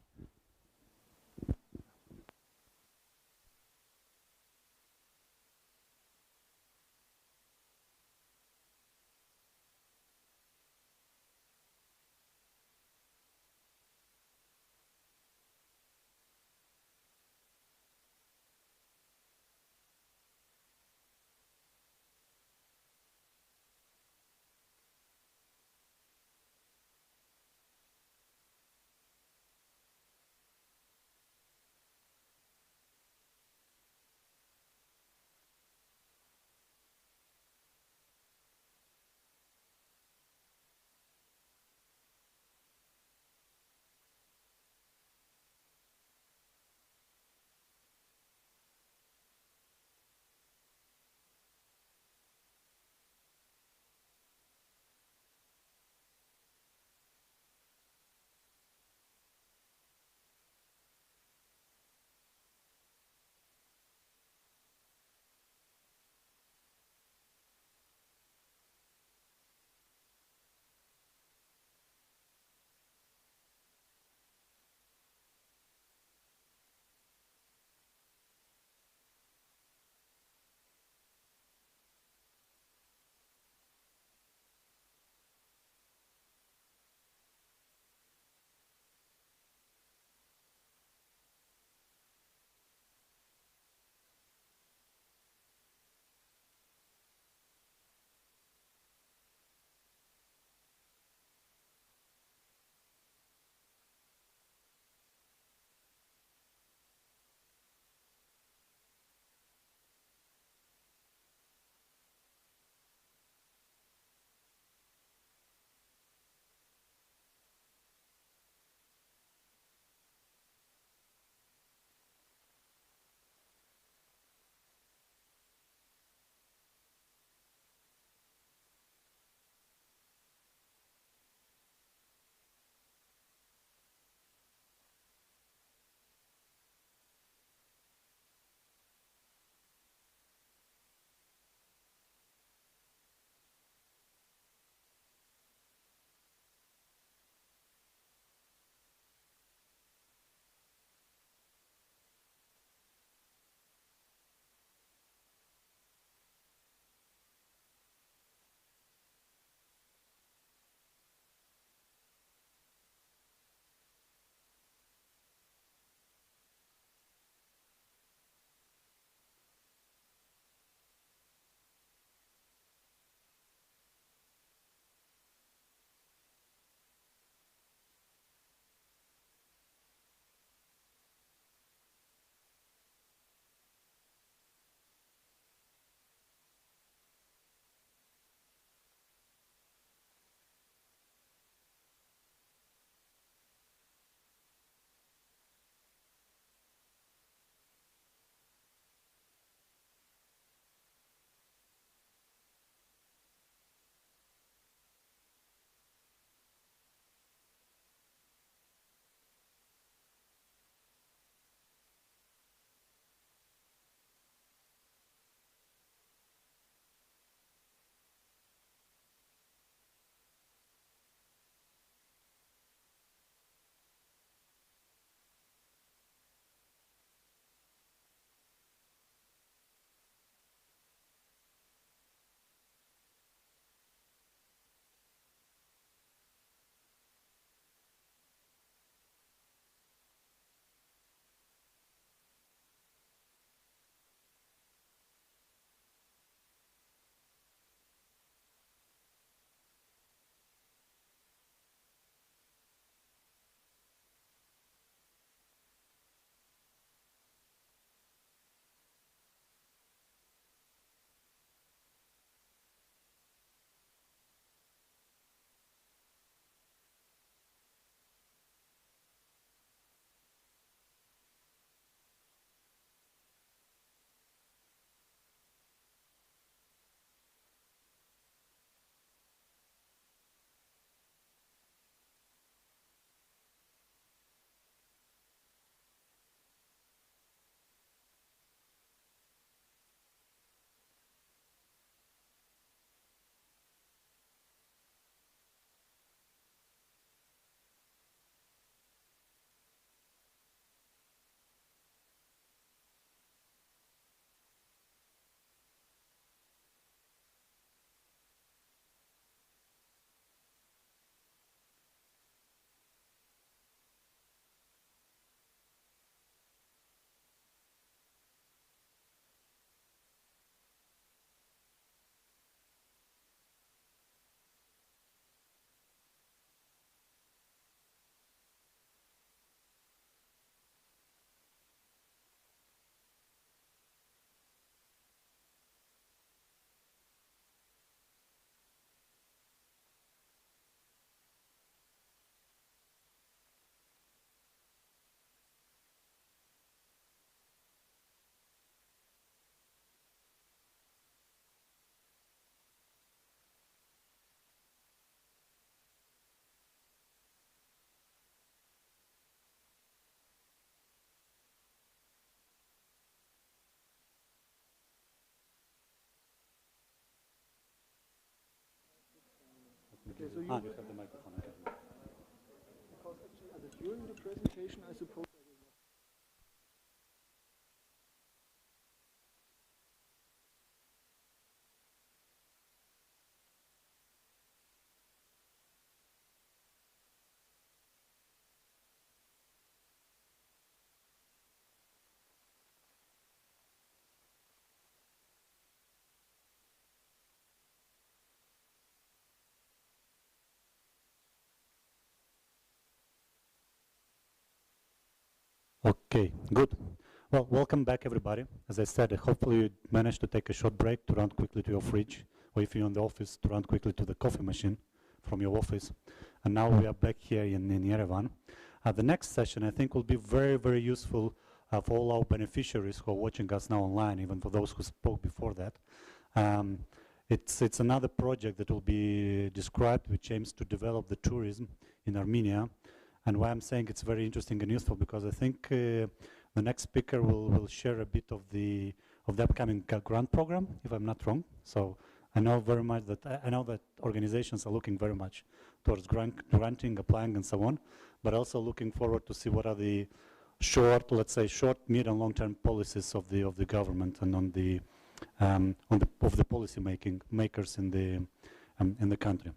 you have the microphone. Okay. Because actually, during the presentation, I suppose. Okay, good. Well, welcome back, everybody. As I said, hopefully you managed to take a short break to run quickly to your fridge, or if you're in the office, to run quickly to the coffee machine from your office. And now we are back here in Yerevan. The next session, I think, will be very, very useful for all our beneficiaries who are watching us now online, even for those who spoke before that. It's another project that will be described, which aims to develop the tourism in Armenia. And why I'm saying it's very interesting and useful, because I think the next speaker will share a bit of the upcoming grant program, if I'm not wrong. So I know very much that I know that organizations are looking very much towards granting, applying, and so on, but also looking forward to see what are the short, let's say, short, mid, and long-term policies of the government and on the policy makers in the country.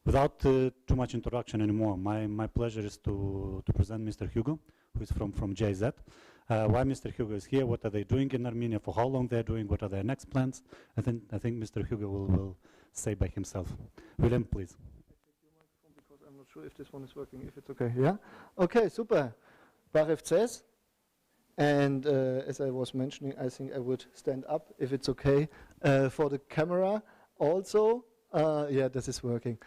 Without too much introduction anymore, my pleasure is to present Mr. Hugo, who is from JZ. Why Mr. Hugo is here, what are they doing in Armenia, for how long they're doing, what are their next plans. I think Mr. Hugo will say by himself. William, please. Because I'm not sure if this one is working, if it's okay. Yeah? Okay, super. Barev Cez. And as I was mentioning, I think I would stand up, if it's okay, for the camera also. Yeah, this is working.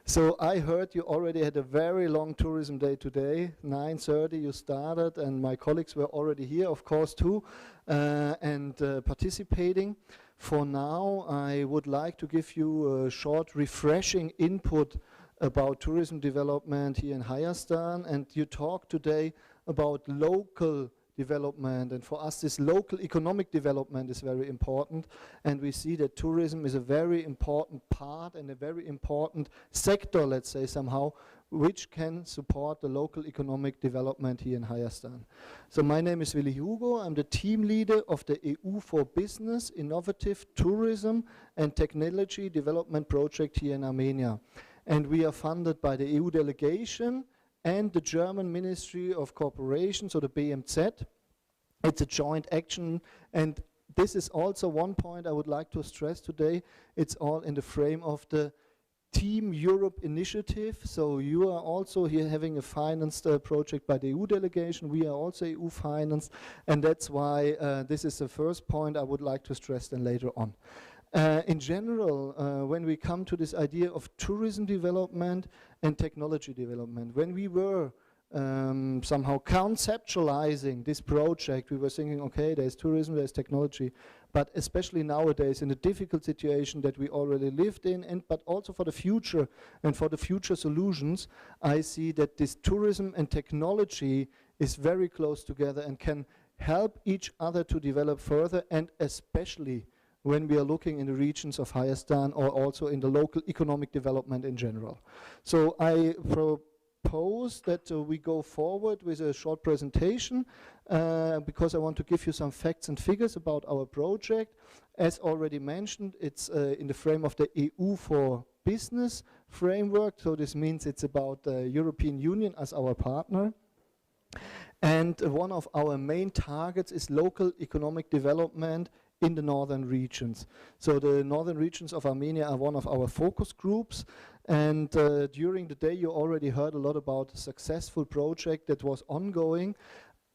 So I heard you already had a very long tourism day today. 9:30 you started, and my colleagues were already here, of course, too, and participating. For now, I would like to give you a short, refreshing input about tourism development here in Hayastan. And you talked today about local development, and for us this local economic development is very important, and we see that tourism is a very important part and a very important sector, let's say somehow, which can support the local economic development here in Hayastan. So my name is Willi Hugo. I'm the team leader of the EU for Business, Innovative Tourism and Technology Development Project here in Armenia, and we are funded by the EU delegation and the German Ministry of Cooperation, so the BMZ. It's a joint action, and this is also one point I would like to stress today. It's all in the frame of the Team Europe initiative. So you are also here having a financed project by the EU delegation. We are also EU financed, and that's why this is the first point I would like to stress then later on. In general, when we come to this idea of tourism development and technology development, when we were somehow conceptualizing this project, we were thinking, okay, there's tourism, there's technology, but especially nowadays in the difficult situation that we already lived in, but also for the future and for the future solutions, I see that this tourism and technology is very close together and can help each other to develop further, and especially when we are looking in the regions of Hayastan or also in the local economic development in general. So I propose that we go forward with a short presentation because I want to give you some facts and figures about our project. As already mentioned, it's in the frame of the EU for Business framework, so this means it's about the European Union as our partner. And one of our main targets is local economic development in the northern regions. So the northern regions of Armenia are one of our focus groups, and during the day you already heard a lot about a successful project that was ongoing.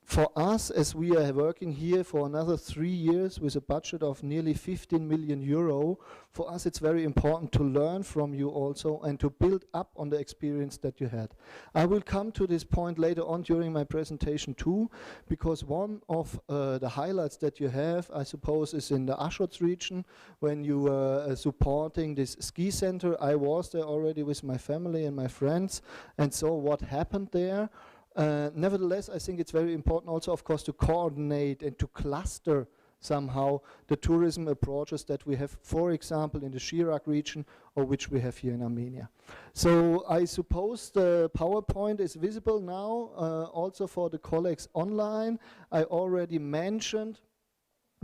For us, as we are working here for another 3 years with a budget of nearly 15 million euro, for us it's very important to learn from you also and to build up on the experience that you had. I will come to this point later on during my presentation too, because one of the highlights that you have, I suppose, is in the Ashots region when you were supporting this ski center. I was there already with my family and my friends, and so what happened there? Nevertheless, I think it's very important also, of course, to coordinate and to cluster somehow the tourism approaches that we have, for example, in the Shirak region or which we have here in Armenia. So I suppose the PowerPoint is visible now also for the colleagues online. I already mentioned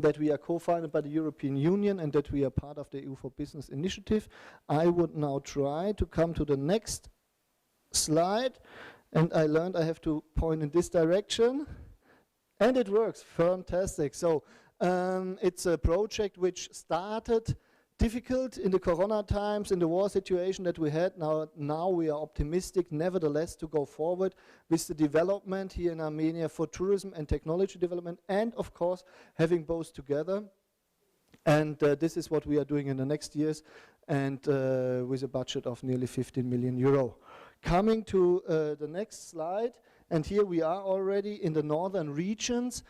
that we are co-funded by the European Union and that we are part of the EU for Business initiative. I would now try to come to the next slide, and I learned I have to point in this direction, and it works. Fantastic. So it's a project which started difficult in the Corona times, in the war situation that we had. Now we are optimistic, nevertheless, to go forward with the development here in Armenia for tourism and technology development, and of course having both together. And this is what we are doing in the next years, and with a budget of nearly 15 million euro. Coming to the next slide, and here we are already in the northern regions.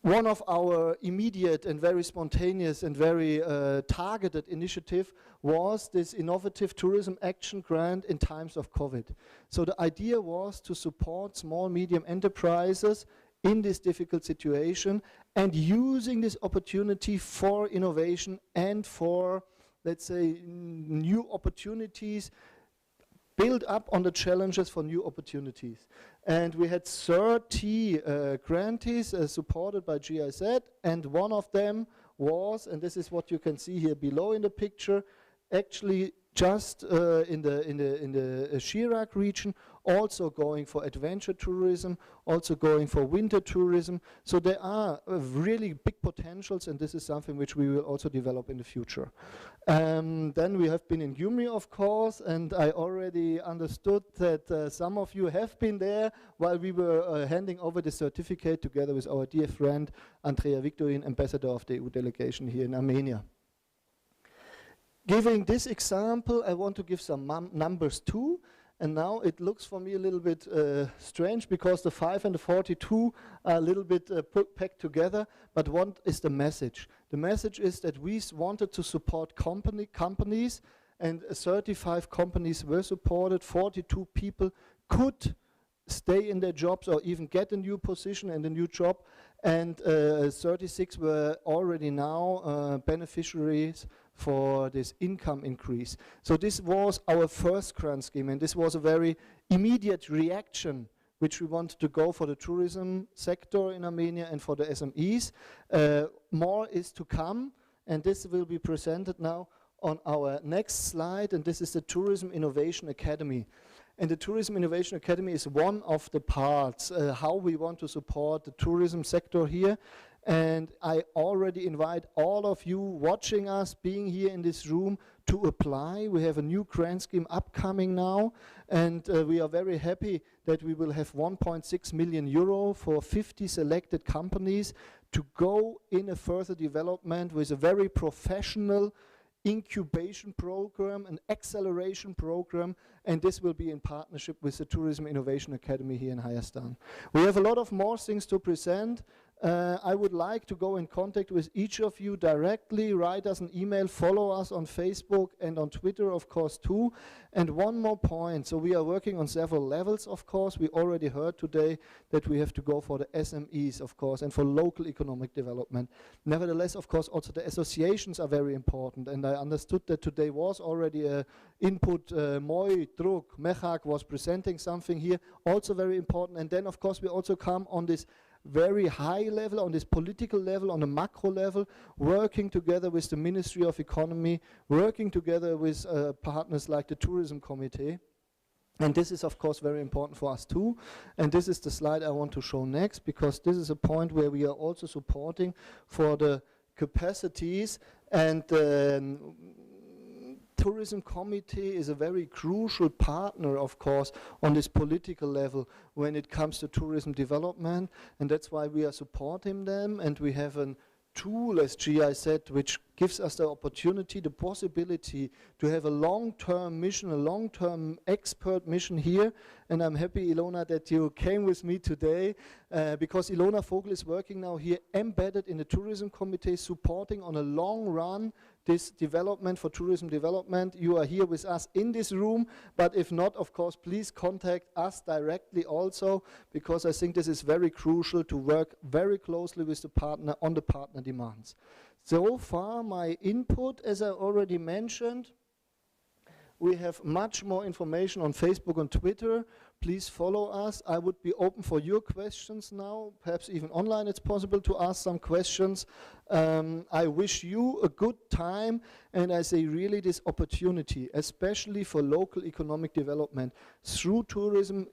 One of our immediate and very spontaneous and very targeted initiative was this innovative tourism action grant in times of COVID. So the idea was to support small, medium enterprises in this difficult situation and using this opportunity for innovation and for, let's say, new opportunities, build up on the challenges for new opportunities. And we had 30 grantees supported by GIZ, and one of them was, and this is what you can see here below in the picture, actually just in the Shirak region, also going for adventure tourism, also going for winter tourism. So there are really big potentials, and this is something which we will also develop in the future. Then we have been in Gyumri, of course, and I already understood that some of you have been there while we were handing over the certificate together with our dear friend Andrea Victorin, ambassador of the EU delegation here in Armenia. Giving this example, I want to give some numbers too. And now it looks for me a little bit strange because the 5 and the 42 are a little bit packed together. But what is the message? The message is that we wanted to support companies, and 35 companies were supported. 42 people could stay in their jobs or even get a new position and a new job. And 36 were already now beneficiaries for this income increase. So this was our first grant scheme, and this was a very immediate reaction which we wanted to go for the tourism sector in Armenia and for the SMEs. More is to come, and this will be presented now on our next slide, and this is the Tourism Innovation Academy. And the Tourism Innovation Academy is one of the parts, how we want to support the tourism sector here. And I already invite all of you watching us, being here in this room, to apply. We have a new grant scheme upcoming now, and we are very happy that we will have 1.6 million euro for 50 selected companies to go in a further development with a very professional incubation program, an acceleration program, and this will be in partnership with the Tourism Innovation Academy here in Hayastan. We have a lot of more things to present. I would like to go in contact with each of you directly. Write us an email, follow us on Facebook and on Twitter, of course, too. And one more point. So we are working on several levels, of course. We already heard today that we have to go for the SMEs, of course, and for local economic development. Nevertheless, of course, also the associations are very important. And I understood that today was already an input. Moi, Druk, Mechak was presenting something here, also very important. And then, of course, we also come on this very high level, on this political level, on a macro level, working together with the Ministry of Economy, working together with partners like the Tourism Committee. And this is, of course, very important for us too. And this is the slide I want to show next, because this is a point where we are also supporting for the capacities, and Tourism Committee is a very crucial partner, of course, on this political level when it comes to tourism development, and that's why we are supporting them. And we have a tool, as GI said, which gives us the opportunity, the possibility to have a long-term mission, a long-term expert mission here. And I'm happy, Ilona, that you came with me today, because Ilona Vogel is working now here embedded in the Tourism Committee, supporting on a long run this development, for tourism development, you are here with us in this room, but if not, of course, please contact us directly also, because I think this is very crucial to work very closely with the partner on the partner demands. So far, my input, as I already mentioned, we have much more information on Facebook and Twitter. Please follow us. I would be open for your questions now. Perhaps even online it's possible to ask some questions. I wish you a good time, and I say really this opportunity, especially for local economic development through tourism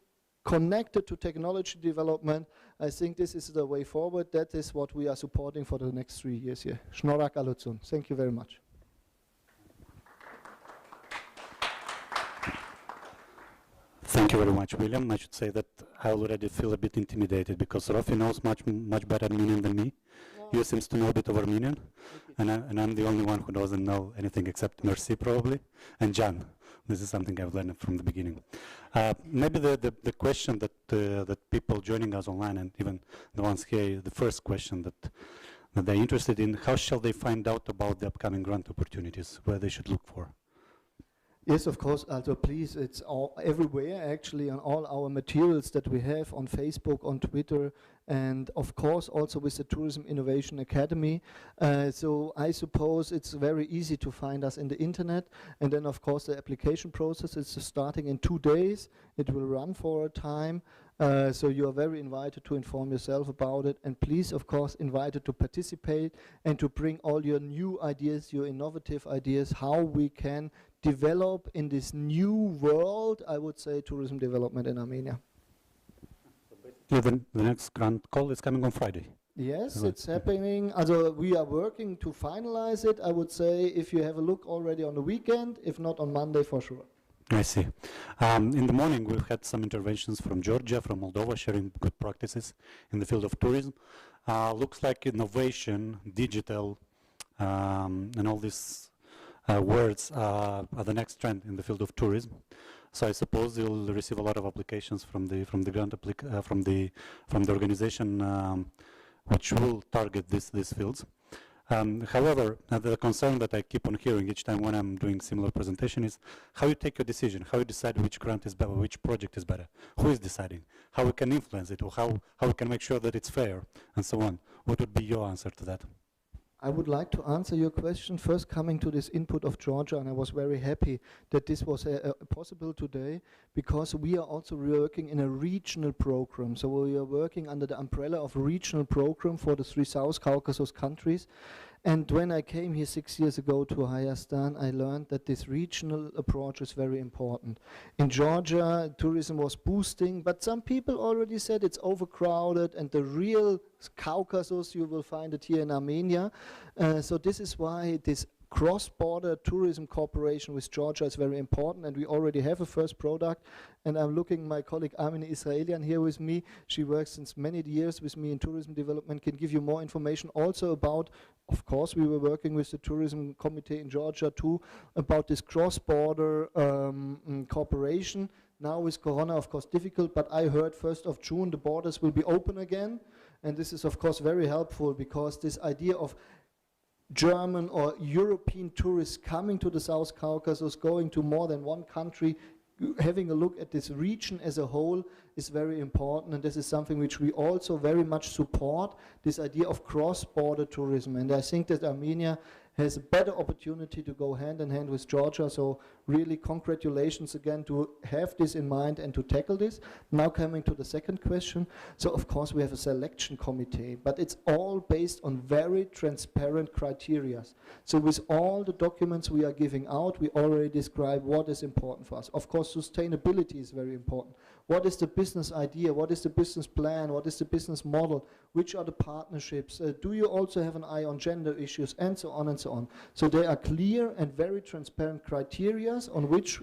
connected to technology development. I think this is the way forward. That is what we are supporting for the next 3 years here. Shnorak Alutsun. Thank you very much. Thank you very much, William. I should say that I already feel a bit intimidated because Rafi knows much better Armenian than me. You seems to know a bit of Armenian, and I'm the only one who doesn't know anything except Merci probably, and Jan. This is something I've learned from the beginning. Maybe the question that people joining us online and even the ones here, the first question that they're interested in, how shall they find out about the upcoming grant opportunities, where they should look for? Yes, of course. Also, please, it's all everywhere actually on all our materials that we have on Facebook, on Twitter, and of course also with the Tourism Innovation Academy. So I suppose it's very easy to find us in the internet, and then of course the application process is starting in 2 days. It will run for a time. So you are very invited to inform yourself about it, and please, of course, invited to participate and to bring all your new ideas, your innovative ideas, how we can develop in this new world, I would say, tourism development in Armenia. The next grant call is coming on Friday. Yes, Right. it's happening. Also, we are working to finalize it. I would say if you have a look already on the weekend, if not on Monday for sure. I see. In the morning, we've had some interventions from Georgia, from Moldova, sharing good practices in the field of tourism. Looks like innovation, digital, and all these words are the next trend in the field of tourism. So I suppose you'll receive a lot of applications from the grant from the organization which will target these fields. However, the concern that I keep on hearing each time when I'm doing similar presentation is how you take your decision, how you decide which grant is better, which project is better, who is deciding, how we can influence it, or how we can make sure that it's fair, and so on. What would be your answer to that? I would like to answer your question first coming to this input of Georgia, and I was very happy that this was possible today, because we are also working in a regional program. So we are working under the umbrella of a regional program for the 3 South Caucasus countries. And when I came here 6 years ago to Hayastan, I learned that this regional approach is very important. In Georgia, tourism was boosting, but some people already said it's overcrowded, and the real Caucasus, you will find it here in Armenia. So this is why this cross-border tourism cooperation with Georgia is very important, and we already have a first product. And I'm looking, my colleague Amine Israelian here with me. She works since many years with me in tourism development, can give you more information also about, of course, we were working with the tourism committee in Georgia too, about this cross-border cooperation. Now with Corona, of course, difficult, but I heard 1st of June the borders will be open again. And this is, of course, very helpful, because this idea of German or European tourists coming to the South Caucasus, going to more than one country, having a look at this region as a whole is very important, and this is something which we also very much support, this idea of cross-border tourism. And I think that Armenia has a better opportunity to go hand in hand with Georgia, so really congratulations again to have this in mind and to tackle this. Now coming to the second question, so of course we have a selection committee, but it's all based on very transparent criteria. So with all the documents we are giving out, we already describe what is important for us. Of course, sustainability is very important. What is the business idea? What is the business plan? What is the business model? Which are the partnerships? Do you also have an eye on gender issues? And so on and so on. So there are clear and very transparent criteria on which,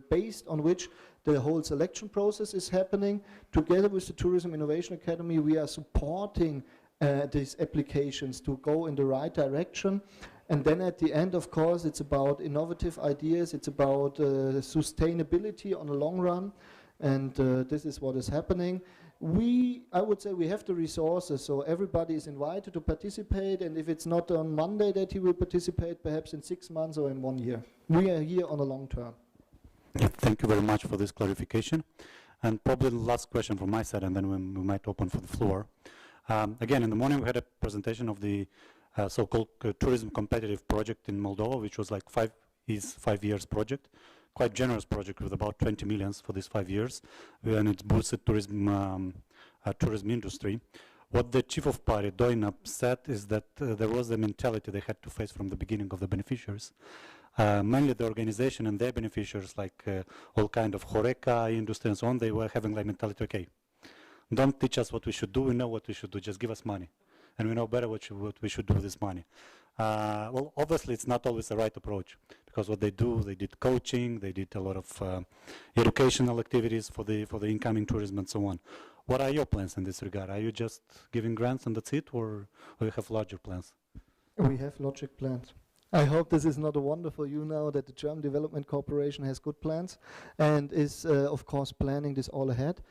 based on which the whole selection process is happening. Together with the Tourism Innovation Academy, we are supporting these applications to go in the right direction. And then at the end, of course, it's about innovative ideas. It's about sustainability on the long run. And this is what is happening. I would say we have the resources, so everybody is invited to participate, and if it's not on Monday that he will participate, perhaps in 6 months or in 1 year. We are here on a long term. Yeah, thank you very much for this clarification. And probably the last question from my side, and then we might open for the floor. Again, in the morning we had a presentation of the so-called tourism competitive project in Moldova, which was like 5 years project, quite generous project with about 20 millions for these 5 years, and it's boosted tourism industry. What the chief of party, Doina, said is that there was a mentality they had to face from the beginning of the beneficiaries. Mainly the organization and their beneficiaries, like all kind of Horeca industry and so on, they were having like mentality, okay, don't teach us what we should do, we know what we should do, just give us money. And we know better what we should do with this money. Well, obviously it's not always the right approach, because what they do, they did coaching, they did a lot of educational activities for the incoming tourism and so on. What are your plans in this regard? Are you just giving grants and that's it, or you have larger plans? We have logic plans. I hope this is not a wonderful, you know, that the German Development Corporation has good plans and is, of course, planning this all ahead.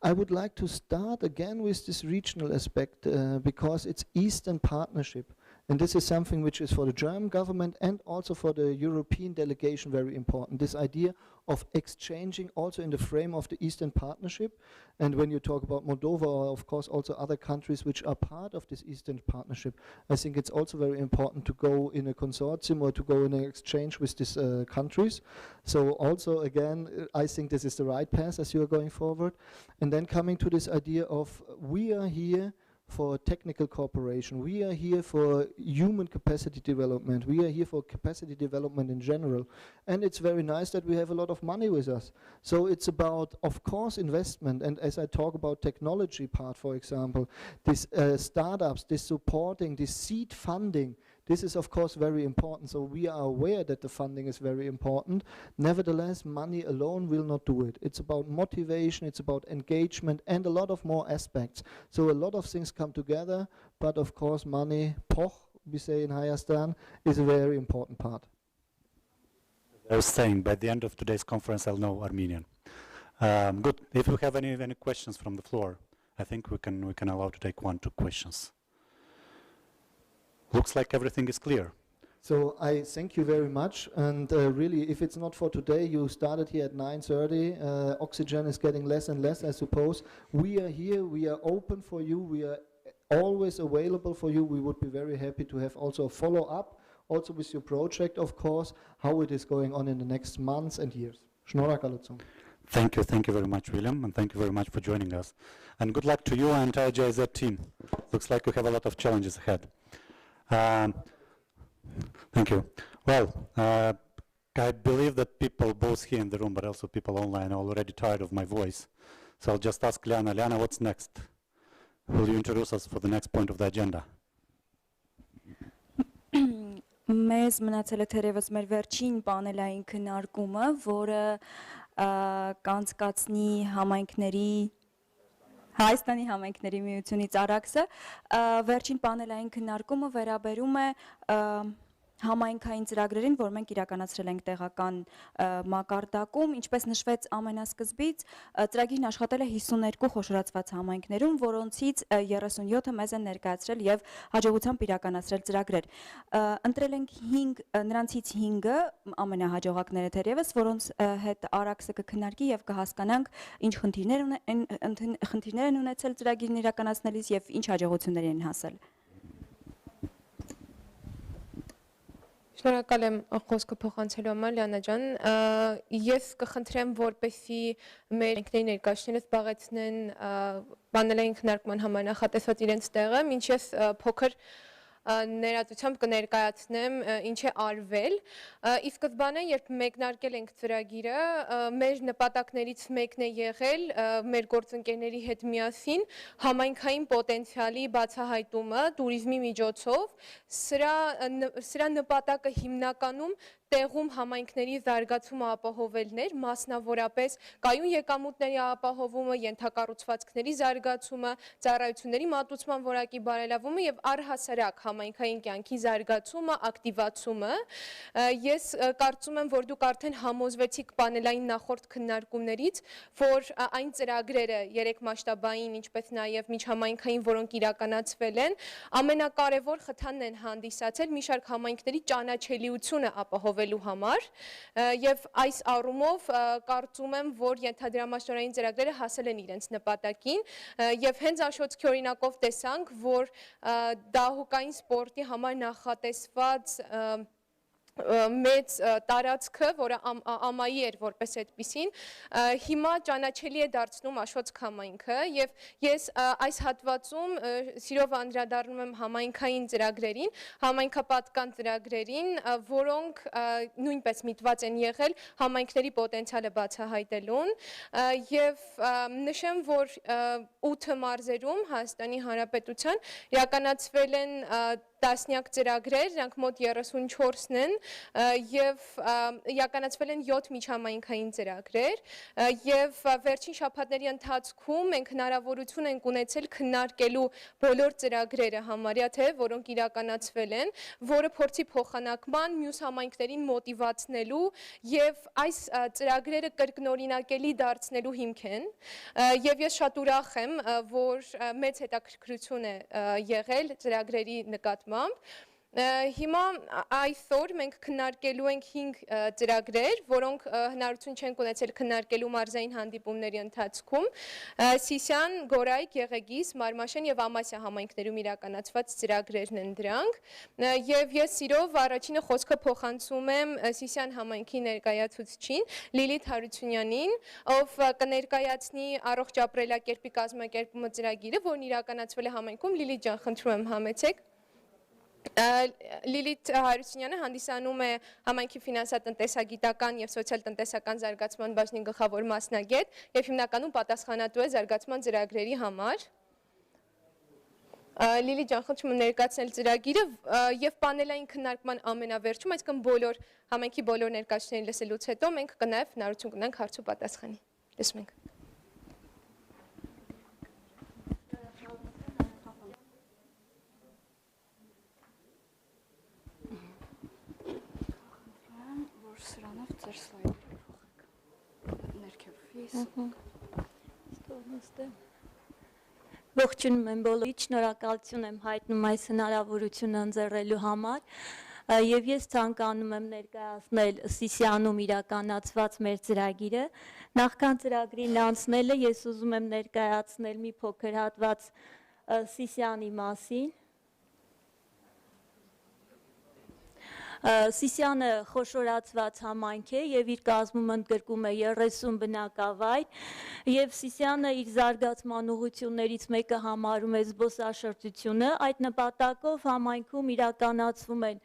I would like to start again with this regional aspect because it's Eastern Partnership. And this is something which is for the German government and also for the European delegation very important. This idea of exchanging also in the frame of the Eastern Partnership. And when you talk about Moldova, or of course also other countries which are part of this Eastern Partnership, I think it's also very important to go in a consortium or to go in an exchange with these countries. So also again, I think this is the right path as you are going forward. And then coming to this idea of we are here for technical cooperation. We are here for human capacity development. We are here for capacity development in general. And it's very nice that we have a lot of money with us. So it's about, of course, investment. And as I talk about technology part, for example, these startups, this supporting, this seed funding, this is, of course, very important. So we are aware that the funding is very important. Nevertheless, money alone will not do it. It's about motivation, it's about engagement, and a lot of more aspects. So a lot of things come together, but of course, money, poch, we say in Hayastan, is a very important part. I was saying, by the end of today's conference, I'll know Armenian. Good. If you have any questions from the floor, I think we can allow to take 1-2 questions. Looks like everything is clear. So I thank you very much. And really, if it's not for today, you started here at 9:30. Oxygen is getting less and less, I suppose. We are here. We are open for you. We are always available for you. We would be very happy to have also a follow-up, also with your project, of course, how it is going on in the next months and years. Thank you very much, William, and thank you very much for joining us. And good luck to you and entire GIZ team. Looks like you have a lot of challenges ahead. Thank you. Well, I believe that people both here in the room but also people online are already tired of my voice. So I'll just ask Liana. Liana, what's next? Will you introduce us for the next point of the agenda? Մեզ մնացել է թերևս մեր վերջին պանելային քննարկումը, որը կանցկացնի համայնքների Հայաստանի համայնքների միությունից Արաքսը, վերջին պանելային քննարկումը վերաբերում է համայնքային ծրագրերին, որ մենք իրականացրել ենք տեղական մակարդակում, ինչպես նշվեց ամենասկզբից, ծրագիրն աշխատել է 52 խոշորացված համայնքներում, որոնցից 37-ը մեզ են ներկայացրել եւ հաջողությամբ իրականացրել ծրագրեր։ Ընտրել ենք 5, նրանցից 5-ը ամենահաջողակները թերևս, որոնց հետ Արաքսը կքննարկի եւ կհասկանանք ինչ խնդիրներ են ունեցել ծրագիրն իրականացնելիս եւ ինչ հաջողությունների են հասել։ Շնորհակալ եմ խոսքը փոխանցելու համար Լիանա ջան, ես կխնդրեմ որպեսզի մեր ներկայացուցիչները զբաղեցնեն պանելային քննարկման համար նախատեսված իրենց տեղը, ինչ ես փոքր ներածությամբ կներկայացնեմ ինչ է արվել։ Ի սկզբանե, երբ մեկնարկել ենք ծրագիրը, մեր նպատակներից մեկն է եղել մեր գործընկերների հետ միասին համայնքային պոտենցիալի բացահայտումը туриզմի միջոցով։ Սրա նպատակը հիմնականում տեղում համայնքների զարգացումը ապահովելներ, մասնավորապես կայուն եկամուտների ապահովումը, ենթակառուցվածքների զարգացումը, ծառայությունների մատուցման որակի բարելավումը եւ առհասարակ համայնքային կյանքի զարգացումը, ակտիվացումը։ Ես կարծում եմ, որ դուք արդեն համոզվեցիք պանելային նախորդ քննարկումներից, որ այն ծրագրերը երեք մասշտաբային, ինչպես նաեւ միջհամայնքային, որոնք իրականացվել են, ամենակարևոր խթանն են հանդիսացել մի շարք համայնքների ճանաչելիությունը ապահովելու համար եւ այս առումով կարծում եմ, որ ենթադրամասնորային ծրագրերը հասել են իրենց նպատակին եւ հենց Աշոտքի օրինակով տեսանք, որ դահուկային սպորտի համար նախատեսված մեծ տարածքը, որը ամայի էր որպես այդպիսին, հիմա ճանաչելի է դարձնում Աշոտք համայնքը եւ ես այս հատվածում սիրով անդրադառնում եմ համայնքային ծրագրերին, համայնքապատկան ծրագրերին, որոնք նույնպես միտված են եղել համայնքների պոտենցիալը բացահայտելուն եւ նշեմ, որ 8 մարզերում Հայաստանի Հանրապետության իրականացվել են տասնյակ ծրագրեր, դրանք մոտ 34-ն են եւ իրականացվել են 7 միջհամայնքային ծրագրեր եւ վերջին շաբաթների ընթացքում մենք հնարավորություն ենք ունեցել քննարկելու բոլոր ծրագրերը համարյա թե որոնք իրականացվել են, որը փորձի փոխանակման մյուս համայնքներին մոտիվացնելու եւ այս ծրագրերը կրկնօրինակելի դարձնելու հիմք են եւ ես շատ ուրախ եմ, որ մեծ հետաքրքրություն է եղել ծրագրերի նկատմամբ Հիմա այսօր մենք քննարկելու ենք 5 ծրագրեր, որոնք հնարավորություն չենք ունեցել քննարկելու մարզային հանդիպումների ընթացքում։ Սիսիան, Գորայ, Գեղեգիս, Մարմաշեն եւ Ամասիա համայնքներում իրականացված ծրագրերն են դրանք։ Եվ ես սիրով առաջինը խոսքը փոխանցում եմ Սիսիան համայնքի ներկայացուցչին Լիլիթ Հարությունյանին, ով կներկայացնի առողջ ապրելակերպի կազմակերպումը ծրագիրը, որն իրականացվել է համայնքում։ Լիլիթ ջան, խնդրում եմ համեցեք։ Լիլիթ Հարությունյանը հանդիսանում է համայնքի ֆինանսատնտեսագիտական եւ սոցիալ-տնտեսական զարգացման բաժնի գլխավոր մասնագետ եւ հիմնականում պատասխանատու է զարգացման ծրագրերի համար։ Լիլիթ ջան, խնդրում եմ ներկայացնել ծրագիրը եւ պանելային քննարկման ամենավերջում, այսինքն բոլոր համայնքի բոլոր ներկայացուցիչներին լսելուց հետո մենք կնայև հնարավորություն կունենանք հարց ու պատասխանի։ Լսում ենք։ Սրանով ձեր սլայդերը փոխեք, ներքև Ողջունում եմ բոլորիդ, շնորհակալություն եմ հայտնում այս հնարավորությունը ընձեռելու համար եւ ես ցանկանում եմ ներկայացնել Սիսիանում իրականացված մեր ծրագիրը։ Նախքան ծրագրին անցնելը ես ուզում եմ ներկայացնել մի փոքր հատված Սիսիանի մասին։ Սիսիանը խոշորացված համայնք է եւ իր կազմում ընդգրկում է 30 բնակավայր եւ Սիսիանը իր զարգացման ուղղություններից մեկը համարում է զբոսաշրջությունը։ Այդ նպատակով համայնքում իրականացվում են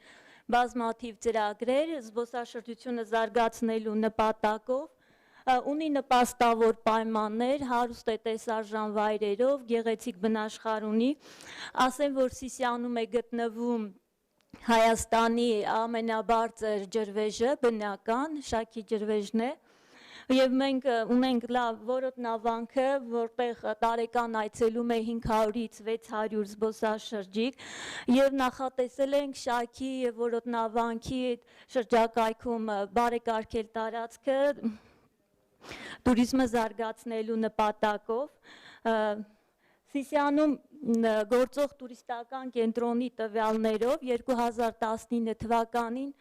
բազմաթիվ ծրագրեր զբոսաշրջությունը զարգացնելու նպատակով ունի նպաստավոր պայմաններ, հարուստ է տեսարժան վայրերով, գեղեցիկ բնաշխարհ ունի։ Ասեմ, որ Սիսիանում է գտնվում Հայաստանի ամենաբարձր ջրվեժը, բնական, Շաքի ջրվեժն է, եւ մենք ունենք լավ որոտնավանքը, որտեղ տարեկան այցելում է 500-ից 600 զբոսաշրջիկ եւ նախատեսել ենք Շաքի եւ որոտնավանքի շրջակայքում բարեկարգել տարածքը տուրիզմը զարգացնելու նպատակով Սիսիանում գործող տուրիստական կենտրոնի տվյալներով 2019 թվականին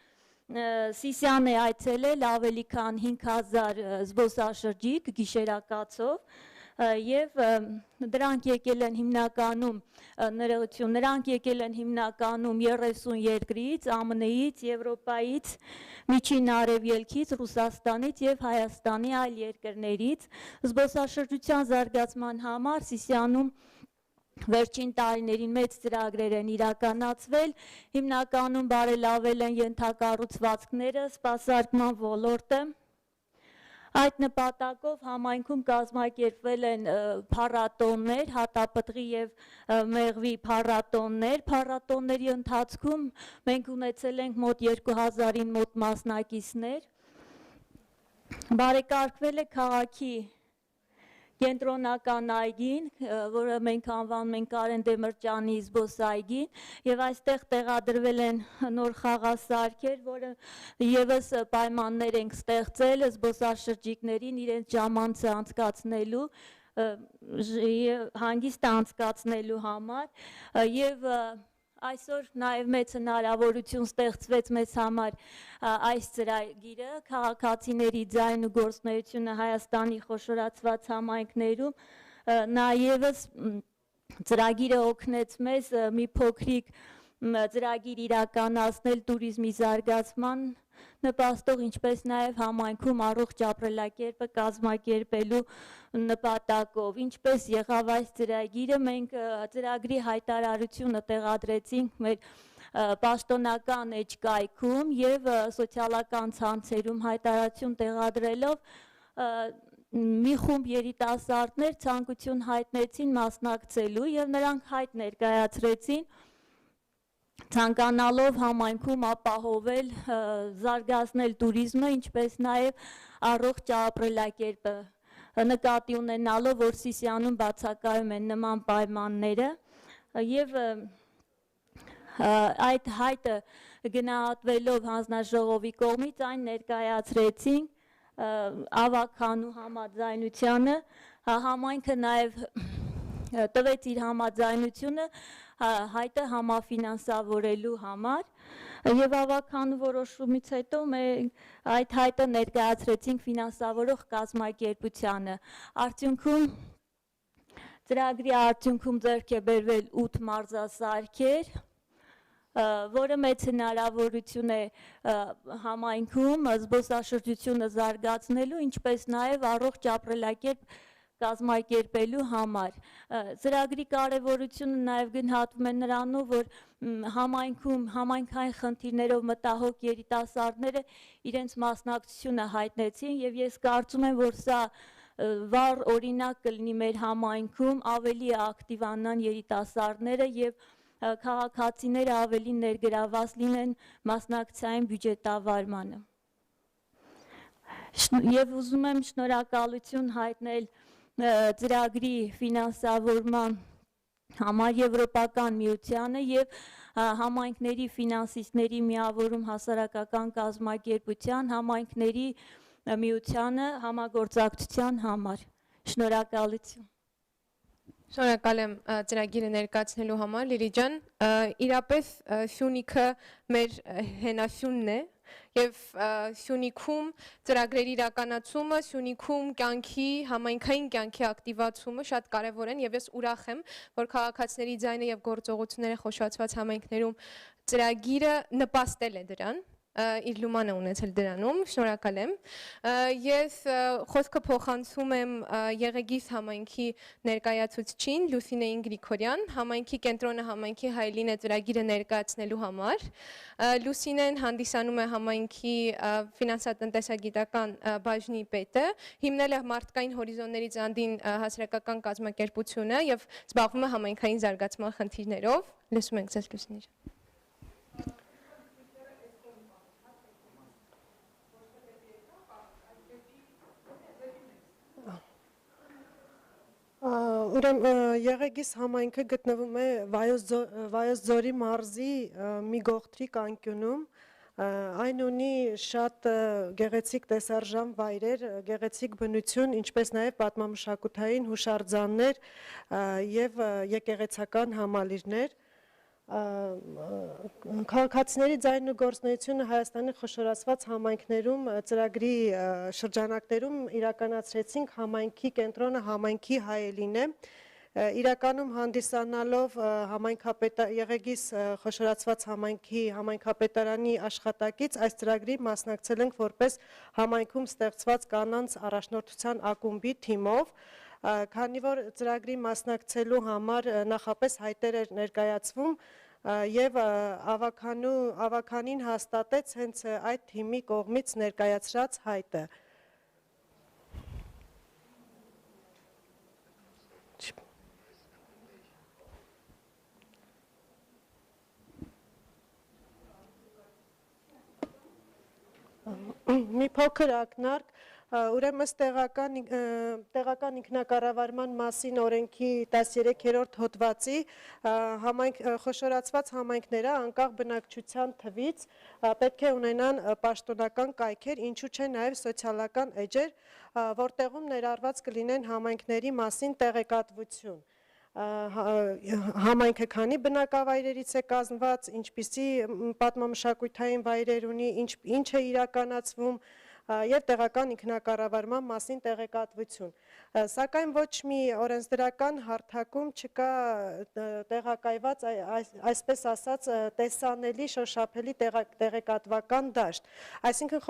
Սիսիան է այցելել ավելի քան 5000 զբոսաշրջիկ գիշերակացով եւ նրանք եկել են հիմնականում 30 երկրից, ԱՄՆ-ից, Եվրոպայից, Միջին Արևելքից, Ռուսաստանից եւ Հայաստանի այլ երկրներից։ Զբոսաշրջության զարգացման համար Սիսիանում վերջին տարիներին մեծ ծրագրեր են իրականացվել, հիմնականում բարելավել են ենթակառուցվածքները, սպասարկման ոլորտը, Այդ նպատակով համայնքում կազմակերպվել են փառատոններ, հատապտղի եւ մեղվի փառատոններ։ Փառատոնների ընթացքում մենք ունեցել ենք մոտ 2000-ին մոտ մասնակիցներ։ Բարեկարգվել է քաղաքի կենտրոնական այգին, որը մենք անվանում ենք Կարեն Դեմիրճյանի զբոսայգին, եւ այստեղ տեղադրվել են նոր խաղասարքեր, որը եւս պայմաններ ենք ստեղծել զբոսաշրջիկներին իրենց ժամանցը անցկացնելու, հանգիստ անցկացնելու համար եւ այսօր նաև մեծ հնարավորություն ստեղծվեց մեզ համար այս ծրագիրը քաղաքացիների ձայն ու գործունեությունը Հայաստանի խոշորացված համայնքներում նաև ծրագիրը օգնեց մեզ մի փոքրիկ ծրագիր իրականացնել туриզմի զարգացման նպաստող, ինչպես նաև համայնքում առողջ ապրելակերպը կազմակերպելու նպատակով։ Ինչպես եղավ այս ծրագիրը, մենք ծրագրի հայտարարությունը տեղադրեցինք մեր պաշտոնական էջկայքում եւ սոցիալական ցանցերում հայտարարություն տեղադրելով մի խումբ երիտասարդներ ցանկություն հայտնեցին մասնակցելու եւ նրանք հայտ ներկայացրեցին ցանկանալով համայնքում ապահովել, զարգացնել туриզմը, ինչպես նաև առողջ ապրելակերպը, նկատի ունենալով, որ Սիսիանում բացակայում են նման պայմանները, եւ այդ հայտը գնահատվելով հանձնաժողովի կողմից այն ներկայացրեցին ավականու համաձայնությանը, համայնքը նաև տվեց իր համաձայնությունը հայտը համաֆինանսավորելու համար եւ ավականու որոշումից հետո մենք այդ հայտը ներկայացրեցինք ֆինանսավորող կազմակերպությանը։ Արդյունքում ծրագրի արդյունքում ձեռք է բերվել 8 մարզասարքեր, որը մեծ հնարավորություն է համայնքում զբոսաշրջությունը զարգացնելու, ինչպես նաև առողջ ապրելակերպ կազմակերպելու համար։ Ծրագրի կարևորությունը նաև գնահատվում է նրանով, որ համայնքում համայնքային խնդիրներով մտահոգ երիտասարդները իրենց մասնակցությունը հայտնեցին եւ ես կարծում եմ, որ սա վառ օրինակ կլինի մեր համայնքում, ավելի ակտիվանան երիտասարդները եւ քաղաքացիները ավելի ներգրաված լինեն մասնակցային բյուջետավարմանը։ Եվ ուզում եմ շնորհակալություն հայտնել ծրագրի ֆինանսավորման համար Եվրոպական միությանը եւ համայնքների ֆինանսիստների միավորում հասարակական կազմակերպության համայնքների միությանը համագործակցության համար։ Շնորհակալություն։ Շնորհակալ եմ ծրագիրը ներկայացնելու համար, Լիլի ջան, իրապես Սյունիքը մեր հենասյունն է եւ Սյունիքում ծրագրերի իրականացումը, Սյունիքում կյանքի, համայնքային կյանքի ակտիվացումը շատ կարեւոր են եւ ես ուրախ եմ, որ քաղաքացիների ձայնը եւ գործողությունները խոշորացված համայնքներում ծրագիրը նպաստել է դրան, իր լումանը ունեցել դրանում, շնորհակալ եմ։ Ես խոսքը փոխանցում եմ Եղեգիս համայնքի ներկայացուցչին Լուսինեին Գրիգորյան, համայնքի կենտրոնը համայնքի հայելին է ծրագիրը ներկայացնելու համար։ Լուսինեն հանդիսանում է համայնքի ֆինանսատնտեսագիտական բաժնի պետը, հիմնել է մարդկային հորիզոնների ծանդին հասարակական կազմակերպությունը եւ զբաղվում է համայնքային զարգացման խնդիրներով։ Լսում ենք ձեզ, Լուսինե ջան։ Ուրեմն Եղեգիս համայնքը գտնվում է Վայոց ձորի մարզի մի գողտրիկ անկյունում, այն ունի շատ գեղեցիկ տեսարժան վայրեր, գեղեցիկ բնություն, ինչպես նաև պատմամշակութային հուշարձաններ եւ եկեղեցական համալիրներ։ Քաղաքացիների ձայնն ու գործունեությունը Հայաստանի խոշորացված համայնքներում ծրագրի շրջանակներում իրականացրեցինք համայնքի կենտրոնը համայնքի հայելին է, իրականում հանդիսանալով Եղեգիս խոշորացված համայնքի համայնքապետարանի աշխատակից այս ծրագրի մասնակցել ենք որպես համայնքում ստեղծված կանանց առաջնորդության ակումբի թիմով, քանի որ ծրագրի մասնակցելու համար նախապես հայտեր էր ներկայացվում եւ ավականին հաստատեց հենց այդ թիմի կողմից ներկայացրած հայտը։ մի փոքր ակնարկ ուրեմն տեղական ինքնակառավարման մասին օրենքի 13-րդ հոդվածի խոշորացված համայնքները անկախ բնակչության թվից պետք է ունենան պաշտոնական կայքեր, ինչու չէ նաև սոցիալական էջեր, որտեղում ներառված կլինեն համայնքների մասին տեղեկատվություն։ Համայնքը քանի բնակավայրերից է կազմված, ինչպիսի պատմամշակութային վայրեր ունի, ինչ է իրականացվում եւ տեղական ինքնակառավարման մասին տեղեկատվություն։ Սակայն ոչ մի օրենսդրական հարթակում չկա տեղակայված այսպես ասած տեսանելի շոշափելի տեղեկատվական դաշտ։ Այսինքն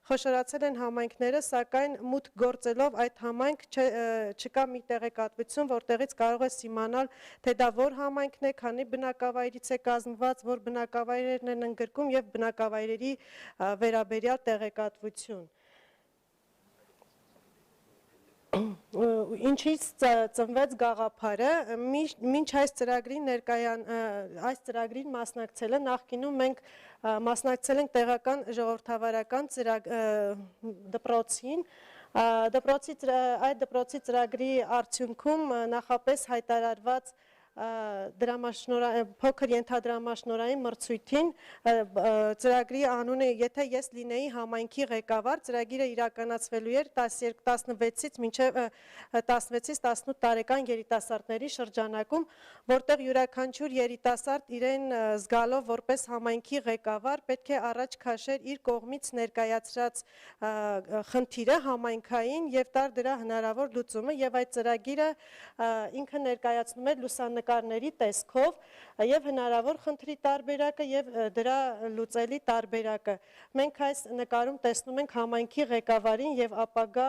խոշորացել են համայնքները, սակայն մուտք գործելով այդ համայնք չկա մի տեղեկատվություն, որտեղից կարող ես իմանալ, թե դա որ համայնքն է, քանի բնակավայրից է կազմված, որ բնակավայրերն են ընդգրկում եւ բնակավայրերի վերաբերյալ տեղեկատվություն։ Ինչից ծնվեց գաղափարը, մինչ այս ծրագրին մասնակցելը նախկինում մենք մասնակցել ենք տեղական ժողովրդավարական դպրոցին, այդ դպրոցի ծրագրի արդյունքում նախապես հայտարարված փոքր ենթադրամաշնորհային մրցույթին ծրագրի անունը եթե ես լինեի համայնքի ղեկավար, ծրագիրը իրականացվելու էր 16-ից մինչև 16-18 տարեկան երիտասարդների շրջանակում, որտեղ յուրաքանչյուր երիտասարդ իրեն զգալով որպես համայնքի ղեկավար պետք է առաջ քաշեր իր կողմից ներկայացրած խնդիրը համայնքային եւ տար դրա հնարավոր լուծումը եւ այդ ծրագիրը ինքը ներկայացնում է լուսանկարների տեսքով եւ հնարավոր խնդրի տարբերակը եւ դրա լուծելի տարբերակը։ Մենք այս նկարում տեսնում ենք համայնքի ղեկավարին եւ ապագա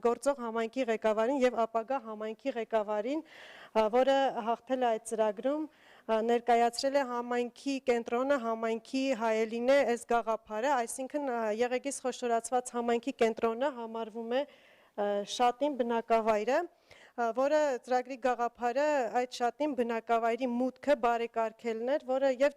գործող համայնքի ղեկավարին եւ ապագա համայնքի ղեկավարին, որը հաղթել է այդ ծրագրում, ներկայացրել է համայնքի կենտրոնը, համայնքի հայելին է այս գաղափարը, այսինքն եղեգիս խոշորացված համայնքի կենտրոնը համարվում է շատին բնակավայրը, որը ծրագրի գաղափարը այդ շատին բնակավայրի մուտքը բարեկարգելն էր, որը եւ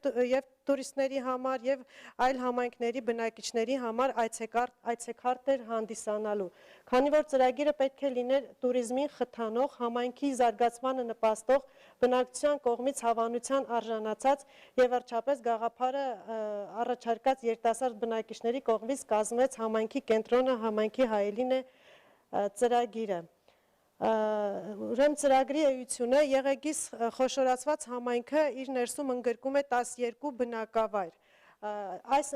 տուրիստների համար եւ այլ համայնքների բնակիչների համար այցեքարտ էր հանդիսանալու։ Քանի որ ծրագիրը պետք է լիներ տուրիզմին խթանող, համայնքի զարգացմանը նպաստող, բնակչության կողմից հավանության արժանացած եւ վերջապես գաղափարը առաջարկած երիտասարդ բնակիչների կողմից կազմեց համայնքի կենտրոնը, համայնքի հայելին է ծրագիրը։ Ուրեմն ծրագրի էությունը եղեգիս խոշորացված համայնքը իր ներսում ընդգրկում է 12 բնակավայր։ Այս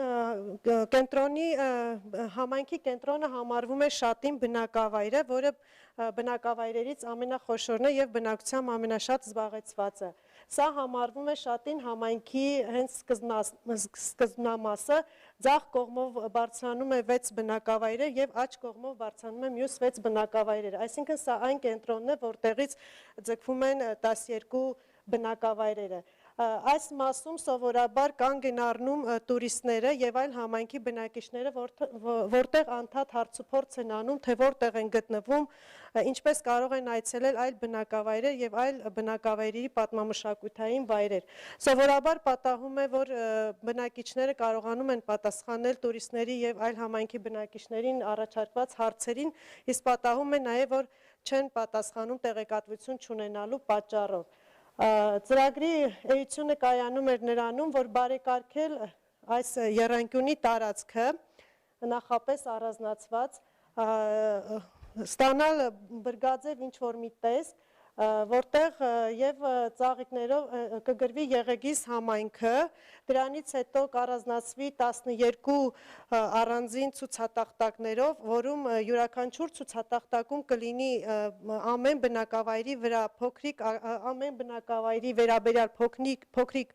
համայնքի կենտրոնը համարվում է շատին բնակավայրը, որը բնակավայրերից ամենախոշորն է եւ բնակչությամբ ամենաշատ զբաղեցվածը։ Սա համարվում է շատին համայնքի հենց սկզբնամասը, ձախ կողմով բարձրանում է 6 բնակավայրեր եւ աջ կողմով բարձրանում է մյուս 6 բնակավայրեր։ Այսինքն սա այն կենտրոնն է, որտեղից ձգվում են 12 բնակավայրերը։ Այս մասում սովորաբար կանգ են առնում տուրիստները եւ այլ համայնքի բնակիչները, որտեղ անդադ հարցուփորձ են անում, թե որտեղ են գտնվում, ինչպես կարող են այցելել այլ բնակավայրեր եւ այլ բնակավայրերի պատմամշակութային վայրեր։ Սովորաբար պատահում է, որ բնակիչները կարողանում են պատասխանել տուրիստների եւ այլ համայնքի բնակիչներին առաջարկված հարցերին, իսկ պատահում է նաեւ, որ չեն պատասխանում տեղեկատվություն չունենալու պատճառով։ Ծրագրի էությունը կայանում էր նրանում, որ բարեկարգել այս եռանկյունի տարածքը նախապես առանձնացված, ստանալ բրգաձև ինչ-որ մի տեսք, որտեղ եւ ծաղիկներով կգրվի եղեգիս համայնքը, դրանից հետո կառանձնացվի 12 առանձին ցուցատախտակներով, որում յուրաքանչյուր ցուցատախտակում կլինի ամեն բնակավայրի վրա ամեն բնակավայրի վերաբերյալ փոքրիկ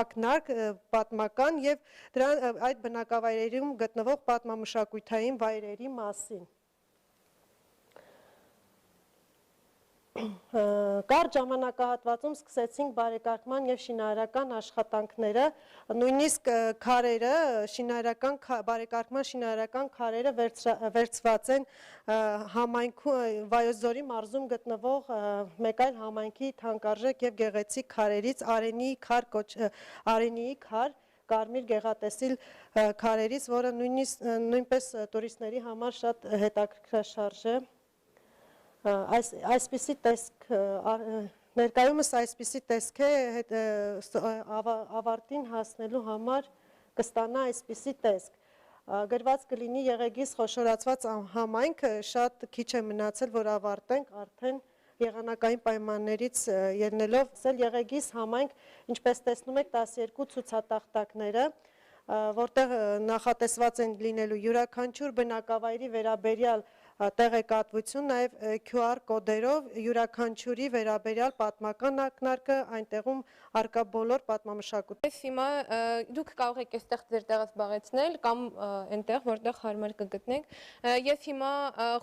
ակնարկ պատմական եւ այդ բնակավայրերում գտնվող պատմամշակութային վայրերի մասին։ Կարճ ժամանակահատվածում սկսեցինք բարեկարգման եւ շինարարական աշխատանքները, նույնիսկ քարերը, բարեկարգման շինարարական քարերը վերցված են համայնքում Վայոց-Ձորի մարզում գտնվող մեկ այլ համայնքի թանկարժեք եւ գեղեցիկ քարերից Արենիի քար կարմիր գեղատեսիլ քարերից, որը նույնպես տուրիստների համար շատ հետաքրքրաշարժ է։ Այսպիսի տեսք ներկայումս այսպիսի տեսք է ավարտին հասնելու համար կստանա այսպիսի տեսք։ Գրված կլինի եղեգիս խոշորացված համայնքը, շատ քիչ է մնացել, որ ավարտենք, արդեն եղանակային պայմաններից ելնելով, եղեգիս համայնք, ինչպես տեսնում եք 12 ցուցատախտակները, որտեղ նախատեսված են լինելու յուրաքանչյուր բնակավայրի վերաբերյալ տեղեկատվություն, նաև QR կոդերով յուրաքանչյուրի վերաբերյալ պատմական ակնարկը, այնտեղում արկա բոլոր պատմամշակույթը։ Հիմա դուք կարող եք այստեղ ձեր տեղը զբաղեցնել կամ այնտեղ, որտեղ հարմար կգտնեք։ Ես հիմա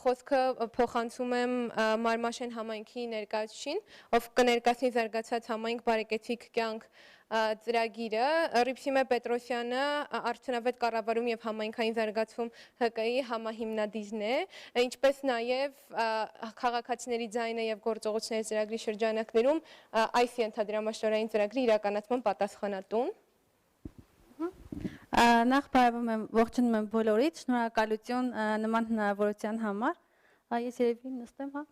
խոսքը փոխանցում եմ Մարմաշեն համայնքի ներկայացուցիչին, ով կներկայացնի զարգացած համայնք բարեկեցիկ կյանք ծրագիրը, Ռիփսիմե Պետրոսյանը արդյունավետ կառավարում եւ համայնքային զարգացում ՀԿ-ի համահիմնադիրն է, ինչպես նաեւ քաղաքացիների ձայնը եւ գործողությունների ծրագրի շրջանակներում այս ենթադրամաշնորհային ծրագրի իրականացման պատասխանատուն։ Նախ ողջունում եմ բոլորիդ, շնորհակալություն նման հնարավորության համար։ Ես երևի նստեմ, հա։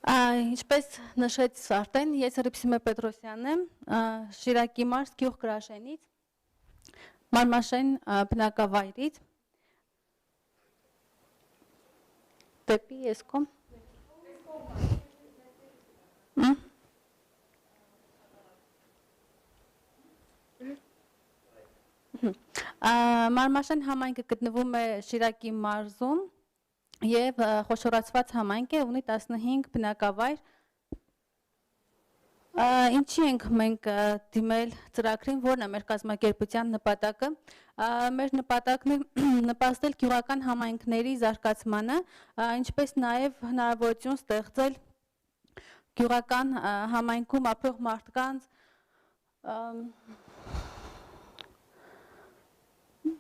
Ինչպես նշեց արդեն, ես Ռիփսիմե Պետրոսյանն եմ, Շիրակի մարզ գյուղ Գրաշենից, Մարմաշեն բնակավայրից, դեպի Էսկոմ։ Մարմաշեն համայնքը գտնվում է Շիրակի մարզում և խոշորացված համայնք է, ունի 15 բնակավայր։ Ինչի ենք մենք դիմել ծրագրին, որն է մեր կազմակերպության նպատակը։ Մեր նպատակն է նպաստել գյուղական համայնքների զարգացմանը, ինչպես նաև հնարավորություն ստեղծել գյուղական համայնքում ապրող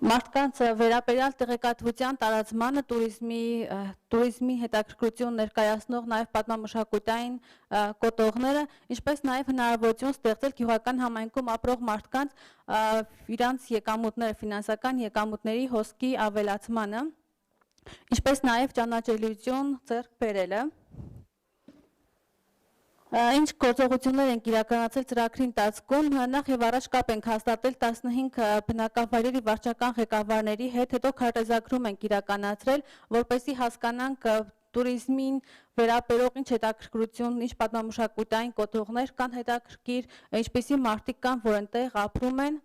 մարդկանց վերաբերյալ տեղեկատվության տարածմանը, տուրիզմի հետաքրքրություն ներկայացնող նաև պատմամշակութային կոթողները, ինչպես նաև հնարավորություն ստեղծել գյուղական համայնքում ապրող մարդկանց իրանց եկամուտները, ֆինանսական եկամուտների հոսքի ավելացմանը, ինչպես նաև ճանաչելիություն ձեռք բերելը։ Ինչ գործողություններ ենք իրականացել ծրագրի ընթացքում, նախ եւ առաջ կապ ենք հաստատել 15 բնակավայրերի վարչական ղեկավարների հետ, հետո քարտեզագրում ենք իրականացրել, որպեսզի հասկանանք տուրիզմին վերաբերող ինչ հետաքրքրություն, ինչ պատմամշակութային կոթողներ կան հետաքրքիր, ինչպիսի մարդիկ կան, որ այնտեղ ապրում են։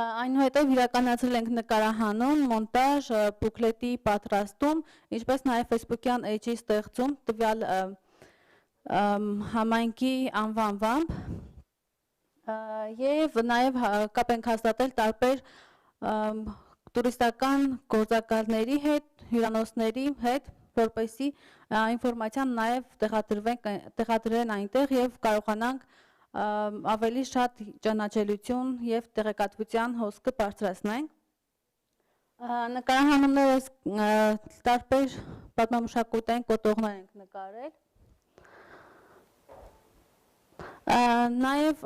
Այնուհետև իրականացրել ենք նկարահանում, մոնտաժ, բուկլետի պատրաստում, ինչպես նաև Facebook-յան էջի ստեղծում տվյալ համայնքի անվանվամբ և նաև կապ ենք հաստատել տարբեր տուրիստական գործակալների հետ, հյուրանոցների հետ, որպեսզի ինֆորմացիան նաև տեղադրեն այնտեղ և կարողանանք ավելի շատ ճանաչելիություն և տեղեկատվության հոսքը բարձրացնենք։ Նկարահանումները տարբեր պատմամշակութային կոթողներ ենք նկարել։ Նաև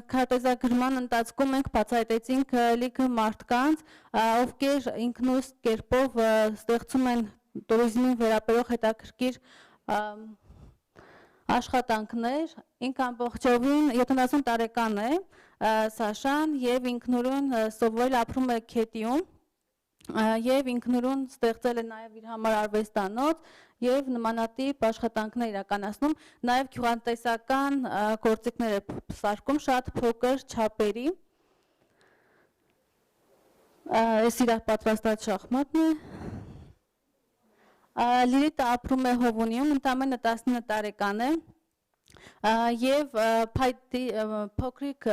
քարտեզագրման ընթացքում մենք բացահայտեցինք լիքը մարդկանց, ովքեր ինքնուս կերպով ստեղծում են տուրիզմին վերաբերող հետաքրքիր աշխատանքներ, ինքը ամբողջովին 70 տարեկան է, Սաշան, և ինքնուրույն սովորել ապրում է Քետիում, և ինքնուրույն ստեղծել է նաև իր համար արվեստանոց և նմանատիպ աշխատանքներ իրականացնում, նաև գյուղատնտեսական գործիքներ է սարքում շատ փոքր չափերի։ Այս իր պատրաստած շախմատն է։ Լիլիթը ապրում է Հովունիում, ընդամենը 19 տարեկան է և փոքրիկ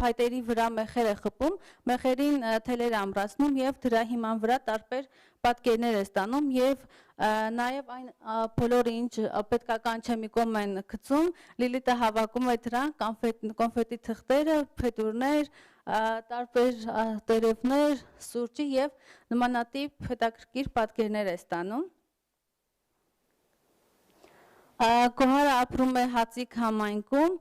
փայտերի վրա մեխեր է խփում, մեխերին թելեր ամրացնում և դրա հիման վրա տարբեր պատկերներ է ստանում և նաև այն բոլորը ինչ պետքական չէ մի կողմ են գցում, Լիլիթը հավաքում է դրան կոնֆետի թղթերը, փետուրներ, տարբեր տերևներ, սուրճի և նմանատիպ հետաքրքիր պատկերներ է ստանում։ Գոհարը ապրում է Հացիկ համայնքում,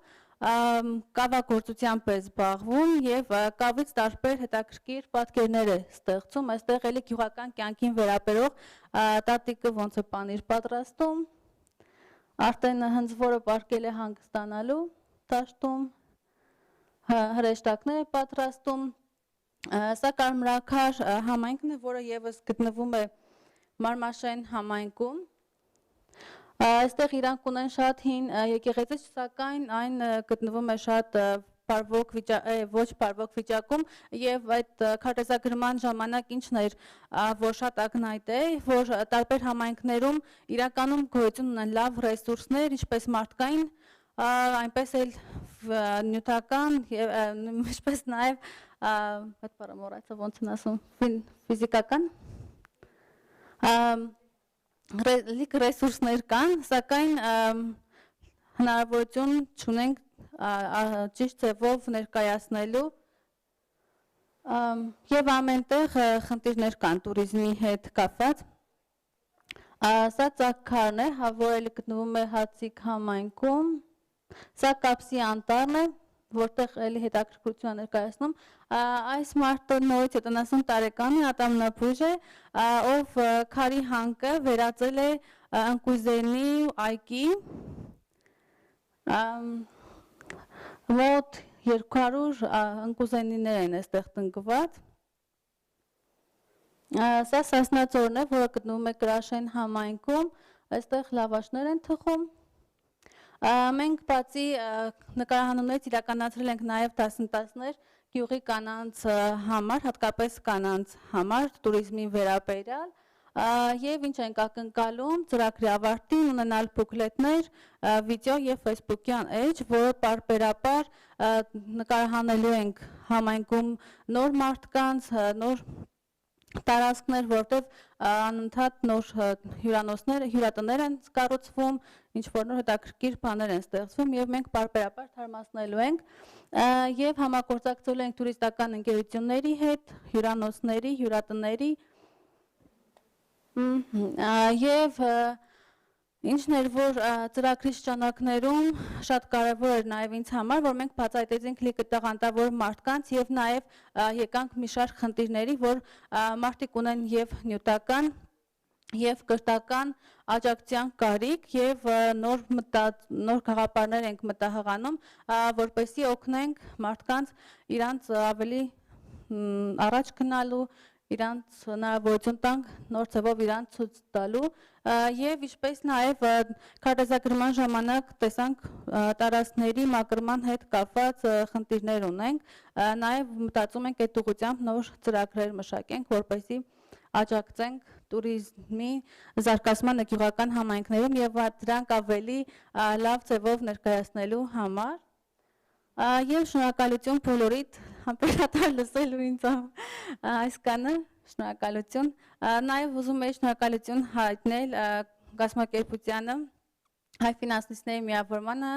կավագործությամբ է զբաղվում եւ կավից տարբեր հետաքրքիր պատկերներ է ստեղծում, այստեղ էլի գյուղական կյանքին վերաբերող տատիկը ոնց է պանիր պատրաստում, Արտենը հնձվորը պարկել է հանգստանալու դաշտում, հրեշտակներ է պատրաստում, սա կարմրաքար համայնքն է, որը եւս գտնվում է Մարմաշեն համայնքում, այստեղ իրանք ունեն շատ հին եկեղեցի, սակայն այն գտնվում է շատ ոչ բարվոք վիճակում եւ այդ քարտեզագրման ժամանակ ինչն էր, որ շատ ակնհայտ է, որ տարբեր համայնքներում իրականում գոյություն ունեն լավ ռեսուրսներ, ինչպես մարդկային, այնպես էլ նյութական եւ ինչպես նաեւ այդ բառը մոռացա ոնց են ասում, ֆիզիկական լիք ռեսուրսներ կան, սակայն հնարավորություն չունենք ճիշտ ձևով ներկայացնելու եւ ամենտեղ խնդիրներ կան туриզմի հետ կապված։ Սա ծակքարն է, որը գտնվում է Հացիկ համայնքում, սա Կապսի անտառն է, որտեղ էլի հետաքրքրություն ներկայացնում, այս մարդը նորից 70 տարեկան է, ատամնաբույժ է, ով քարի հանքը վերածել է ընկույզենի այգի, մոտ 200 ընկույզենիներ են այստեղ տնկված, սա Սասնաձորն է, որը գտնվում է Կրաշեն համայնքում, այստեղ լավաշներ են թխում, մենք բացի նկարահանումներից իրականացրել ենք նաև դասընթացներ գյուղի կանանց համար, հատկապես կանանց համար туриզմի վերաբերյալ եւ ինչ ենք ակնկալում ծրագրի ավարտին ունենալ բուկլետներ, վիդեո եւ Facebook-յան էջ, որը պարբերաբար նկարահանելու ենք համայնքում նոր մարդկանց, նոր տարածքներ, որտեղ անընդհատ նոր հյուրանոցներ, հյուրատներ են կառուցվում, ինչ որ նոր հետաքրքիր բաներ են ստեղծվում եւ մենք պարբերաբար թարմացնելու ենք եւ համագործակցելու ենք տուրիստական ընկերությունների հետ, հյուրանոցների, հյուրատների եւ ինչն էր, որ ծրագրի շրջանակներում շատ կարևոր էր նաև ինձ համար, որ մենք բացահայտեցինք լիքը տաղանդավոր մարդկանց եւ նաև եկանք մի շարք խնդիրների, որ մարդիկ ունեն եւ նյութական եւ կրթական աջակցության կարիք եւ նոր գաղափարներ ենք մտահղանում, որպեսզի օգնենք մարդկանց իրանց ավելի առաջ գնալու, իրանց հնարավորություն տանք նոր ձևով իրանց ցույց տալու եւ ինչպես նաեւ քարտեզագրման ժամանակ տեսանք տարածքների մակրման հետ կապված խնդիրներ ունենք, նաեւ մտածում ենք այդ ուղղությամբ նոր ծրագրեր մշակենք, որպեսզի աջակցենք туриզմի զարգացմանը գյուղական համայնքներում եւ դրանք ավելի լավ ձևով ներկայացնելու համար եւ շնորհակալություն բոլորիդ համբերատար լսելու ինձ այս կանը, շնորհակալություն, նաեւ ուզում եի շնորհակալություն հայտնել գազམ་ակերպությանը, հայ ֆինանսիստների միավորմանը,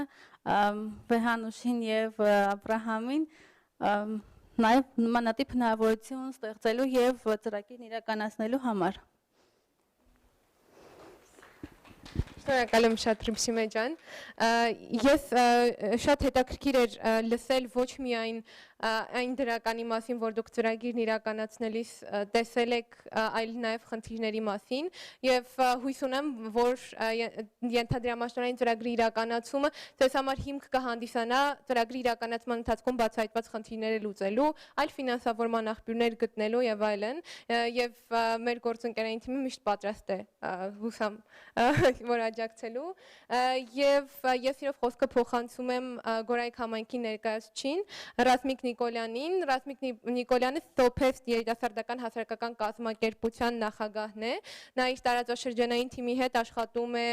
Վեհանուշին եւ Աբրահամին, նաեւ նմանատիպ հնարավորություն ստեղծելու եւ ծրագիրն իրականացնելու համար։ Շնորհակալ եմ շատ Ռիմսիմե ջան։ Ես շատ հետաքրքիր էր լսել ոչ միայն այն դրականի մասին, որ դուք ծրագիրն իրականացնելիս տեսել եք, այլ նաև խնդիրների մասին եւ հույս ունեմ, որ ենթադրամաշնորհային ծրագրի իրականացումը ձեզ համար հիմք կհանդիսանա ծրագրի իրականացման ընթացքում բացահայտված խնդիրները լուծելու, այլ ֆինանսավորման աղբյուրներ գտնելու եւ այլն, եւ մեր գործընկերային թիմը միշտ պատրաստ է հուսամ որ աջակցելու եւ ես իրոք խոսքը փոխանցում եմ Գորայք համայնքի ներկայացուցիչին Ռազմիկ Նիկոլյանին, Ռազմիկ Նիկոլյանը Ստոփեստ երիտասարդական հասարակական կազմակերպության նախագահն է, նա իր տարածաշրջանային թիմի հետ աշխատում է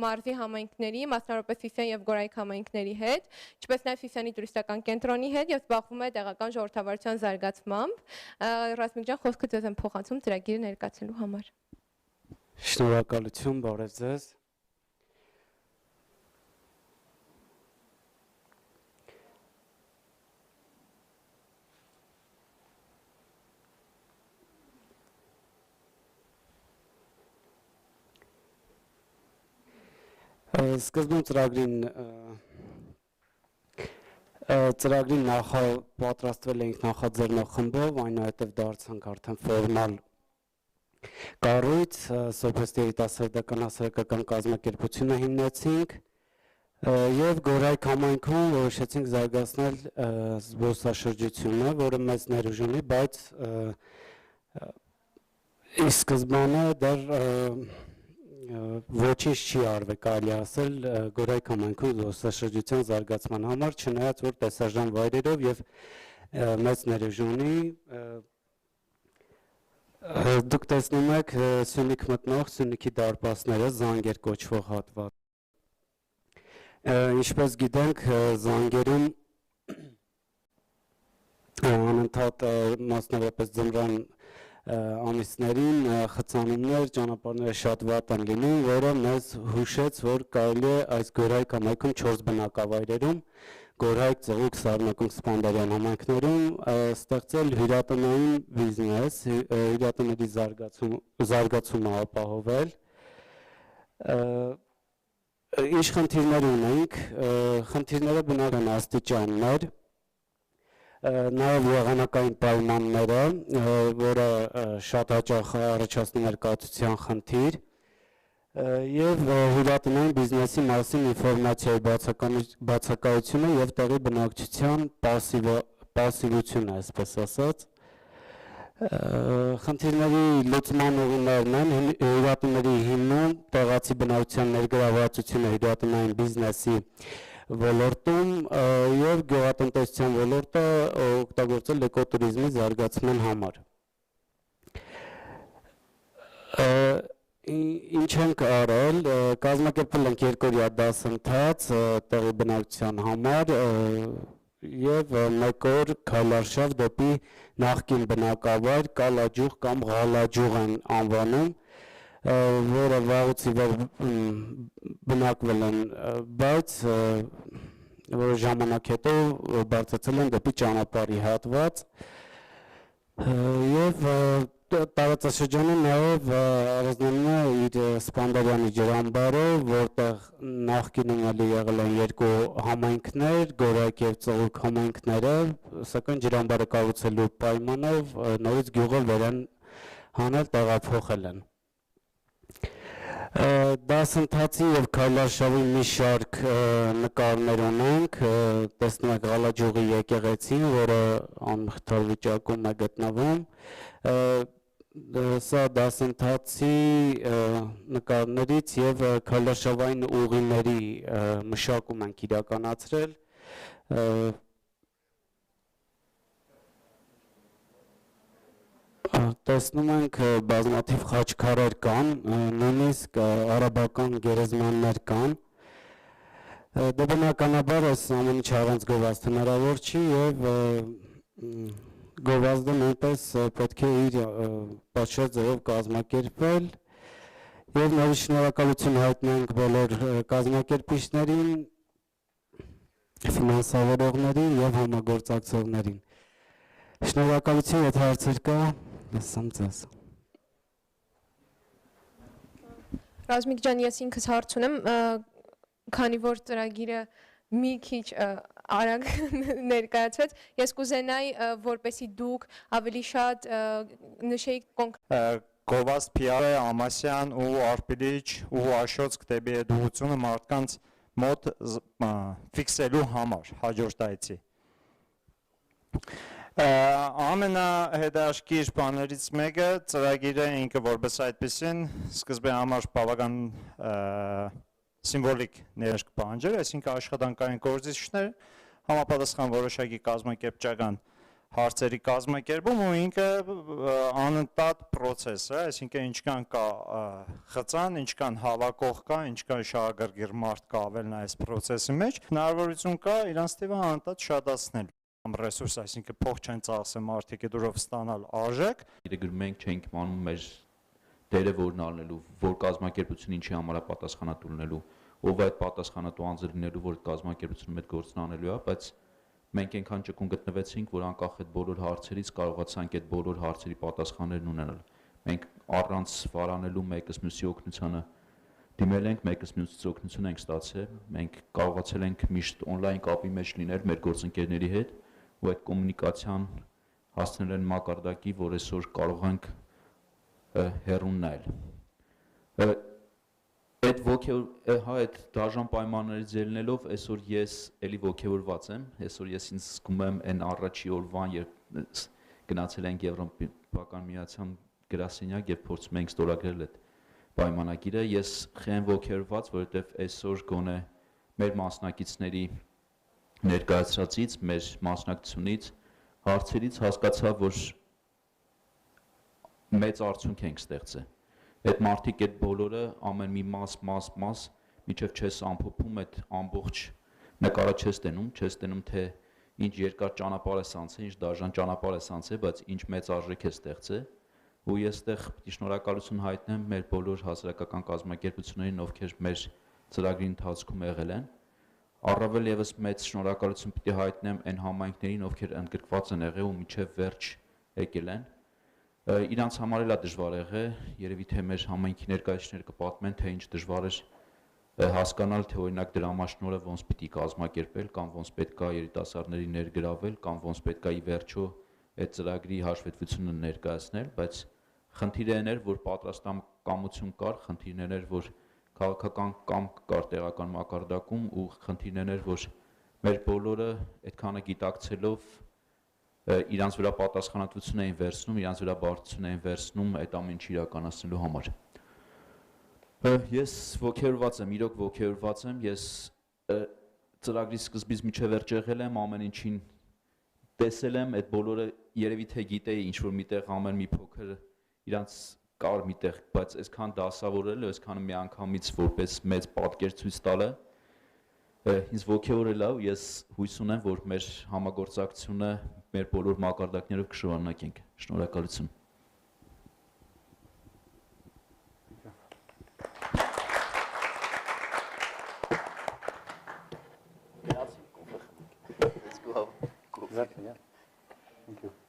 մարզի համայնքների, մասնավորապես Սիսիան եւ Գորայք համայնքների հետ, ինչպես նաեւ Սիսիանի տուրիստական կենտրոնի հետ եւ զբաղվում է տեղական ժողովրդավարության զարգացմամբ։ Ռազմիկ ջան, խոսքը ձեզ եմ փոխանցում ծրագիրը ներկայացնելու համար։ Շնորհակալություն, բարև ձեզ։ Սկզբում ծրագրին Ծրագրի պատրաստվել էինք նախաձեռնող խմբով, այնուհետև դարձանք արդեն ֆորմալ կառույց, Սոփեստ երիտասարդական հասարակական կազմակերպությունը հիմնեցինք եւ Գորայք համայնքում որոշեցինք զարգացնել զբոսաշրջությունը, որը մեծ ներուժ ունի, բայց ի սկզբանե դեռ ոչինչ չի արվել, կարելի ասել, Գորայք համայնքում զբոսաշրջության զարգացման համար, չնայած որ տեսարժան վայրերով եւ մեծ ներուժ ունի, դուք տեսնում եք Սյունիք մտնող Սյունիքի դարպասները, Զանգեր կոչվող հատված։ Ինչպես գիտենք, Զանգերում անընդհատ մասնավորապես ձմռան ամիսներին խցանումներ, ճանապարհները շատ վատ են լինում, որը մեզ հուշեց, որ կարելի է այս Գորայք համայնքում 4 բնակավայրերում, Գորայք, Ծղուկ, Սարնակում, Սպանդարյան համայնքներում ստեղծել հյուրատնային բիզնես, հյուրատների զարգացումը ապահովել։ Ինչ խնդիրներ ունենք, խնդիրները բնական աստիճաններ, նաև եղանակային պայմանները, որը շատ հաճախ առաջացնում էր կաթության խնդիր, եւ հյուրատնային բիզնեսի մասին ինֆորմացիայի բացակայությունը եւ տեղի բնակչության պասիվությունը, այսպես ասած։ Խնդիրների լուծման ուղիներն են հյուրատների հիմնում, տեղացի բնակչության ներգրավվածությունը հյուրատնային բիզնեսի ոլորտում եւ գյուղատնտեսության ոլորտը օգտագործել էկոտուրիզմի զարգացման համար։ Ինչ ենք արել, կազմակերպել ենք երկօրյա դասընթաց տեղի բնակչության համար եւ մեկ օր քայլարշավ դեպի նախկին բնակավայր Կալաջուղ կամ Ղալաջուղ են անվանում, որը վաղուց ի վեր բնակվել են, բայց որոշ ժամանակ հետո բարձրացել են դեպի ճանապարհի հատված եւ տարածաշրջանը նաև առանձնանում է իր Սպանդարյանի ջրամբարով, որտեղ նախկինում եղել են երկու համայնքներ, Գորայք եւ Ծղուկ համայնքները, սակայն ջրամբարը կառուցելու պայմանով նորից գյուղը վերան հանել տեղափոխել են։ Դասընթացի եւ քայլարշավի մի շարք նկարներ ունենք, տեսնում եք Ղալաջուղի եկեղեցին, որը անմխիթար վիճակում է գտնվում։ Սա դասընթացի նկարներից եւ քայլարշավային ուղիների մշակում ենք իրականացրել։ Տեսնում ենք բազմաթիվ խաչքարեր կան, նույնիսկ արաբական գերեզմաններ կան։ Դե բնականաբար այս ամեն ինչ առանց գովազդ հնարավոր չի եւ գովազդը նույնպես պետք է իր պատշաճ ձևով կազմակերպվել եւ նորից շնորհակալություն հայտնենք բոլոր կազմակերպիչներին, ֆինանսավորողներին եւ համագործակցողներին։ Շնորհակալություն, եթե հարցեր կա, լսեմ ձեզ։ Ռազմիկ ջան, ես ինքս հարց ունեմ, քանի որ ծրագիրը մի քիչ արագ ներկայացվեց, ես կուզենայի, որպեսզի դուք ավելի շատ նշեիք Գովազդ PR-ը Ամասյան ու Արպիլիչ ու Աշոց կտեբի դուղությունը մարդկանց մոտ ֆիքսելու համար հաջորդ այցի։ Ամենահետաքրքիր բաներից մեկը ծրագիրը ինքը որպես այդպեսին սկզբի համար բավական սիմվոլիկ ներուժ կպահանջեր, այսինքն աշխատանքային գործիչներ համապատասխան որոշակի կազմակերպչական հարցերի կազմակերպում ու ինքը անընդհատ process է, այսինքն ինչքան կա խցան, ինչքան հավաքող կա, ինչքան շահագրգիռ մարդ կա ավելն այս process-ի մեջ, հնարավորություն կա իրանց թիվը անընդհատ շատացնել ռեսուրս, այսինքն փող չեն ծախսել մարդիկ դուրով ստանալ արժեք։ Մենք չենք իմանում մեր դերը որն ալնելու, որ կազմակերպությունը ինչի համար է պատասխանատու լինելու, ով այդ պատասխանատու անձը լինելու, որ կազմակերպությունը այդ գործն անելու է, բայց մենք այնքան ճկուն գտնվեցինք, որ անկախ այդ բոլոր հարցերից կարողացանք այդ բոլոր հարցերի պատասխաններն ունենալ։ Մենք առանց վարանելու մեկս մյուսի օգնությանը դիմել ենք, մեկս մյուսից օգնություն ենք ստացել, մենք կարողացել ենք միշտ on-line կապի մեջ լինել մեր գործընկերների հետ ու այդ կոմունիկացիան հասնել են մակարդակի, որ այսօր կարող ենք հեռուն նայել։ Այդ դաժան պայմաններից ելնելով այսօր ես էլի ոգևորված եմ, այսօր ես ինձ զգում եմ այն առաջի օրվան, երբ գնացել ենք Եվրոպական միացյալ գրասենյակ եւ փորձում ենք ստորագրել այդ պայմանագիրը, ես խեն ոգևորված, որովհետեւ այսօր գոնե մեր մասնակիցների ներկայացրածից, մեր մասնակցությունից, հարցերից հասկացա, որ մեծ արդյունք ենք ստեղծել։ Այդ մարդիկ այդ բոլորը ամեն մի մաս, միջև չես ամփոփում այդ ամբողջ նկարը չես տենում, թե ինչ երկար ճանապարհ ես անցել, ինչ դաժան ճանապարհ ես անցել, բայց ինչ մեծ արժեք է ստեղծել, ու ես այդտեղ պիտի շնորհակալություն հայտնեմ մեր բոլոր հասարակական կազմակերպություններին, ովքեր մեր ծրագրի ընթացքում եղել են։ Առավել եւս մեծ շնորհակալություն պիտի հայտնեմ այն համայնքներին, ովքեր ընդգրկված են եղել ու մինչև վերջ եկել են։ Իրանց համար էլ է դժվար եղել, երևի թե մեր համայնքի ներկայացուցիչները կպատմեն, թե ինչ դժվար էր հասկանալ, թե օրինակ դրամաշնորհը ոնց պիտի կազմակերպել, կամ ոնց պետք է երիտասարդների ներգրավել, կամ ոնց պետք է ի վերջո այդ ծրագրի հաշվետվությունը ներկայացնել, բայց խնդիրն էր, որ պատրաստակամություն կար, խնդիրն էր, որ քաղաքական կամք կար տեղական մակարդակում, ու խնդիրն էր, որ մեր բոլորը այդքանը գիտակցելով իրանց վրա պատասխանատվություն էին վերցնում, իրանց վրա բարդություն էին վերցնում այդ ամեն ինչը իրականացնելու համար։ Ես ոգևորված եմ, իրոք ոգևորված եմ, ես ծրագրի սկզբից մինչև վերջ եղել եմ, ամեն ինչին տեսել եմ, այդ բոլորը երևի թե գիտեի ինչ որ միտեղ ամեն մի փոքր իրանց կար միտեղ, բայց այսքան դասավորել, այսքան միանգամից որպես մեծ պատկեր ցույց տալը ինձ ոգևորել է, ու ես հույս ունեմ, որ մեր համագործակցությունը մեր բոլոր մակարդակներով կշարունակենք։ Շնորհակալություն։ Exactly, yeah. Thank you.